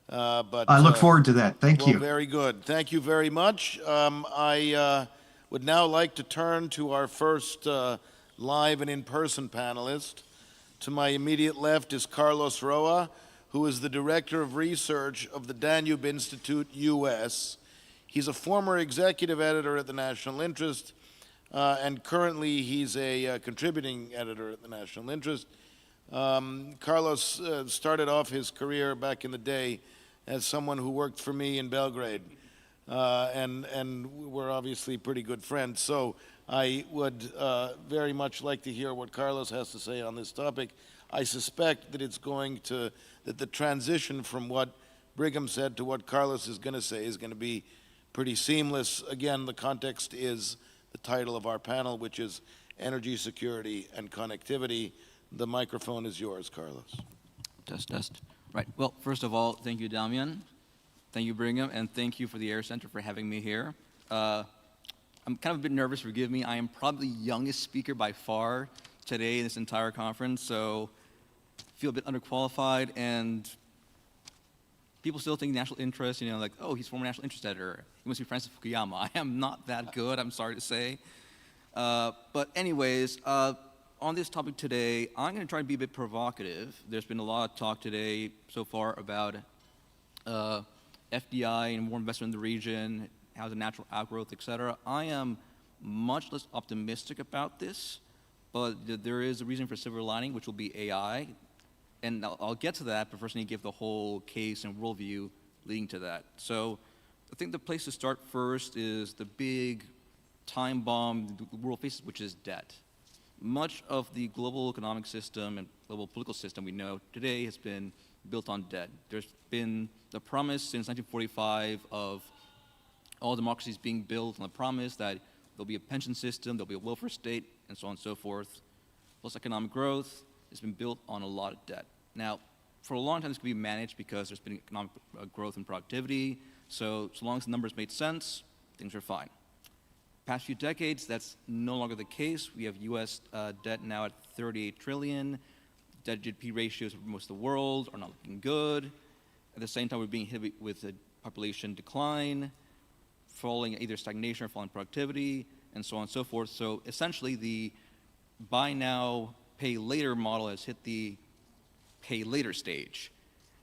But I look forward to that. Thank you. Very good. Thank you very much. I would now like to turn to our first live and in-person panelist. To my immediate left is Carlos Roa, who is the Director of Research of the Danube Institute, U.S. He's a former executive editor at the National Interest, and currently he's a contributing editor at the National Interest. Carlos started off his career back in the day as someone who worked for me in Belgrade, and we're obviously pretty good friends. So I would very much like to hear what Carlos has to say on this topic. I suspect that that the transition from what Brigham said to what Carlos is going to say is going to be pretty seamless. Again, the context is the title of our panel, which is Energy Security and Connectivity. The microphone is yours, Carlos. Test. Right. Well, first of all, thank you, Damian. Thank you, Brigham, and thank you for the Air Center for having me here. I'm kind of a bit nervous, forgive me. I am probably the youngest speaker by far today in this entire conference, so I feel a bit underqualified, and people still think national interest, like, oh, he's former national interest editor. He must be Francis Fukuyama. I am not that good, I'm sorry to say. But anyways, on this topic today, I'm going to try to be a bit provocative. There's been a lot of talk today so far about FDI and more investment in the region, how's the natural outgrowth, etc. I am much less optimistic about this, but there is a reason for silver lining, which will be AI. And I'll get to that, but first I need to give the whole case and worldview leading to that. So I think the place to start first is the big time bomb the world faces, which is debt. Much of the global economic system and global political system we know today has been built on debt. There's been the promise since 1945 of all democracies being built on the promise that there'll be a pension system, there'll be a welfare state, and so on and so forth. Plus economic growth has been built on a lot of debt. Now, for a long time this could be managed because there's been economic growth and productivity, so long as the numbers made sense, things are fine. Past few decades, that's no longer the case. We have U.S. Debt now at 38 trillion. Debt to GDP ratios of most of the world are not looking good. At the same time, we're being hit with a population decline, falling either stagnation or falling productivity, and so on and so forth. So essentially, the buy now, pay later model has hit the pay later stage,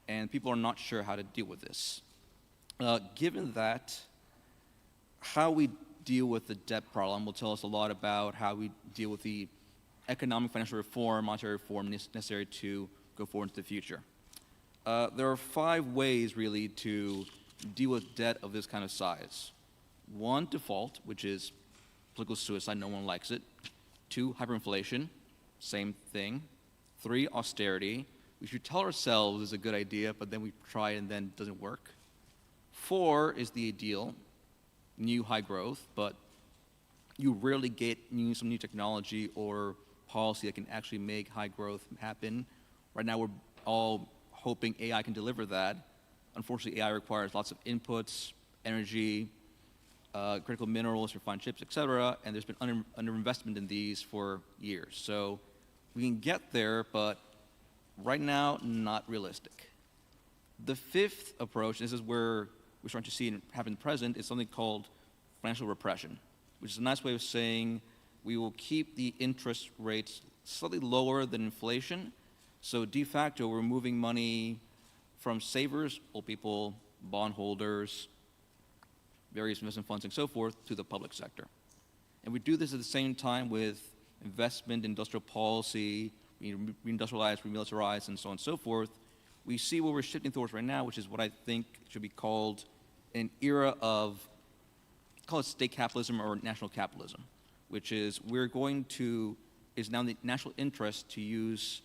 and people are not sure how to deal with this. Given that, how we deal with the debt problem will tell us a lot about how we deal with the economic, financial reform, monetary reform necessary to go forward into the future. There are 5 ways, really, to deal with debt of this kind of size. 1, default, which is political suicide, no one likes it. 2, hyperinflation, same thing. 3, austerity, which we tell ourselves is a good idea, but then we try and then it doesn't work. 4 is the ideal, new high growth, but you rarely get some new technology or policy that can actually make high growth happen. Right now we're all hoping AI can deliver that. Unfortunately, AI requires lots of inputs, energy, critical minerals, refined chips, etc., and there's been underinvestment in these for years. So we can get there, but right now, not realistic. The 5th approach, this is where we're starting to see it happen present, is something called financial repression, which is a nice way of saying we will keep the interest rates slightly lower than inflation. So de facto, we're moving money from savers, old people, bondholders, various investment funds and so forth, to the public sector. And we do this at the same time with investment, industrial policy, reindustrialize, remilitarize, and so on and so forth. We see what we're shifting towards right now, which is what I think should be called an era of, call it state capitalism or national capitalism, which is is now the national interest to use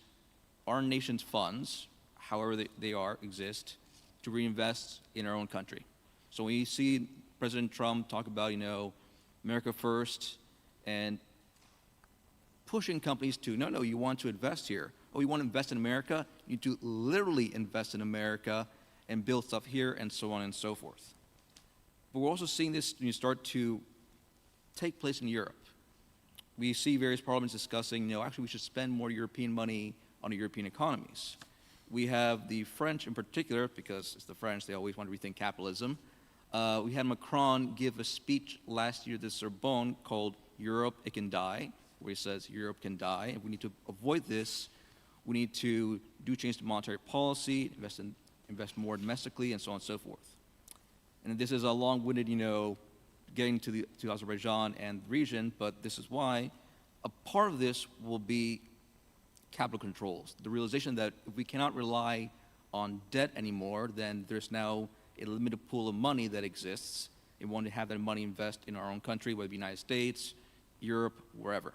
our nation's funds, however they exist, to reinvest in our own country. So when you see President Trump talk about, America first, and pushing companies to, no, you want to invest here. Oh, you want to invest in America? You need to literally invest in America and build stuff here, and so on and so forth. But we're also seeing this when you start to take place in Europe. We see various parliaments discussing, actually we should spend more European money on the European economies. We have the French in particular, because it's the French, they always want to rethink capitalism. We had Macron give a speech last year at the Sorbonne called Europe, It Can Die, where he says Europe can die, and we need to avoid this. We need to do change to monetary policy, invest more domestically, and so on and so forth. And this is a long-winded, getting to Azerbaijan and the region, but this is why a part of this will be capital controls. The realization that if we cannot rely on debt anymore, then there's now a limited pool of money that exists. We want to have that money invest in our own country, whether it be the United States, Europe, wherever.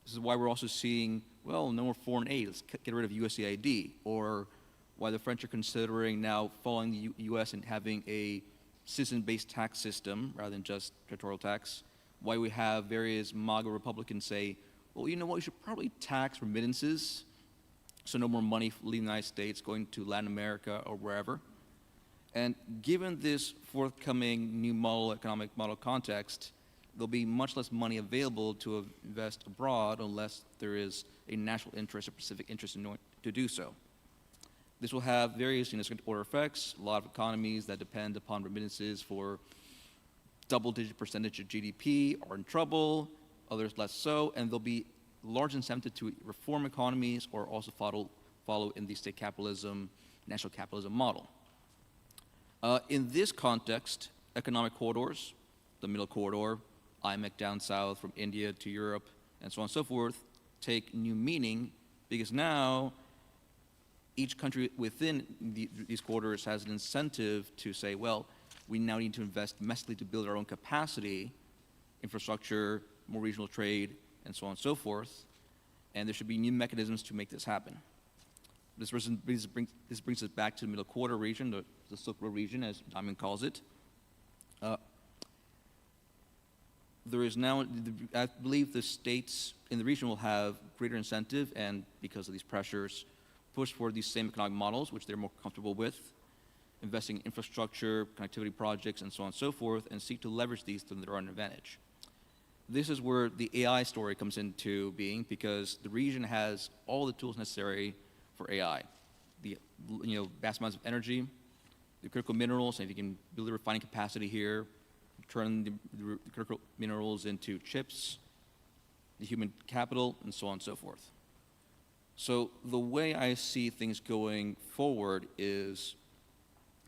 This is why we're also seeing, well, no more foreign aid, let's get rid of USAID, or why the French are considering now following the US and having a citizen-based tax system rather than just territorial tax, why we have various MAGA Republicans say, well, you know what, you should probably tax remittances, so no more money leaving the United States going to Latin America or wherever. And given this forthcoming new economic model context, there'll be much less money available to invest abroad unless there is a national interest or specific interest in to do so. This will have various second-order effects. A lot of economies that depend upon remittances for double-digit percentage of GDP are in trouble, others less so, and there'll be large incentive to reform economies or also follow in the state capitalism, national capitalism model. In this context, economic corridors, the middle corridor, IMEC down south from India to Europe, and so on and so forth, take new meaning because now each country within these corridors has an incentive to say, well, we now need to invest domestically to build our own capacity, infrastructure, more regional trade, and so on and so forth, and there should be new mechanisms to make this happen. This brings us back to the middle quarter region, the Silk Road region, as Diamond calls it. There is now, I believe the states in the region will have greater incentive, and because of these pressures, push for these same economic models, which they're more comfortable with, investing in infrastructure, connectivity projects, and so on and so forth, and seek to leverage these to their own advantage. This is where the AI story comes into being, because the region has all the tools necessary for AI. The vast amounts of energy, the critical minerals, and if you can build a refining capacity here, turn the critical minerals into chips, the human capital, and so on and so forth. So the way I see things going forward is,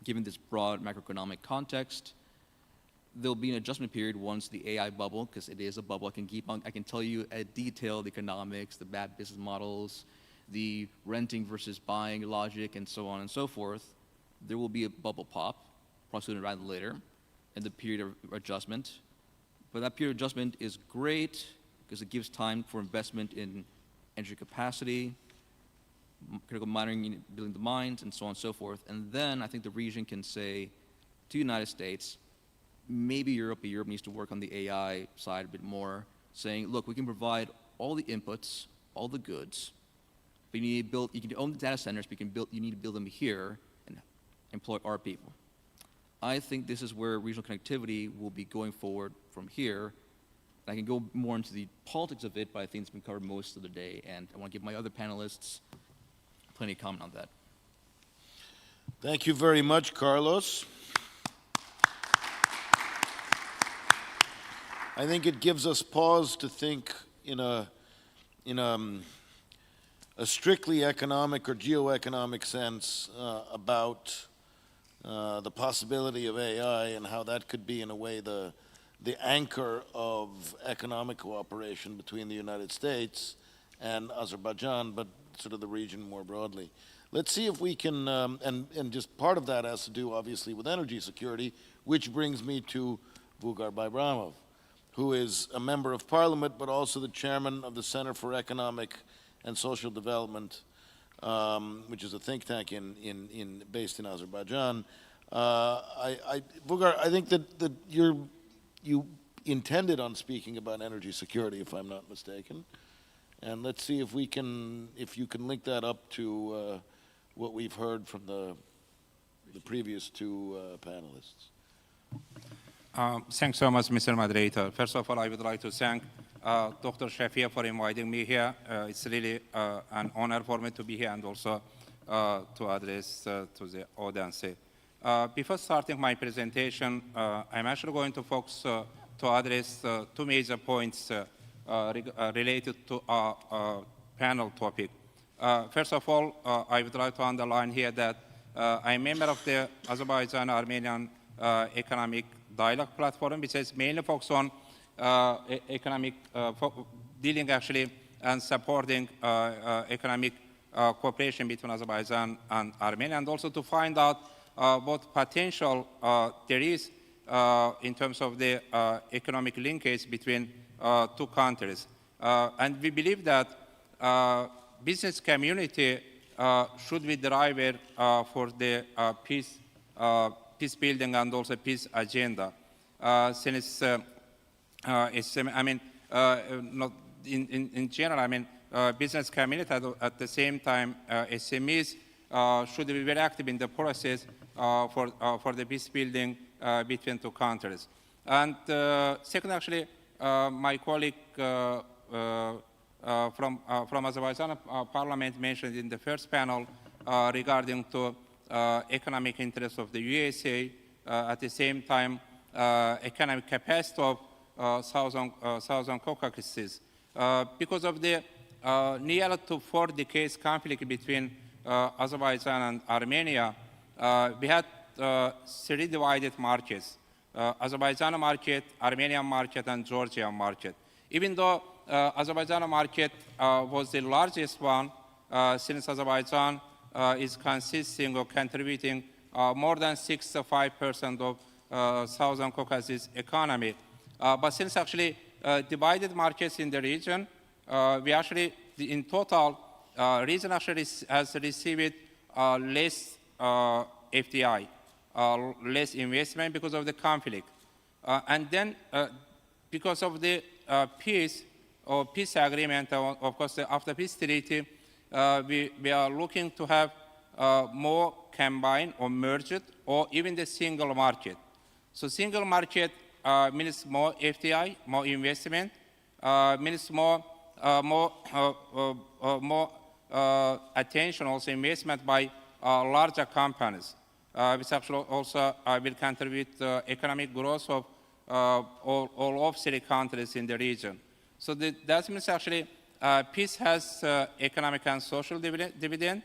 given this broad macroeconomic context, there'll be an adjustment period once the AI bubble, because it is a bubble, I can tell you at detail the economics, the bad business models, the renting versus buying logic, and so on and so forth. There will be a bubble pop, probably sooner rather than later, and the period of adjustment. But that period of adjustment is great because it gives time for investment in energy capacity, critical mining, building the mines, and so on and so forth. And then I think the region can say to the United States, maybe Europe needs to work on the AI side a bit more, saying, look, we can provide all the inputs, all the goods, but you can own the data centers, but you need to build them here and employ our people. I think this is where regional connectivity will be going forward from here. I can go more into the politics of it, but I think it's been covered most of the day, and I want to give my other panelists plenty of comment on that. Thank you very much, Carlos. I think it gives us pause to think in a strictly economic or geoeconomic sense about the possibility of AI and how that could be, in a way, the anchor of economic cooperation between the United States and Azerbaijan, but sort of the region more broadly. Let's see if we can, and just part of that has to do, obviously, with energy security, which brings me to Vugar Bayramov, who is a member of parliament, but also the chairman of the Center for Economic and Social Development, which is a think tank based in Azerbaijan. Vugar, I think that you intended on speaking about energy security, if I'm not mistaken. And let's see if you can link that up to what we've heard from the previous two panelists. Thanks so much, Mr. Moderator. First of all, I would like to thank Dr. Shafia for inviting me here. It's really an honor for me to be here and also to address to the audience. Before starting my presentation, I'm actually going to focus to address two major points related to our panel topic. First of all, I would like to underline here that I'm a member of the Azerbaijan-Armenian Economic Dialogue Platform, which is mainly focused on economic, dealing actually and supporting economic cooperation between Azerbaijan and Armenia, and also to find out what potential there is in terms of the economic linkage between two countries. And we believe that business community should be the driver for the peace building and also peace agenda. Since it's, I mean, not in general, I mean, business community at the same time, SMEs should be very active in the process for the peace building between two countries. And second, actually, my colleague from Azerbaijan Parliament mentioned in the first panel regarding to economic interests of the USA, at the same time, economic capacity of Southern Caucasus. Because of the nearly to 4 decades conflict between Azerbaijan and Armenia, we had 3 divided markets: Azerbaijan market, Armenian market, and Georgian market. Even though Azerbaijan market was the largest one, since Azerbaijan is consisting or contributing more than 65% of Southern Caucasus economy. But since actually divided markets in the region, we actually, in total, region actually has received less FDI, less investment because of the conflict. And then because of the peace agreement, of course, after peace treaty, we are looking to have more combined or merged or even the single market. So single market means more FDI, more investment, means more attention, also investment by larger companies, which actually also will contribute economic growth of all of 3 countries in the region. So that means actually peace has economic and social dividend.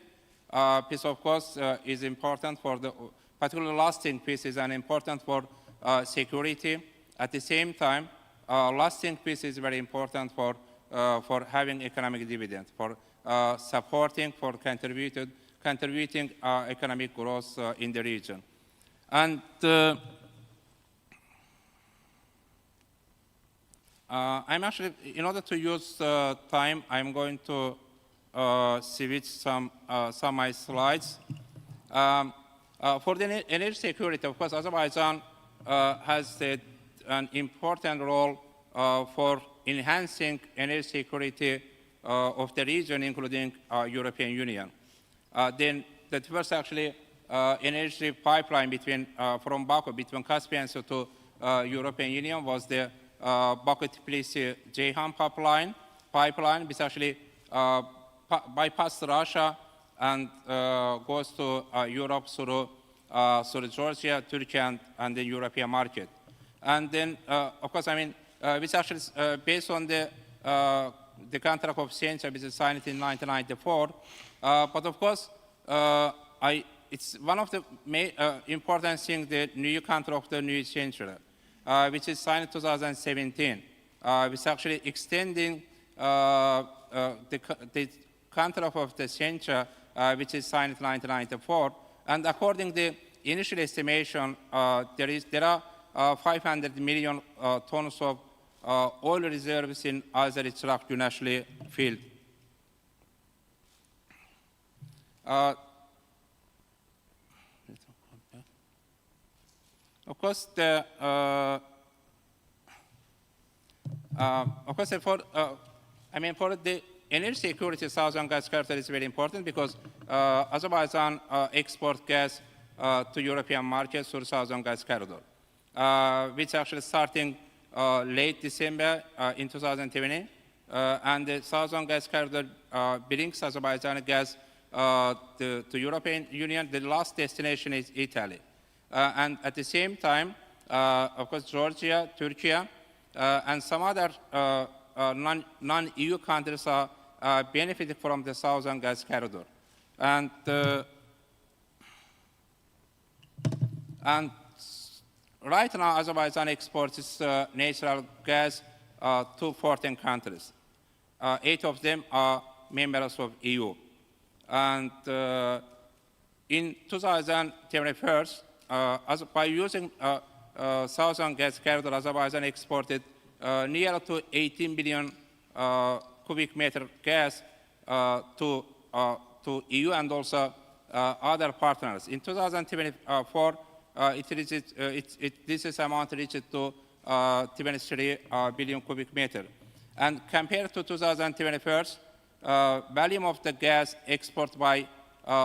Peace, of course, is important for the, particularly lasting peace is important for security. At the same time, lasting peace is very important for having economic dividend, for supporting, for contributing economic growth in the region. And I'm actually, in order to use time, I'm going to switch some of my slides. For the energy security, of course, Azerbaijan has an important role for enhancing energy security of the region, including European Union. Then the first actually energy pipeline between from Baku, between Caspian Sea to European Union was the Baku-Tbilisi-Ceyhan pipeline, which actually bypassed Russia and goes to Europe through Georgia, Turkey, and the European market. And then, of course, I mean, which actually based on the contract of Sencha, which is signed in 1994. But of course, it's one of the important things, the new contract of the new century, which is signed in 2017, which is actually extending the contract of the Sencha, which is signed in 1994. And according to the initial estimation, there are 500 million tons of oil reserves in Azeri-Chirag-Güneshli field. Of course, for the energy security, Southern gas corridor is very important because Azerbaijan exports gas to European markets through Southern gas corridor, which actually starting late December in 2020, and the Southern gas corridor brings Azerbaijan gas to European Union. The last destination is Italy. And at the same time, of course, Georgia, Turkey, and some other non-EU countries are benefiting from the Southern Gas Corridor. And right now, Azerbaijan exports its natural gas to 14 countries. 8 of them are members of EU. And in 2021, by using Southern Gas Corridor, Azerbaijan exported near to 18 billion cubic meter gas to EU and also other partners. In 2024, this amount reached to 23 billion cubic meter. And compared to 2021, volume of the gas export by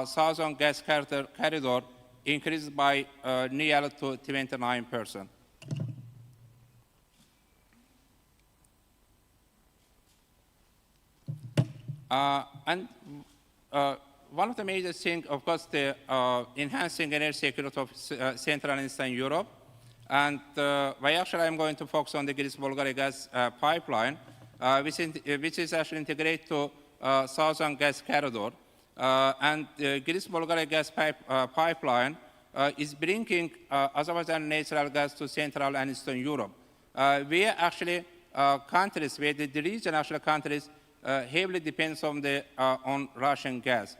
Southern Gas Corridor increased by near to 29%. One of the major things, of course, the enhancing energy security of Central and Eastern Europe. And actually I'm going to focus on the Greece-Bulgaria gas pipeline, which is actually integrated to Southern Gas Corridor. And the Greece-Bulgaria gas pipeline is bringing Azerbaijan natural gas to Central and Eastern Europe. Where actually countries, where the region actually countries heavily depends on Russian gas.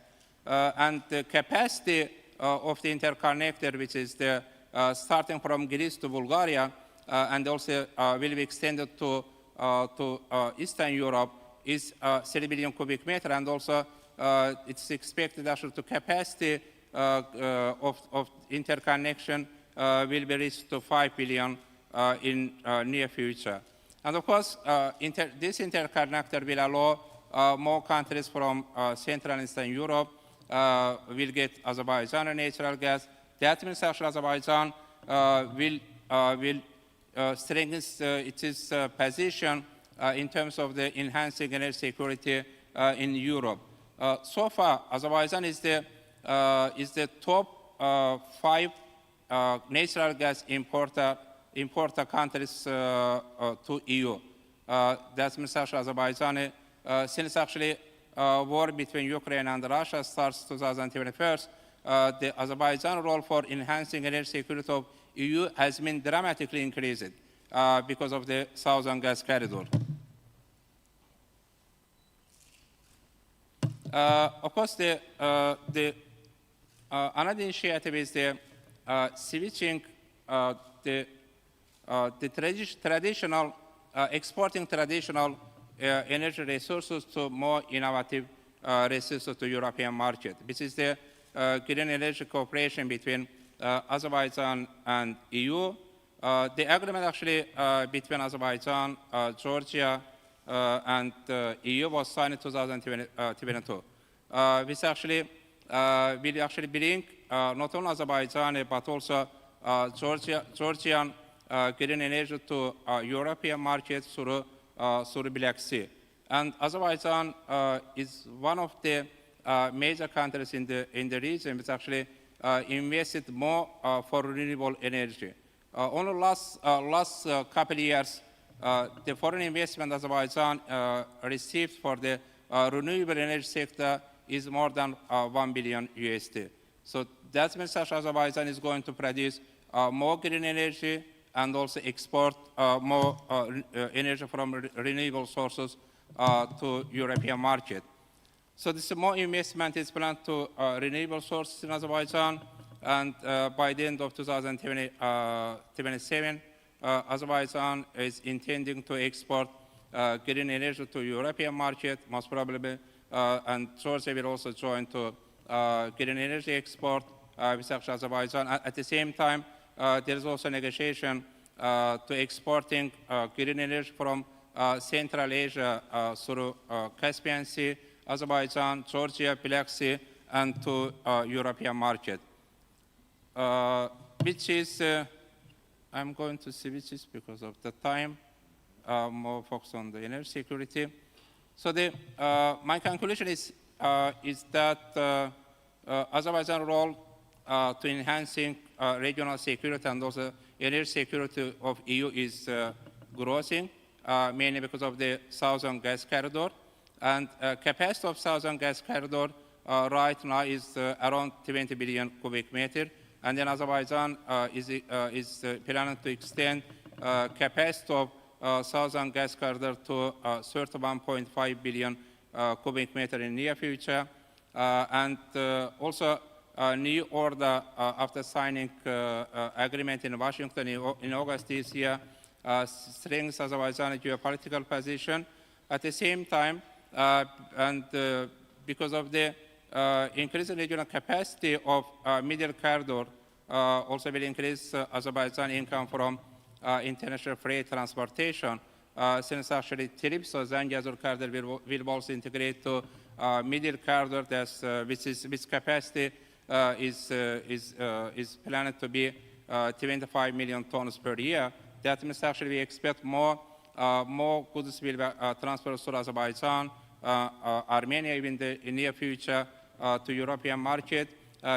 And the capacity of the interconnector, which is starting from Greece to Bulgaria, and also will be extended to Eastern Europe, is 3 billion cubic meter, and also it's expected actually to capacity of interconnection will be reached to 5 billion in near future. And of course, this interconnector will allow more countries from Central and Eastern Europe will get Azerbaijan natural gas. That means actually Azerbaijan will strengthen its position in terms of the enhancing energy security in Europe. So far, Azerbaijan is the top 5 natural gas importer countries to EU. That means actually Azerbaijan, since actually war between Ukraine and Russia starts 2021, the Azerbaijan role for enhancing energy security of EU has been dramatically increased because of the Southern Gas Corridor. Of course, another initiative is the switching the traditional, exporting traditional energy resources to more innovative resources to European market. This is the green energy cooperation between Azerbaijan and EU. The agreement actually between Azerbaijan, Georgia, and EU was signed in 2022. Which actually will actually bring not only Azerbaijan but also Georgian green energy to European markets through Black Sea. And Azerbaijan is one of the major countries in the region which actually invested more for renewable energy. Only last couple of years, the foreign investment Azerbaijan received for the renewable energy sector is more than 1 billion USD. So that means that Azerbaijan is going to produce more green energy and also export more energy from renewable sources to European market. So this more investment is planned to renewable sources in Azerbaijan, and by the end of 2027, Azerbaijan is intending to export green energy to European market, most probably, and Georgia will also join to green energy export with Azerbaijan. At the same time, there is also negotiation to exporting green energy from Central Asia through Caspian Sea, Azerbaijan, Georgia, Black Sea, and to European market. Which is, I'm going to switch this because of the time, more focus on the energy security. So my conclusion is that Azerbaijan role to enhancing regional security and also energy security of EU is growing. mainly because of the southern gas corridor. And capacity of southern gas corridor right now is around 20 billion cubic meter. And then Azerbaijan is planning to extend capacity of southern gas corridor to 31.5 billion cubic meter in near future. And also a new order after signing agreement in Washington in August this year strengthens Azerbaijan's geopolitical position. At the same time, because of the increasing regional capacity of middle corridor, also will increase Azerbaijan income from international freight transportation, since actually trips of Zangezur corridor will also integrate to middle corridor, which capacity is planned to be 25 million tons per year. That means actually we expect more goods will be transferred to Azerbaijan, Armenia even in the near future to European market,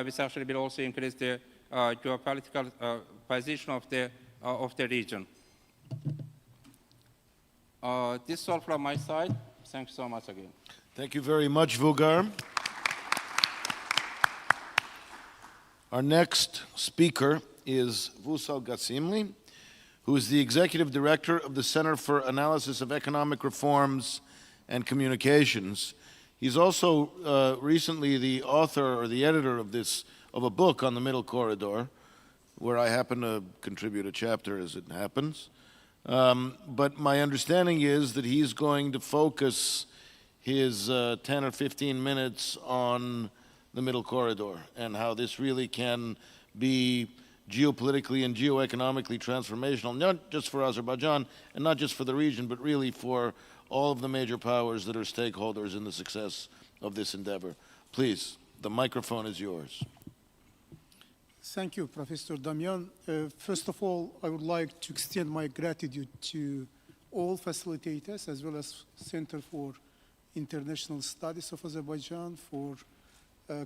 which actually will also increase the geopolitical position of the region. This is all from my side. Thanks so much again. Thank you very much, Vugar. Our next speaker is Vusal Gasimli, who is the Executive Director of the Center for Analysis of Economic Reforms and Communications. He's also recently the author or the editor of a book on the Middle Corridor, where I happen to contribute a chapter as it happens. But my understanding is that he's going to focus his 10 or 15 minutes on the Middle Corridor and how this really can be geopolitically and geoeconomically transformational, not just for Azerbaijan and not just for the region, but really for all of the major powers that are stakeholders in the success of this endeavor. Please, the microphone is yours. Thank you, Professor Damian. First of all, I would like to extend my gratitude to all facilitators as well as Center for International Studies of Azerbaijan for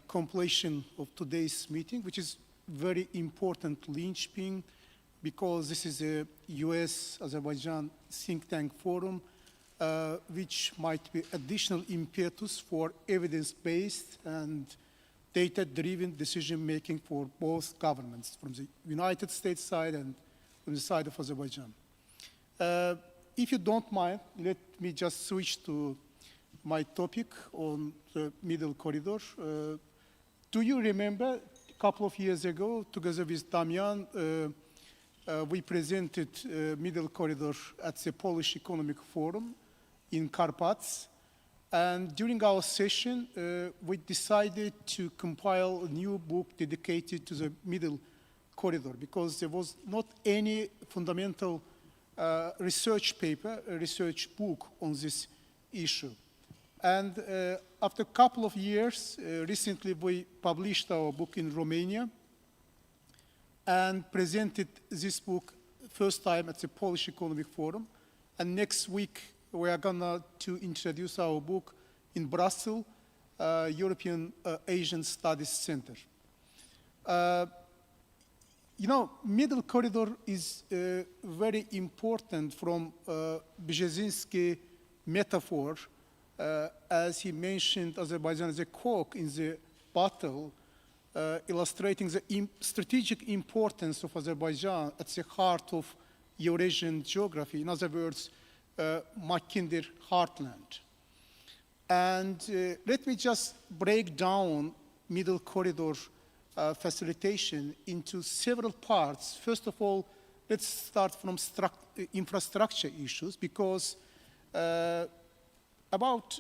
completion of today's meeting, which is very important linchpin because this is a US-Azerbaijan think tank forum, which might be additional impetus for evidence-based and data-driven decision-making for both governments, from the United States side and from the side of Azerbaijan. If you don't mind, let me just switch to my topic on the Middle Corridor. Do you remember a couple of years ago, together with Damian, we presented Middle Corridor at the Polish Economic Forum in Carpats. And during our session, we decided to compile a new book dedicated to the Middle Corridor because there was not any fundamental research paper, a research book on this issue. And after a couple of years, recently we published our book in Romania and presented this book first time at the Polish Economic Forum. And next week, we are going to introduce our book in Brussels, European Asian Studies Center. You know, Middle Corridor is very important from Brzezinski metaphor, as he mentioned Azerbaijan as a cog in the battle, illustrating the strategic importance of Azerbaijan at the heart of Eurasian geography. In other words, Mackinder heartland. And let me just break down Middle Corridor facilitation into several parts. First of all, let's start from infrastructure issues because about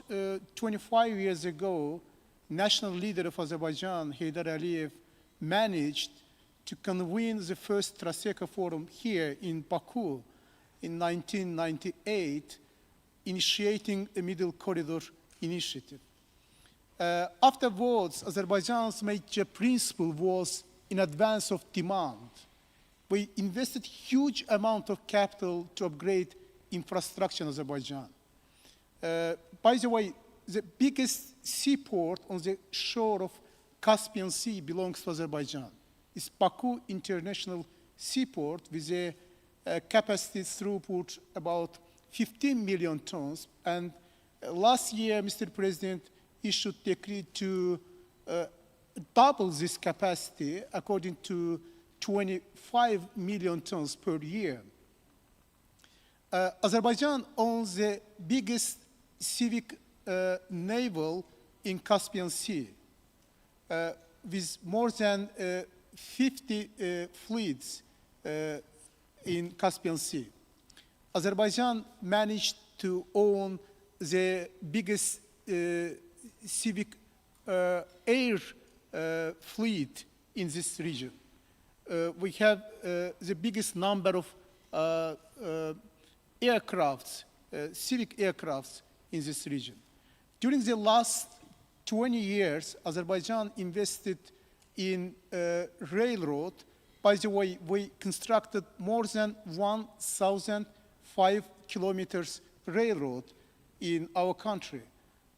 25 years ago, national leader of Azerbaijan, Heydar Aliyev, managed to convene the first Traseka Forum here in Baku in 1998, initiating a Middle Corridor initiative. Afterwards, Azerbaijan's major principle was in advance of demand. We invested huge amount of capital to upgrade infrastructure in Azerbaijan. By the way, the biggest seaport on the shore of Caspian Sea belongs to Azerbaijan. It's Baku International Seaport with a capacity throughput about 15 million tons. And last year, Mr. President issued decree to double this capacity according to 25 million tons per year. Azerbaijan owns the biggest civic naval in Caspian Sea, with more than 50 fleets in Caspian Sea. Azerbaijan managed to own the biggest civic air fleet in this region. We have the biggest number of aircrafts, civic aircrafts in this region. During the last 20 years, Azerbaijan invested in railroad. By the way, we constructed more than 1,005 kilometers railroad in our country.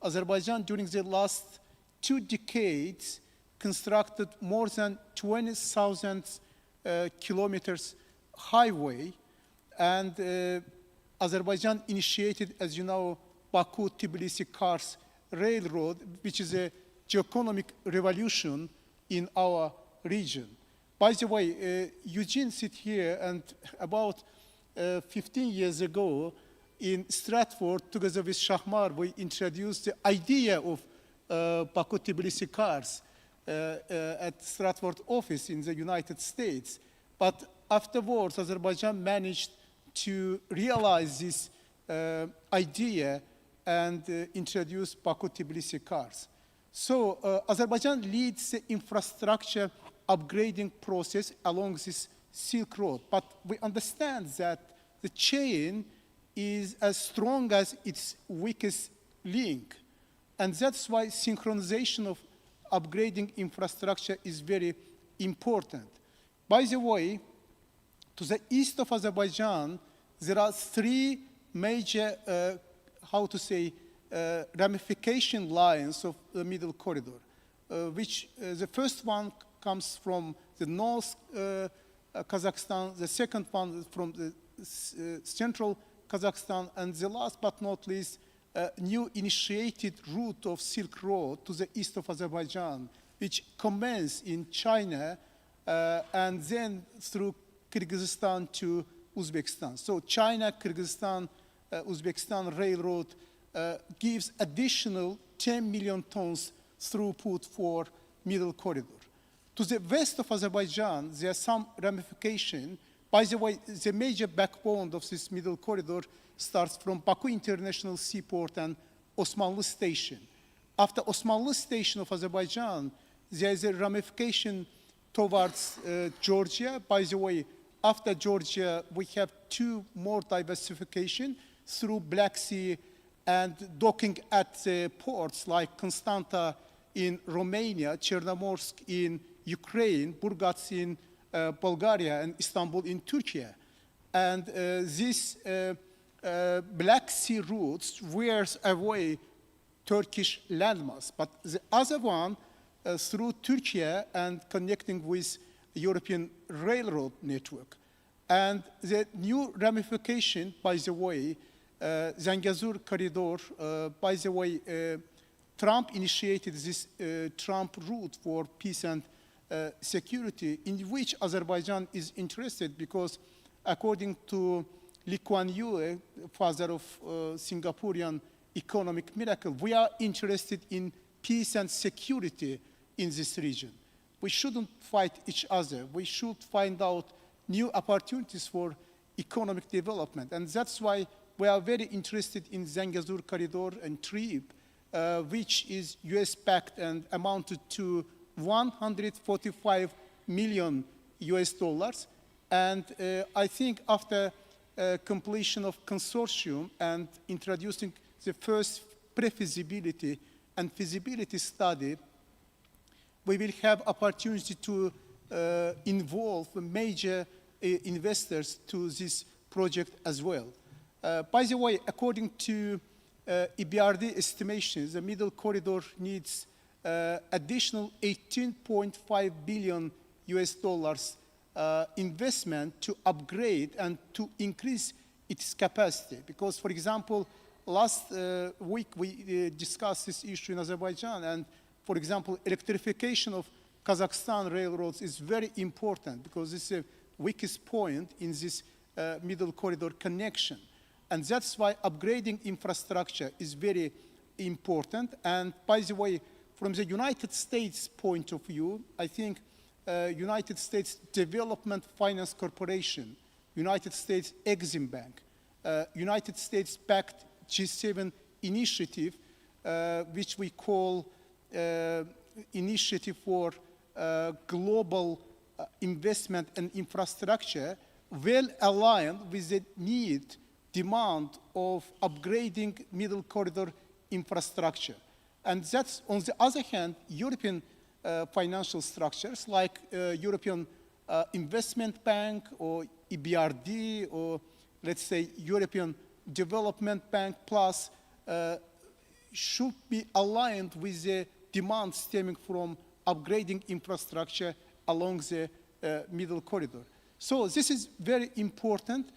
Azerbaijan, during the last 2 decades, constructed more than 20,000 kilometers highway, and Azerbaijan initiated, as you know, Baku-Tbilisi-Kars railroad, which is a geoeconomic revolution in our region. By the way, Eugene sit here, and about 15 years ago in Stratford, together with Shahmar, we introduced the idea of Baku-Tbilisi-Kars at Stratford office in the United States. But afterwards, Azerbaijan managed to realize this idea and introduce Baku-Tbilisi-Kars. So Azerbaijan leads the infrastructure upgrading process along this Silk Road. But we understand that the chain is as strong as its weakest link. And that's why synchronization of upgrading infrastructure is very important. By the way, to the east of Azerbaijan, there are 3 major, ramification lines of the middle corridor, which the first one comes from the north Kazakhstan, the second one from the central Kazakhstan, and the last but not least, new initiated route of Silk Road to the east of Azerbaijan, which commenced in China and then through Kyrgyzstan to Uzbekistan. So China, Kyrgyzstan, Uzbekistan railroad gives additional 10 million tons throughput for middle corridor. To the west of Azerbaijan, there are some ramification. By the way, the major backbone of this middle corridor starts from Baku International Seaport and Osmanlı Station. After Osmanlı Station of Azerbaijan, there is a ramification towards Georgia. By the way, after Georgia, we have 2 more diversification through Black Sea and docking at ports like Constanta in Romania, Chernomorsk in Ukraine, Burgas in Bulgaria, and Istanbul in Turkey. And this Black Sea routes wears away Turkish landmass. But the other one, through Turkey and connecting with European railroad network. And the new ramification, by the way, Zangezur corridor, by the way, Trump initiated this Trump route for peace and security, in which Azerbaijan is interested because according to Lee Kuan Yew, father of Singaporean economic miracle, we are interested in peace and security in this region. We shouldn't fight each other. We should find out new opportunities for economic development. And that's why we are very interested in Zangezur corridor and trip, which is US-backed and amounted to 145 million US dollars. And I think after completion of consortium and introducing the first pre-feasibility and feasibility study, we will have opportunity to involve major investors to this project as well. By the way, according to EBRD estimations, the middle corridor needs additional 18.5 billion US dollars investment to upgrade and to increase its capacity. Because, for example, last week we discussed this issue in Azerbaijan, and for example, electrification of Kazakhstan railroads is very important because it's a weakest point in this middle corridor connection. And that's why upgrading infrastructure is very important. And by the way, from the United States point of view, I think United States Development Finance Corporation, United States Exim Bank, United States-backed G7 initiative, which we call Initiative for Global Investment and Infrastructure, well aligned with the demand of upgrading middle corridor infrastructure. And that's, on the other hand, European financial structures like European Investment Bank or EBRD or, let's say, European Development Bank Plus should be aligned with the demand stemming from upgrading infrastructure along the middle corridor. So this is very important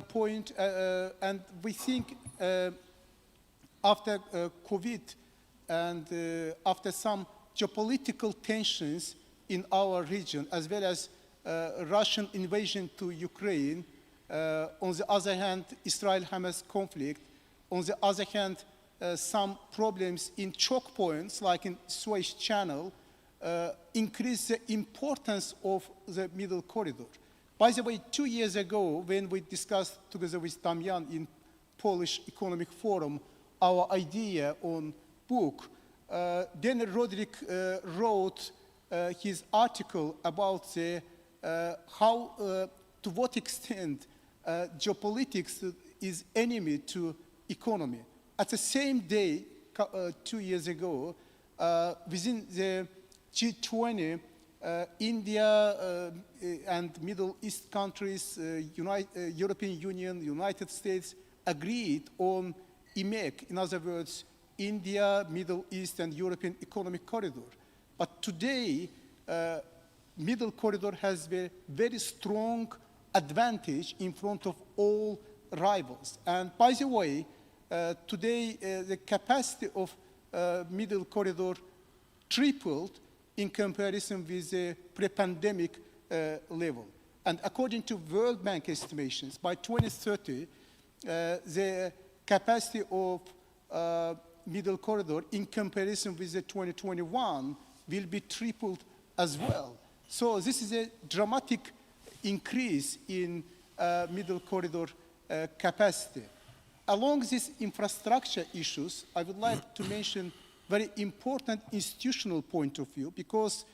point, and we think after COVID and after some geopolitical tensions in our region, as well as Russian invasion to Ukraine, on the other hand, Israel-Hamas conflict, on the other hand, some problems in choke points, like in Suez Channel, increase the importance of the middle corridor. By the way, 2 years ago, when we discussed together with Damian in Polish Economic Forum our idea on book, then Roderick wrote his article about the, to what extent geopolitics is enemy to economy. At the same day, 2 years ago, within the G20, India and Middle East countries, European Union, United States agreed on IMEC, in other words, India, Middle East, and European Economic Corridor. But today, Middle Corridor has a very strong advantage in front of all rivals. And by the way, today the capacity of Middle Corridor tripled in comparison with the pre-pandemic level. And according to World Bank estimations, by 2030, the capacity of Middle Corridor in comparison with the 2021 will be tripled as well. So this is a dramatic increase in Middle Corridor capacity. Along these infrastructure issues, I would like to mention very important institutional point of view, because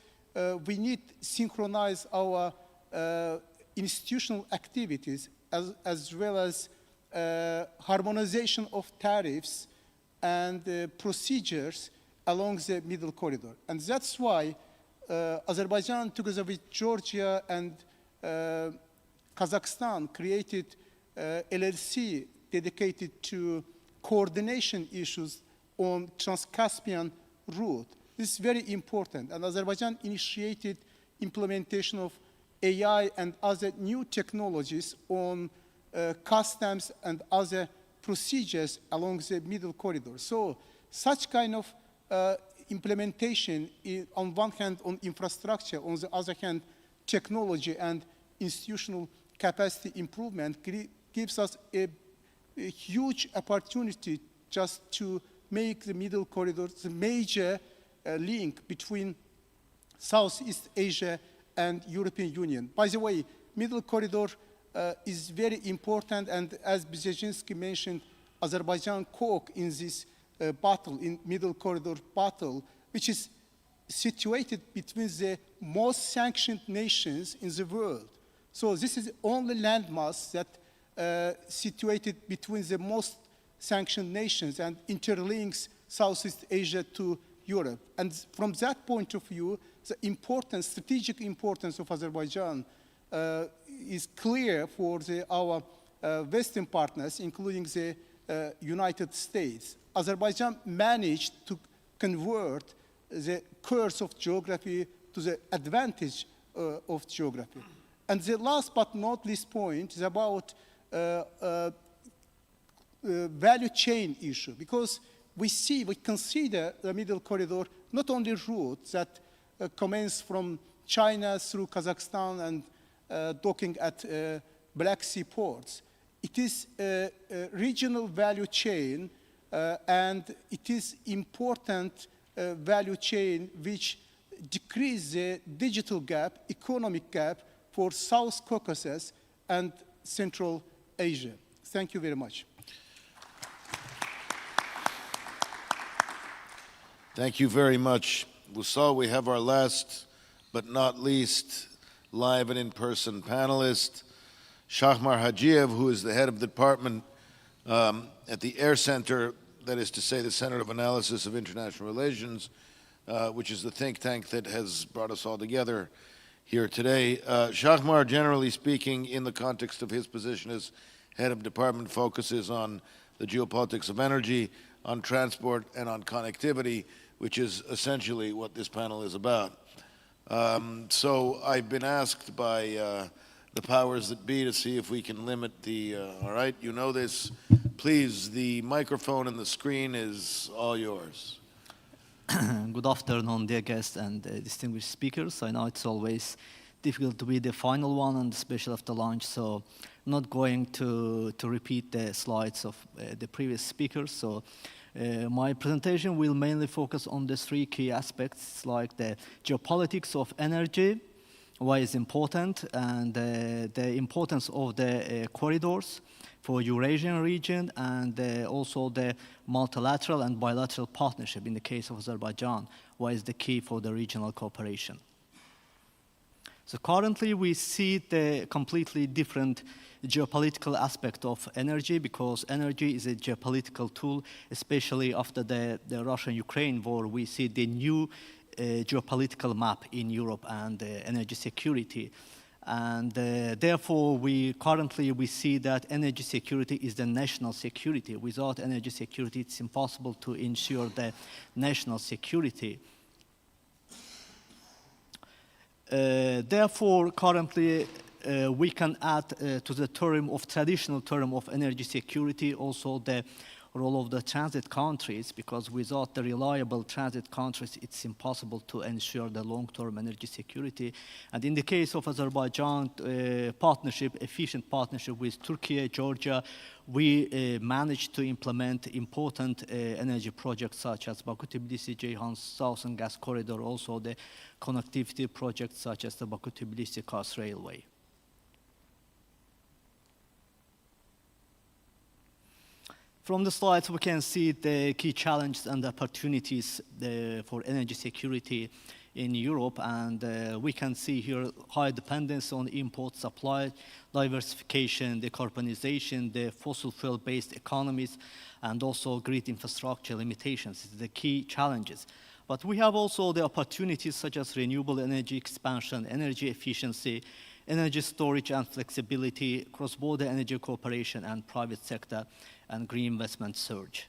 we need to synchronize our institutional activities as well as harmonization of tariffs and procedures along the Middle Corridor. And that's why Azerbaijan, together with Georgia and Kazakhstan, created LLC dedicated to coordination issues on Trans-Caspian route. This is very important, and Azerbaijan initiated implementation of AI and other new technologies on customs and other procedures along the Middle Corridor. So such kind of implementation, on one hand on infrastructure, on the other hand technology and institutional capacity improvement, gives us a huge opportunity just to make the Middle Corridor the major link between Southeast Asia and European Union. By the way, Middle Corridor is very important, and as Brzezinski mentioned, Azerbaijan coke in this battle, in Middle Corridor battle, which is situated between the most sanctioned nations in the world. So this is the only landmass that situated between the most sanctioned nations and interlinks Southeast Asia to Europe. And from that point of view, the importance, strategic importance of Azerbaijan is clear for our Western partners, including the United States. Azerbaijan managed to convert the curse of geography to the advantage of geography. And the last but not least point is about value chain issue, because we consider the middle corridor not only route that commence from China through Kazakhstan and docking at Black Sea ports. It is a regional value chain, and it is important value chain which decrease the digital gap, economic gap for South Caucasus and Central Asia. Thank you very much. Thank you very much. Wussal, we have our last but not least live and in-person panelist, Shahmar Hajiev, who is the head of the department at the Air Center, that is to say the Center of Analysis of International Relations, which is the think tank that has brought us all together here today. Shahmar, generally speaking, in the context of his position as head of department, focuses on the geopolitics of energy, on transport, and on connectivity, which is essentially what this panel is about. So I've been asked by the powers that be to see if we can limit the, all right, you know this. Please, the microphone and the screen is all yours. Good afternoon, dear guests and distinguished speakers. I know it's always difficult to be the final one, and especially after lunch, so I'm not going to repeat the slides of the previous speakers. So my presentation will mainly focus on the three key aspects, like the geopolitics of energy, why it's important, and the importance of the corridors for Eurasian region, and also the multilateral and bilateral partnership in the case of Azerbaijan, why is the key for the regional cooperation. So currently we see the completely different geopolitical aspect of energy, because energy is a geopolitical tool, especially after the Russian-Ukraine war. We see the new geopolitical map in Europe and energy security. And therefore, we see that energy security is the national security. Without energy security, it's impossible to ensure the national security. Therefore, currently, we can add to the traditional term of energy security also the role of the transit countries, because without the reliable transit countries, it's impossible to ensure the long-term energy security. And in the case of Azerbaijan, efficient partnership with Turkey, Georgia, we managed to implement important energy projects such as Baku-Tbilisi-Ceyhan Southern Gas Corridor, also the connectivity projects such as the Baku-Tbilisi-Kars Railway. From the slides, we can see the key challenges and opportunities for energy security in Europe, and we can see here high dependence on import supply, diversification, decarbonization, the fossil fuel-based economies, and also grid infrastructure limitations. These are the key challenges. But we have also the opportunities such as renewable energy expansion, energy efficiency, energy storage and flexibility, cross-border energy cooperation, and private sector and green investment surge.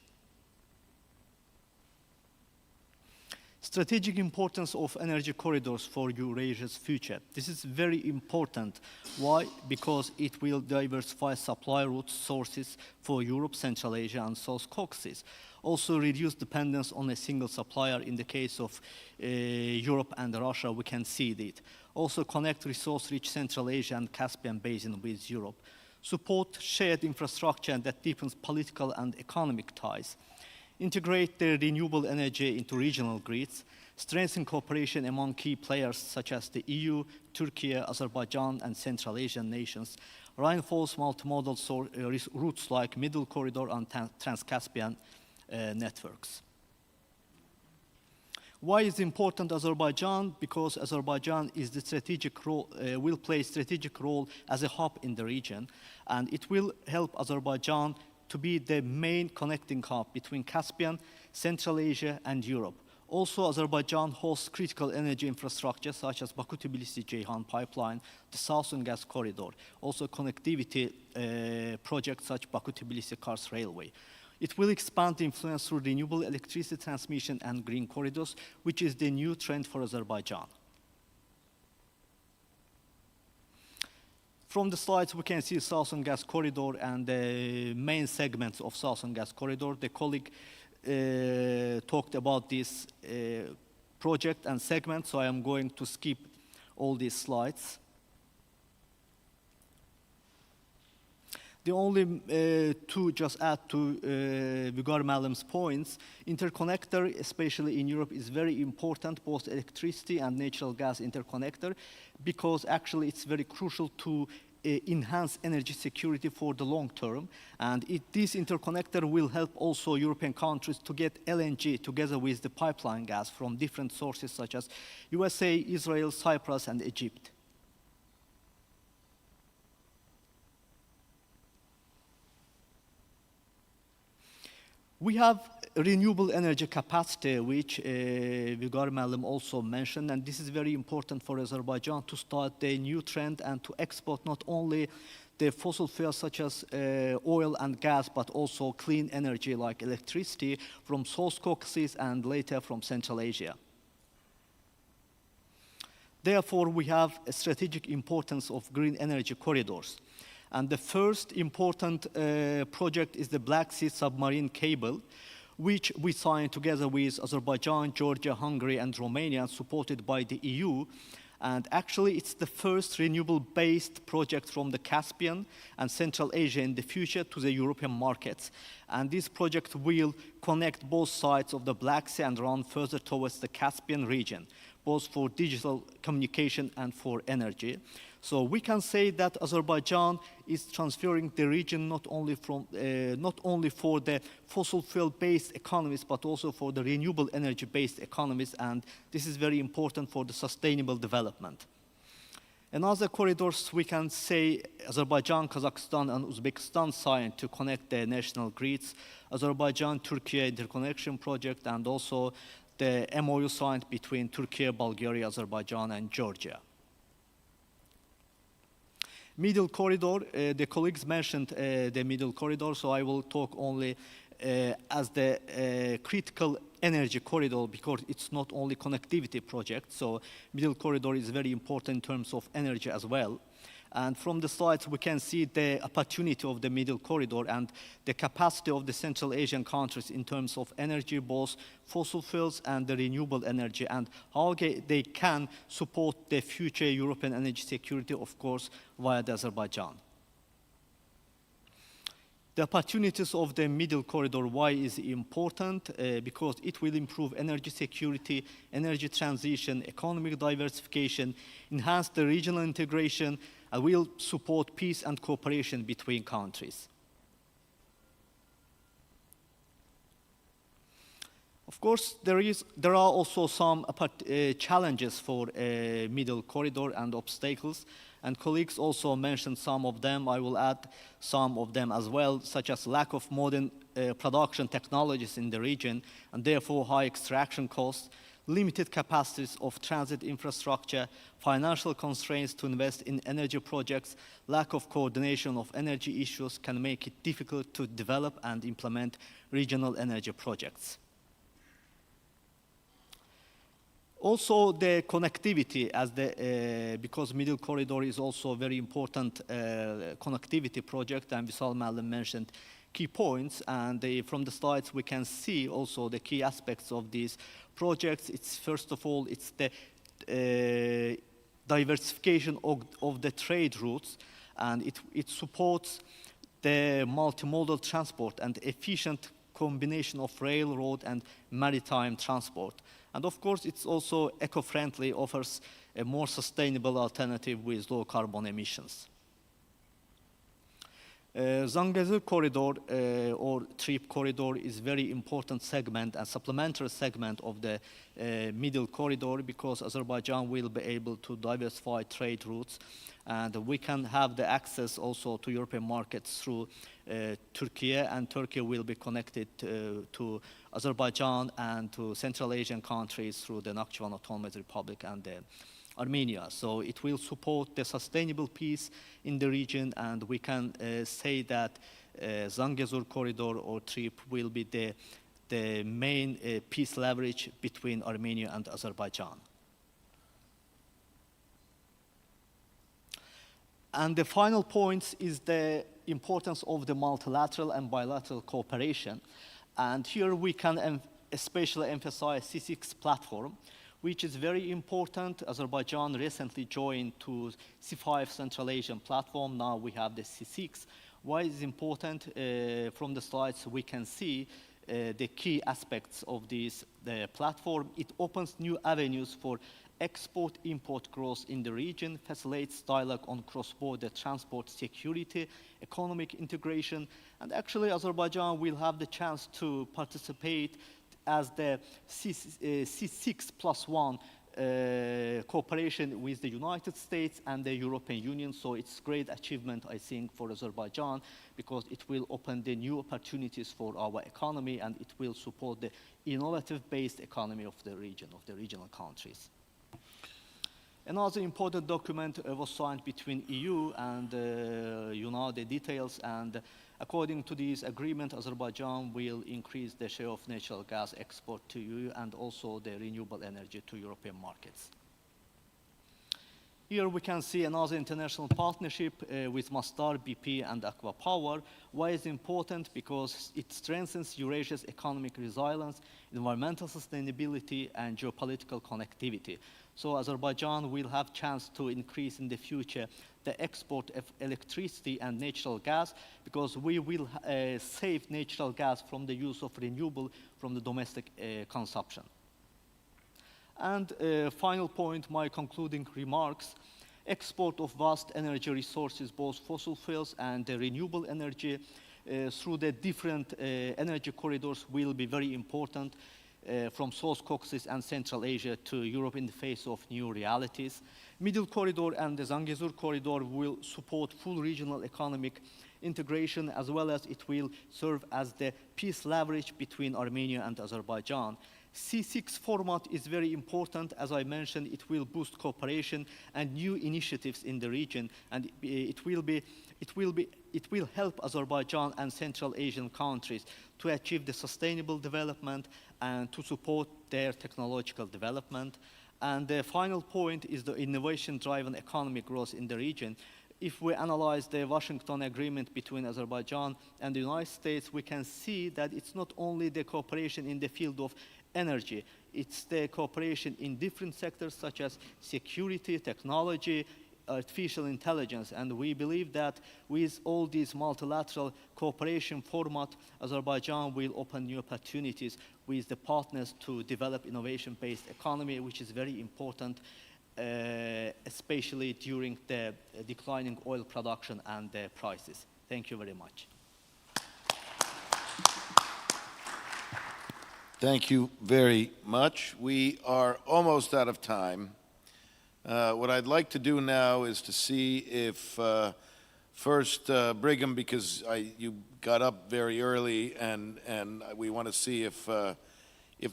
Strategic importance of energy corridors for Eurasia's future. This is very important. Why? Because it will diversify supply routes, sources for Europe, Central Asia, and South Caucasus. Also reduce dependence on a single supplier. In the case of Europe and Russia, we can see that. Also connect resource-rich Central Asia and Caspian Basin with Europe. Support shared infrastructure that deepens political and economic ties. Integrate the renewable energy into regional grids. Strengthen cooperation among key players such as the EU, Turkey, Azerbaijan, and Central Asian nations. Reinforce multimodal routes like Middle Corridor and Trans-Caspian networks. Why is important Azerbaijan? Because Azerbaijan is the strategic role, will play a strategic role as a hub in the region, and it will help Azerbaijan to be the main connecting hub between Caspian, Central Asia, and Europe. Also, Azerbaijan hosts critical energy infrastructure such as Baku-Tbilisi-Ceyhan pipeline, the Southern Gas Corridor, also connectivity projects such as Baku-Tbilisi-Kars Railway. It will expand influence through renewable electricity transmission and green corridors, which is the new trend for Azerbaijan. From the slides, we can see Southern Gas Corridor and the main segments of Southern Gas Corridor. The colleague talked about this project and segment, so I am going to skip all these slides. The only to just add to Vigar Malam's points, interconnector, especially in Europe, is very important, both electricity and natural gas interconnector, because actually it's very crucial to enhance energy security for the long term. And this interconnector will help also European countries to get LNG together with the pipeline gas from different sources such as USA, Israel, Cyprus, and Egypt. We have renewable energy capacity, which Vigar Malam also mentioned, and this is very important for Azerbaijan to start the new trend and to export not only the fossil fuels such as oil and gas, but also clean energy like electricity from South Caucasus and later from Central Asia. Therefore, we have a strategic importance of green energy corridors. And the first important project is the Black Sea submarine cable, which we signed together with Azerbaijan, Georgia, Hungary, and Romania, supported by the EU. And actually, it's the first renewable-based project from the Caspian and Central Asia in the future to the European markets. And this project will connect both sides of the Black Sea and run further towards the Caspian region, both for digital communication and for energy. So we can say that Azerbaijan is transferring the region not only for the fossil fuel-based economies, but also for the renewable energy-based economies, and this is very important for the sustainable development. Another corridors we can say Azerbaijan, Kazakhstan, and Uzbekistan signed to connect the national grids, Azerbaijan-Turkey interconnection project, and also the MOU signed between Turkey, Bulgaria, Azerbaijan, and Georgia. Middle corridor, the colleagues mentioned the middle corridor, so I will talk only as the critical energy corridor because it's not only connectivity project, so middle corridor is very important in terms of energy as well. And from the slides, we can see the opportunity of the middle corridor and the capacity of the Central Asian countries in terms of energy, both fossil fuels and the renewable energy, and how they can support the future European energy security, of course, via Azerbaijan. The opportunities of the middle corridor, why is important? Because it will improve energy security, energy transition, economic diversification, enhance the regional integration, and will support peace and cooperation between countries. Of course, there are also some challenges for a middle corridor and obstacles, and colleagues also mentioned some of them. I will add some of them as well, such as lack of modern production technologies in the region, and therefore high extraction costs, limited capacities of transit infrastructure, financial constraints to invest in energy projects, lack of coordination of energy issues can make it difficult to develop and implement regional energy projects. Also, the connectivity, because middle corridor is also a very important connectivity project, and Visal Malam mentioned key points, and from the slides we can see also the key aspects of these projects. It's first of all, it's the diversification of the trade routes, and it supports the multimodal transport and efficient combination of railroad and maritime transport. And of course, it's also eco-friendly, offers a more sustainable alternative with low carbon emissions. Zangezur corridor or trip corridor is very important segment and supplementary segment of the middle corridor because Azerbaijan will be able to diversify trade routes, and we can have the access also to European markets through Turkey, and Turkey will be connected to Azerbaijan and to Central Asian countries through the Nakhchivan Autonomous Republic and Armenia. So it will support the sustainable peace in the region, and we can say that Zangezur corridor or trip will be the main peace leverage between Armenia and Azerbaijan. And the final point is the importance of the multilateral and bilateral cooperation. And here we can especially emphasize C6 platform, which is very important. Azerbaijan recently joined to C5 Central Asian platform. Now we have the C6. Why is it important? From the slides we can see the key aspects of this platform. It opens new avenues for export-import growth in the region, facilitates dialogue on cross-border transport security, economic integration, and actually Azerbaijan will have the chance to participate as the C6+1 cooperation with the United States and the European Union. So it's a great achievement, I think, for Azerbaijan, because it will open the new opportunities for our economy, and it will support the innovative-based economy of the region, of the regional countries. Another important document was signed between EU and the details, and according to this agreement, Azerbaijan will increase the share of natural gas export to EU and also the renewable energy to European markets. Here we can see another international partnership with Masdar, BP, and Aqua Power. Why is it important? Because it strengthens Eurasia's economic resilience, environmental sustainability, and geopolitical connectivity. So Azerbaijan will have chance to increase in the future the export of electricity and natural gas, because we will save natural gas from the use of renewable from the domestic consumption. And final point, my concluding remarks, export of vast energy resources, both fossil fuels and renewable energy through the different energy corridors will be very important from South Caucasus and Central Asia to Europe in the face of new realities. Middle Corridor and the Zangezur Corridor will support full regional economic integration, as well as it will serve as the peace leverage between Armenia and Azerbaijan. C6 format is very important. As I mentioned, it will boost cooperation and new initiatives in the region, and it will help Azerbaijan and Central Asian countries to achieve the sustainable development and to support their technological development. And the final point is the innovation-driven economic growth in the region. If we analyze the Washington Agreement between Azerbaijan and the United States, we can see that it's not only the cooperation in the field of energy, it's the cooperation in different sectors such as security, technology, artificial intelligence, and we believe that with all these multilateral cooperation format, Azerbaijan will open new opportunities with the partners to develop innovation-based economy, which is very important, especially during the declining oil production and the prices. Thank you very much. Thank you very much. We are almost out of time. What I'd like to do now is to see if first Brigham, because you got up very early, and we want to see if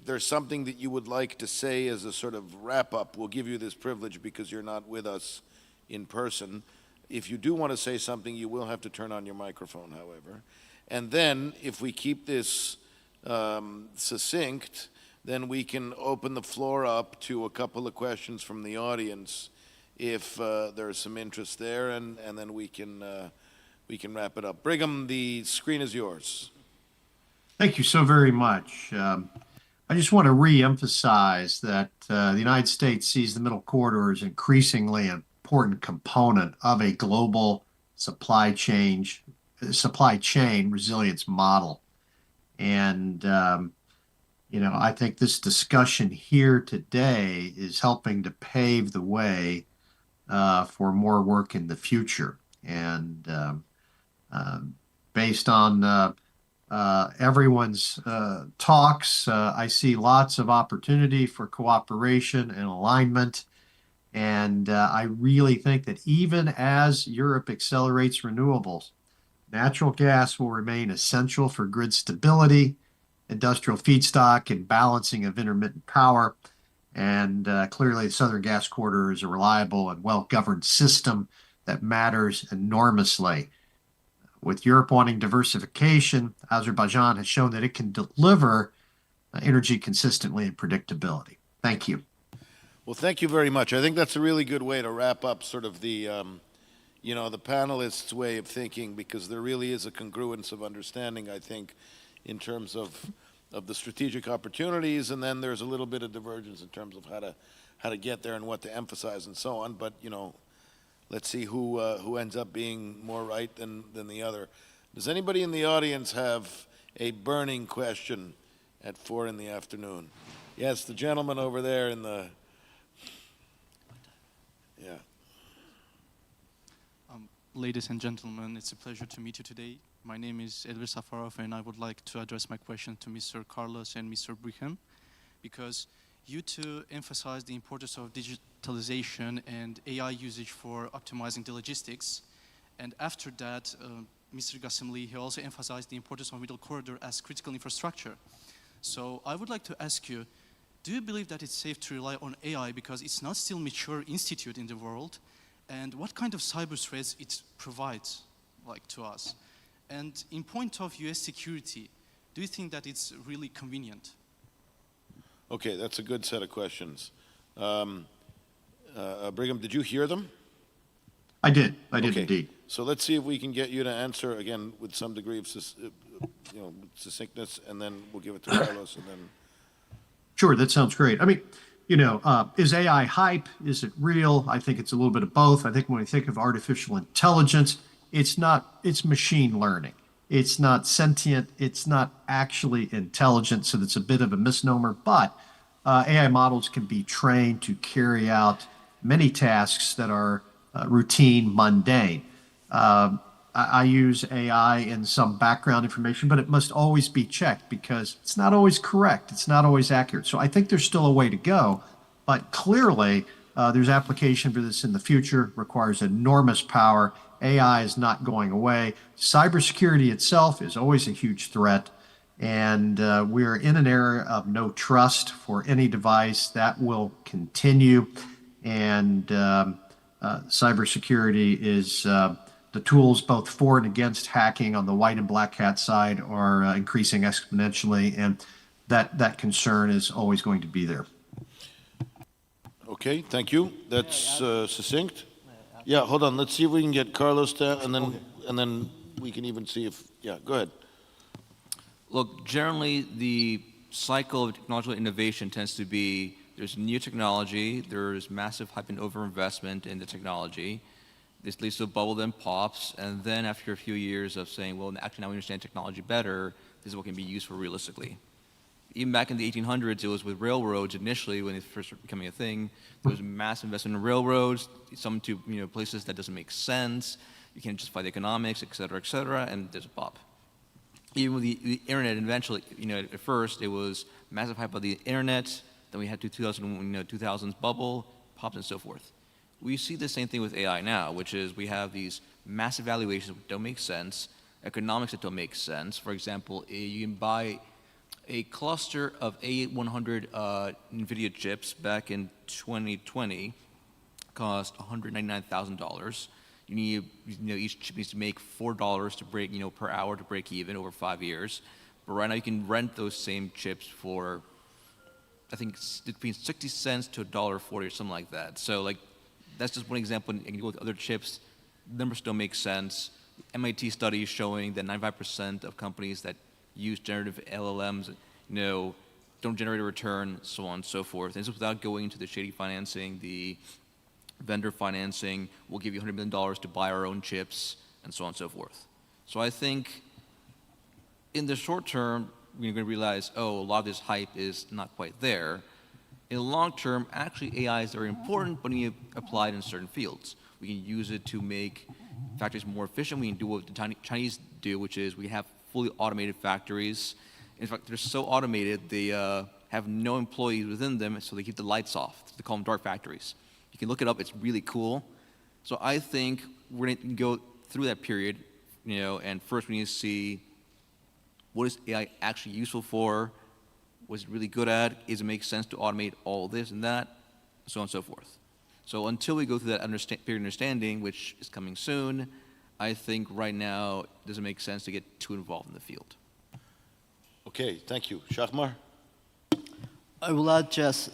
there's something that you would like to say as a sort of wrap-up. We'll give you this privilege because you're not with us in person. If you do want to say something, you will have to turn on your microphone, however. And then, if we keep this succinct, then we can open the floor up to a couple of questions from the audience if there's some interest there, and then we can wrap it up. Brigham, the screen is yours. Thank you so very much. I just want to re-emphasize that the United States sees the Middle Corridor as increasingly an important component of a global supply chain resilience model. And I think this discussion here today is helping to pave the way for more work in the future. And based on everyone's talks, I see lots of opportunity for cooperation and alignment. And I really think that even as Europe accelerates renewables, natural gas will remain essential for grid stability, industrial feedstock, and balancing of intermittent power. And clearly, the Southern Gas Corridor is a reliable and well-governed system that matters enormously. With Europe wanting diversification, Azerbaijan has shown that it can deliver energy consistently and predictability. Thank you. Well, thank you very much. I think that's a really good way to wrap up sort of the you know, the panelists' way of thinking, because there really is a congruence of understanding, I think, in terms of the strategic opportunities, and then there's a little bit of divergence in terms of how to get there and what to emphasize and so on. But, you know, let's see who ends up being more right than the other. Does anybody in the audience have a burning question at 4 in the afternoon? Yes, the gentleman over there in the, yeah. Ladies and gentlemen, it's a pleasure to meet you today. My name is Elvir Safarov, and I would like to address my question to Mr. Carlos and Mr. Brigham, because you two emphasize the importance of digitalization and AI usage for optimizing the logistics. And after that, Mr. Gassimli, he also emphasized the importance of middle corridor as critical infrastructure. So I would like to ask you, do you believe that it's safe to rely on AI because it's not still mature institute in the world? And what kind of cyber threats it provides, like, to us? And in point of US security, do you think that it's really convenient? Okay, that's a good set of questions. Brigham, did you hear them? I did Okay. indeed. So let's see if we can get you to answer, again, with some degree of succinctness, and then we'll give it to Carlos, and then... Sure, that sounds great. I mean, you know, is AI hype? Is it real? I think it's a little bit of both. I think when we think of artificial intelligence, it's machine learning. It's not sentient. It's not actually intelligent, so that's a bit of a misnomer. But AI models can be trained to carry out many tasks that are routine, mundane. I use AI in some background information, but it must always be checked because it's not always correct. It's not always accurate. So I think there's still a way to go, but clearly there's application for this in the future, requires enormous power. AI is not going away. Cybersecurity itself is always a huge threat. And we're in an era of no trust for any device. That will continue. And cybersecurity is the tools both for and against hacking on the white and black hat side are increasing exponentially. And that concern is always going to be there. Okay, thank you. That's succinct. Yeah, hold on. Let's see if we can get Carlos to, and then we can even see if, yeah, go ahead. Look, generally, the cycle of technological innovation tends to be there's new technology, there's massive hype and overinvestment in the technology. This leads to a bubble, then pops, and then after a few years of saying, well, actually now we understand technology better, this is what can be useful realistically. Even back in the 1800s, it was with railroads initially when it first started becoming a thing. There was massive investment in railroads, some to places that doesn't make sense. You can't justify the economics, et cetera, and there's a pop. Even with the internet, eventually, at first it was massive hype about the internet. Then we had the 2000s bubble, pops, and so forth. We see the same thing with AI now, which is we have these massive valuations that don't make sense, economics that don't make sense. For example, you can buy a cluster of A100 NVIDIA chips back in 2020 cost $199,000. You need, each chip needs to make $4 to break, per hour to break even over 5 years. But right now you can rent those same chips for, I think, between 60 cents to $1.40 or something like that. So that's just one example. And you go with other chips, numbers don't make sense. MIT study is showing that 95% of companies that use generative LLMs, don't generate a return, so on and so forth. And this is without going into the shady financing, the vendor financing. We'll give you $100 million to buy our own chips, and so on and so forth. So I think in the short term, we're going to realize, a lot of this hype is not quite there. In the long term, actually AI is very important, but you apply it in certain fields. We can use it to make factories more efficient. We can do what the Chinese do, which is we have fully automated factories. In fact, they're so automated, they have no employees within them, so they keep the lights off. They call them dark factories. You can look it up, it's really cool. So I think we're going to go through that period, and first we need to see what is AI actually useful for, what's it really good at, does it make sense to automate all this and that, so on and so forth. So until we go through that period of understanding, which is coming soon, I think right now it doesn't make sense to get too involved in the field. Okay, thank you. Shahmar? I will add just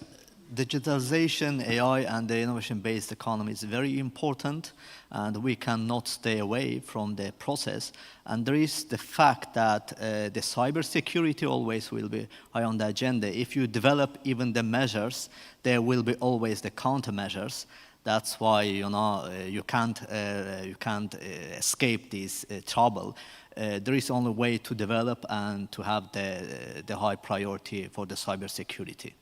digitalization, AI, and the innovation-based economy is very important, and we cannot stay away from the process. And there is the fact that the cybersecurity always will be high on the agenda. If you develop even the measures, there will be always the countermeasures. That's why you can't escape this trouble. There is only way to develop and to have the high priority for the cybersecurity.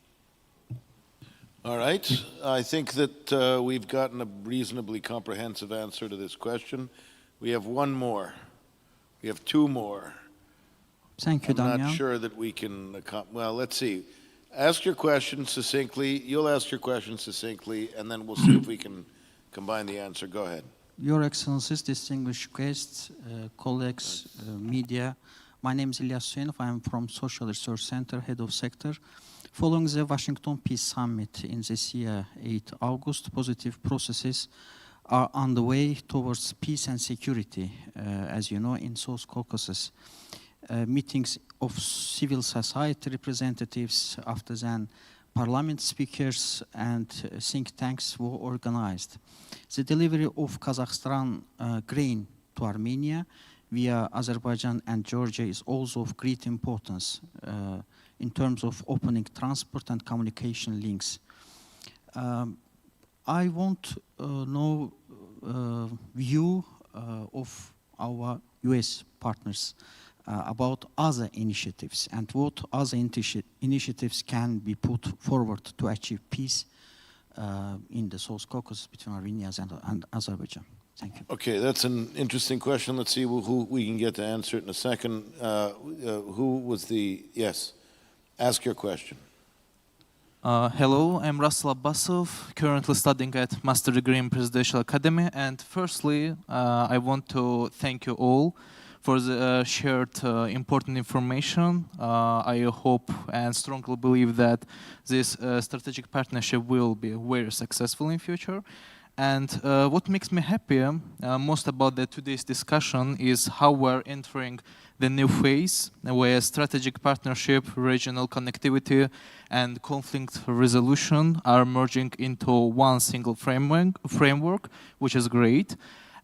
All right. I think that we've gotten a reasonably comprehensive answer to this question. We have one more. We have two more. Thank you, I'm Damian. not sure that we can, well, let's see. Ask your question succinctly. You'll ask your question succinctly, and then we'll see if we can combine the answer. Go ahead. Your Excellencies, distinguished guests, colleagues, media. My name is Ilyas Hüseynov. I am from Social Research Center, head of sector. Following the Washington Peace Summit in this year, 8 August, positive processes are on the way towards peace and security, as you know, in South Caucasus. Meetings of civil society representatives, after then parliament speakers and think tanks were organized. The delivery of Kazakhstan grain to Armenia via Azerbaijan and Georgia is also of great importance in terms of opening transport and communication links. I want to know view of our US partners about other initiatives and what other initiatives can be put forward to achieve peace in the South Caucasus between Armenia and Azerbaijan. Thank you. Okay, that's an interesting question. Let's see who we can get to answer it in a second. Who was the, yes, ask your question. Hello, I'm Russell Abbasov, currently studying at Master Degree in Presidential Academy. And firstly, I want to thank you all for the shared important information. I hope and strongly believe that this strategic partnership will be very successful in future. And what makes me happy most about today's discussion is how we're entering the new phase where strategic partnership, regional connectivity, and conflict resolution are merging into one single framework, which is great.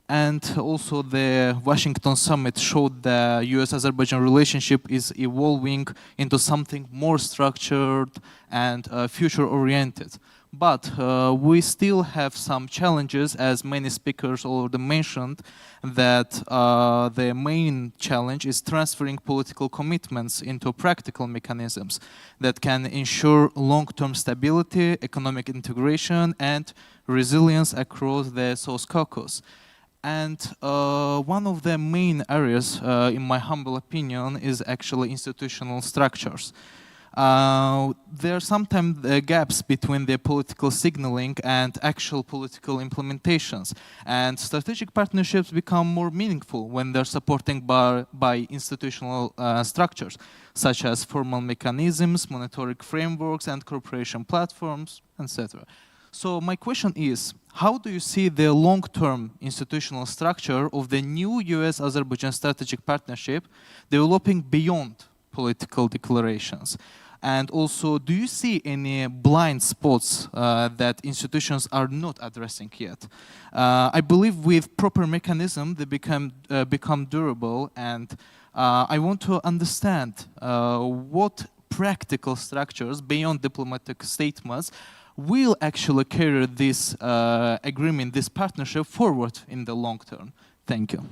And also the Washington summit showed the US-Azerbaijan relationship is evolving into something more structured and future-oriented. But we still have some challenges, as many speakers already mentioned, that the main challenge is transferring political commitments into practical mechanisms that can ensure long-term stability, economic integration, and resilience across the South Caucasus. And one of the main areas, in my humble opinion, is actually institutional structures. There are sometimes gaps between the political signaling and actual political implementations. And strategic partnerships become more meaningful when they're supported by institutional structures, such as formal mechanisms, monitoring frameworks, and cooperation platforms, etc. So my question is, how do you see the long-term institutional structure of the new US-Azerbaijan strategic partnership developing beyond political declarations? And also, do you see any blind spots that institutions are not addressing yet? I believe with proper mechanism, they become durable, and I want to understand what practical structures beyond diplomatic statements will actually carry this agreement, this partnership forward in the long term. Thank you.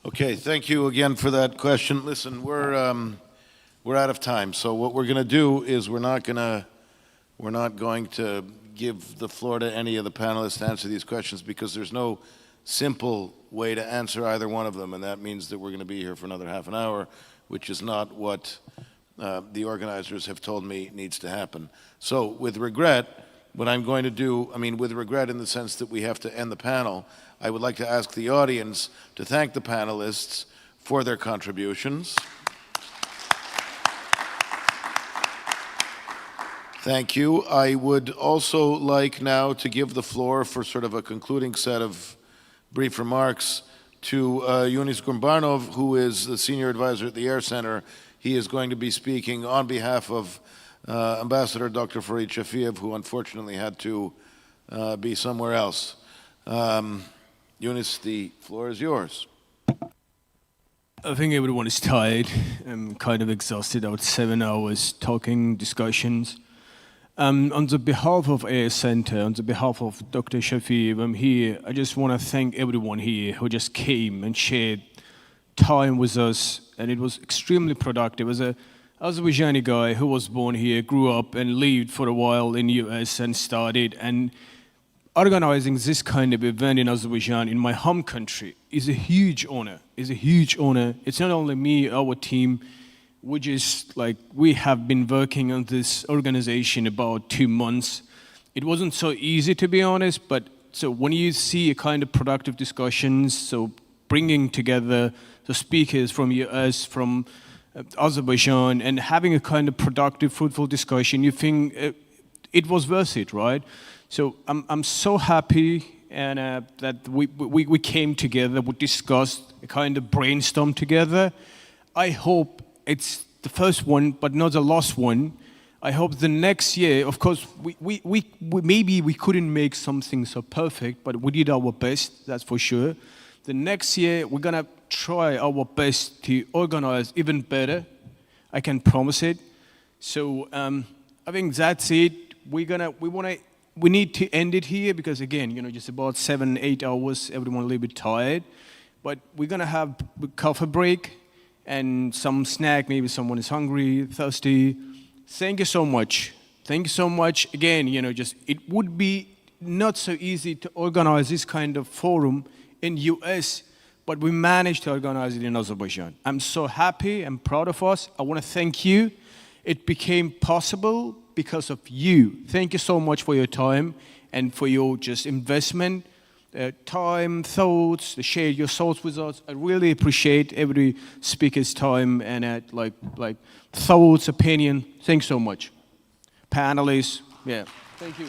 Okay, thank you again for that question. Listen, we're out of time, so what we're going to do is we're not going to give the floor to any of the panelists to answer these questions because there's no simple way to answer either one of them, and that means that we're going to be here for another half an hour, which is not what the organizers have told me needs to happen. So with regret, what I'm going to do, I mean with regret in the sense that we have to end the panel, I would like to ask the audience to thank the panelists for their contributions. Thank you. I would also like now to give the floor for sort of a concluding set of brief remarks to Yunis Gurbanov, who is the senior advisor at the Air Center. He is going to be speaking on behalf of Ambassador Dr. Farid Shafiev, who unfortunately had to be somewhere else. Yunus, the floor is yours. I think everyone is tired. I'm kind of exhausted out 7 hours talking, discussions. On the behalf of AS Center, on the behalf of Dr. Shafiev, I'm here. I just want to thank everyone here who just came and shared time with us, and it was extremely productive. As an Azerbaijani guy who was born here, grew up and lived for a while in the US and started, and organizing this kind of event in Azerbaijan, in my home country, is a huge honor. It's a huge honor. It's not only me, our team, we have been working on this organization about 2 months. It wasn't so easy, to be honest, but so when you see a kind of productive discussions, so bringing together the speakers from US, from Azerbaijan, and having a kind of productive, fruitful discussion, you think it was worth it, right? So I'm so happy and that we came together, we discussed, a kind of brainstorm together. I hope it's the first one, but not the last one. I hope the next year, of course, maybe we couldn't make something so perfect, but we did our best, that's for sure. The next year, we're gonna try our best to organize even better. I can promise it. So I think that's it. We need to end it here because again, just about 7-8 hours, everyone a little bit tired. But we're gonna have a coffee break and some snack, maybe someone is hungry, thirsty. Thank you so much. Thank you so much. Again, it would be not so easy to organize this kind of forum in US, but we managed to organize it in Azerbaijan. I'm so happy and proud of us. I want to thank you. It became possible because of you. Thank you so much for your time and for your just investment, time, thoughts, to share your thoughts with us. I really appreciate every speaker's time and thoughts, opinion. Thanks so much. Panelists, yeah. Thank you.